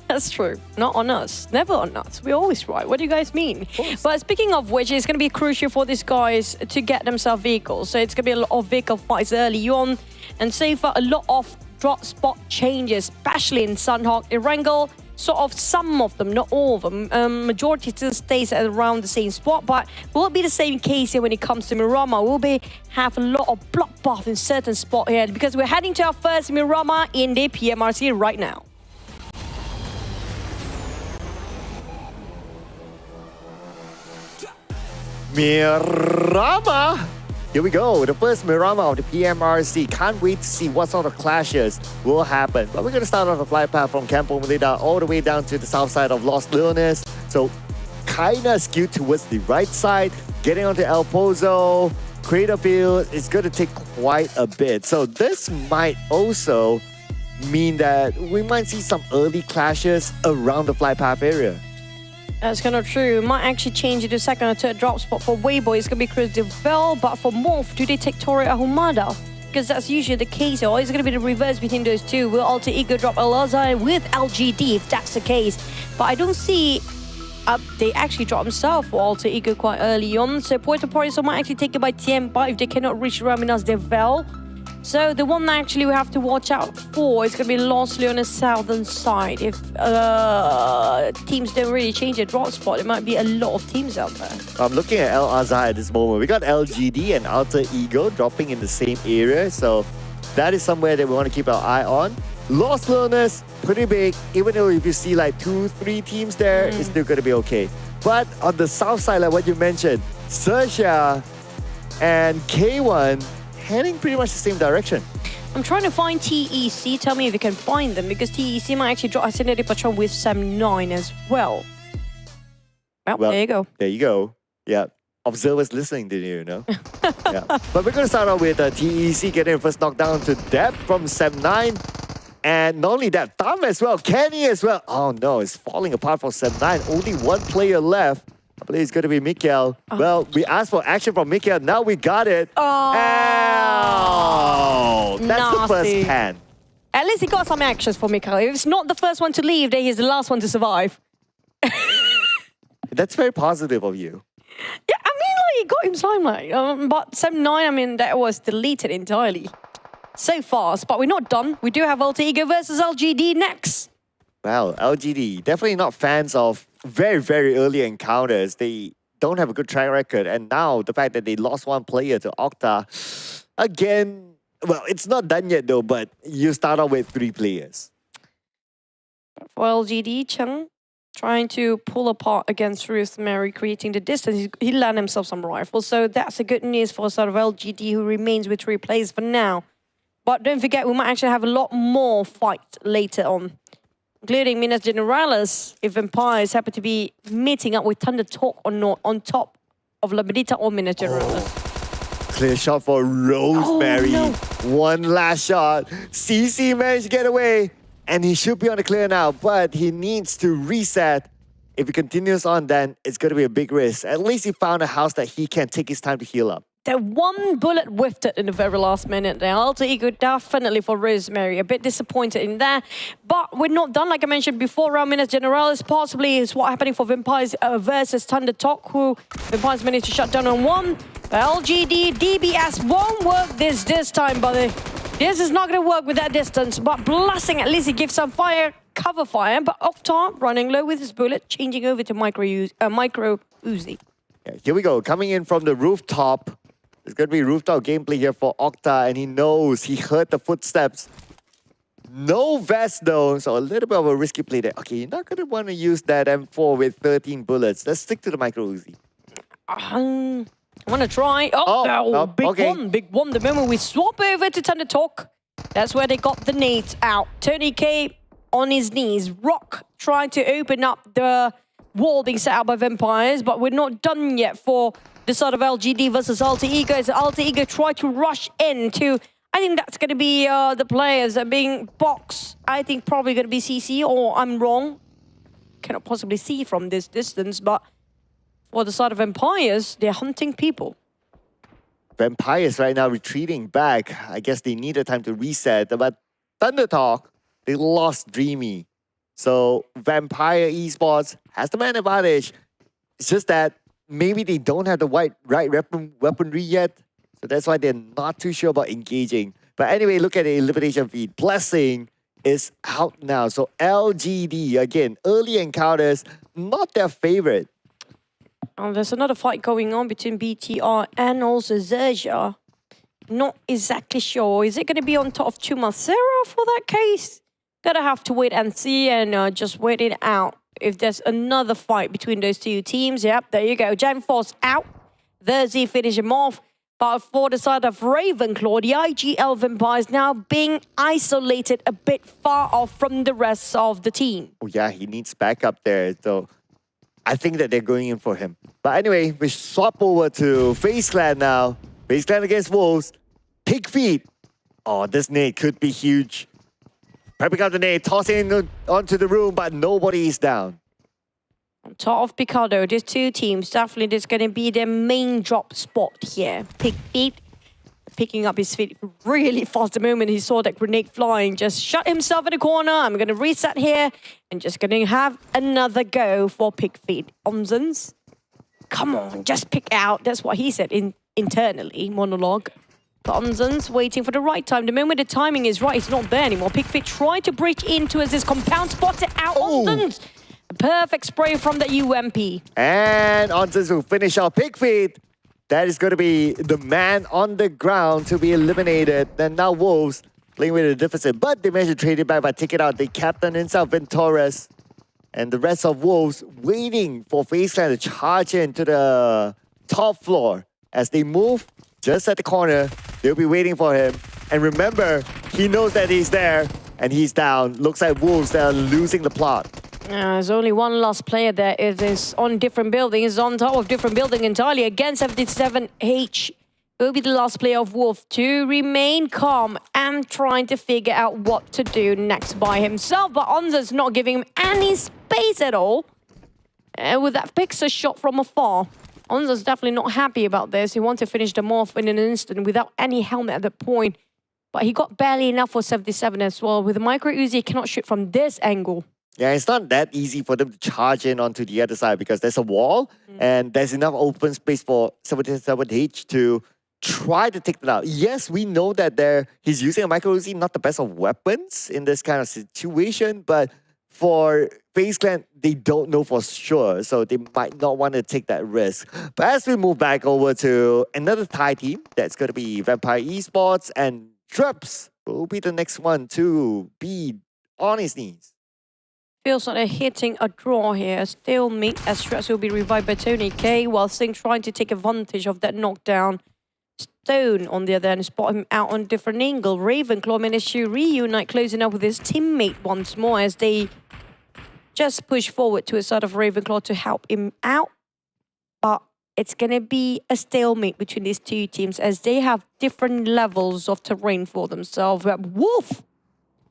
That's true. Not on us. Never on us. We're always right. What do you guys mean? But speaking of which, it's going to be crucial for these guys to get themselves vehicles. So it's going to be a lot of vehicle fights early on. And so far, a lot of drop spot changes, especially in Sanhok. Erangel, sort of some of them, not all of them. Majority still stays at around the same spot, but will it be the same case here when it comes to Miramar? Will we have a lot of bloodbath in certain spot here? Because we're heading to our first Miramar in the PMRC right now. Mirama. Here we go, the first Mirama of the PMRC. Can't wait to see what sort of clashes will happen. But we're going to start off the flight path from Campo Melida all the way down to the south side of Los Leones. So kind of skewed towards the right side. Getting onto El Pozo, Craterfield is going to take quite a bit. So this might also mean that we might see some early clashes around the flight path area. That's kind of true. Might actually change it to second or third drop spot for Weibo. It's going to be Chris Devel, but for Morph, do they take Tori Ahumada? Because that's usually the case, or it's going to be the reverse between those two. Will Alter Ego drop Alazai with LGD if that's the case? But I don't see they actually drop himself for Alter Ego quite early on. So Puerto Pariso might actually take it by TeamPAI if they cannot reach Raminas Devel. So the one that actually we have to watch out for is going to be Los Leones southern side. If teams don't really change their drop spot, there might be a lot of teams out there. I'm looking at El Azhar at this moment. We got LGD and Alter Ego dropping in the same area. So that is somewhere that we want to keep our eye on. Los Leones, pretty big. Even though if you see like 2-3 teams there, it's still going to be okay. But on the south side, like what you mentioned, SERXIA and K1 heading pretty much the same direction. I'm trying to find TEC. Tell me if you can find them, because TEC might actually drop Ascended Patron with Sam9 as well. Well, there you go. There you go. Yeah. Observers listening, didn't you know? Yeah. But we're going to start off with TEC getting the first knockdown to depth from Sam9. And not only that, Thumb as well, Kenny as well. Oh no, it's falling apart for Sam9. Only one player left. I believe it's going to be Mikael. Well, we asked for action from Mikael. Now we got it. Oh, that's nasty. the first pan. At least he got some actions for Mikael. If it's not the first one to leave, then he's the last one to survive. That's very positive of you. Yeah, I mean, like, he got him limelight. But Sam9, I mean, that was deleted entirely. So fast, but we're not done. We do have Alter Ego versus LGD next. Well, LGD, definitely not fans of very, very early encounters. They don't have a good track record. And now the fact that they lost one player to Octa, again, well, it's not done yet though, but you start off with 3 players. For LGD, Cheng trying to pull apart against Rosemary, creating the distance. He landed himself some rifles, so that's a good news for sort of LGD, who remains with 3 players for now. But don't forget, we might actually have a lot more fight later on, including Minas Generalis, if Vampires happen to be meeting up with Thunder Talk or not on top of La Medita or Minas Generalis. Clear shot for Rosemary. Oh, no. One last shot. CC managed to get away. And he should be on the clear now, but he needs to reset. If he continues on, then it's going to be a big risk. At least he found a house that he can take his time to heal up. That one bullet whiffed it in the very last minute there. Alter Ego definitely for Rosemary. A bit disappointed in there. But we're not done, like I mentioned before. Around Minas Generalis possibly is what happening for Vampires versus Thunder Talk, who Vampires managed to shut down on one. LGD, DBS won't work this time, buddy. This is not going to work with that distance. But blasting, at least he gives some fire, cover fire. But Octa running low with his bullet, changing over to micro Uzi. Yeah, here we go. Coming in from the rooftop. There's going to be rooftop gameplay here for Octa, and he knows, he heard the footsteps. No vest though, so a little bit of a risky play there. Okay, you're not going to want to use that M4 with 13 bullets. Let's stick to the micro Uzi. I want to try. Big one. The moment we swap over to Thunder Talk, that's where they got the nades out. Tony K on his knees. Rock trying to open up the wall being set out by Vampires, but we're not done yet for the sort of LGD versus Alter Ego. As Alter Ego try to rush into, I think that's going to be the players that are being boxed. I think probably going to be CC, or I'm wrong. Cannot possibly see from this distance, but for the side of Vampires, they're hunting people. Vampires right now retreating back. I guess they needed time to reset, but Thunder Talk, they lost Dreamy. So Vampire Esports has the man advantage. It's just that maybe they don't have the right weaponry yet. So that's why they're not too sure about engaging. But anyway, look at the elimination feed. Blessing is out now. So LGD, again, early encounters, not their favorite. There's another fight going on between BTR and also XERXIA. Not exactly sure. Is it going to be on top of Chumacera for that case? Gonna have to wait and see, and just wait it out. If there's another fight between those two teams, yep, there you go. Gen Force out. Verzi finish him off. But for the side of Ravenclaw, the IGL Vampires now being isolated a bit far off from the rest of the team. Oh yeah, he needs backup there. So I think that they're going in for him. But anyway, we swap over to FaZe Clan now. FaZe Clan against Wolves. Pig feet. Oh, this nade could be huge. Prepping up the nade, tossing it onto the room, but nobody is down. On top of Picardo, these two teams, definitely there's going to be their main drop spot here. Pig feet, picking up his feet really fast the moment he saw that grenade flying. Just shut himself in the corner. I'm going to reset here and just going to have another go for Pig feet. Onzens, come on, just pick out. That's what he said internally, monologue. But Onzens waiting for the right time. The moment the timing is right, it's not there anymore. Pig feet trying to break into as his compound spotted out. Onzens. Perfect spray from the UMP. And Onzens will finish off Pig feet. That is going to be the man on the ground to be eliminated. Then now Wolves playing with a deficit, but they managed to trade it back by taking out the captain himself, Ventores. And the rest of Wolves waiting for FaZe Clan to charge into the top floor. As they move just at the corner, they'll be waiting for him. And remember, he knows that he's there and he's down. Looks like Wolves, they're losing the plot. There's only one last player there. It is on different building. It's on top of different building entirely. Again, 77H will be the last player of Wolf to remain calm and trying to figure out what to do next by himself. But Onza's not giving him any space at all. With that Pixar shot from afar, Onza's definitely not happy about this. He wants to finish them off in an instant without any helmet at that point. But he got barely enough for 77 as well. With the micro Uzi, he cannot shoot from this angle. Yeah, it's not that easy for them to charge in onto the other side because there's a wall and there's enough open space for 77H to try to take that out. Yes, we know that he's using a micro Uzi, not the best of weapons in this kind of situation, but for FaZe Clan, they don't know for sure, so they might not want to take that risk. But as we move back over to another Thai team, that's going to be Vampire Esports, and Shrubs will be the next one to be on his knees. Feels like they're hitting a draw here. Stalemate as Shrubs will be revived by Tony K, while Singh trying to take advantage of that knockdown. Stone, on the other hand, spot him out on a different angle. Ravenclaw managed to reunite, closing up with his teammate once more as they just push forward to a side of Ravenclaw to help him out. But it's going to be a stalemate between these two teams as they have different levels of terrain for themselves. But Wolf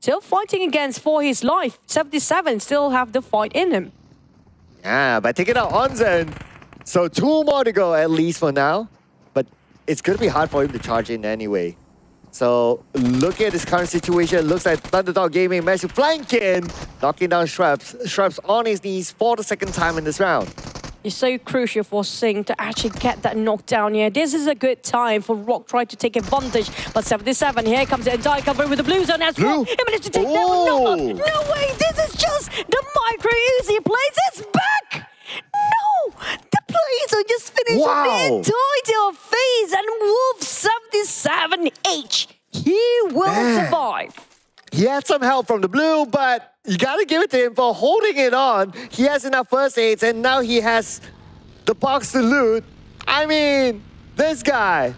still fighting against for his life. 77 still have the fight in him. Yeah, but taking out Onzen. So 2 more to go at least for now. But it's going to be hard for him to charge in anyway. So look at this current situation. Looks like Thunderdog Gaming managed to flank in, knocking down Shrubs. Shrubs on his knees for the second time in this round. It's so crucial for Singh to actually get that knockdown here. This is a good time for Rock trying to take advantage. But 77, here comes the entire cover with the blue zone as well. He managed to take that one. No way, this is just the micro Uzi plays. It's back! No! The plays are just finished off the entirety of FaZe and Wolf 77H. He will survive. He had some help from the blue, but you gotta give it to him for holding it on. He has enough first aids, and now he has the box to loot. I mean, this guy.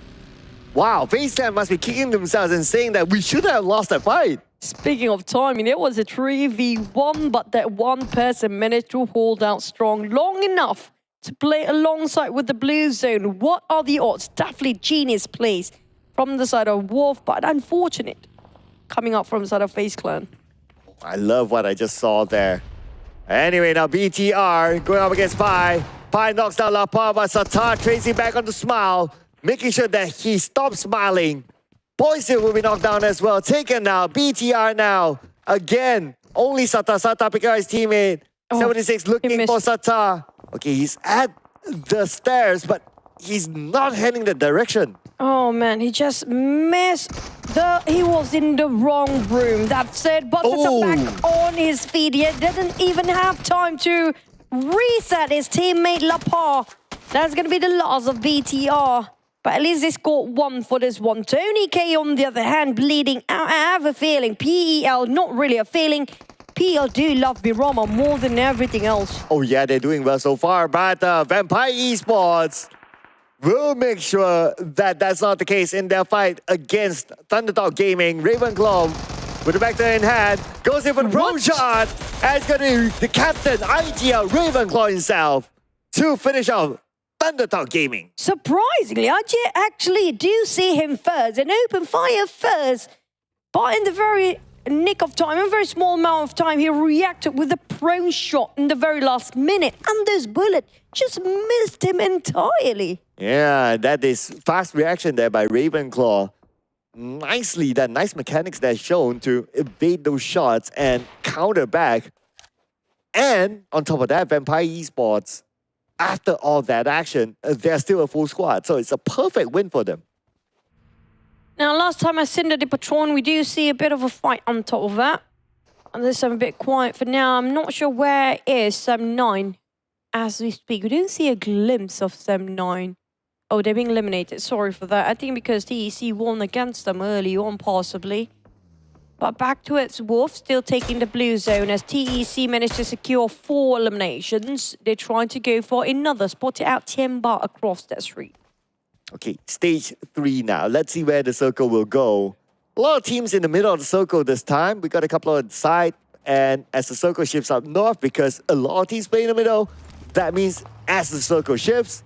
Wow, FaZe Clan must be kicking themselves and saying that we should have lost that fight. Speaking of timing, it was a 3v1, but that one person managed to hold out strong long enough to play alongside with the blue zone. What are the odds? Definitely genius plays from the side of Wolf, but unfortunate coming up from the side of FaZe Clan. I love what I just saw there. Anyway, now BTR going up against Pi. Pi knocks down La Pa, but Satar tracing back on the smile, making sure that he stops smiling. Poison will be knocked down as well. Taken now. BTR now. Again, only Satar. Satar picking up his teammate. 76 looking for Satar. Okay, he's at the stairs, but he's not heading that direction. Oh man, he just missed. He was in the wrong room. That's it. But back on his feet. He didn't even have time to reset his teammate Lapa. That's going to be the loss of BTR. But at least they scored 1 for this one. Tony K, on the other hand, bleeding out. I have a feeling. PEL, not really a feeling. PEL do love Biroma more than everything else. Oh yeah, they're doing well so far. But Vampire Esports will make sure that that's not the case in their fight against Thunderdog Gaming. Ravenclaw with the vector in hand goes in for the pro shot, and it's going to be the captain, IGL Ravenclaw himself, to finish off Thunderdog Gaming. Surprisingly, I actually do see him first, an open fire first, but in the very nick of time, in a very small amount of time, he reacted with a prone shot in the very last minute, and this bullet just missed him entirely. Yeah, that is fast reaction there by Ravenclaw. Nicely done, nice mechanics there shown to evade those shots and counter back. And on top of that, Vampire Esports, after all that action, they're still a full squad, so it's a perfect win for them. Now, last time I seen the BIGETRON, we do see a bit of a fight on top of that. And this I'm a bit quiet for now. I'm not sure where is Sem9 as we speak. We didn't see a glimpse of Sem9. Oh, they're being eliminated. Sorry for that. I think because TEC won against them early on, possibly. But back to its Wolf, still taking the blue zone as TEC managed to secure 4 eliminations. They're trying to go for another, spot it out Tianba across that street. Okay, stage 3 now. Let's see where the circle will go. A lot of teams in the middle of the circle this time. We got a couple on the side. And as the circle shifts up north, because a lot of teams play in the middle, that means as the circle shifts,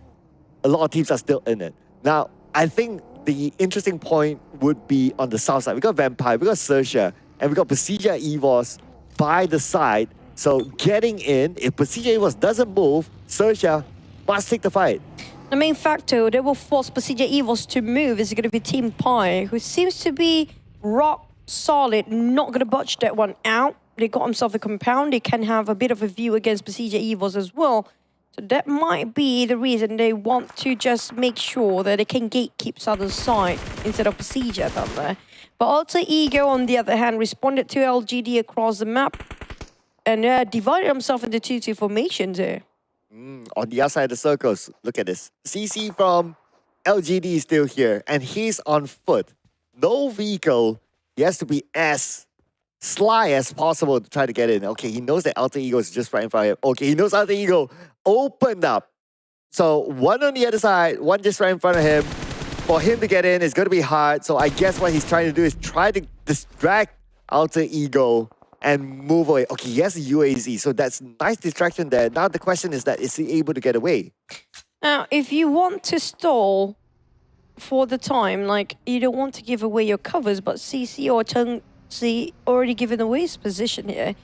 a lot of teams are still in it. Now, I think the interesting point would be on the south side. We got Vampire, we got XERXIA, and we got PERSIJA EVOS by the side. So getting in, if PERSIJA EVOS doesn't move, XERXIA must take the fight. The main factor that will force PERSIJA EVOS to move is going to be TeamPAI, who seems to be rock solid, not going to botch that one out. They got himself a compound. They can have a bit of a view against PERSIJA EVOS as well. So that might be the reason they want to just make sure that they can gatekeep Southern side instead of PERSIJA down there. But Alter Ego, on the other hand, responded to LGD across the map and divided himself into 2-2 formations here. On the outside of the circles, look at this. CC from LGD is still here, and he's on foot. No vehicle. He has to be as sly as possible to try to get in. Okay, he knows that Alter Ego is just right in front of him. Okay, he knows Alter Ego opened up. So one on the other side, one just right in front of him. For him to get in is going to be hard. So I guess what he's trying to do is try to distract Alter Ego and move away. Okay, he has a UAZ, so that's nice distraction there. Now the question is that, is he able to get away? Now, if you want to stall for the time, like, you don't want to give away your covers, but CC or Cheng Z already given away his position here.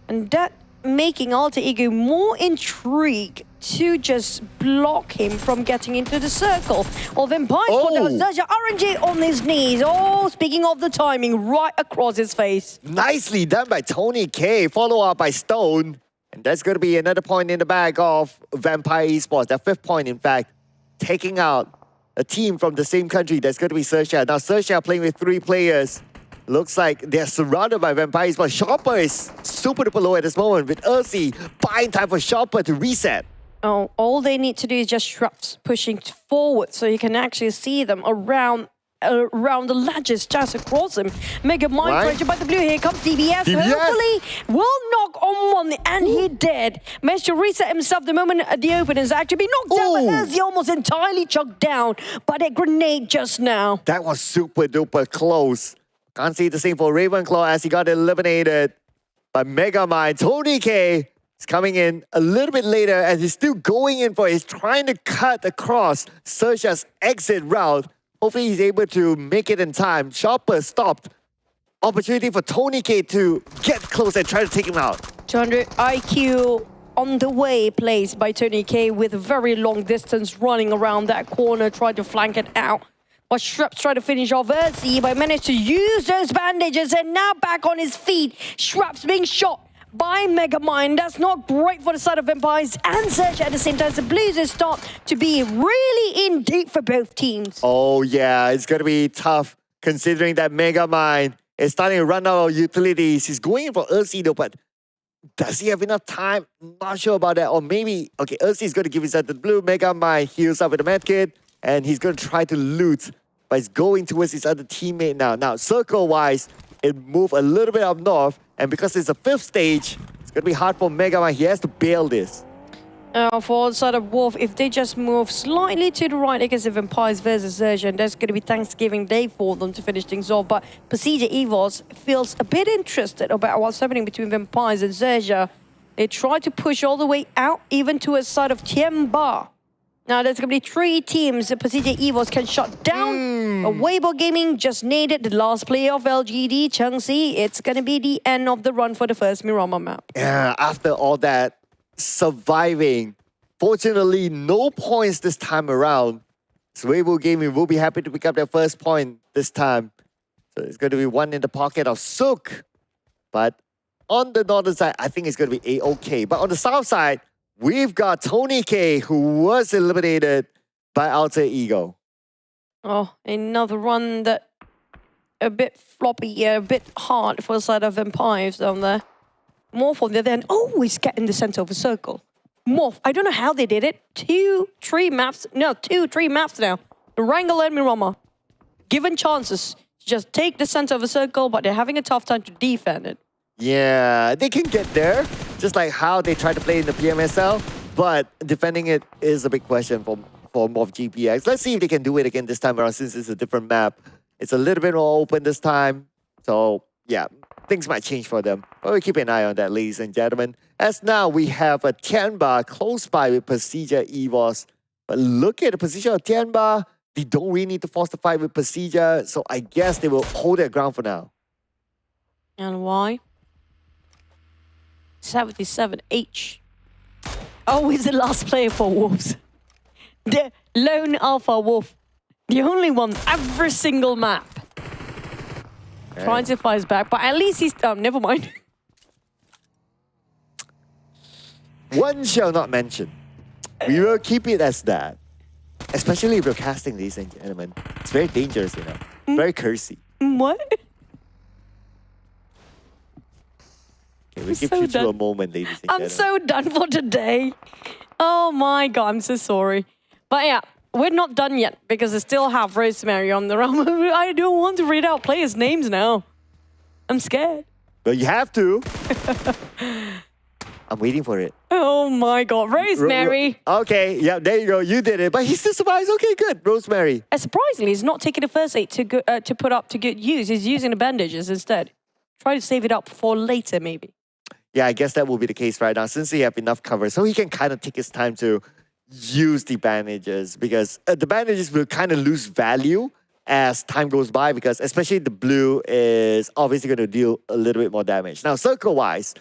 And that making Alter Ego more intrigued to just block him from getting into the circle. Or Vampire Erangel on his knees. Oh, speaking of the timing, right across his face. Nicely done by Tony K, follow up by Stone. And that's going to be another point in the bag of Vampire Esports. That 5th point, in fact, taking out a team from the same country. That's going to be XERXIA. Now, XERXIA playing with 3 players. Looks like they're surrounded by Vampire Esports. Shopper is super duper low at this moment with Ursi buying time for Shopper to reset. Oh, all they need to do is just shrubs pushing forward so you can actually see them around the ledges just across them. Mega Mind Cruncher by the blue. Here comes DBS. Hopefully will knock on one, and he did. Managed to reset himself the moment the openers actually be knocked down, but he almost entirely chucked down by that grenade just now. That was super duper close. Can't see the same for Ravenclaw as he got eliminated by Mega Mind. Tony K is coming in a little bit later as he's still going in for it. He's trying to cut across XERXIA's exit route. Hopefully he's able to make it in time. Shopper stopped. Opportunity for Tony K to get close and try to take him out. 200 IQ on the way placed by Tony K with a very long distance running around that corner, tried to flank it out. But Shrubs tried to finish off Ursi, but managed to use those bandages and now back on his feet. Shrubs being shot by Megamind. That's not great for the side of Vampires and XERXIA at the same time. The Blues start to be really in deep for both teams. Oh yeah, it's going to be tough considering that Megamind is starting to run out of utilities. He's going in for Ursi though, but does he have enough time? Not sure about that. Or maybe, okay, Ursi is going to give his head to the blue. Megamind heals up with a medkit and he's going to try to loot. But he's going towards his other teammate now. Now, circle-wise, it moved a little bit up north. And because it's a 5th stage, it's going to be hard for Megamind. He has to bail this. For sort of Wolf, if they just move slightly to the right against the Vampires versus XERXIA, and there's going to be Thanksgiving Day for them to finish things off. But PERSIJA EVOS feels a bit interested about what's happening between Vampires and XERXIA. They try to push all the way out, even to a side of Tianba. Now, there's going to be 3 teams that PERSIJA EVOS can shut down. But Weibo Gaming just needed the last player of LGD-GAMING. It's going to be the end of the run for the first Miramar map. Yeah, after all that, surviving. Fortunately, no points this time around. So Weibo Gaming will be happy to pick up their first point this time. So it's going to be one in the pocket of Sook. But on the northern side, I think it's going to be A-OK. But on the south side, we've got Tony K, who was eliminated by Alter Ego. Oh, another run that a bit floppy, a bit hard for the side of Vampires down there. Morph on the other end, always get in the center of a circle. Morph, I don't know how they did it. 2, 3 maps now. Erangel and Miramar, given chances, just take the center of a circle, but they're having a tough time to defend it. Yeah, they can get there, just like how they tried to play in the PMSL, but defending it is a big question for Morph GPX. Let's see if they can do it again this time around, since it's a different map. It's a little bit more open this time, so yeah, things might change for them. But we'll keep an eye on that, ladies and gentlemen. As now we have a Tianba close by with PERSIJA EVOS. But look at the position of Tianba. They don't really need to force the fight with PERSIJA, so I guess they will hold their ground for now. And why? 77H. Always the last player for Wolves. The lone alpha Wolf. The only one every single map. Trying to fight back, but at least he's... never mind. One shall not mention. We will keep it as that. Especially if you're casting, ladies and gentlemen. It's very dangerous, you know. Very cursy. What? Okay, we'll give you to a moment, ladies and gentlemen. I'm so done for today. Oh my god, I'm so sorry. But yeah, we're not done yet because I still have Rosemary on the run. I don't want to read out players' names now. I'm scared. But you have to. I'm waiting for it. Oh my god, Rosemary. Okay, yeah, there you go. You did it. But he still survives. Okay, good. Rosemary. Surprisingly, he's not taking the first aid to put up to good use. He's using the bandages instead. Try to save it up for later, maybe. Yeah, I guess that will be the case right now, since he have enough cover. So he can kind of take his time to use the bandages, because the bandages will kind of lose value as time goes by, because especially the blue is obviously going to deal a little bit more damage. Now, circle-wise,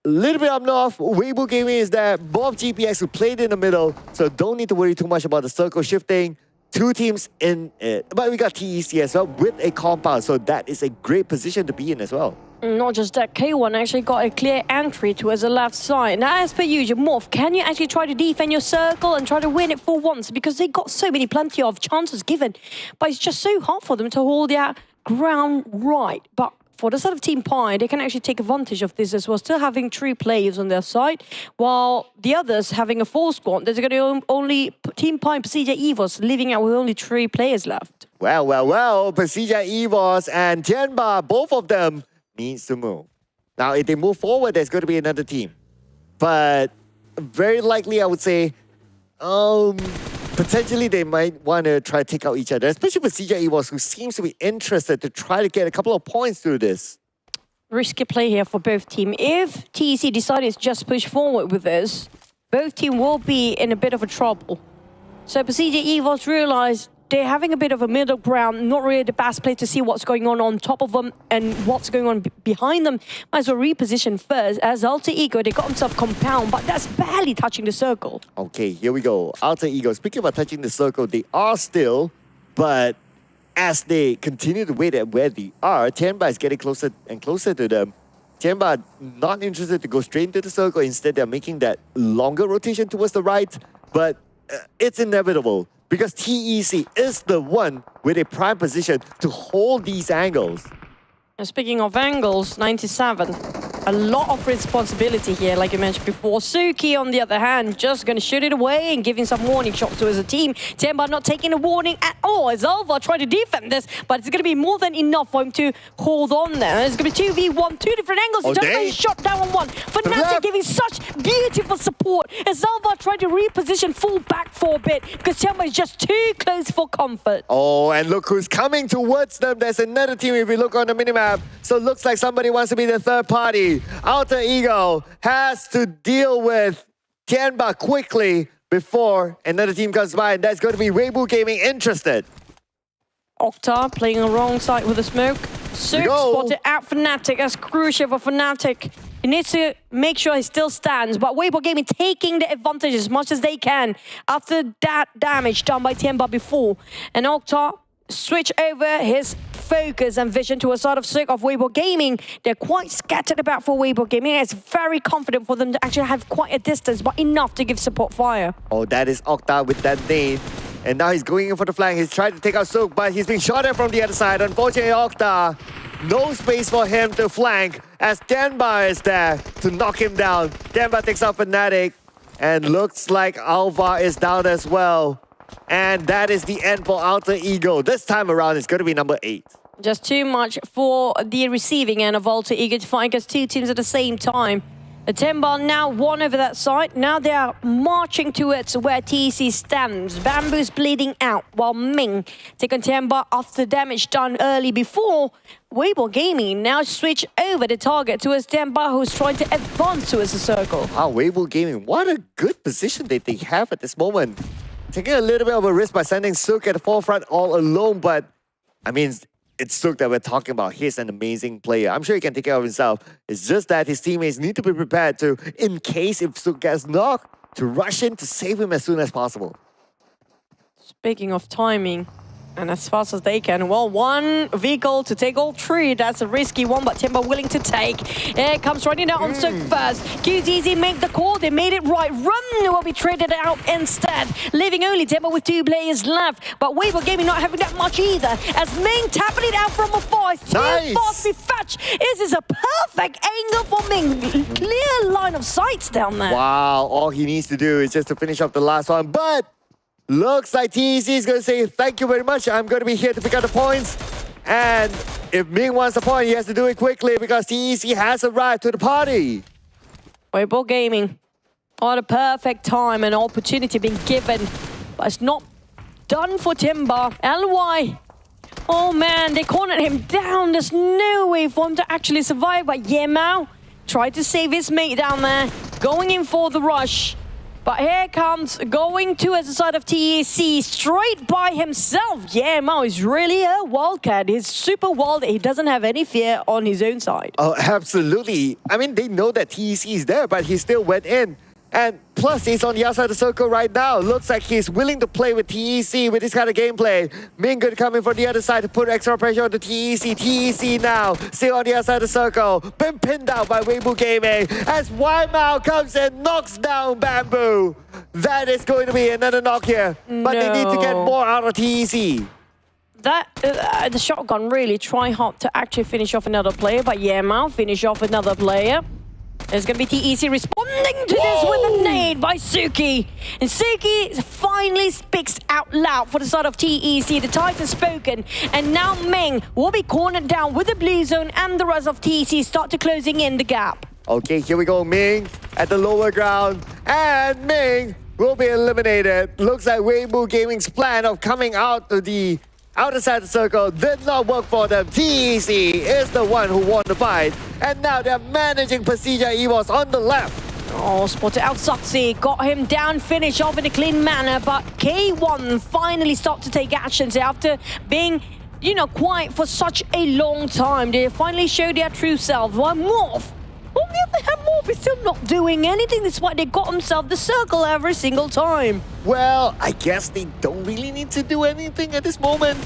a little bit up north, Weibo Gaming is there. Both GPX who played in the middle, so don't need to worry too much about the circle shifting. 2 teams in it. But we got TEC as well with a compound, so that is a great position to be in as well. Not just that, K1 actually got a clear entry towards the left side. Now, as per usual, Morph, can you actually try to defend your circle and try to win it for once? Because they got so many plenty of chances given, but it's just so hard for them to hold their ground right. But for the side of TeamPAI, they can actually take advantage of this as well, still having 3 players on their side, while the others having a full squad. There's going to be only TeamPAI and PERSIJA EVOS leaving out with only 3 players left. Well, PERSIJA EVOS and Tianba, both of them needs to move. Now, if they move forward, there's going to be another team. But very likely, I would say, potentially they might want to try to take out each other, especially with PERSIJA EVOS, who seems to be interested to try to get a couple of points through this. Risky play here for both teams. If TEC decided to just push forward with this, both teams will be in a bit of a trouble. So PERSIJA EVOS realized they're having a bit of a middle ground, not really the best play to see what's going on top of them and what's going on behind them. Might as well reposition first. As Alter Ego, they got themselves compound, but that's barely touching the circle. Okay, here we go. Alter Ego, speaking about touching the circle, they are still, but as they continue to wait at where they are, Tianba is getting closer and closer to them. Tianba not interested to go straight into the circle. Instead, they're making that longer rotation towards the right, but it's inevitable, because TEC is the one with a prime position to hold these angles. And speaking of angles, 97. A lot of responsibility here, like you mentioned before. Suki, on the other hand, just going to shoot it away and giving some warning shots to his team. Tianba not taking a warning at all as Alva trying to defend this, but it's going to be more than enough for him to hold on there. It's going to be 2v1, 2 different angles. He just got shot down on one. Fnatic giving such beautiful support. As Alva tried to reposition full back for a bit because Tianba is just too close for comfort. Oh, and look who's coming towards them. There's another team if we look on the minimap. So it looks like somebody wants to be the third party. Alter Ego has to deal with Tianba quickly before another team comes by, and that's going to be Weibo Gaming interested. Octa playing alongside with the smoke. Cirque spotted out Fnatic. That's crucial for Fnatic. He needs to make sure he still stands, but Weibo Gaming taking the advantage as much as they can after that damage done by Tianba before. And Octa switch over his focus and vision to a sort of Cirque of Weibo Gaming. They're quite scattered about for Weibo Gaming. It's very confident for them to actually have quite a distance, but enough to give support fire. Oh, that is Octa with that nade. And now he's going in for the flank. He's trying to take out Sook, but he's being shot at from the other side. Unfortunately, Octa, no space for him to flank as Tianba is there to knock him down. Tianba takes out Fnatic, and looks like Alva is down as well. And that is the end for Alter Ego. This time around, it's going to be number 8. Just too much for the receiving end of Alter Ego to fight against two teams at the same time. The Tianba now won over that side. Now they are marching towards where TEC stands. Bamboo's bleeding out while Ming take on Tianba after damage done early before. Weibo Gaming now switch over the target towards Tianba, who's trying to advance towards the circle. Wow, Weibo Gaming, what a good position that they have at this moment. Taking a little bit of a risk by sending Sook at the forefront all alone, but I mean, it's Sook that we're talking about. He's an amazing player. I'm sure he can take care of himself. It's just that his teammates need to be prepared to, in case if Sook gets knocked, to rush in to save him as soon as possible. Speaking of timing, and as fast as they can. Well, one vehicle to take all three. That's a risky one, but Tianba willing to take. Here comes running out on Sook first. QZZ make the call. They made it right. Run will be traded out instead, leaving only Tianba with 2 players left. But Weibo Gaming not having that much either, as Ming tapping it out from afar. It's too fast to be fetched. This is a perfect angle for Ming. Clear line of sights down there. Wow, all he needs to do is just to finish off the last one, but looks like TEC is going to say, thank you very much. I'm going to be here to pick up the points. And if Ming wants a point, he has to do it quickly because TEC has arrived to the party. Weibo Gaming. What a perfect time and opportunity being given. But it's not done for Tianba. LY. Oh man, they cornered him down. There's no way for him to actually survive. But Yemao tried to save his mate down there. Going in for the rush. But here comes going towards the side of TEC, straight by himself. Yeah, Mao is really a wildcat. He's super wild. He doesn't have any fear on his own side. Oh, absolutely. I mean, they know that TEC is there, but he still went in. And plus, he's on the outside of the circle right now. Looks like he's willing to play with TEC with this kind of gameplay. Ming could come in from the other side to put extra pressure on the TEC. TEC now, still on the outside of the circle. Been pinned down by Weibo Gaming as Weimao comes and knocks down Bamboo. That is going to be another knock here. But they need to get more out of TEC. That the shotgun really try hard to actually finish off another player, but yeah, Mao finish off another player. There's going to be TEC responding to this with a nade by Suki. And Suki finally speaks out loud for the side of TEC. The Titan's spoken. And now Ming will be cornered down with the blue zone, and the rest of TEC start to closing in the gap. Okay, here we go. Ming at the lower ground. And Ming will be eliminated. Looks like Weibo Gaming's plan of coming out to the outer side of the circle did not work for them. TEC is the one who won the fight. And now they're managing PERSIJA EVOS on the left. Oh, spotted out Soxy, got him down, finish off in a clean manner, but K1 finally stopped to take actions after being, quiet for such a long time. They finally showed their true self. While Morph, on the other hand, Morph is still not doing anything. That's why they got themselves the circle every single time. Well, I guess they don't really need to do anything at this moment.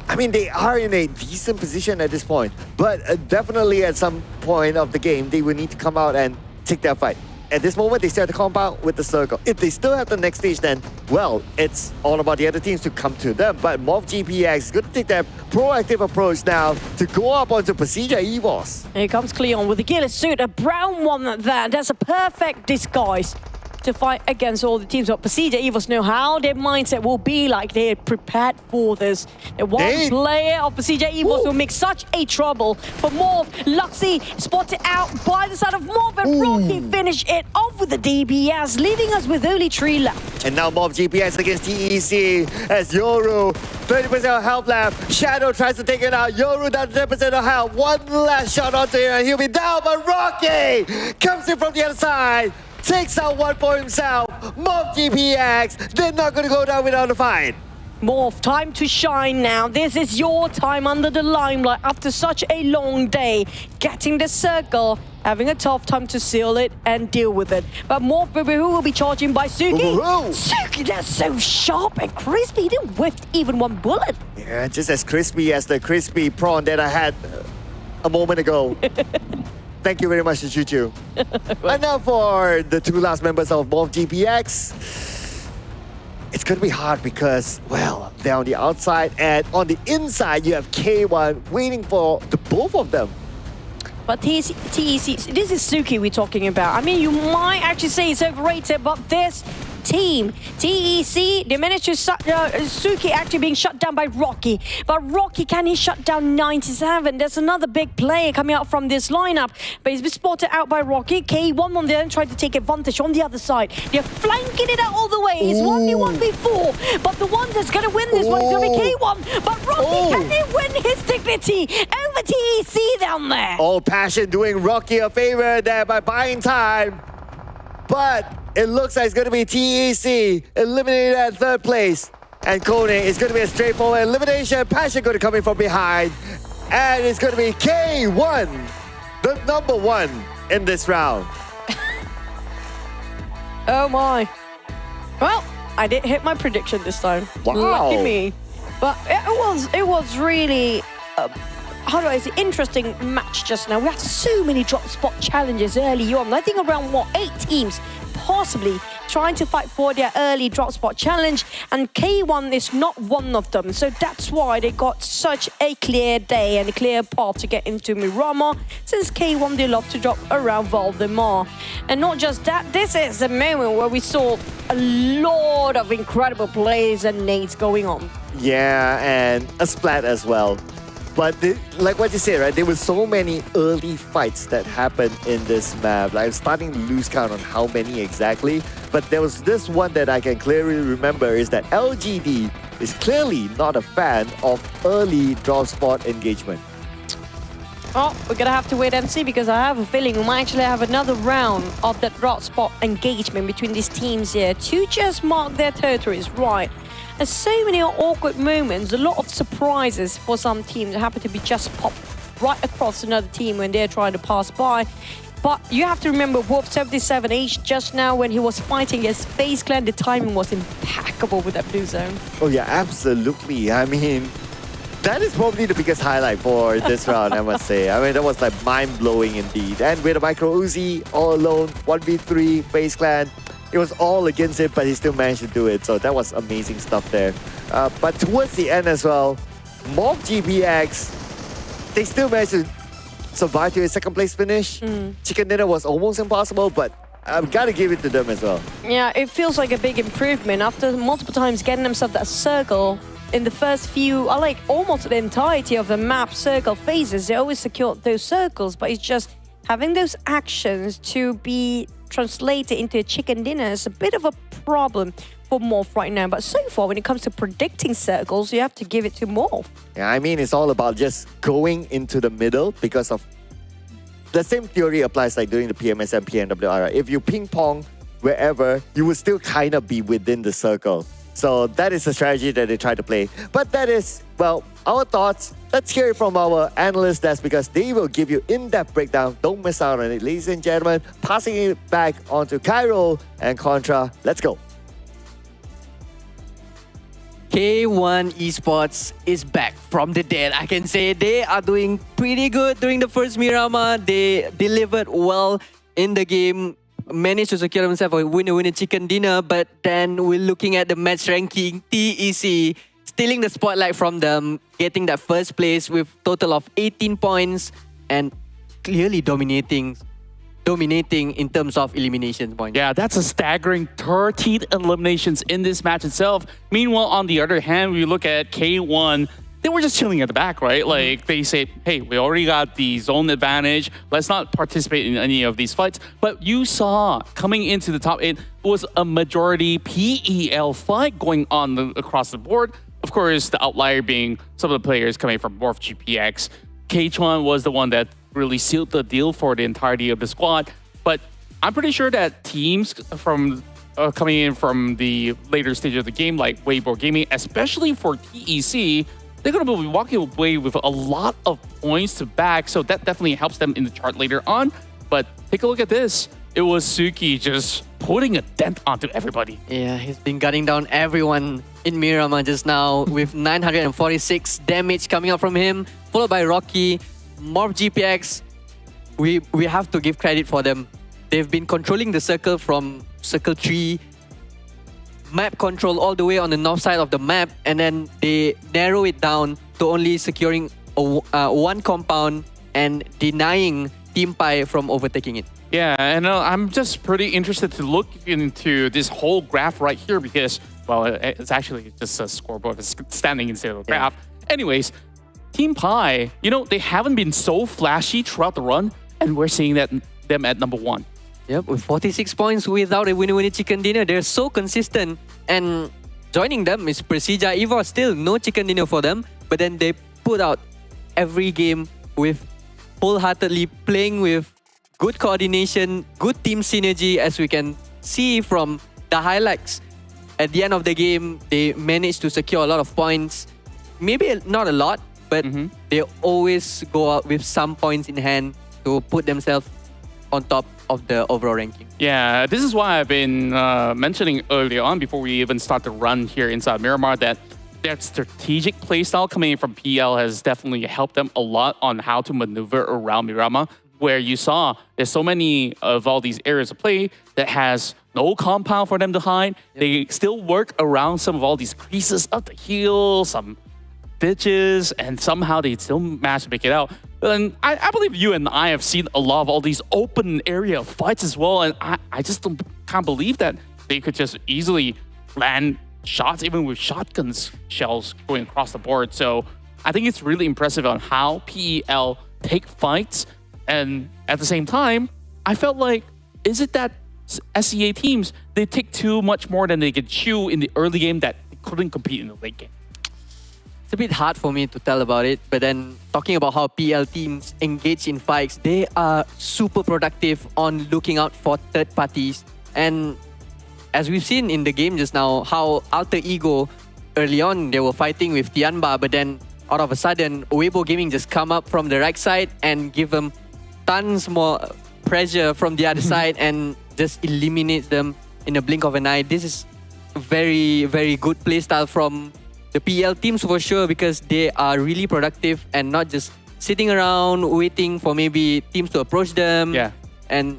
I mean, they are in a decent position at this point, but definitely at some point of the game, they will need to come out and take their fight. At this moment, they start to compound with the circle. If they still have the next stage, then, well, it's all about the other teams to come to them. But Morph GPX is going to take that proactive approach now to go up onto PERSIJA EVOS. Here comes Cleon with the ghillie suit, a brown one there. That's a perfect disguise. to fight against all the teams. But PERSIJA, EVOS know how their mindset will be like. They're prepared for this. The one player of PERSIJA EVOS will make such a trouble for Morph. Luxy spotted out by the side of Morph, and Rocky finished it off with the DBS, leaving us with only 3 left. And now Mob GPS against TEC as Yoru, 30% of health left. Shadow tries to take it out. Yoru down 10% of health. One last shot onto him and he'll be down. But Rocky comes in from the other side, takes out one for himself. Mob GPX, they're not going to go down without a fight. Morph, time to shine now. This is your time under the limelight after such a long day. Getting the circle, having a tough time to seal it and deal with it. But Morph who will be charging by Suki. Suki, that's so sharp and crispy. He didn't whiff even one bullet. Yeah, just as crispy as the crispy prawn that I had a moment ago. Thank you very much, Chuchu. And now for the 2 last members of Morph GPX. It's going to be hard because, well, they're on the outside and on the inside you have K1 waiting for the both of them. But TEC, this is Suki we're talking about. I mean, you might actually say it's overrated, but this team, TEC, they managed to Suki actually being shut down by Rocky. But Rocky, can he shut down 97? There's another big player coming out from this lineup, but he's been spotted out by Rocky. K1 on the end trying to take advantage on the other side. They're flanking it out all the way. It's 1v1v4, but the one that's going to win this one is going to be K1. But Rocky, can he win his dignity over TEC down there? Oh, Passion doing Rocky a favor there by buying time. But it looks like it's going to be TEC eliminated at 3rd place. And KONE is going to be a straightforward elimination. Passion going to come in from behind. And it's going to be K1, the number 1 in this round. Oh my. Well, I did hit my prediction this time. Wow. Lucky me. But it was really... how do I say, interesting match just now. We had so many drop spot challenges early on. I think around, 8 teams possibly trying to fight for their early drop spot challenge, and K1 is not one of them. So that's why they got such a clear day and a clear path to get into Miramar, since K1, they love to drop around Valdemar. And not just that, this is the moment where we saw a lot of incredible plays and nades going on. Yeah, and a splat as well. But like what you said, right? There were so many early fights that happened in this map. Like, I'm starting to lose count on how many exactly. But there was this one that I can clearly remember is that LGD is clearly not a fan of early drop spot engagement. Oh, we're gonna have to wait and see, because I have a feeling we might actually have another round of that drop spot engagement between these teams here to just mark their territories right. There's so many awkward moments, a lot of surprises for some teams that happen to be just popped right across another team when they're trying to pass by. But you have to remember, Wolf 77H, just now when he was fighting against FaZe Clan, the timing was impeccable with that blue zone. Oh yeah, absolutely. I mean, that is probably the biggest highlight for this round, I must say. I mean, that was like mind-blowing indeed. And with a Micro Uzi all alone, 1v3, FaZe Clan, it was all against it, but he still managed to do it. So that was amazing stuff there. But towards the end as well, Mob GPX, they still managed to survive to a 2nd place finish. Chicken dinner was almost impossible, but I've got to give it to them as well. Yeah, it feels like a big improvement after multiple times getting themselves that circle. In the first few, like almost the entirety of the map circle phases, they always secured those circles, but it's just having those actions to be translated into a chicken dinner is a bit of a problem for Morph right now. But so far, when it comes to predicting circles, you have to give it to Morph. Yeah, I mean, it's all about just going into the middle, because of the same theory applies like during the PMS and PNWR. If you ping pong wherever, you will still kind of be within the circle. So that is the strategy that they try to play. But that is, well, our thoughts. Let's hear it from our analysts. That's because they will give you in-depth breakdown. Don't miss out on it, ladies and gentlemen. Passing it back onto Cairo and Contra. Let's go. K1 Esports is back from the dead. I can say they are doing pretty good during the first Miramar. They delivered well in the game, managed to secure themselves a winner chicken dinner. But then we're looking at the match ranking. TEC stealing the spotlight from them, getting that 1st place with total of 18 points and clearly dominating dominating in terms of elimination points. Yeah, that's a staggering 13 eliminations in this match itself. Meanwhile, on the other hand, we look at K1. They were just chilling at the back, right? Like they say, hey, we already got the zone advantage. Let's not participate in any of these fights. But you saw coming into the top 8 was a majority PEL fight going on across the board. Of course, the outlier being some of the players coming from Morph GPX. K1 was the one that really sealed the deal for the entirety of the squad. But I'm pretty sure that teams from coming in from the later stage of the game, like Weibo Gaming, especially for TEC, they're going to be walking away with a lot of points to back. So that definitely helps them in the chart later on. But take a look at this. It was Suki just putting a dent onto everybody. Yeah, he's been gunning down everyone in Miramar just now with 946 damage coming out from him, followed by Rocky, Morph GPX. We have to give credit for them. They've been controlling the circle from circle 3, map control all the way on the north side of the map, and then they narrow it down to only securing one compound and denying TeamPAI from overtaking it. Yeah, and I'm just pretty interested to look into this whole graph right here because, well, it's actually just a scoreboard that's standing instead of a graph. Anyways, TeamPAI, you know, they haven't been so flashy throughout the run, and we're seeing that them at number 1. Yep, with 46 points without a winner chicken dinner. They're so consistent. And joining them is PERSIJA EVOS. Still no chicken dinner for them. But then they put out every game with wholeheartedly playing with good coordination, good team synergy, as we can see from the highlights. At the end of the game, they managed to secure a lot of points. Maybe not a lot, but they always go out with some points in hand to put themselves on top of the overall ranking. Yeah, this is why I've been mentioning earlier on before we even start the run here inside Miramar that their strategic playstyle coming in from PL has definitely helped them a lot on how to maneuver around Miramar, where you saw there's so many of all these areas of play that has no compound for them to hide. Yep. They still work around some of all these creases of the hill, some ditches, and somehow they still manage to make it out. And I believe you and I have seen a lot of all these open area fights as well, and I just can't believe that they could just easily land shots, even with shotguns shells going across the board. So I think it's really impressive on how PEL take fights, and at the same time, I felt like, is it that SEA teams, they take too much more than they could chew in the early game that they couldn't compete in the late game? It's a bit hard for me to tell about it, but then talking about how PL teams engage in fights, they are super productive on looking out for third parties. And as we've seen in the game just now, how Alter Ego, early on, they were fighting with Tianba, but then out of a sudden, Weibo Gaming just come up from the right side and give them tons more pressure from the other side and just eliminates them in a blink of an eye. This is very, very good playstyle from the PL teams for sure, because they are really productive and not just sitting around waiting for maybe teams to approach them. Yeah. And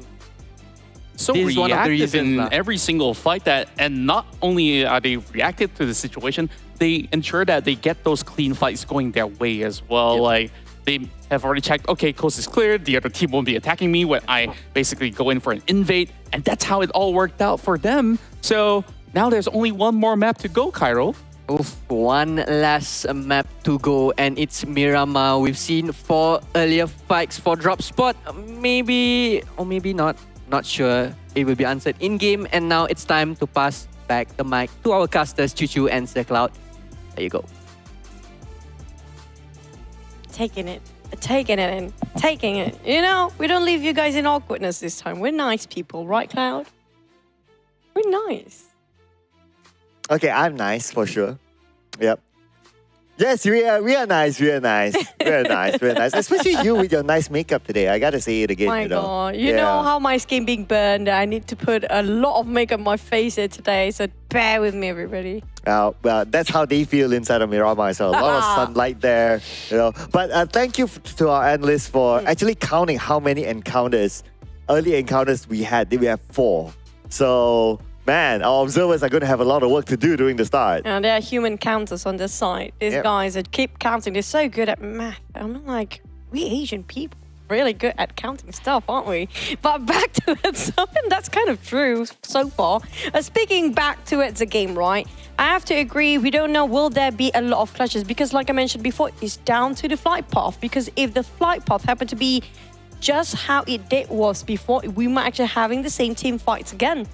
so this is one of the reactive in reasons, every single fight that, and not only are they reactive to the situation, they ensure that they get those clean fights going their way as well. Yep. Like they have already checked, okay, coast is clear, the other team won't be attacking me when I basically go in for an invade, and that's how it all worked out for them. So now there's only one more map to go, Cairo. Oof, one last map to go, and it's Miramar. We've seen 4 earlier fights for drop spot. Maybe or maybe not. Not sure. It will be answered in-game. And now it's time to pass back the mic to our casters, Chuchu and Sir Cloud. There you go. Taking it. You know, we don't leave you guys in awkwardness this time. We're nice people, right, Cloud? We're nice. Okay, I'm nice for sure. Yep. Yes, we are nice. We're nice. Especially you with your nice makeup today. I gotta say it again. My you know. God, you know how my skin being burned. I need to put a lot of makeup on my face here today, so bear with me, everybody. Well, that's how they feel inside of Miramar. So a lot of sunlight there, you know. But thank you to our analysts for actually counting how many early encounters we had. We have 4. So. Man, our observers are going to have a lot of work to do during the start. And there are human counters on the site. These guys that keep counting. They're so good at math. I'm like, we Asian people. really good at counting stuff, aren't we? But back to it, something that's kind of true so far. Speaking back to it, the game, right? I have to agree, we don't know will there be a lot of clashes because like I mentioned before, it's down to the flight path. Because if the flight path happened to be just how it was before, we might actually having the same team fights again.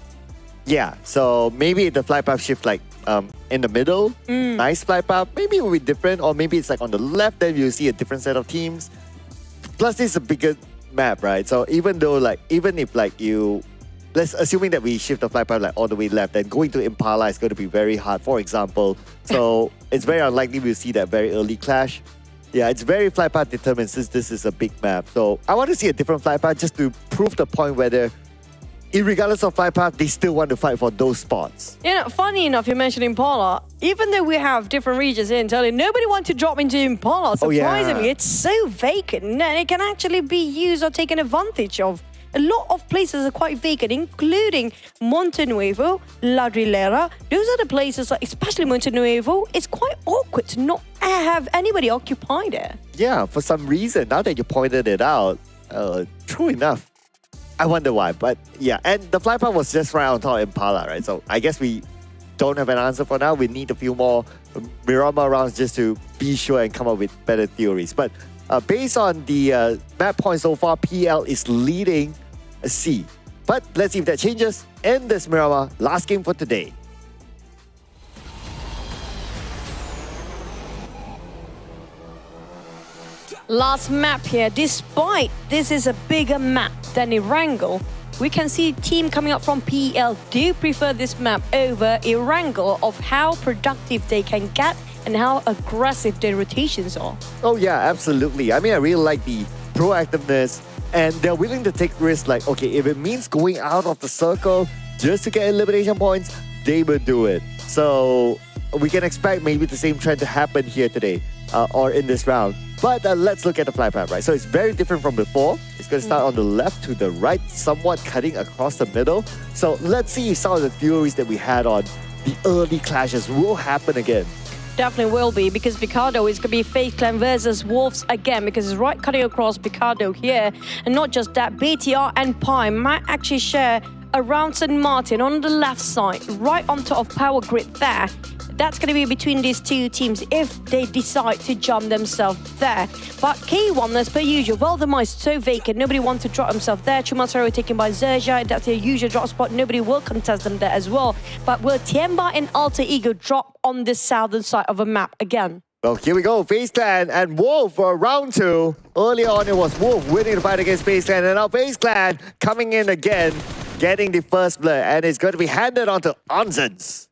Yeah, so maybe the flight path shift like in the middle, nice flight path, maybe it will be different, or maybe it's like on the left, then you'll see a different set of teams. Plus, this is a bigger map, right? So even though even if let's assuming that we shift the flight path like all the way left, then going to Impala is going to be very hard, for example. So it's very unlikely we'll see that very early clash. Yeah, it's very flight path determined since this is a big map. So I want to see a different flight path just to prove the point whether irregardless of flight path, they still want to fight for those spots. You know, funny enough, you mentioned Impala. Even though we have different regions here in Italy, nobody wants to drop into Impala. Surprisingly, it's so vacant and it can actually be used or taken advantage of. A lot of places are quite vacant, including Montenuevo, La Rilera. Those are the places, like, especially Montenuevo, it's quite awkward to not have anybody occupied it. Yeah, for some reason, now that you pointed it out, true enough. I wonder why, but yeah. And the flight path was just right on top of Impala, right? So I guess we don't have an answer for now. We need a few more Miramar rounds just to be sure and come up with better theories. But based on the map points so far, PL is leading C. But let's see if that changes. In this Miramar, last game for today. Last map here, despite this is a bigger map than Erangel, we can see team coming up from PL do prefer this map over Erangel of how productive they can get and how aggressive their rotations are. Oh yeah, absolutely. I mean, I really like the proactiveness and they're willing to take risks like, okay, if it means going out of the circle just to get elimination points, they will do it. So we can expect maybe the same trend to happen here today or in this round. But let's look at the flight path, right? So it's very different from before. It's going to start on the left to the right, somewhat cutting across the middle. So let's see if some of the theories that we had on the early clashes will happen again. Definitely will be, because Picardo is going to be FaZe Clan versus Wolves again, because it's right cutting across Picardo here. And not just that, BTR and PEI might actually share around St. Martin on the left side, right on top of Power Grid there. That's going to be between these two teams if they decide to jump themselves there. But K1, as per usual, well, the mice so vacant. Nobody wants to drop himself there. Chumasaro taken by XERXIA. That's their usual drop spot. Nobody will contest them there as well. But will Tianba and Alter Ego drop on the southern side of a map again? Well, here we go. FaZe Clan and Wolf for round 2. Earlier on, it was Wolf winning the fight against FaZe Clan. And now FaZe Clan coming in again, getting the first blood. And it's going to be handed on to Onzens.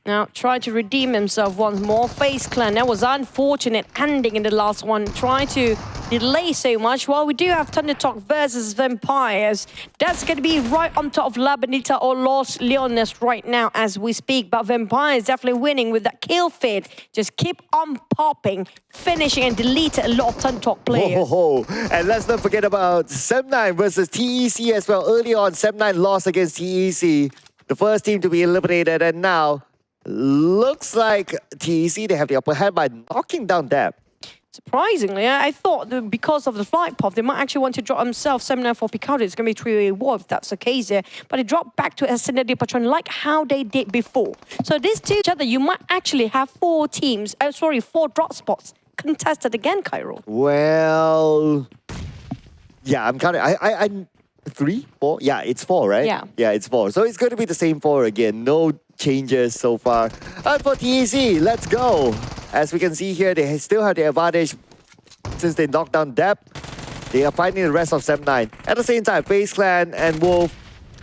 Now, try to redeem himself once more. FaZe Clan, that was unfortunate ending in the last one. Try to delay so much. Well, we do have Thunder Talk versus Vampires. That's going to be right on top of La Benita or Los Leones right now as we speak. But Vampires definitely winning with that kill feed. Just keep on popping, finishing and deleting a lot of Thunder Talk players. And let's not forget about Sem9 versus TEC as well. Early on, Sem9 lost against TEC. The first team to be eliminated, and now looks like TEC, they have the upper hand by knocking down Dab. Surprisingly, I thought that because of the flight path, they might actually want to drop themselves 7-9 for Picardo. It's going to be 3-way war if that's the case here. But they drop back to Ascended Patron like how they did before. So these two each other, you might actually have 4 drop spots contested again, Cairo. Well, yeah, I'm counting. I 3, 4? Yeah, it's 4, right? Yeah, it's 4. So it's going to be the same 4 again. No changes so far. And for TEC, let's go. As we can see here, they still have the advantage since they knocked down Dep. They are fighting the rest of Sem9. At the same time, FaZe Clan and Wolf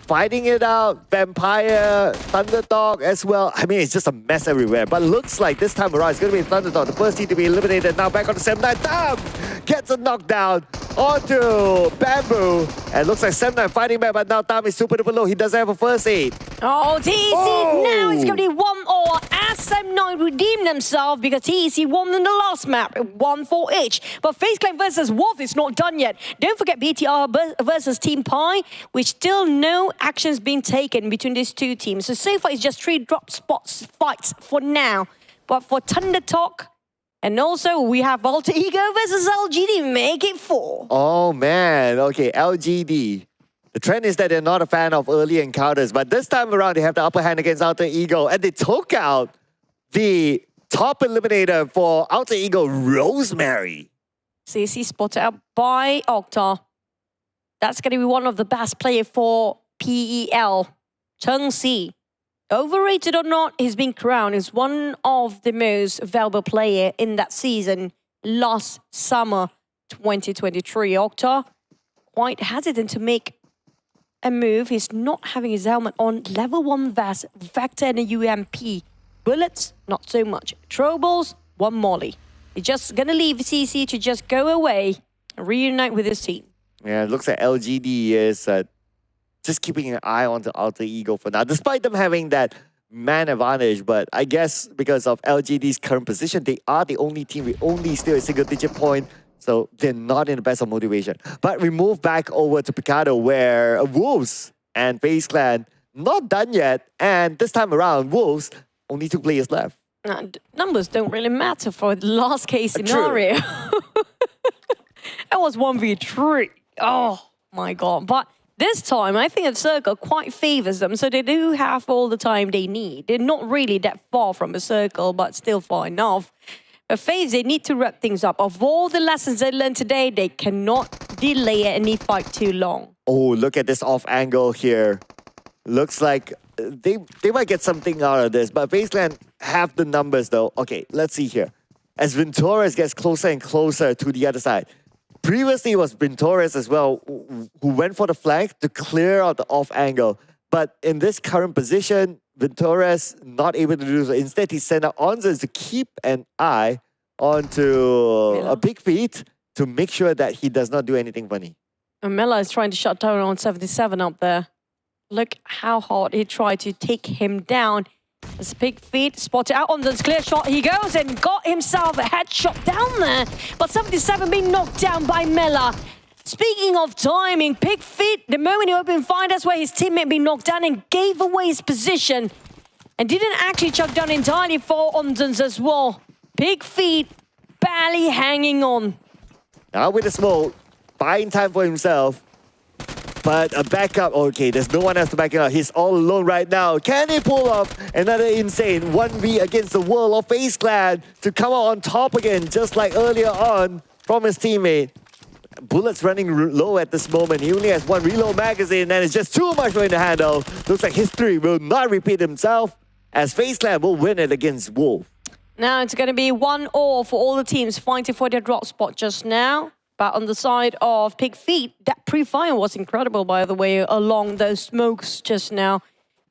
fighting it out. Vampire, Thunderdog as well. I mean, it's just a mess everywhere. But looks like this time around, it's going to be Thunderdog, the first team to be eliminated. Now back on the Sem9. Damn! Gets a knockdown onto Bamboo. And looks like Sem9 fighting back, but now Tam is super duper low. He doesn't have a first aid. Oh, TEC now it's going to be 1-all as Sem9 redeem themselves because TEC won in the last map, 1-4 each. But FaZe Clan versus Wolf is not done yet. Don't forget BTR versus TeamPAI, which still no actions being taken between these two teams. So far it's just 3 drop spots fights for now. But for Thunder Talk And also, we have Alter Ego versus LGD. Make it 4. Oh man, okay, LGD. The trend is that they're not a fan of early encounters, but this time around they have the upper hand against Alter Ego, and they took out the top eliminator for Alter Ego, Rosemary. CC spotted out by Octa. That's going to be one of the best players for PEL. Cheng Si. Overrated or not, he's been crowned as one of the most valuable player in that season last summer, 2023. Octa, quite hesitant to make a move. He's not having his helmet on. Level 1 vest, Vector and a UMP. Bullets, not so much. Troubles, 1 molly. He's just gonna leave CC to just go away and reunite with his team. Yeah, it looks like LGD is just keeping an eye on the Alter Ego for now, despite them having that man advantage. But I guess because of LGD's current position, they are the only team with only still a single-digit point, so they're not in the best of motivation. But we move back over to Picado, where Wolves and FaZe Clan not done yet, and this time around, Wolves only 2 players left. Numbers don't really matter for the last case scenario. That was 1v3. Oh my god. But this time, I think Circle quite favors them, so they do have all the time they need. They're not really that far from a Circle, but still far enough. But FaZe, they need to wrap things up. Of all the lessons they learned today, they cannot delay any fight too long. Oh, look at this off angle here. Looks like they might get something out of this, but FaZe Clan have the numbers though. Okay, let's see here. As Ventores gets closer and closer to the other side. Previously, it was Ventores as well who went for the flank to clear out the off angle. But in this current position, Ventores not able to do so. Instead, he sent out Onzers to keep an eye onto a Big Feet to make sure that he does not do anything funny. And Mela is trying to shut down on 77 up there. Look how hard he tried to take him down. As Big Feet spotted out on this clear shot, he goes and got himself a headshot down there. But 77 being knocked down by Mela. Speaking of timing, Big Feet, the moment he opened fire, that's where his teammate being knocked down and gave away his position. And didn't actually chuck down entirely for Omdens as well. Big Feet barely hanging on. Now with the smoke, buying time for himself. But a backup, okay, there's no one else to back him up. He's all alone right now. Can he pull off another insane 1v against the world of FaZe Clan to come out on top again, just like earlier on from his teammate? Bullets running low at this moment. He only has 1 reload magazine and it's just too much for him to handle. Looks like history will not repeat himself as FaZe Clan will win it against Wolf. Now it's going to be 1-1 for all the teams fighting for their drop spot just now. But on the side of Big Feet, that pre-fire was incredible, by the way, along those smokes just now.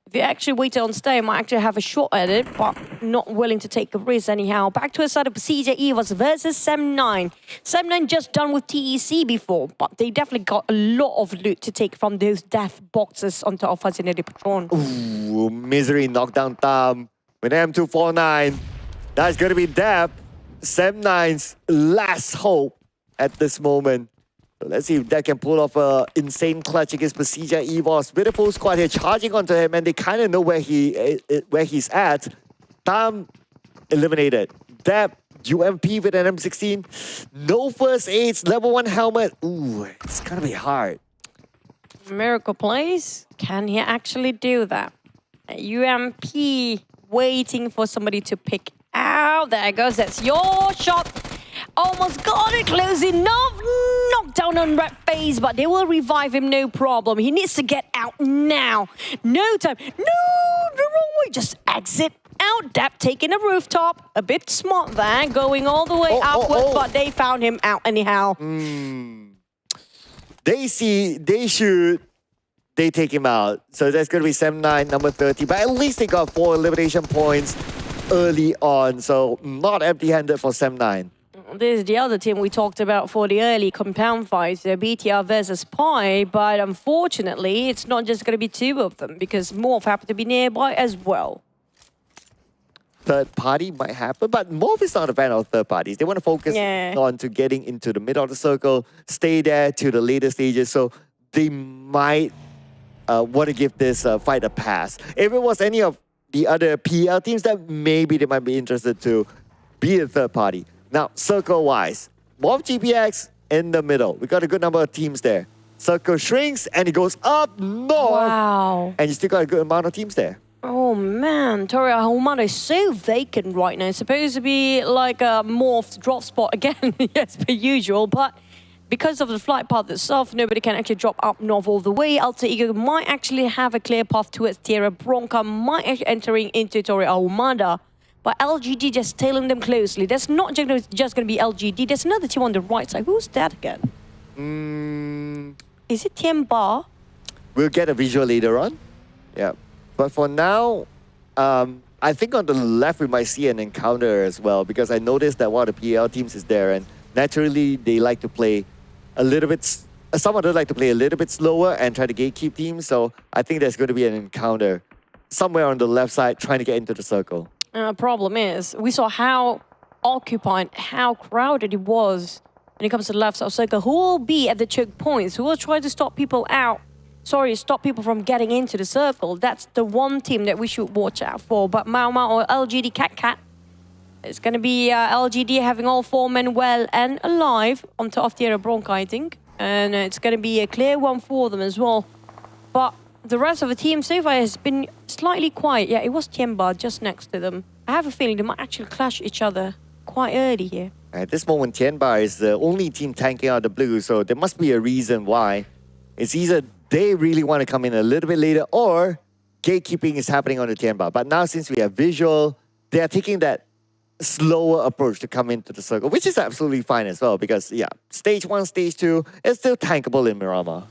If you actually wait on stay, might actually have a shot at it, but not willing to take a risk anyhow. Back to the side of PERSIJA EVOS versus SEM9. SEM9 just done with TEC before, but they definitely got a lot of loot to take from those death boxes on top of Fascinated Patron. Ooh, misery knockdown Tam with M249. That's going to be Dap, SEM9's last hope at this moment. So let's see if that can pull off an insane clutch against PERSIJA EVOS. Beautiful squad here charging onto him, and they kind of know where he's at. Tam eliminated. Dap, UMP with an M16. No first aids, level 1 helmet. Ooh, it's gonna be hard. Miracle plays. Can he actually do that? UMP waiting for somebody to pick out. There it goes. That's your shot. Almost got it, close enough. Knocked down on red phase, but they will revive him, no problem. He needs to get out now. No time. No, the wrong way. Just exit out. Dap taking a rooftop. A bit smart there, going all the way upwards, but they found him out anyhow. They take him out. So that's going to be SEM9, number 30. But at least they got 4 elimination points early on. So not empty-handed for SEM9. This is the other team we talked about for the early compound fights, the BTR versus PEI, but unfortunately, it's not just going to be 2 of them because Morph happen to be nearby as well. Third party might happen, but Morph is not a fan of third parties. They want to focus on to getting into the middle of the circle, stay there to the later stages, so they might want to give this fight a pass. If it was any of the other PL teams, then maybe they might be interested to be a third party. Now, circle-wise, Mob GPX in the middle. We got a good number of teams there. Circle shrinks and it goes up north. Wow. And you still got a good amount of teams there. Oh man, Toria Ahumada is so vacant right now. It's supposed to be like a morphed drop spot again, yes, per usual, but because of the flight path itself, nobody can actually drop up north all the way. Alter Ego might actually have a clear path towards Tierra Bronca, might actually entering into Toria Ahumada. But LGD just tailing them closely. That's not just going to be LGD. There's another team on the right side. Who's that again? Is it Tianba? We'll get a visual later on. Yeah. But for now, I think on the left we might see an encounter as well, because I noticed that one of the PL teams is there, and naturally they like to play a little bit, some of them like to play a little bit slower and try to gatekeep teams. So I think there's going to be an encounter somewhere on the left side trying to get into the circle. Problem is, we saw how occupied, how crowded it was when it comes to the left side of circle. Who will be at the choke points? Who will try to stop people out? Sorry, stop people from getting into the circle. That's the one team that we should watch out for. But Mau Mau or LGD Cat, it's going to be LGD having all 4 men well and alive on top of Tierra Bronca, I think. And it's going to be a clear one for them as well. But the rest of the team so far has been slightly quiet. Yeah, it was Tianba just next to them. I have a feeling they might actually clash each other quite early here. At this moment, Tianba is the only team tanking out the blue, so there must be a reason why. It's either they really want to come in a little bit later, or gatekeeping is happening on the Tianba. But now, since we have visual, they are taking that slower approach to come into the circle, which is absolutely fine as well, because, yeah, stage 1, stage 2, it's still tankable in Miramar.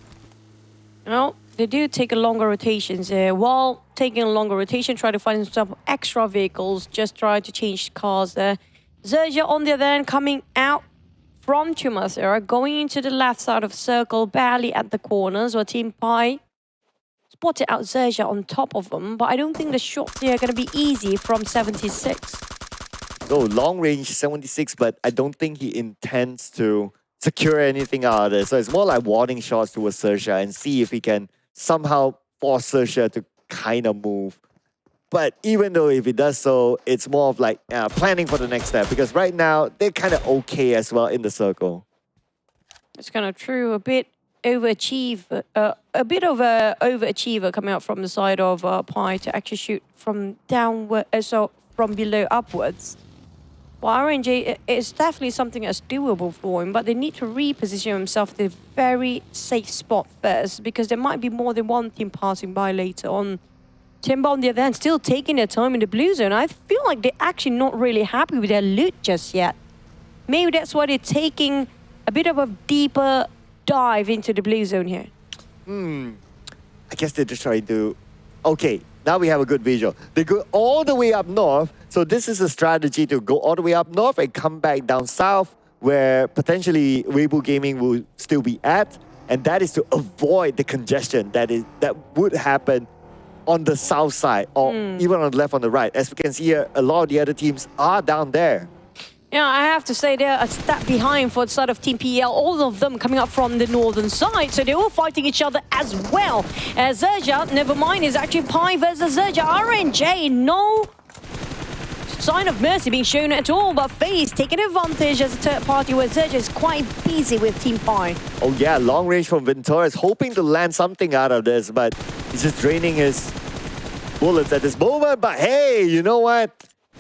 Well, they do take a longer rotations here. While taking a longer rotation, try to find some extra vehicles, just try to change cars there. XERXIA, on the other hand, coming out from Chumasera, going into the left side of circle, barely at the corners, where TeamPAI spotted out XERXIA on top of them, but I don't think the shots here are going to be easy from 76. No, long range 76, but I don't think he intends to secure anything out of this. So it's more like warning shots towards XERXIA and see if he can somehow force XERXIA to kind of move. But even though if he does so, it's more of like planning for the next step, because right now they're kind of okay as well in the circle. It's kind of true, a bit overachiever, a bit of a overachiever coming out from the side of PAI to actually shoot from downward, so from below upwards. Well, RNG is definitely something that's doable for him, but they need to reposition himself in a very safe spot first, because there might be more than one team passing by later on. Tianba, on the other hand, still taking their time in the blue zone. I feel like they're actually not really happy with their loot just yet. Maybe that's why they're taking a bit of a deeper dive into the blue zone here. I guess they're just trying to... Okay, now we have a good visual. They go all the way up north. So this is a strategy to go all the way up north and come back down south, where potentially Weibo Gaming will still be at. And that is to avoid the congestion that would happen on the south side, or even on the left, on the right. As we can see here, a lot of the other teams are down there. Yeah, I have to say they're a step behind for the side of Team PEL, all of them coming up from the northern side, so they're all fighting each other as well. XERXIA, never mind, is actually PAI versus XERXIA. RNJ, no sign of mercy being shown at all, but FaZe taking advantage as a third party, where XERXIA is quite busy with Team PAI. Oh yeah, long range from Ventura, hoping to land something out of this, but he's just draining his bullets at this moment. But hey, you know what?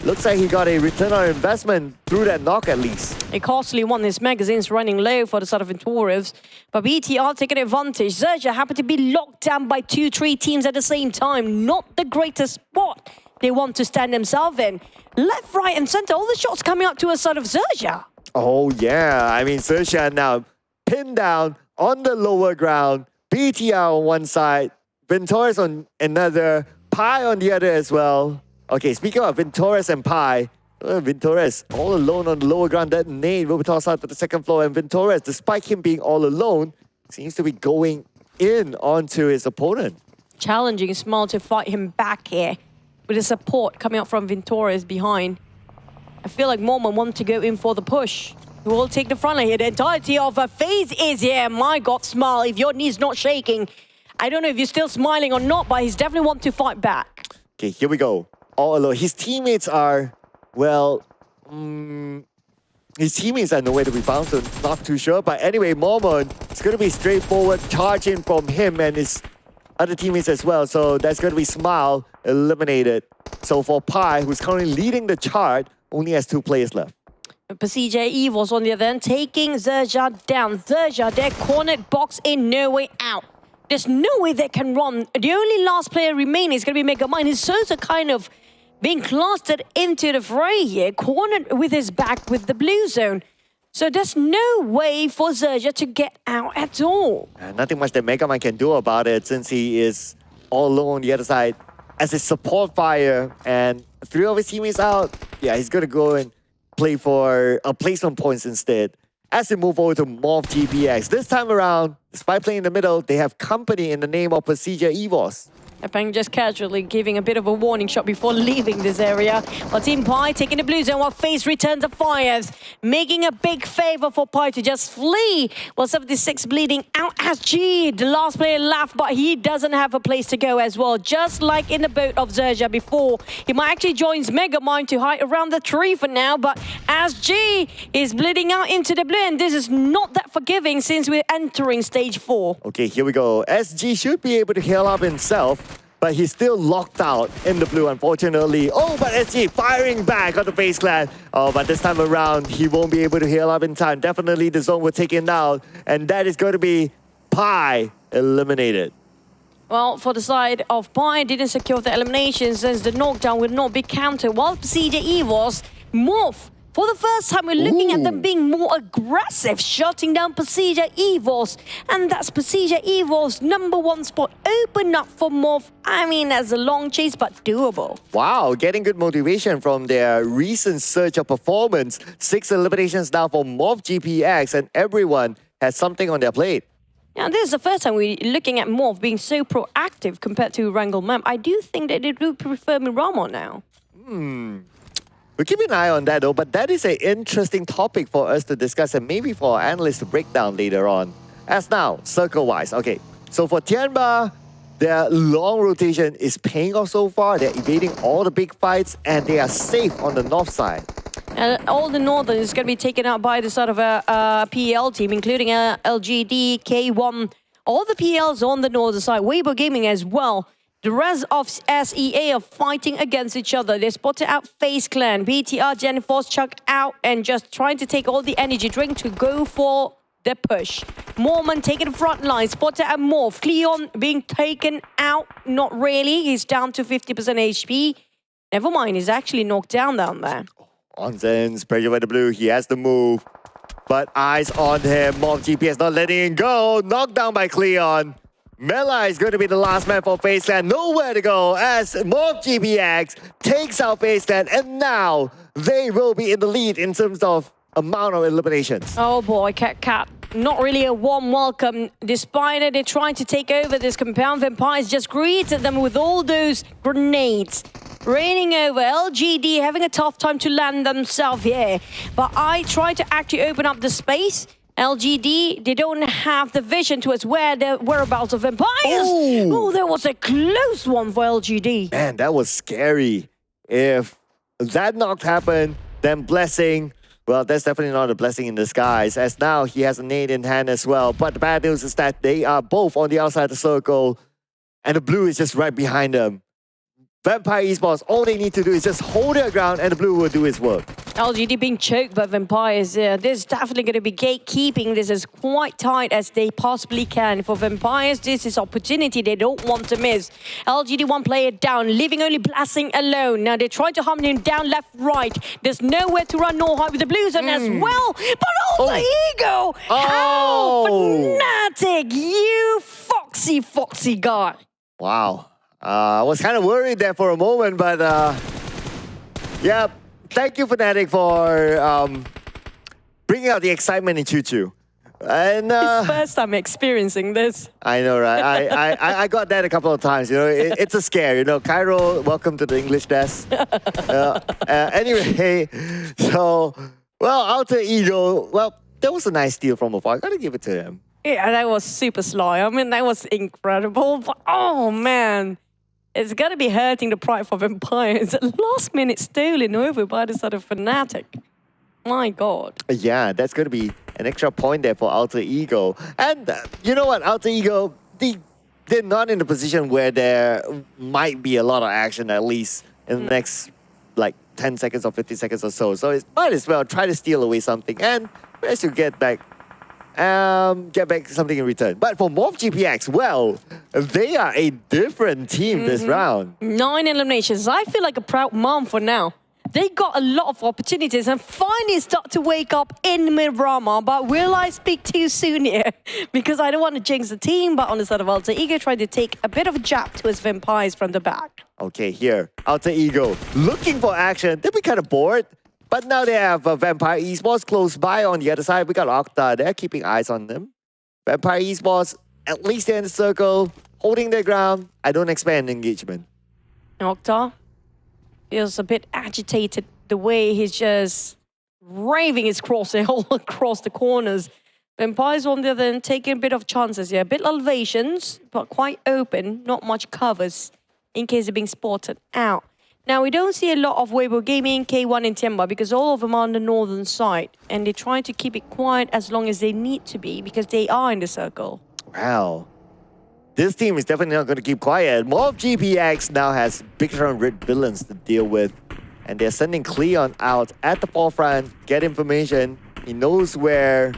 Looks like he got a return on investment through that knock at least. A costly one, his magazines running low for the side of Venturas. But BTR taking advantage. XERXIA happened to be locked down by 2-3 teams at the same time. Not the greatest spot they want to stand themselves in. Left, right, and center, all the shots coming up to a side of XERXIA. Oh yeah, I mean XERXIA now pinned down on the lower ground. BTR on one side, Venturas on another, PAI on the other as well. Okay, speaking of Venturas and PAI, Venturas all alone on the lower ground. That nade will be tossed out to the second floor, and Venturas, despite him being all alone, seems to be going in onto his opponent. Challenging Small to fight him back here, with the support coming up from Venturas behind. I feel like Mormon want to go in for the push. Who will take the front line here? The entirety of FaZe is here. My God, Smile, if your knee's not shaking, I don't know if you're still smiling or not, but he's definitely want to fight back. Okay, here we go. All alone. His teammates are, well, his teammates are nowhere to be found, so not too sure. But anyway, Mormon, it's going to be straightforward charge in from him and his other teammates as well. So that's going to be Smile eliminated. So for PEI, who's currently leading the chart, only has 2 players left. PERSIJA EVOS on the other end, taking XERXIA down. XERXIA, they're cornered, box in, no way out. There's no way they can run. The only last player remaining is going to be Megamind. He's also kind of being clustered into the fray here, cornered with his back with the blue zone. So there's no way for XERXIA to get out at all. Nothing much that Megamind can do about it since he is all alone on the other side as a support fire and 3 of his teammates out. Yeah, he's going to go and play for placement points instead. As we move over to Morph GPX, this time around, despite playing in the middle, they have company in the name of PERSIJA EVOS. Peng just casually giving a bit of a warning shot before leaving this area. But TeamPAI taking the blue zone while FaZe returns the fires, making a big favor for PEI to just flee. While 76 bleeding out as G. The last player left, but he doesn't have a place to go as well. Just like in the boat of XERXIA before. He might actually join Megamind to hide around the tree for now, but as G is bleeding out into the blue, and this is not that forgiving since we're entering stage 4. Okay, here we go. SG should be able to heal up himself, but he's still locked out in the blue, unfortunately. Oh, but SG firing back on the FaZe Clan. Oh, but this time around, he won't be able to heal up in time. Definitely the zone will take him out, and that is going to be PEI eliminated. Well, for the side of PEI, didn't secure the elimination since the knockdown will not be counted. While PERSIJA EVOS morph. For the first time, we're looking at them being more aggressive, shutting down PERSIJA EVOS. And that's PERSIJA EVOS' #1 spot open up for Morph. I mean, that's a long chase, but doable. Wow, getting good motivation from their recent surge of performance. 6 eliminations now for Morph GPX, and everyone has something on their plate. Now, this is the first time we're looking at Morph being so proactive compared to Erangel Mem. I do think that they do prefer Miramon now. We'll keep an eye on that though, but that is an interesting topic for us to discuss and maybe for our analysts to break down later on. As now, circle-wise. Okay, so for Tianba, their long rotation is paying off so far. They're evading all the big fights and they are safe on the north side. All the Northern is going to be taken out by the sort of a PL team, including LGD, K1. All the PLs on the northern side, Weibo Gaming as well. The rest of SEA are fighting against each other. They spotted out FaZe Clan, BTR, Jennifer's chucked out and just trying to take all the energy drink to go for the push. Mormon taking the front line, spotted out Morph. Cleon being taken out, not really. He's down to 50% HP. Never mind, he's actually knocked down there. Onsens, pressure by the blue, he has the move. But eyes on him, Morph GPS not letting him go. Knocked down by Cleon. Mela is going to be the last man for FaZe Clan. Nowhere to go as Morph GPX takes out FaZe Clan, and now they will be in the lead in terms of amount of eliminations. Oh boy, Cat. Not really a warm welcome. Despite it, they're trying to take over this compound. Vampires just greeted them with all those grenades. Raining over. LGD having a tough time to land themselves here. But I try to actually open up the space. LGD, they don't have the vision towards where the whereabouts of Vampires. Oh, that was a close one for LGD. Man, that was scary. If that knock happened, then Blessing, well, that's definitely not a blessing in disguise, as now he has a nade in hand as well. But the bad news is that they are both on the outside of the circle, and the blue is just right behind them. Vampire Esports, all they need to do is just hold their ground and the blue will do its work. LGD being choked by Vampires. There's definitely going to be gatekeeping this as quite tight as they possibly can. For Vampires, this is opportunity they don't want to miss. LGD one player down, leaving only Blessing alone. Now they try to hunt him down left, right. There's nowhere to run nor hide with the blues on as well. But also Ego! How fanatic! You foxy guy. Wow. I was kind of worried there for a moment, but yeah, thank you, Fnatic, for bringing out the excitement in Choo-Choo. And it's first time experiencing this. I know, right? I got that a couple of times. You know, it's a scare. You know, Cairo, welcome to the English desk. Anyway, so Outer Ego. Well, that was a nice steal from afar. I gotta give it to him. Yeah, that was super sly. I mean, that was incredible. But oh man. It's got to be hurting the pride for Vampires. Last minute stolen over by the sort of Fnatic. My God. Yeah, that's going to be an extra point there for Alter Ego. And you know what, Alter Ego, they're not in a position where there might be a lot of action, at least in the next like 10 seconds or 50 seconds or so. So it might as well try to steal away something and manage to get back something in return. But for MORPY GPX, well, they are a different team this round. 9 eliminations. I feel like a proud mom for now. They got a lot of opportunities and finally start to wake up in Miramar. But will I speak too soon here? Because I don't want to jinx the team, but on the side of Alter Ego, trying to take a bit of a jab to his vampires from the back. Okay, here, Alter Ego looking for action. They'll be kind of bored. But now they have Vampire Esports close by on the other side. We got Octa there, keeping eyes on them. Vampire Esports, at least they're in the circle, holding their ground. I don't expect an engagement. Octa feels a bit agitated the way he's just raving his crosshair all across the corners. Vampires on the other end taking a bit of chances here. A bit elevations, but quite open. Not much covers in case of being spotted out. Now, we don't see a lot of Weibo Gaming, KONE and Tianba because all of them are on the northern side. And they're trying to keep it quiet as long as they need to be because they are in the circle. Wow. This team is definitely not going to keep quiet. MORPY GPX now has BIGETRON Red Villains to deal with. And they're sending Cleon out at the forefront, get information. He knows where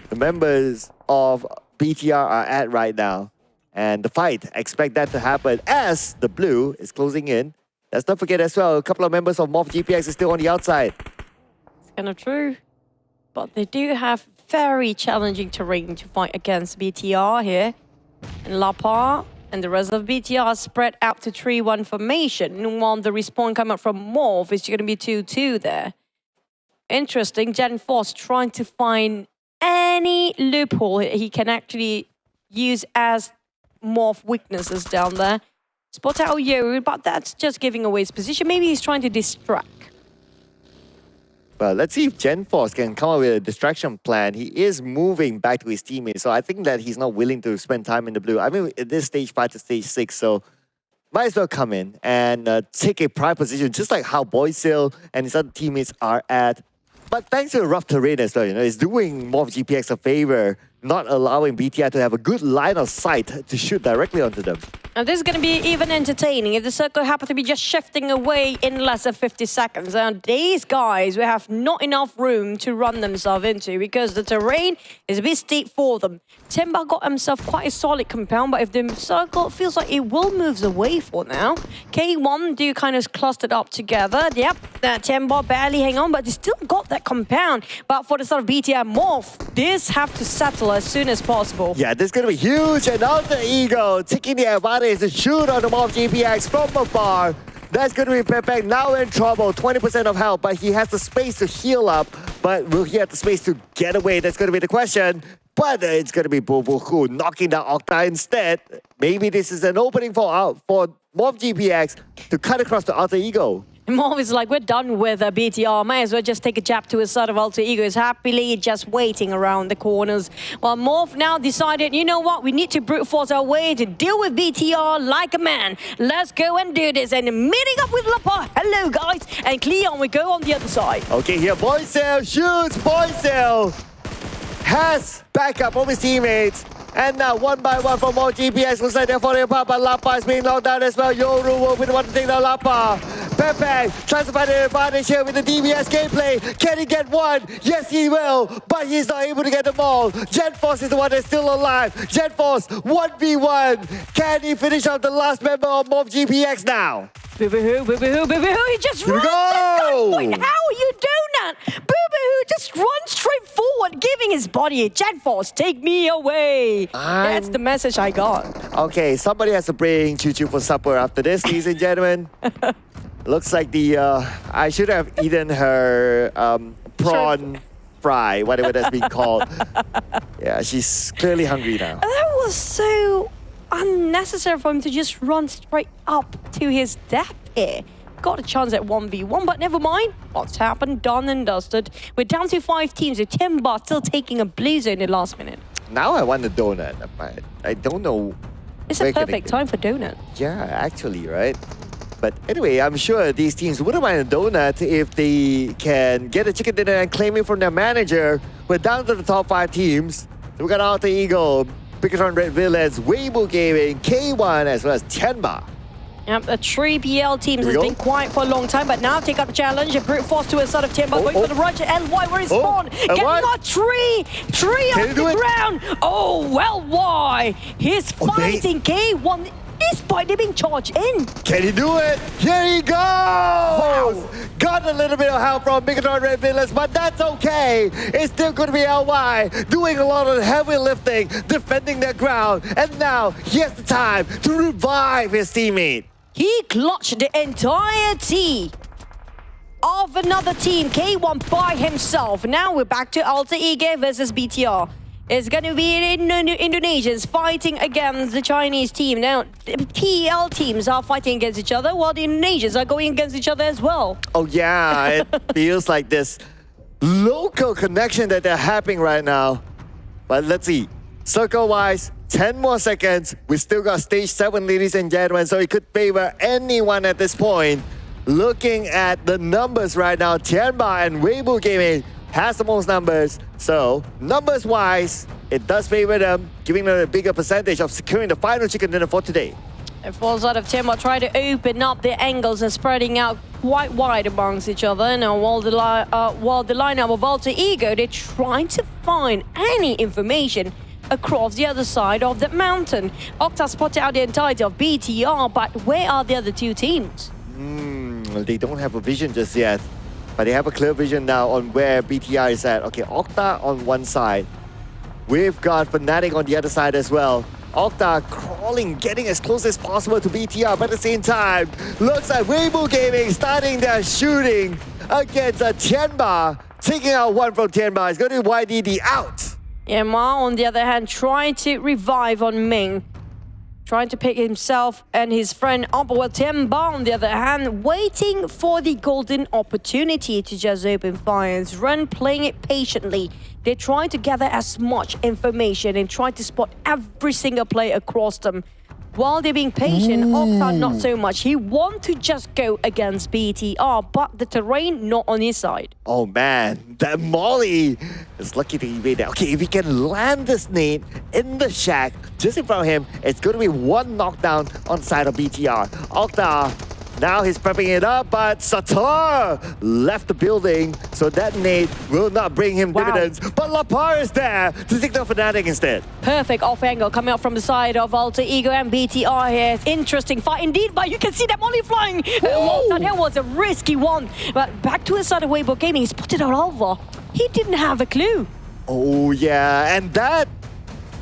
the members of BTR are at right now. And the fight, expect that to happen as the blue is closing in. Let's not forget as well, a couple of members of MORPY GPX are still on the outside. It's kind of true. But they do have very challenging terrain to fight against BTR here. And Lapa and the rest of BTR spread out to 3-1 formation. While the respawn coming from Morph is going to be 2-2 there. Interesting, Gen Force trying to find any loophole he can actually use as Morph weaknesses down there. Spot out Yoru, but that's just giving away his position. Maybe he's trying to distract. Well, let's see if Gen Force can come up with a distraction plan. He is moving back to his teammates, so I think that he's not willing to spend time in the blue. I mean, at this stage 5 to stage 6, so might as well come in and take a prime position, just like how Boysil and his other teammates are at. But thanks to the rough terrain as well, you know, it's doing MORPY GPX a favor, not allowing BTR to have a good line of sight to shoot directly onto them. And this is going to be even entertaining if the circle happen to be just shifting away in less than 50 seconds. And these guys will have not enough room to run themselves into because the terrain is a bit steep for them. Tianba got himself quite a solid compound, but if the circle feels like it will move away for now. K1 do kind of clustered up together. Yep, that Tianba barely hang on, but they still got that compound. But for the sort of BTR Morph, this have to settle as soon as possible. Yeah, this is going to be huge. And Alter Ego taking the advantage to shoot on the MORPY GPX from afar. That's going to be Pepe now in trouble. 20% of health, but he has the space to heal up. But will he have the space to get away? That's going to be the question. But it's going to be Boboku knocking down Octa instead. Maybe this is an opening for MORPY GPX to cut across to Alter Ego. Morph is like, we're done with BTR. Might as well just take a jab to his side of Alter Ego. Is happily just waiting around the corners. While Morph now decided, you know what? We need to brute force our way to deal with BTR like a man. Let's go and do this. And meeting up with Lapa. Hello, guys. And Cleon, we go on the other side. Okay, here, Boysil shoots. Boysil has backup of his teammates. And now, one by one from MORPY GPX. Looks like they're falling apart, but Lapa is being locked down as well. Yoru will be the one to take down Lapa. Pepe tries to find an advantage here with the DBS gameplay. Can he get one? Yes, he will, but he's not able to get them all. Gen Force is the one that's still alive. Gen Force, 1v1. Can he finish off the last member of MORPY GPX now? Boo-boo-hoo, he just runs at gunpoint. How are you doing that? Boo-boo-hoo just runs straight forward, giving his body. Gen Force, take me away. That's the message I got. Okay, somebody has to bring Choo-Choo for supper after this, ladies and gentlemen. Looks like I should have eaten her prawn fry, whatever that's been called. Yeah, she's clearly hungry now. That was so unnecessary for him to just run straight up to his death here. Got a chance at 1v1, but never mind. What's happened, done and dusted. We're down to 5 teams, with Tianba still taking a blizzard in the last minute. Now I want a donut, but I don't know. It's a perfect time for donut. Yeah, actually, right? But anyway, I'm sure these teams wouldn't mind a donut if they can get a chicken dinner and claim it from their manager. We're down to the top 5 teams. We got Alter Ego, BIGETRON Red Villains, Weibo Gaming, K1, as well as Tianba. Yep, the 3 PL teams has been quiet for a long time, but now take up the challenge. A brute force to a side of Tianba, going for the rush. LY, where is Spawn? Getting a tree off the ground. Oh, well, why? He's fighting K1 despite them being charged in. Can he do it? Here he goes! Wow. Got a little bit of help from BIGETRON Red Villains, but that's okay. It's still going to be LY doing a lot of heavy lifting, defending their ground, and now he has the time to revive his teammate. He clutched the entire team of another team, K1 by himself. Now we're back to Alter Ego versus BTR. It's going to be Indonesians fighting against the Chinese team. Now, the PL teams are fighting against each other, while the Indonesians are going against each other as well. Oh yeah, it feels like this local connection that they're happening right now. But let's see. Circle-wise, 10 more seconds. We still got stage 7, ladies and gentlemen, so it could favor anyone at this point. Looking at the numbers right now, Tianba and Weibo Gaming has the most numbers. So, numbers-wise, it does favor them, giving them a bigger percentage of securing the final chicken dinner for today. It falls out of Tianba, trying to open up the angles and spreading out quite wide amongst each other. Now, while the lineup of Alter Ego, they're trying to find any information across the other side of the mountain. Octa spotted out the entirety of BTR, but where are the other 2 teams? They don't have a vision just yet, but they have a clear vision now on where BTR is at. Okay, Octa on one side. We've got Fnatic on the other side as well. Octa crawling, getting as close as possible to BTR, but at the same time, looks like Weibo Gaming starting their shooting against Tianba. Taking out one from Tianba. It's going to be YDD out. Yeah, Ma, on the other hand, trying to revive on Ming. Trying to pick himself and his friend up. Well, Tianba, on the other hand, waiting for the golden opportunity to just open fires. Run, playing it patiently. They're trying to gather as much information and trying to spot every single player across them. While they're being patient, Octa not so much. He wants to just go against BTR, but the terrain not on his side. Oh man, that Molly is lucky to evade that. Okay, if he can land this nade in the shack just in front of him, it's going to be one knockdown on the side of BTR. Octa, now he's prepping it up, but Satar left the building, so that nade will not bring him dividends. But Lapar is there to take the Fnatic instead. Perfect off angle coming out from the side of Alter Ego and BTR here. Interesting fight indeed, but you can see them only flying. That was a risky one. But back to the side of Weibo Gaming, he spotted out Alva. He didn't have a clue. Oh yeah, and that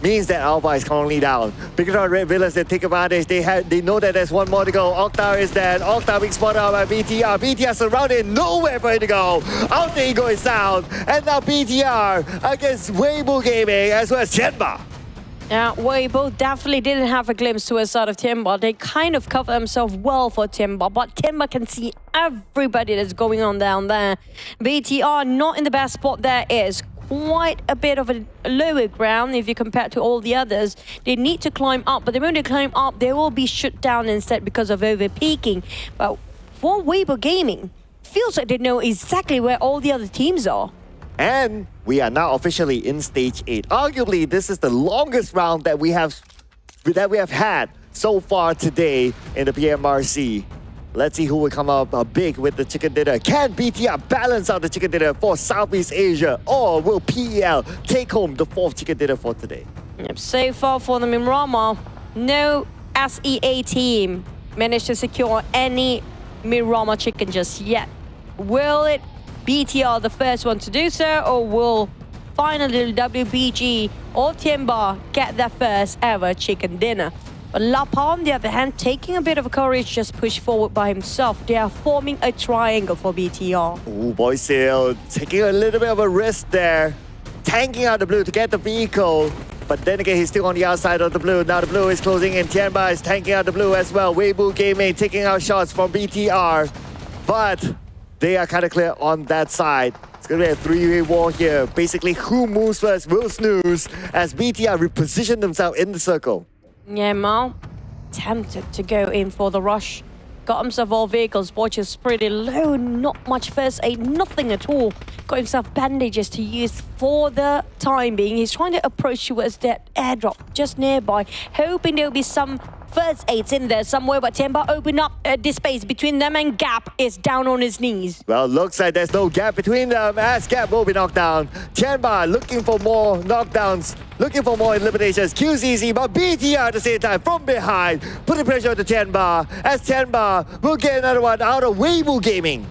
means that Alpha is currently down. BIGETRON Red Villains, they take advantage. They know that there's one more to go. Octa is dead. Octa being spotted out by BTR. BTR surrounded, nowhere for him to go. Alter Ego is down. And now BTR against Weibo Gaming as well as Tianba. Yeah, Weibo definitely didn't have a glimpse to a side of Tianba. They kind of cover themselves well for Tianba, but Tianba can see everybody that's going on down there. BTR not in the best spot there is. Quite a bit of a lower ground if you compare to all the others. They need to climb up, but the moment they climb up, they will be shut down instead because of over-peaking. But for Weibo Gaming, feels like they know exactly where all the other teams are. And we are now officially in stage 8. Arguably, this is the longest round that we have had so far today in the PMRC. Let's see who will come up big with the chicken dinner. Can BTR balance out the chicken dinner for Southeast Asia? Or will PEL take home the 4th chicken dinner for today? Yep, so far for the Mirama, no SEA team managed to secure any Mirama chicken just yet. Will it BTR the first one to do so, or will finally WBG or Tianba get their first ever chicken dinner? But Lapa, on the other hand, taking a bit of courage, just push forward by himself. They are forming a triangle for BTR. Oh, Boysil taking a little bit of a risk there. Tanking out the blue to get the vehicle. But then again, he's still on the outside of the blue. Now the blue is closing in. Tianba is tanking out the blue as well. Weibo Gaming taking out shots from BTR. But they are kind of clear on that side. It's going to be a 3-way war here. Basically, who moves first will snooze as BTR reposition themselves in the circle. Yeah, Mal tempted to go in for the rush. Got himself all vehicles. Watch is pretty low. Not much first aid. Nothing at all. Got himself bandages to use for the time being. He's trying to approach towards that airdrop just nearby, hoping there'll be some first aids in there somewhere, but TeamPAI opened up this space between them and Gap is down on his knees. Well, looks like there's no gap between them as Gap will be knocked down. Tianba looking for more knockdowns, looking for more eliminations. QZZ, but BTR at the same time from behind, putting pressure on the Tianba as Tianba will get another one out of Weibo Gaming.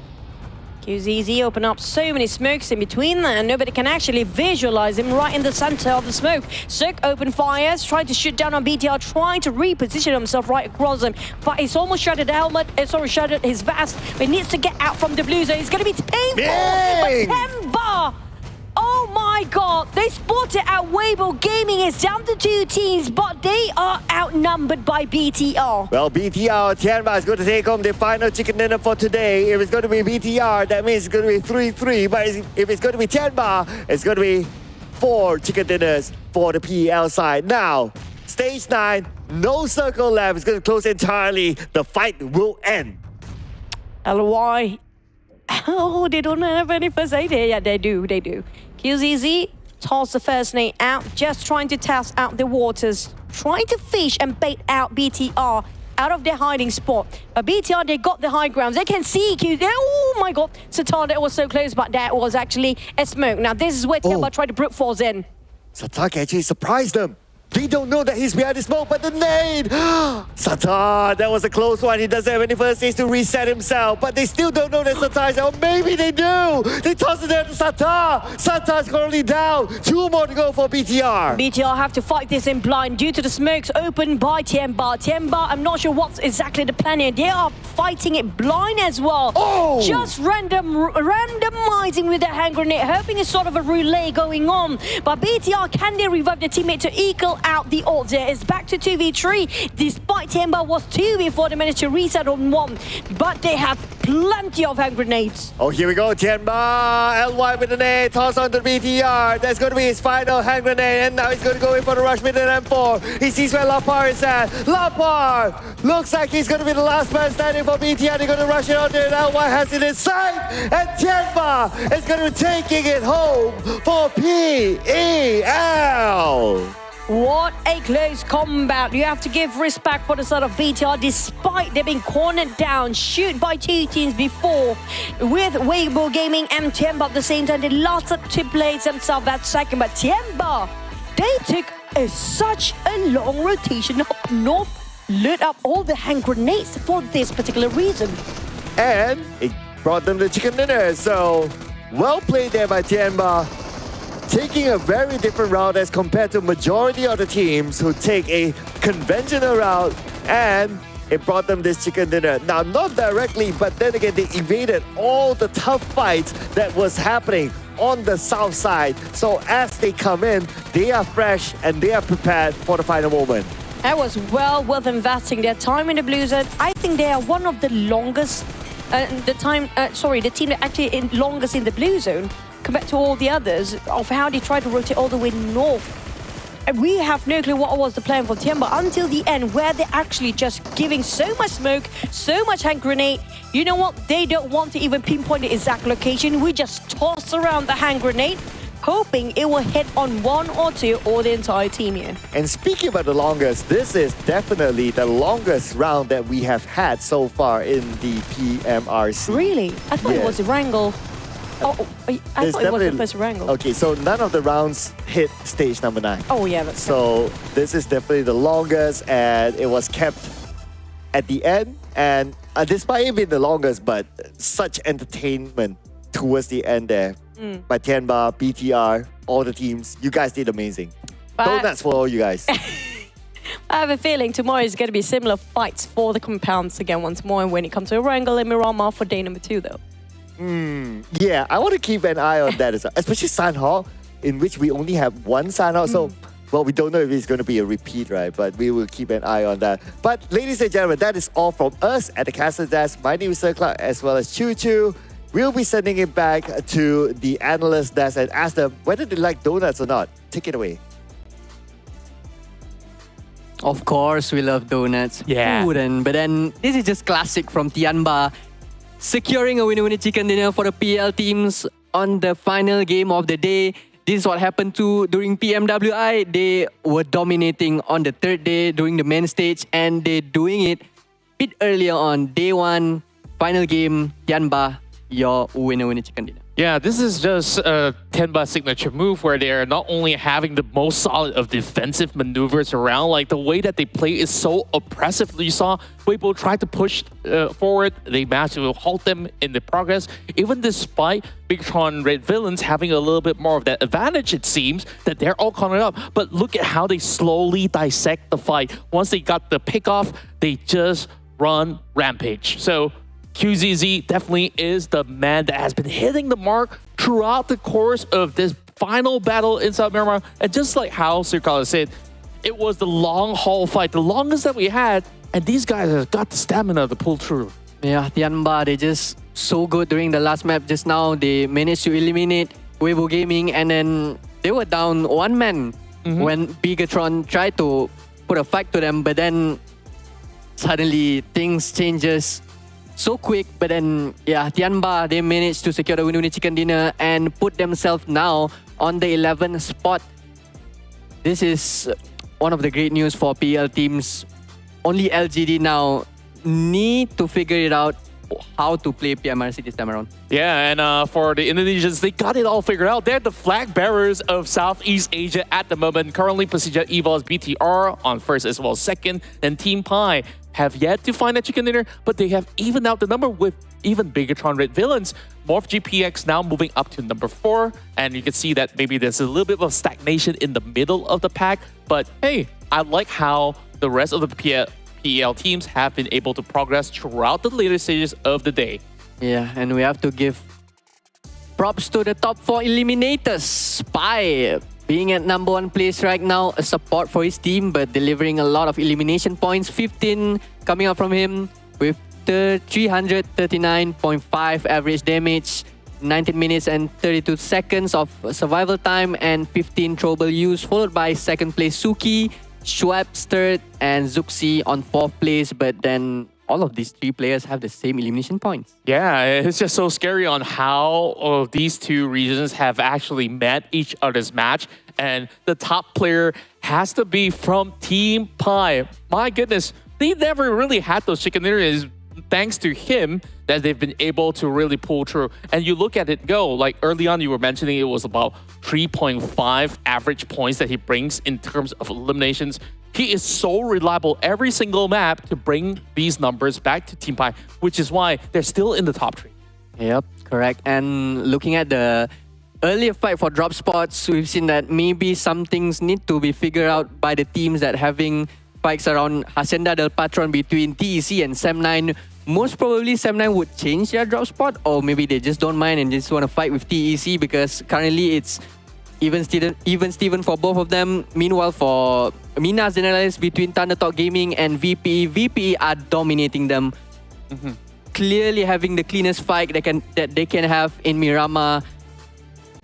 QZZ open up so many smokes in between there, and nobody can actually visualize him right in the center of the smoke. Suk open fires, trying to shoot down on BTR, trying to reposition himself right across him, but he's almost shattered the helmet, shattered his vest, but he needs to get out from the blue zone. It's gonna be painful, but TeamPAI, oh my god, they spotted out Weibo Gaming. It's down to 2 teams, but they are outnumbered by BTR. Well, BTR, Tianba is going to take home the final chicken dinner for today. If it's going to be BTR, that means it's going to be 3-3. But if it's going to be Tianba, it's going to be 4 chicken dinners for the PEL side. Now, stage 9, no circle left. It's going to close entirely. The fight will end. LY. Oh, they don't have any first aid here. Yeah, they do. QZZ toss the first nade out, just trying to test out the waters, trying to fish and bait out BTR out of their hiding spot. But BTR, they got the high grounds. They can see QZZ. Oh my god, Satar, that was so close, but that was actually a smoke. Now, this is where TeamPAI tried to brute force in. Satar actually surprised them. They don't know that he's behind the smoke, but the nade! Satar, that was a close one. He doesn't have any first aids to reset himself, but they still don't know that Satar is out. Maybe they do! They toss it there to Satar! Satar's currently down. 2 more to go for BTR. BTR have to fight this in blind due to the smokes opened by TeamPAI. TeamPAI, I'm not sure what's exactly the plan here. They are fighting it blind as well. Oh! Just randomizing with their hand grenade, hoping it's sort of a relay going on. But BTR, can they revive their teammate to equal out the odds here? It's back to 2v3, despite TeamPAI was 2 before they managed to reset on 1. But they have plenty of hand grenades. Oh, here we go. Tianba, LY with the nade, toss on to BTR. That's going to be his final hand grenade, and now he's going to go in for the rush mid and M4. He sees where Lapar is at. Lapar looks like he's going to be the last man standing for BTR. They're going to rush it on there, and LY has it in sight, and Tianba is going to be taking it home for PEL. What a close combat. You have to give respect for the side of BTR, despite them being cornered down, shoot by 2 teams before. With Weibo Gaming and TeamPAI at the same time, they lost to place themselves that second. But TeamPAI, they took such a long rotation up north, lit up all the hand grenades for this particular reason. And it brought them the chicken dinner. So, well played there by TeamPAI. Taking a very different route as compared to majority of the teams who take a conventional route, and it brought them this chicken dinner. Now, not directly, but then again, they evaded all the tough fights that was happening on the south side. So as they come in, they are fresh and they are prepared for the final moment. That was well worth investing their time in the blue zone. I think they are one of the longest, the team that actually longest in the blue zone compared to all the others, of how they tried to rotate all the way north. And we have no clue what was the plan for TeamPAI until the end, where they're actually just giving so much smoke, so much hand grenade. You know what? They don't want to even pinpoint the exact location. We just toss around the hand grenade, hoping it will hit on 1 or 2 or the entire team here. And speaking about the longest, this is definitely the longest round that we have had so far in the PMRC. Really? I thought it was Erangel. Oh, I thought it was the first Erangel. Okay, so none of the rounds hit stage number 9. Oh yeah, that's so this is definitely the longest, and it was kept at the end. And despite it being the longest, but such entertainment towards the end there by TeamPAI, BTR, all the teams. You guys did amazing. Donuts for all you guys. I have a feeling tomorrow is going to be similar fights for the compounds again once more when it comes to Erangel and Miramar for day number 2 though. Yeah, I want to keep an eye on that as well. Especially Sanhok, in which we only have 1 Sanhok. So, well, we don't know if it's going to be a repeat, right? But we will keep an eye on that. But ladies and gentlemen, that is all from us at the Castle Desk. My name is Sir Clark, as well as Choo Choo. We'll be sending it back to the analyst desk and ask them whether they like donuts or not. Take it away. Of course, we love donuts. Yeah. Who wouldn't? But then this is just classic from Tianba, securing a winner chicken dinner for the PL teams on the final game of the day. This is what happened to during PMWI. They were dominating on the third day during the main stage, and they're doing it a bit earlier on day one. Final game, Tianba, your winner chicken dinner. Yeah, this is just a Tianba signature move where they are not only having the most solid of defensive maneuvers around, like the way that they play is so oppressive. You saw Weibo try to push forward, they managed to halt them in the progress. Even despite BIGETRON Red Villains having a little bit more of that advantage, it seems that they're all caught up. But look at how they slowly dissect the fight. Once they got the pick off, they just run rampage. So QZZ definitely is the man that has been hitting the mark throughout the course of this final battle inside Miramar. And just like how Sirkala said, it was the long haul fight, the longest that we had, and these guys have got the stamina to pull through. Yeah, Tianba, they just so good during the last map. Just now, they managed to eliminate Weibo Gaming, and then they were down one man when BIGETRON tried to put a fight to them, but then suddenly things changes so quick. But then, yeah, Tianba, they managed to secure the winner chicken dinner and put themselves now on the 11th spot. This is one of the great news for PL teams. Only LGD now need to figure it out how to play PMRC this time around. Yeah, and for the Indonesians, they got it all figured out. They're the flag bearers of Southeast Asia at the moment. Currently, PERSIJA, EVOS, BTR on first as well as second. Then TeamPAI have yet to find a chicken dinner, but they have evened out the number with even BIGETRON Red Villains. MorphGPX now moving up to number 4, and you can see that maybe there's a little bit of stagnation in the middle of the pack. But hey, I like how the rest of the PEL teams have been able to progress throughout the later stages of the day. Yeah, and we have to give props to the top 4 eliminators. Spy being at number 1 place right now, a support for his team, but delivering a lot of elimination points. 15 coming up from him with 339.5 average damage, 19 minutes and 32 seconds of survival time, and 15 throwable use, followed by second place Suki, Schwab's third, and Zuxi on 4th place. But then all of these 3 players have the same elimination points. Yeah, it's just so scary on how these 2 regions have actually met each other's match. And the top player has to be from TeamPAI. My goodness, they never really had those chicken dinners. Thanks to him that they've been able to really pull through. And you look at it go, like early on you were mentioning it was about 3.5 average points that he brings in terms of eliminations. He is so reliable every single map to bring these numbers back to TeamPAI, which is why they're still in the top 3. Yep, correct. And looking at the earlier fight for drop spots, we've seen that maybe some things need to be figured out by the teams that having fights around Hacienda del Patron between TEC and SEM9. Most probably SEM9 would change their drop spot, or maybe they just don't mind and just want to fight with TEC, because currently it's even Steven for both of them. Meanwhile, for Minas Generales between Thundertalk Gaming and VPE are dominating them. Clearly having the cleanest fight that they can have in Miramar.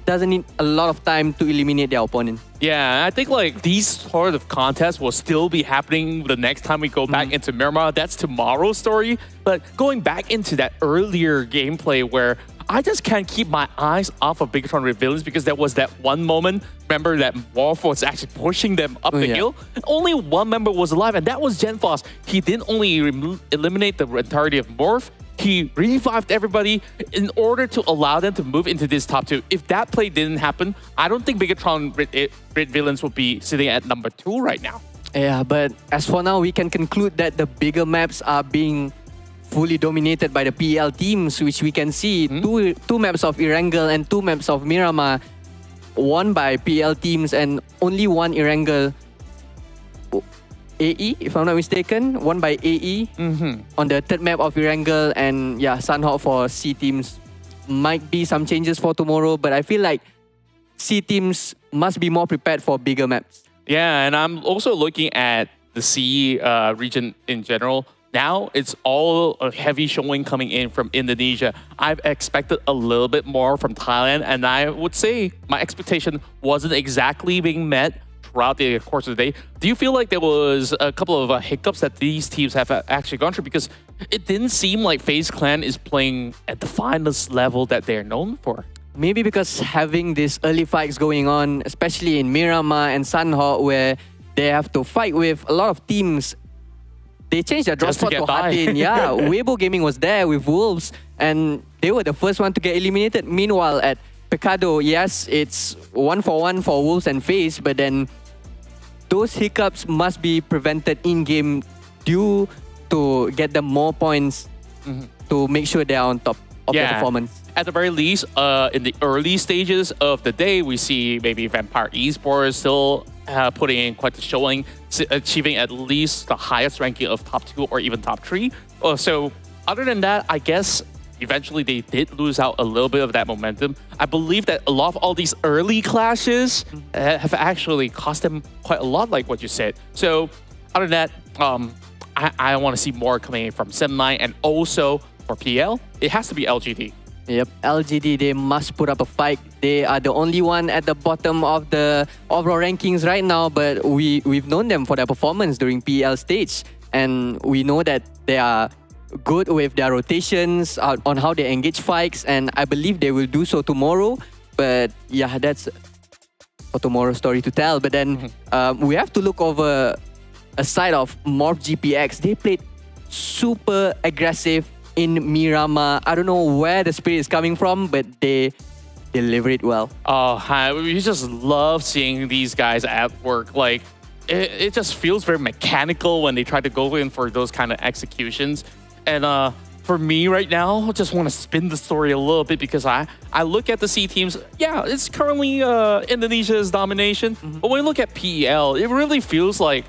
Doesn't need a lot of time to eliminate their opponent. Yeah, I think like these sort of contests will still be happening the next time we go back into Miramar. That's tomorrow's story. But going back into that earlier gameplay where I just can't keep my eyes off of BIGETRON Red Villains, because there was that one moment, remember, that Morph was actually pushing them up the hill. Only one member was alive, and that was Genfos. He didn't only eliminate the entirety of Morph, he revived everybody in order to allow them to move into this top 2. If that play didn't happen, I don't think BIGETRON Red Villains would be sitting at number 2 right now. Yeah, but as for now, we can conclude that the bigger maps are being fully dominated by the PL teams, which we can see two maps of Erangel and 2 maps of Miramar won by PL teams, and only one Erangel AE, if I'm not mistaken, won by AE on the 3rd map of Erangel. And yeah, Sanhok for C teams. Might be some changes for tomorrow, but I feel like C teams must be more prepared for bigger maps. Yeah, and I'm also looking at the CE region in general. Now it's all a heavy showing coming in from Indonesia. I've expected a little bit more from Thailand, and I would say my expectation wasn't exactly being met throughout the course of the day. Do you feel like there was a couple of hiccups that these teams have actually gone through? Because it didn't seem like FaZe Clan is playing at the finest level that they're known for. Maybe because having these early fights going on, especially in Miramar and Sanhok, where they have to fight with a lot of teams. They changed their draw Just to spot get to by. Hardin. Yeah, Weibo Gaming was there with Wolves, and they were the first one to get eliminated. Meanwhile, at Picado, yes, it's 1-for-1 for Wolves and FaZe, but then those hiccups must be prevented in-game due to get them more points to make sure they are on top of their performance. At the very least, in the early stages of the day, we see maybe Vampire Esports still putting in quite the showing, achieving at least the highest ranking of top 2 or even top 3. So other than that, I guess eventually they did lose out a little bit of that momentum. I believe that a lot of all these early clashes have actually cost them quite a lot, like what you said. So other than that, I want to see more coming in from Sem9, and also for PL, it has to be LGD. Yep, LGD, they must put up a fight. They are the only one at the bottom of the overall rankings right now, but we've known them for their performance during PL stage. And we know that they are good with their rotations, on how they engage fights, and I believe they will do so tomorrow. But yeah, that's for tomorrow's story to tell. But then we have to look over a side of MORPY GPX. They played super aggressive in Miramar. I don't know where the spirit is coming from, but they deliver it well. We just love seeing these guys at work. Like, it just feels very mechanical when they try to go in for those kind of executions. And for me right now, I just want to spin the story a little bit, because I look at the C teams. Yeah, it's currently Indonesia's domination. But when we look at PEL, it really feels like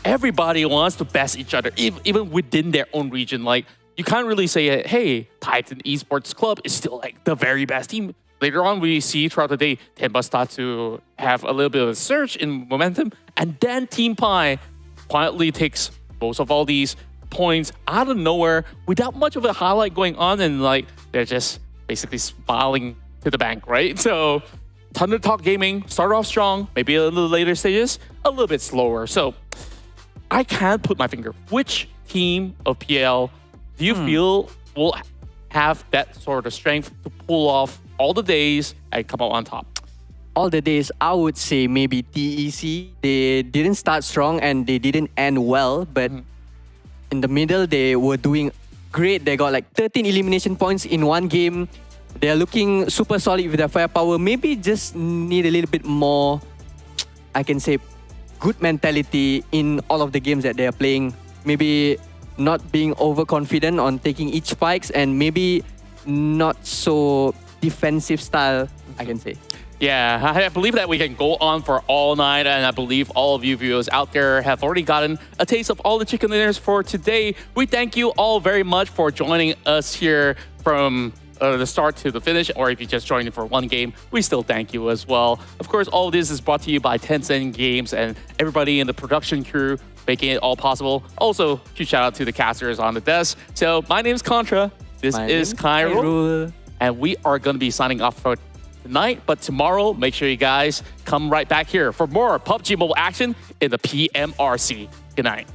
everybody wants to best each other, even within their own region. Like, you can't really say, hey, Titan Esports Club is still like the very best team. Later on, we see throughout the day, TeamPAI start to have a little bit of a surge in momentum. And then TeamPAI quietly takes most of all these points out of nowhere without much of a highlight going on. And like, they're just basically smiling to the bank, right? So Thunder Talk Gaming started off strong, maybe a little later stages, a little bit slower. So I can't put my finger. Which team of PL do you feel will have that sort of strength to pull off all the days and come out on top? All the days, I would say maybe TEC. They didn't start strong and they didn't end well, but in the middle, they were doing great. They got like 13 elimination points in one game. They're looking super solid with their firepower. Maybe just need a little bit more, I can say, good mentality in all of the games that they are playing. Maybe not being overconfident on taking each fights, and maybe not so defensive style, I can say. Yeah, I believe that we can go on for all night, and I believe all of you viewers out there have already gotten a taste of all the chicken dinners for today. We thank you all very much for joining us here from the start to the finish, or if you just joined in for one game, we still thank you as well. Of course, all of this is brought to you by Tencent Games and everybody in the production crew making it all possible. Also, huge shout out to the casters on the desk. So my name is Contra. This is Cairo. And we are going to be signing off for tonight. But tomorrow, make sure you guys come right back here for more PUBG Mobile action in the PMRC. Good night.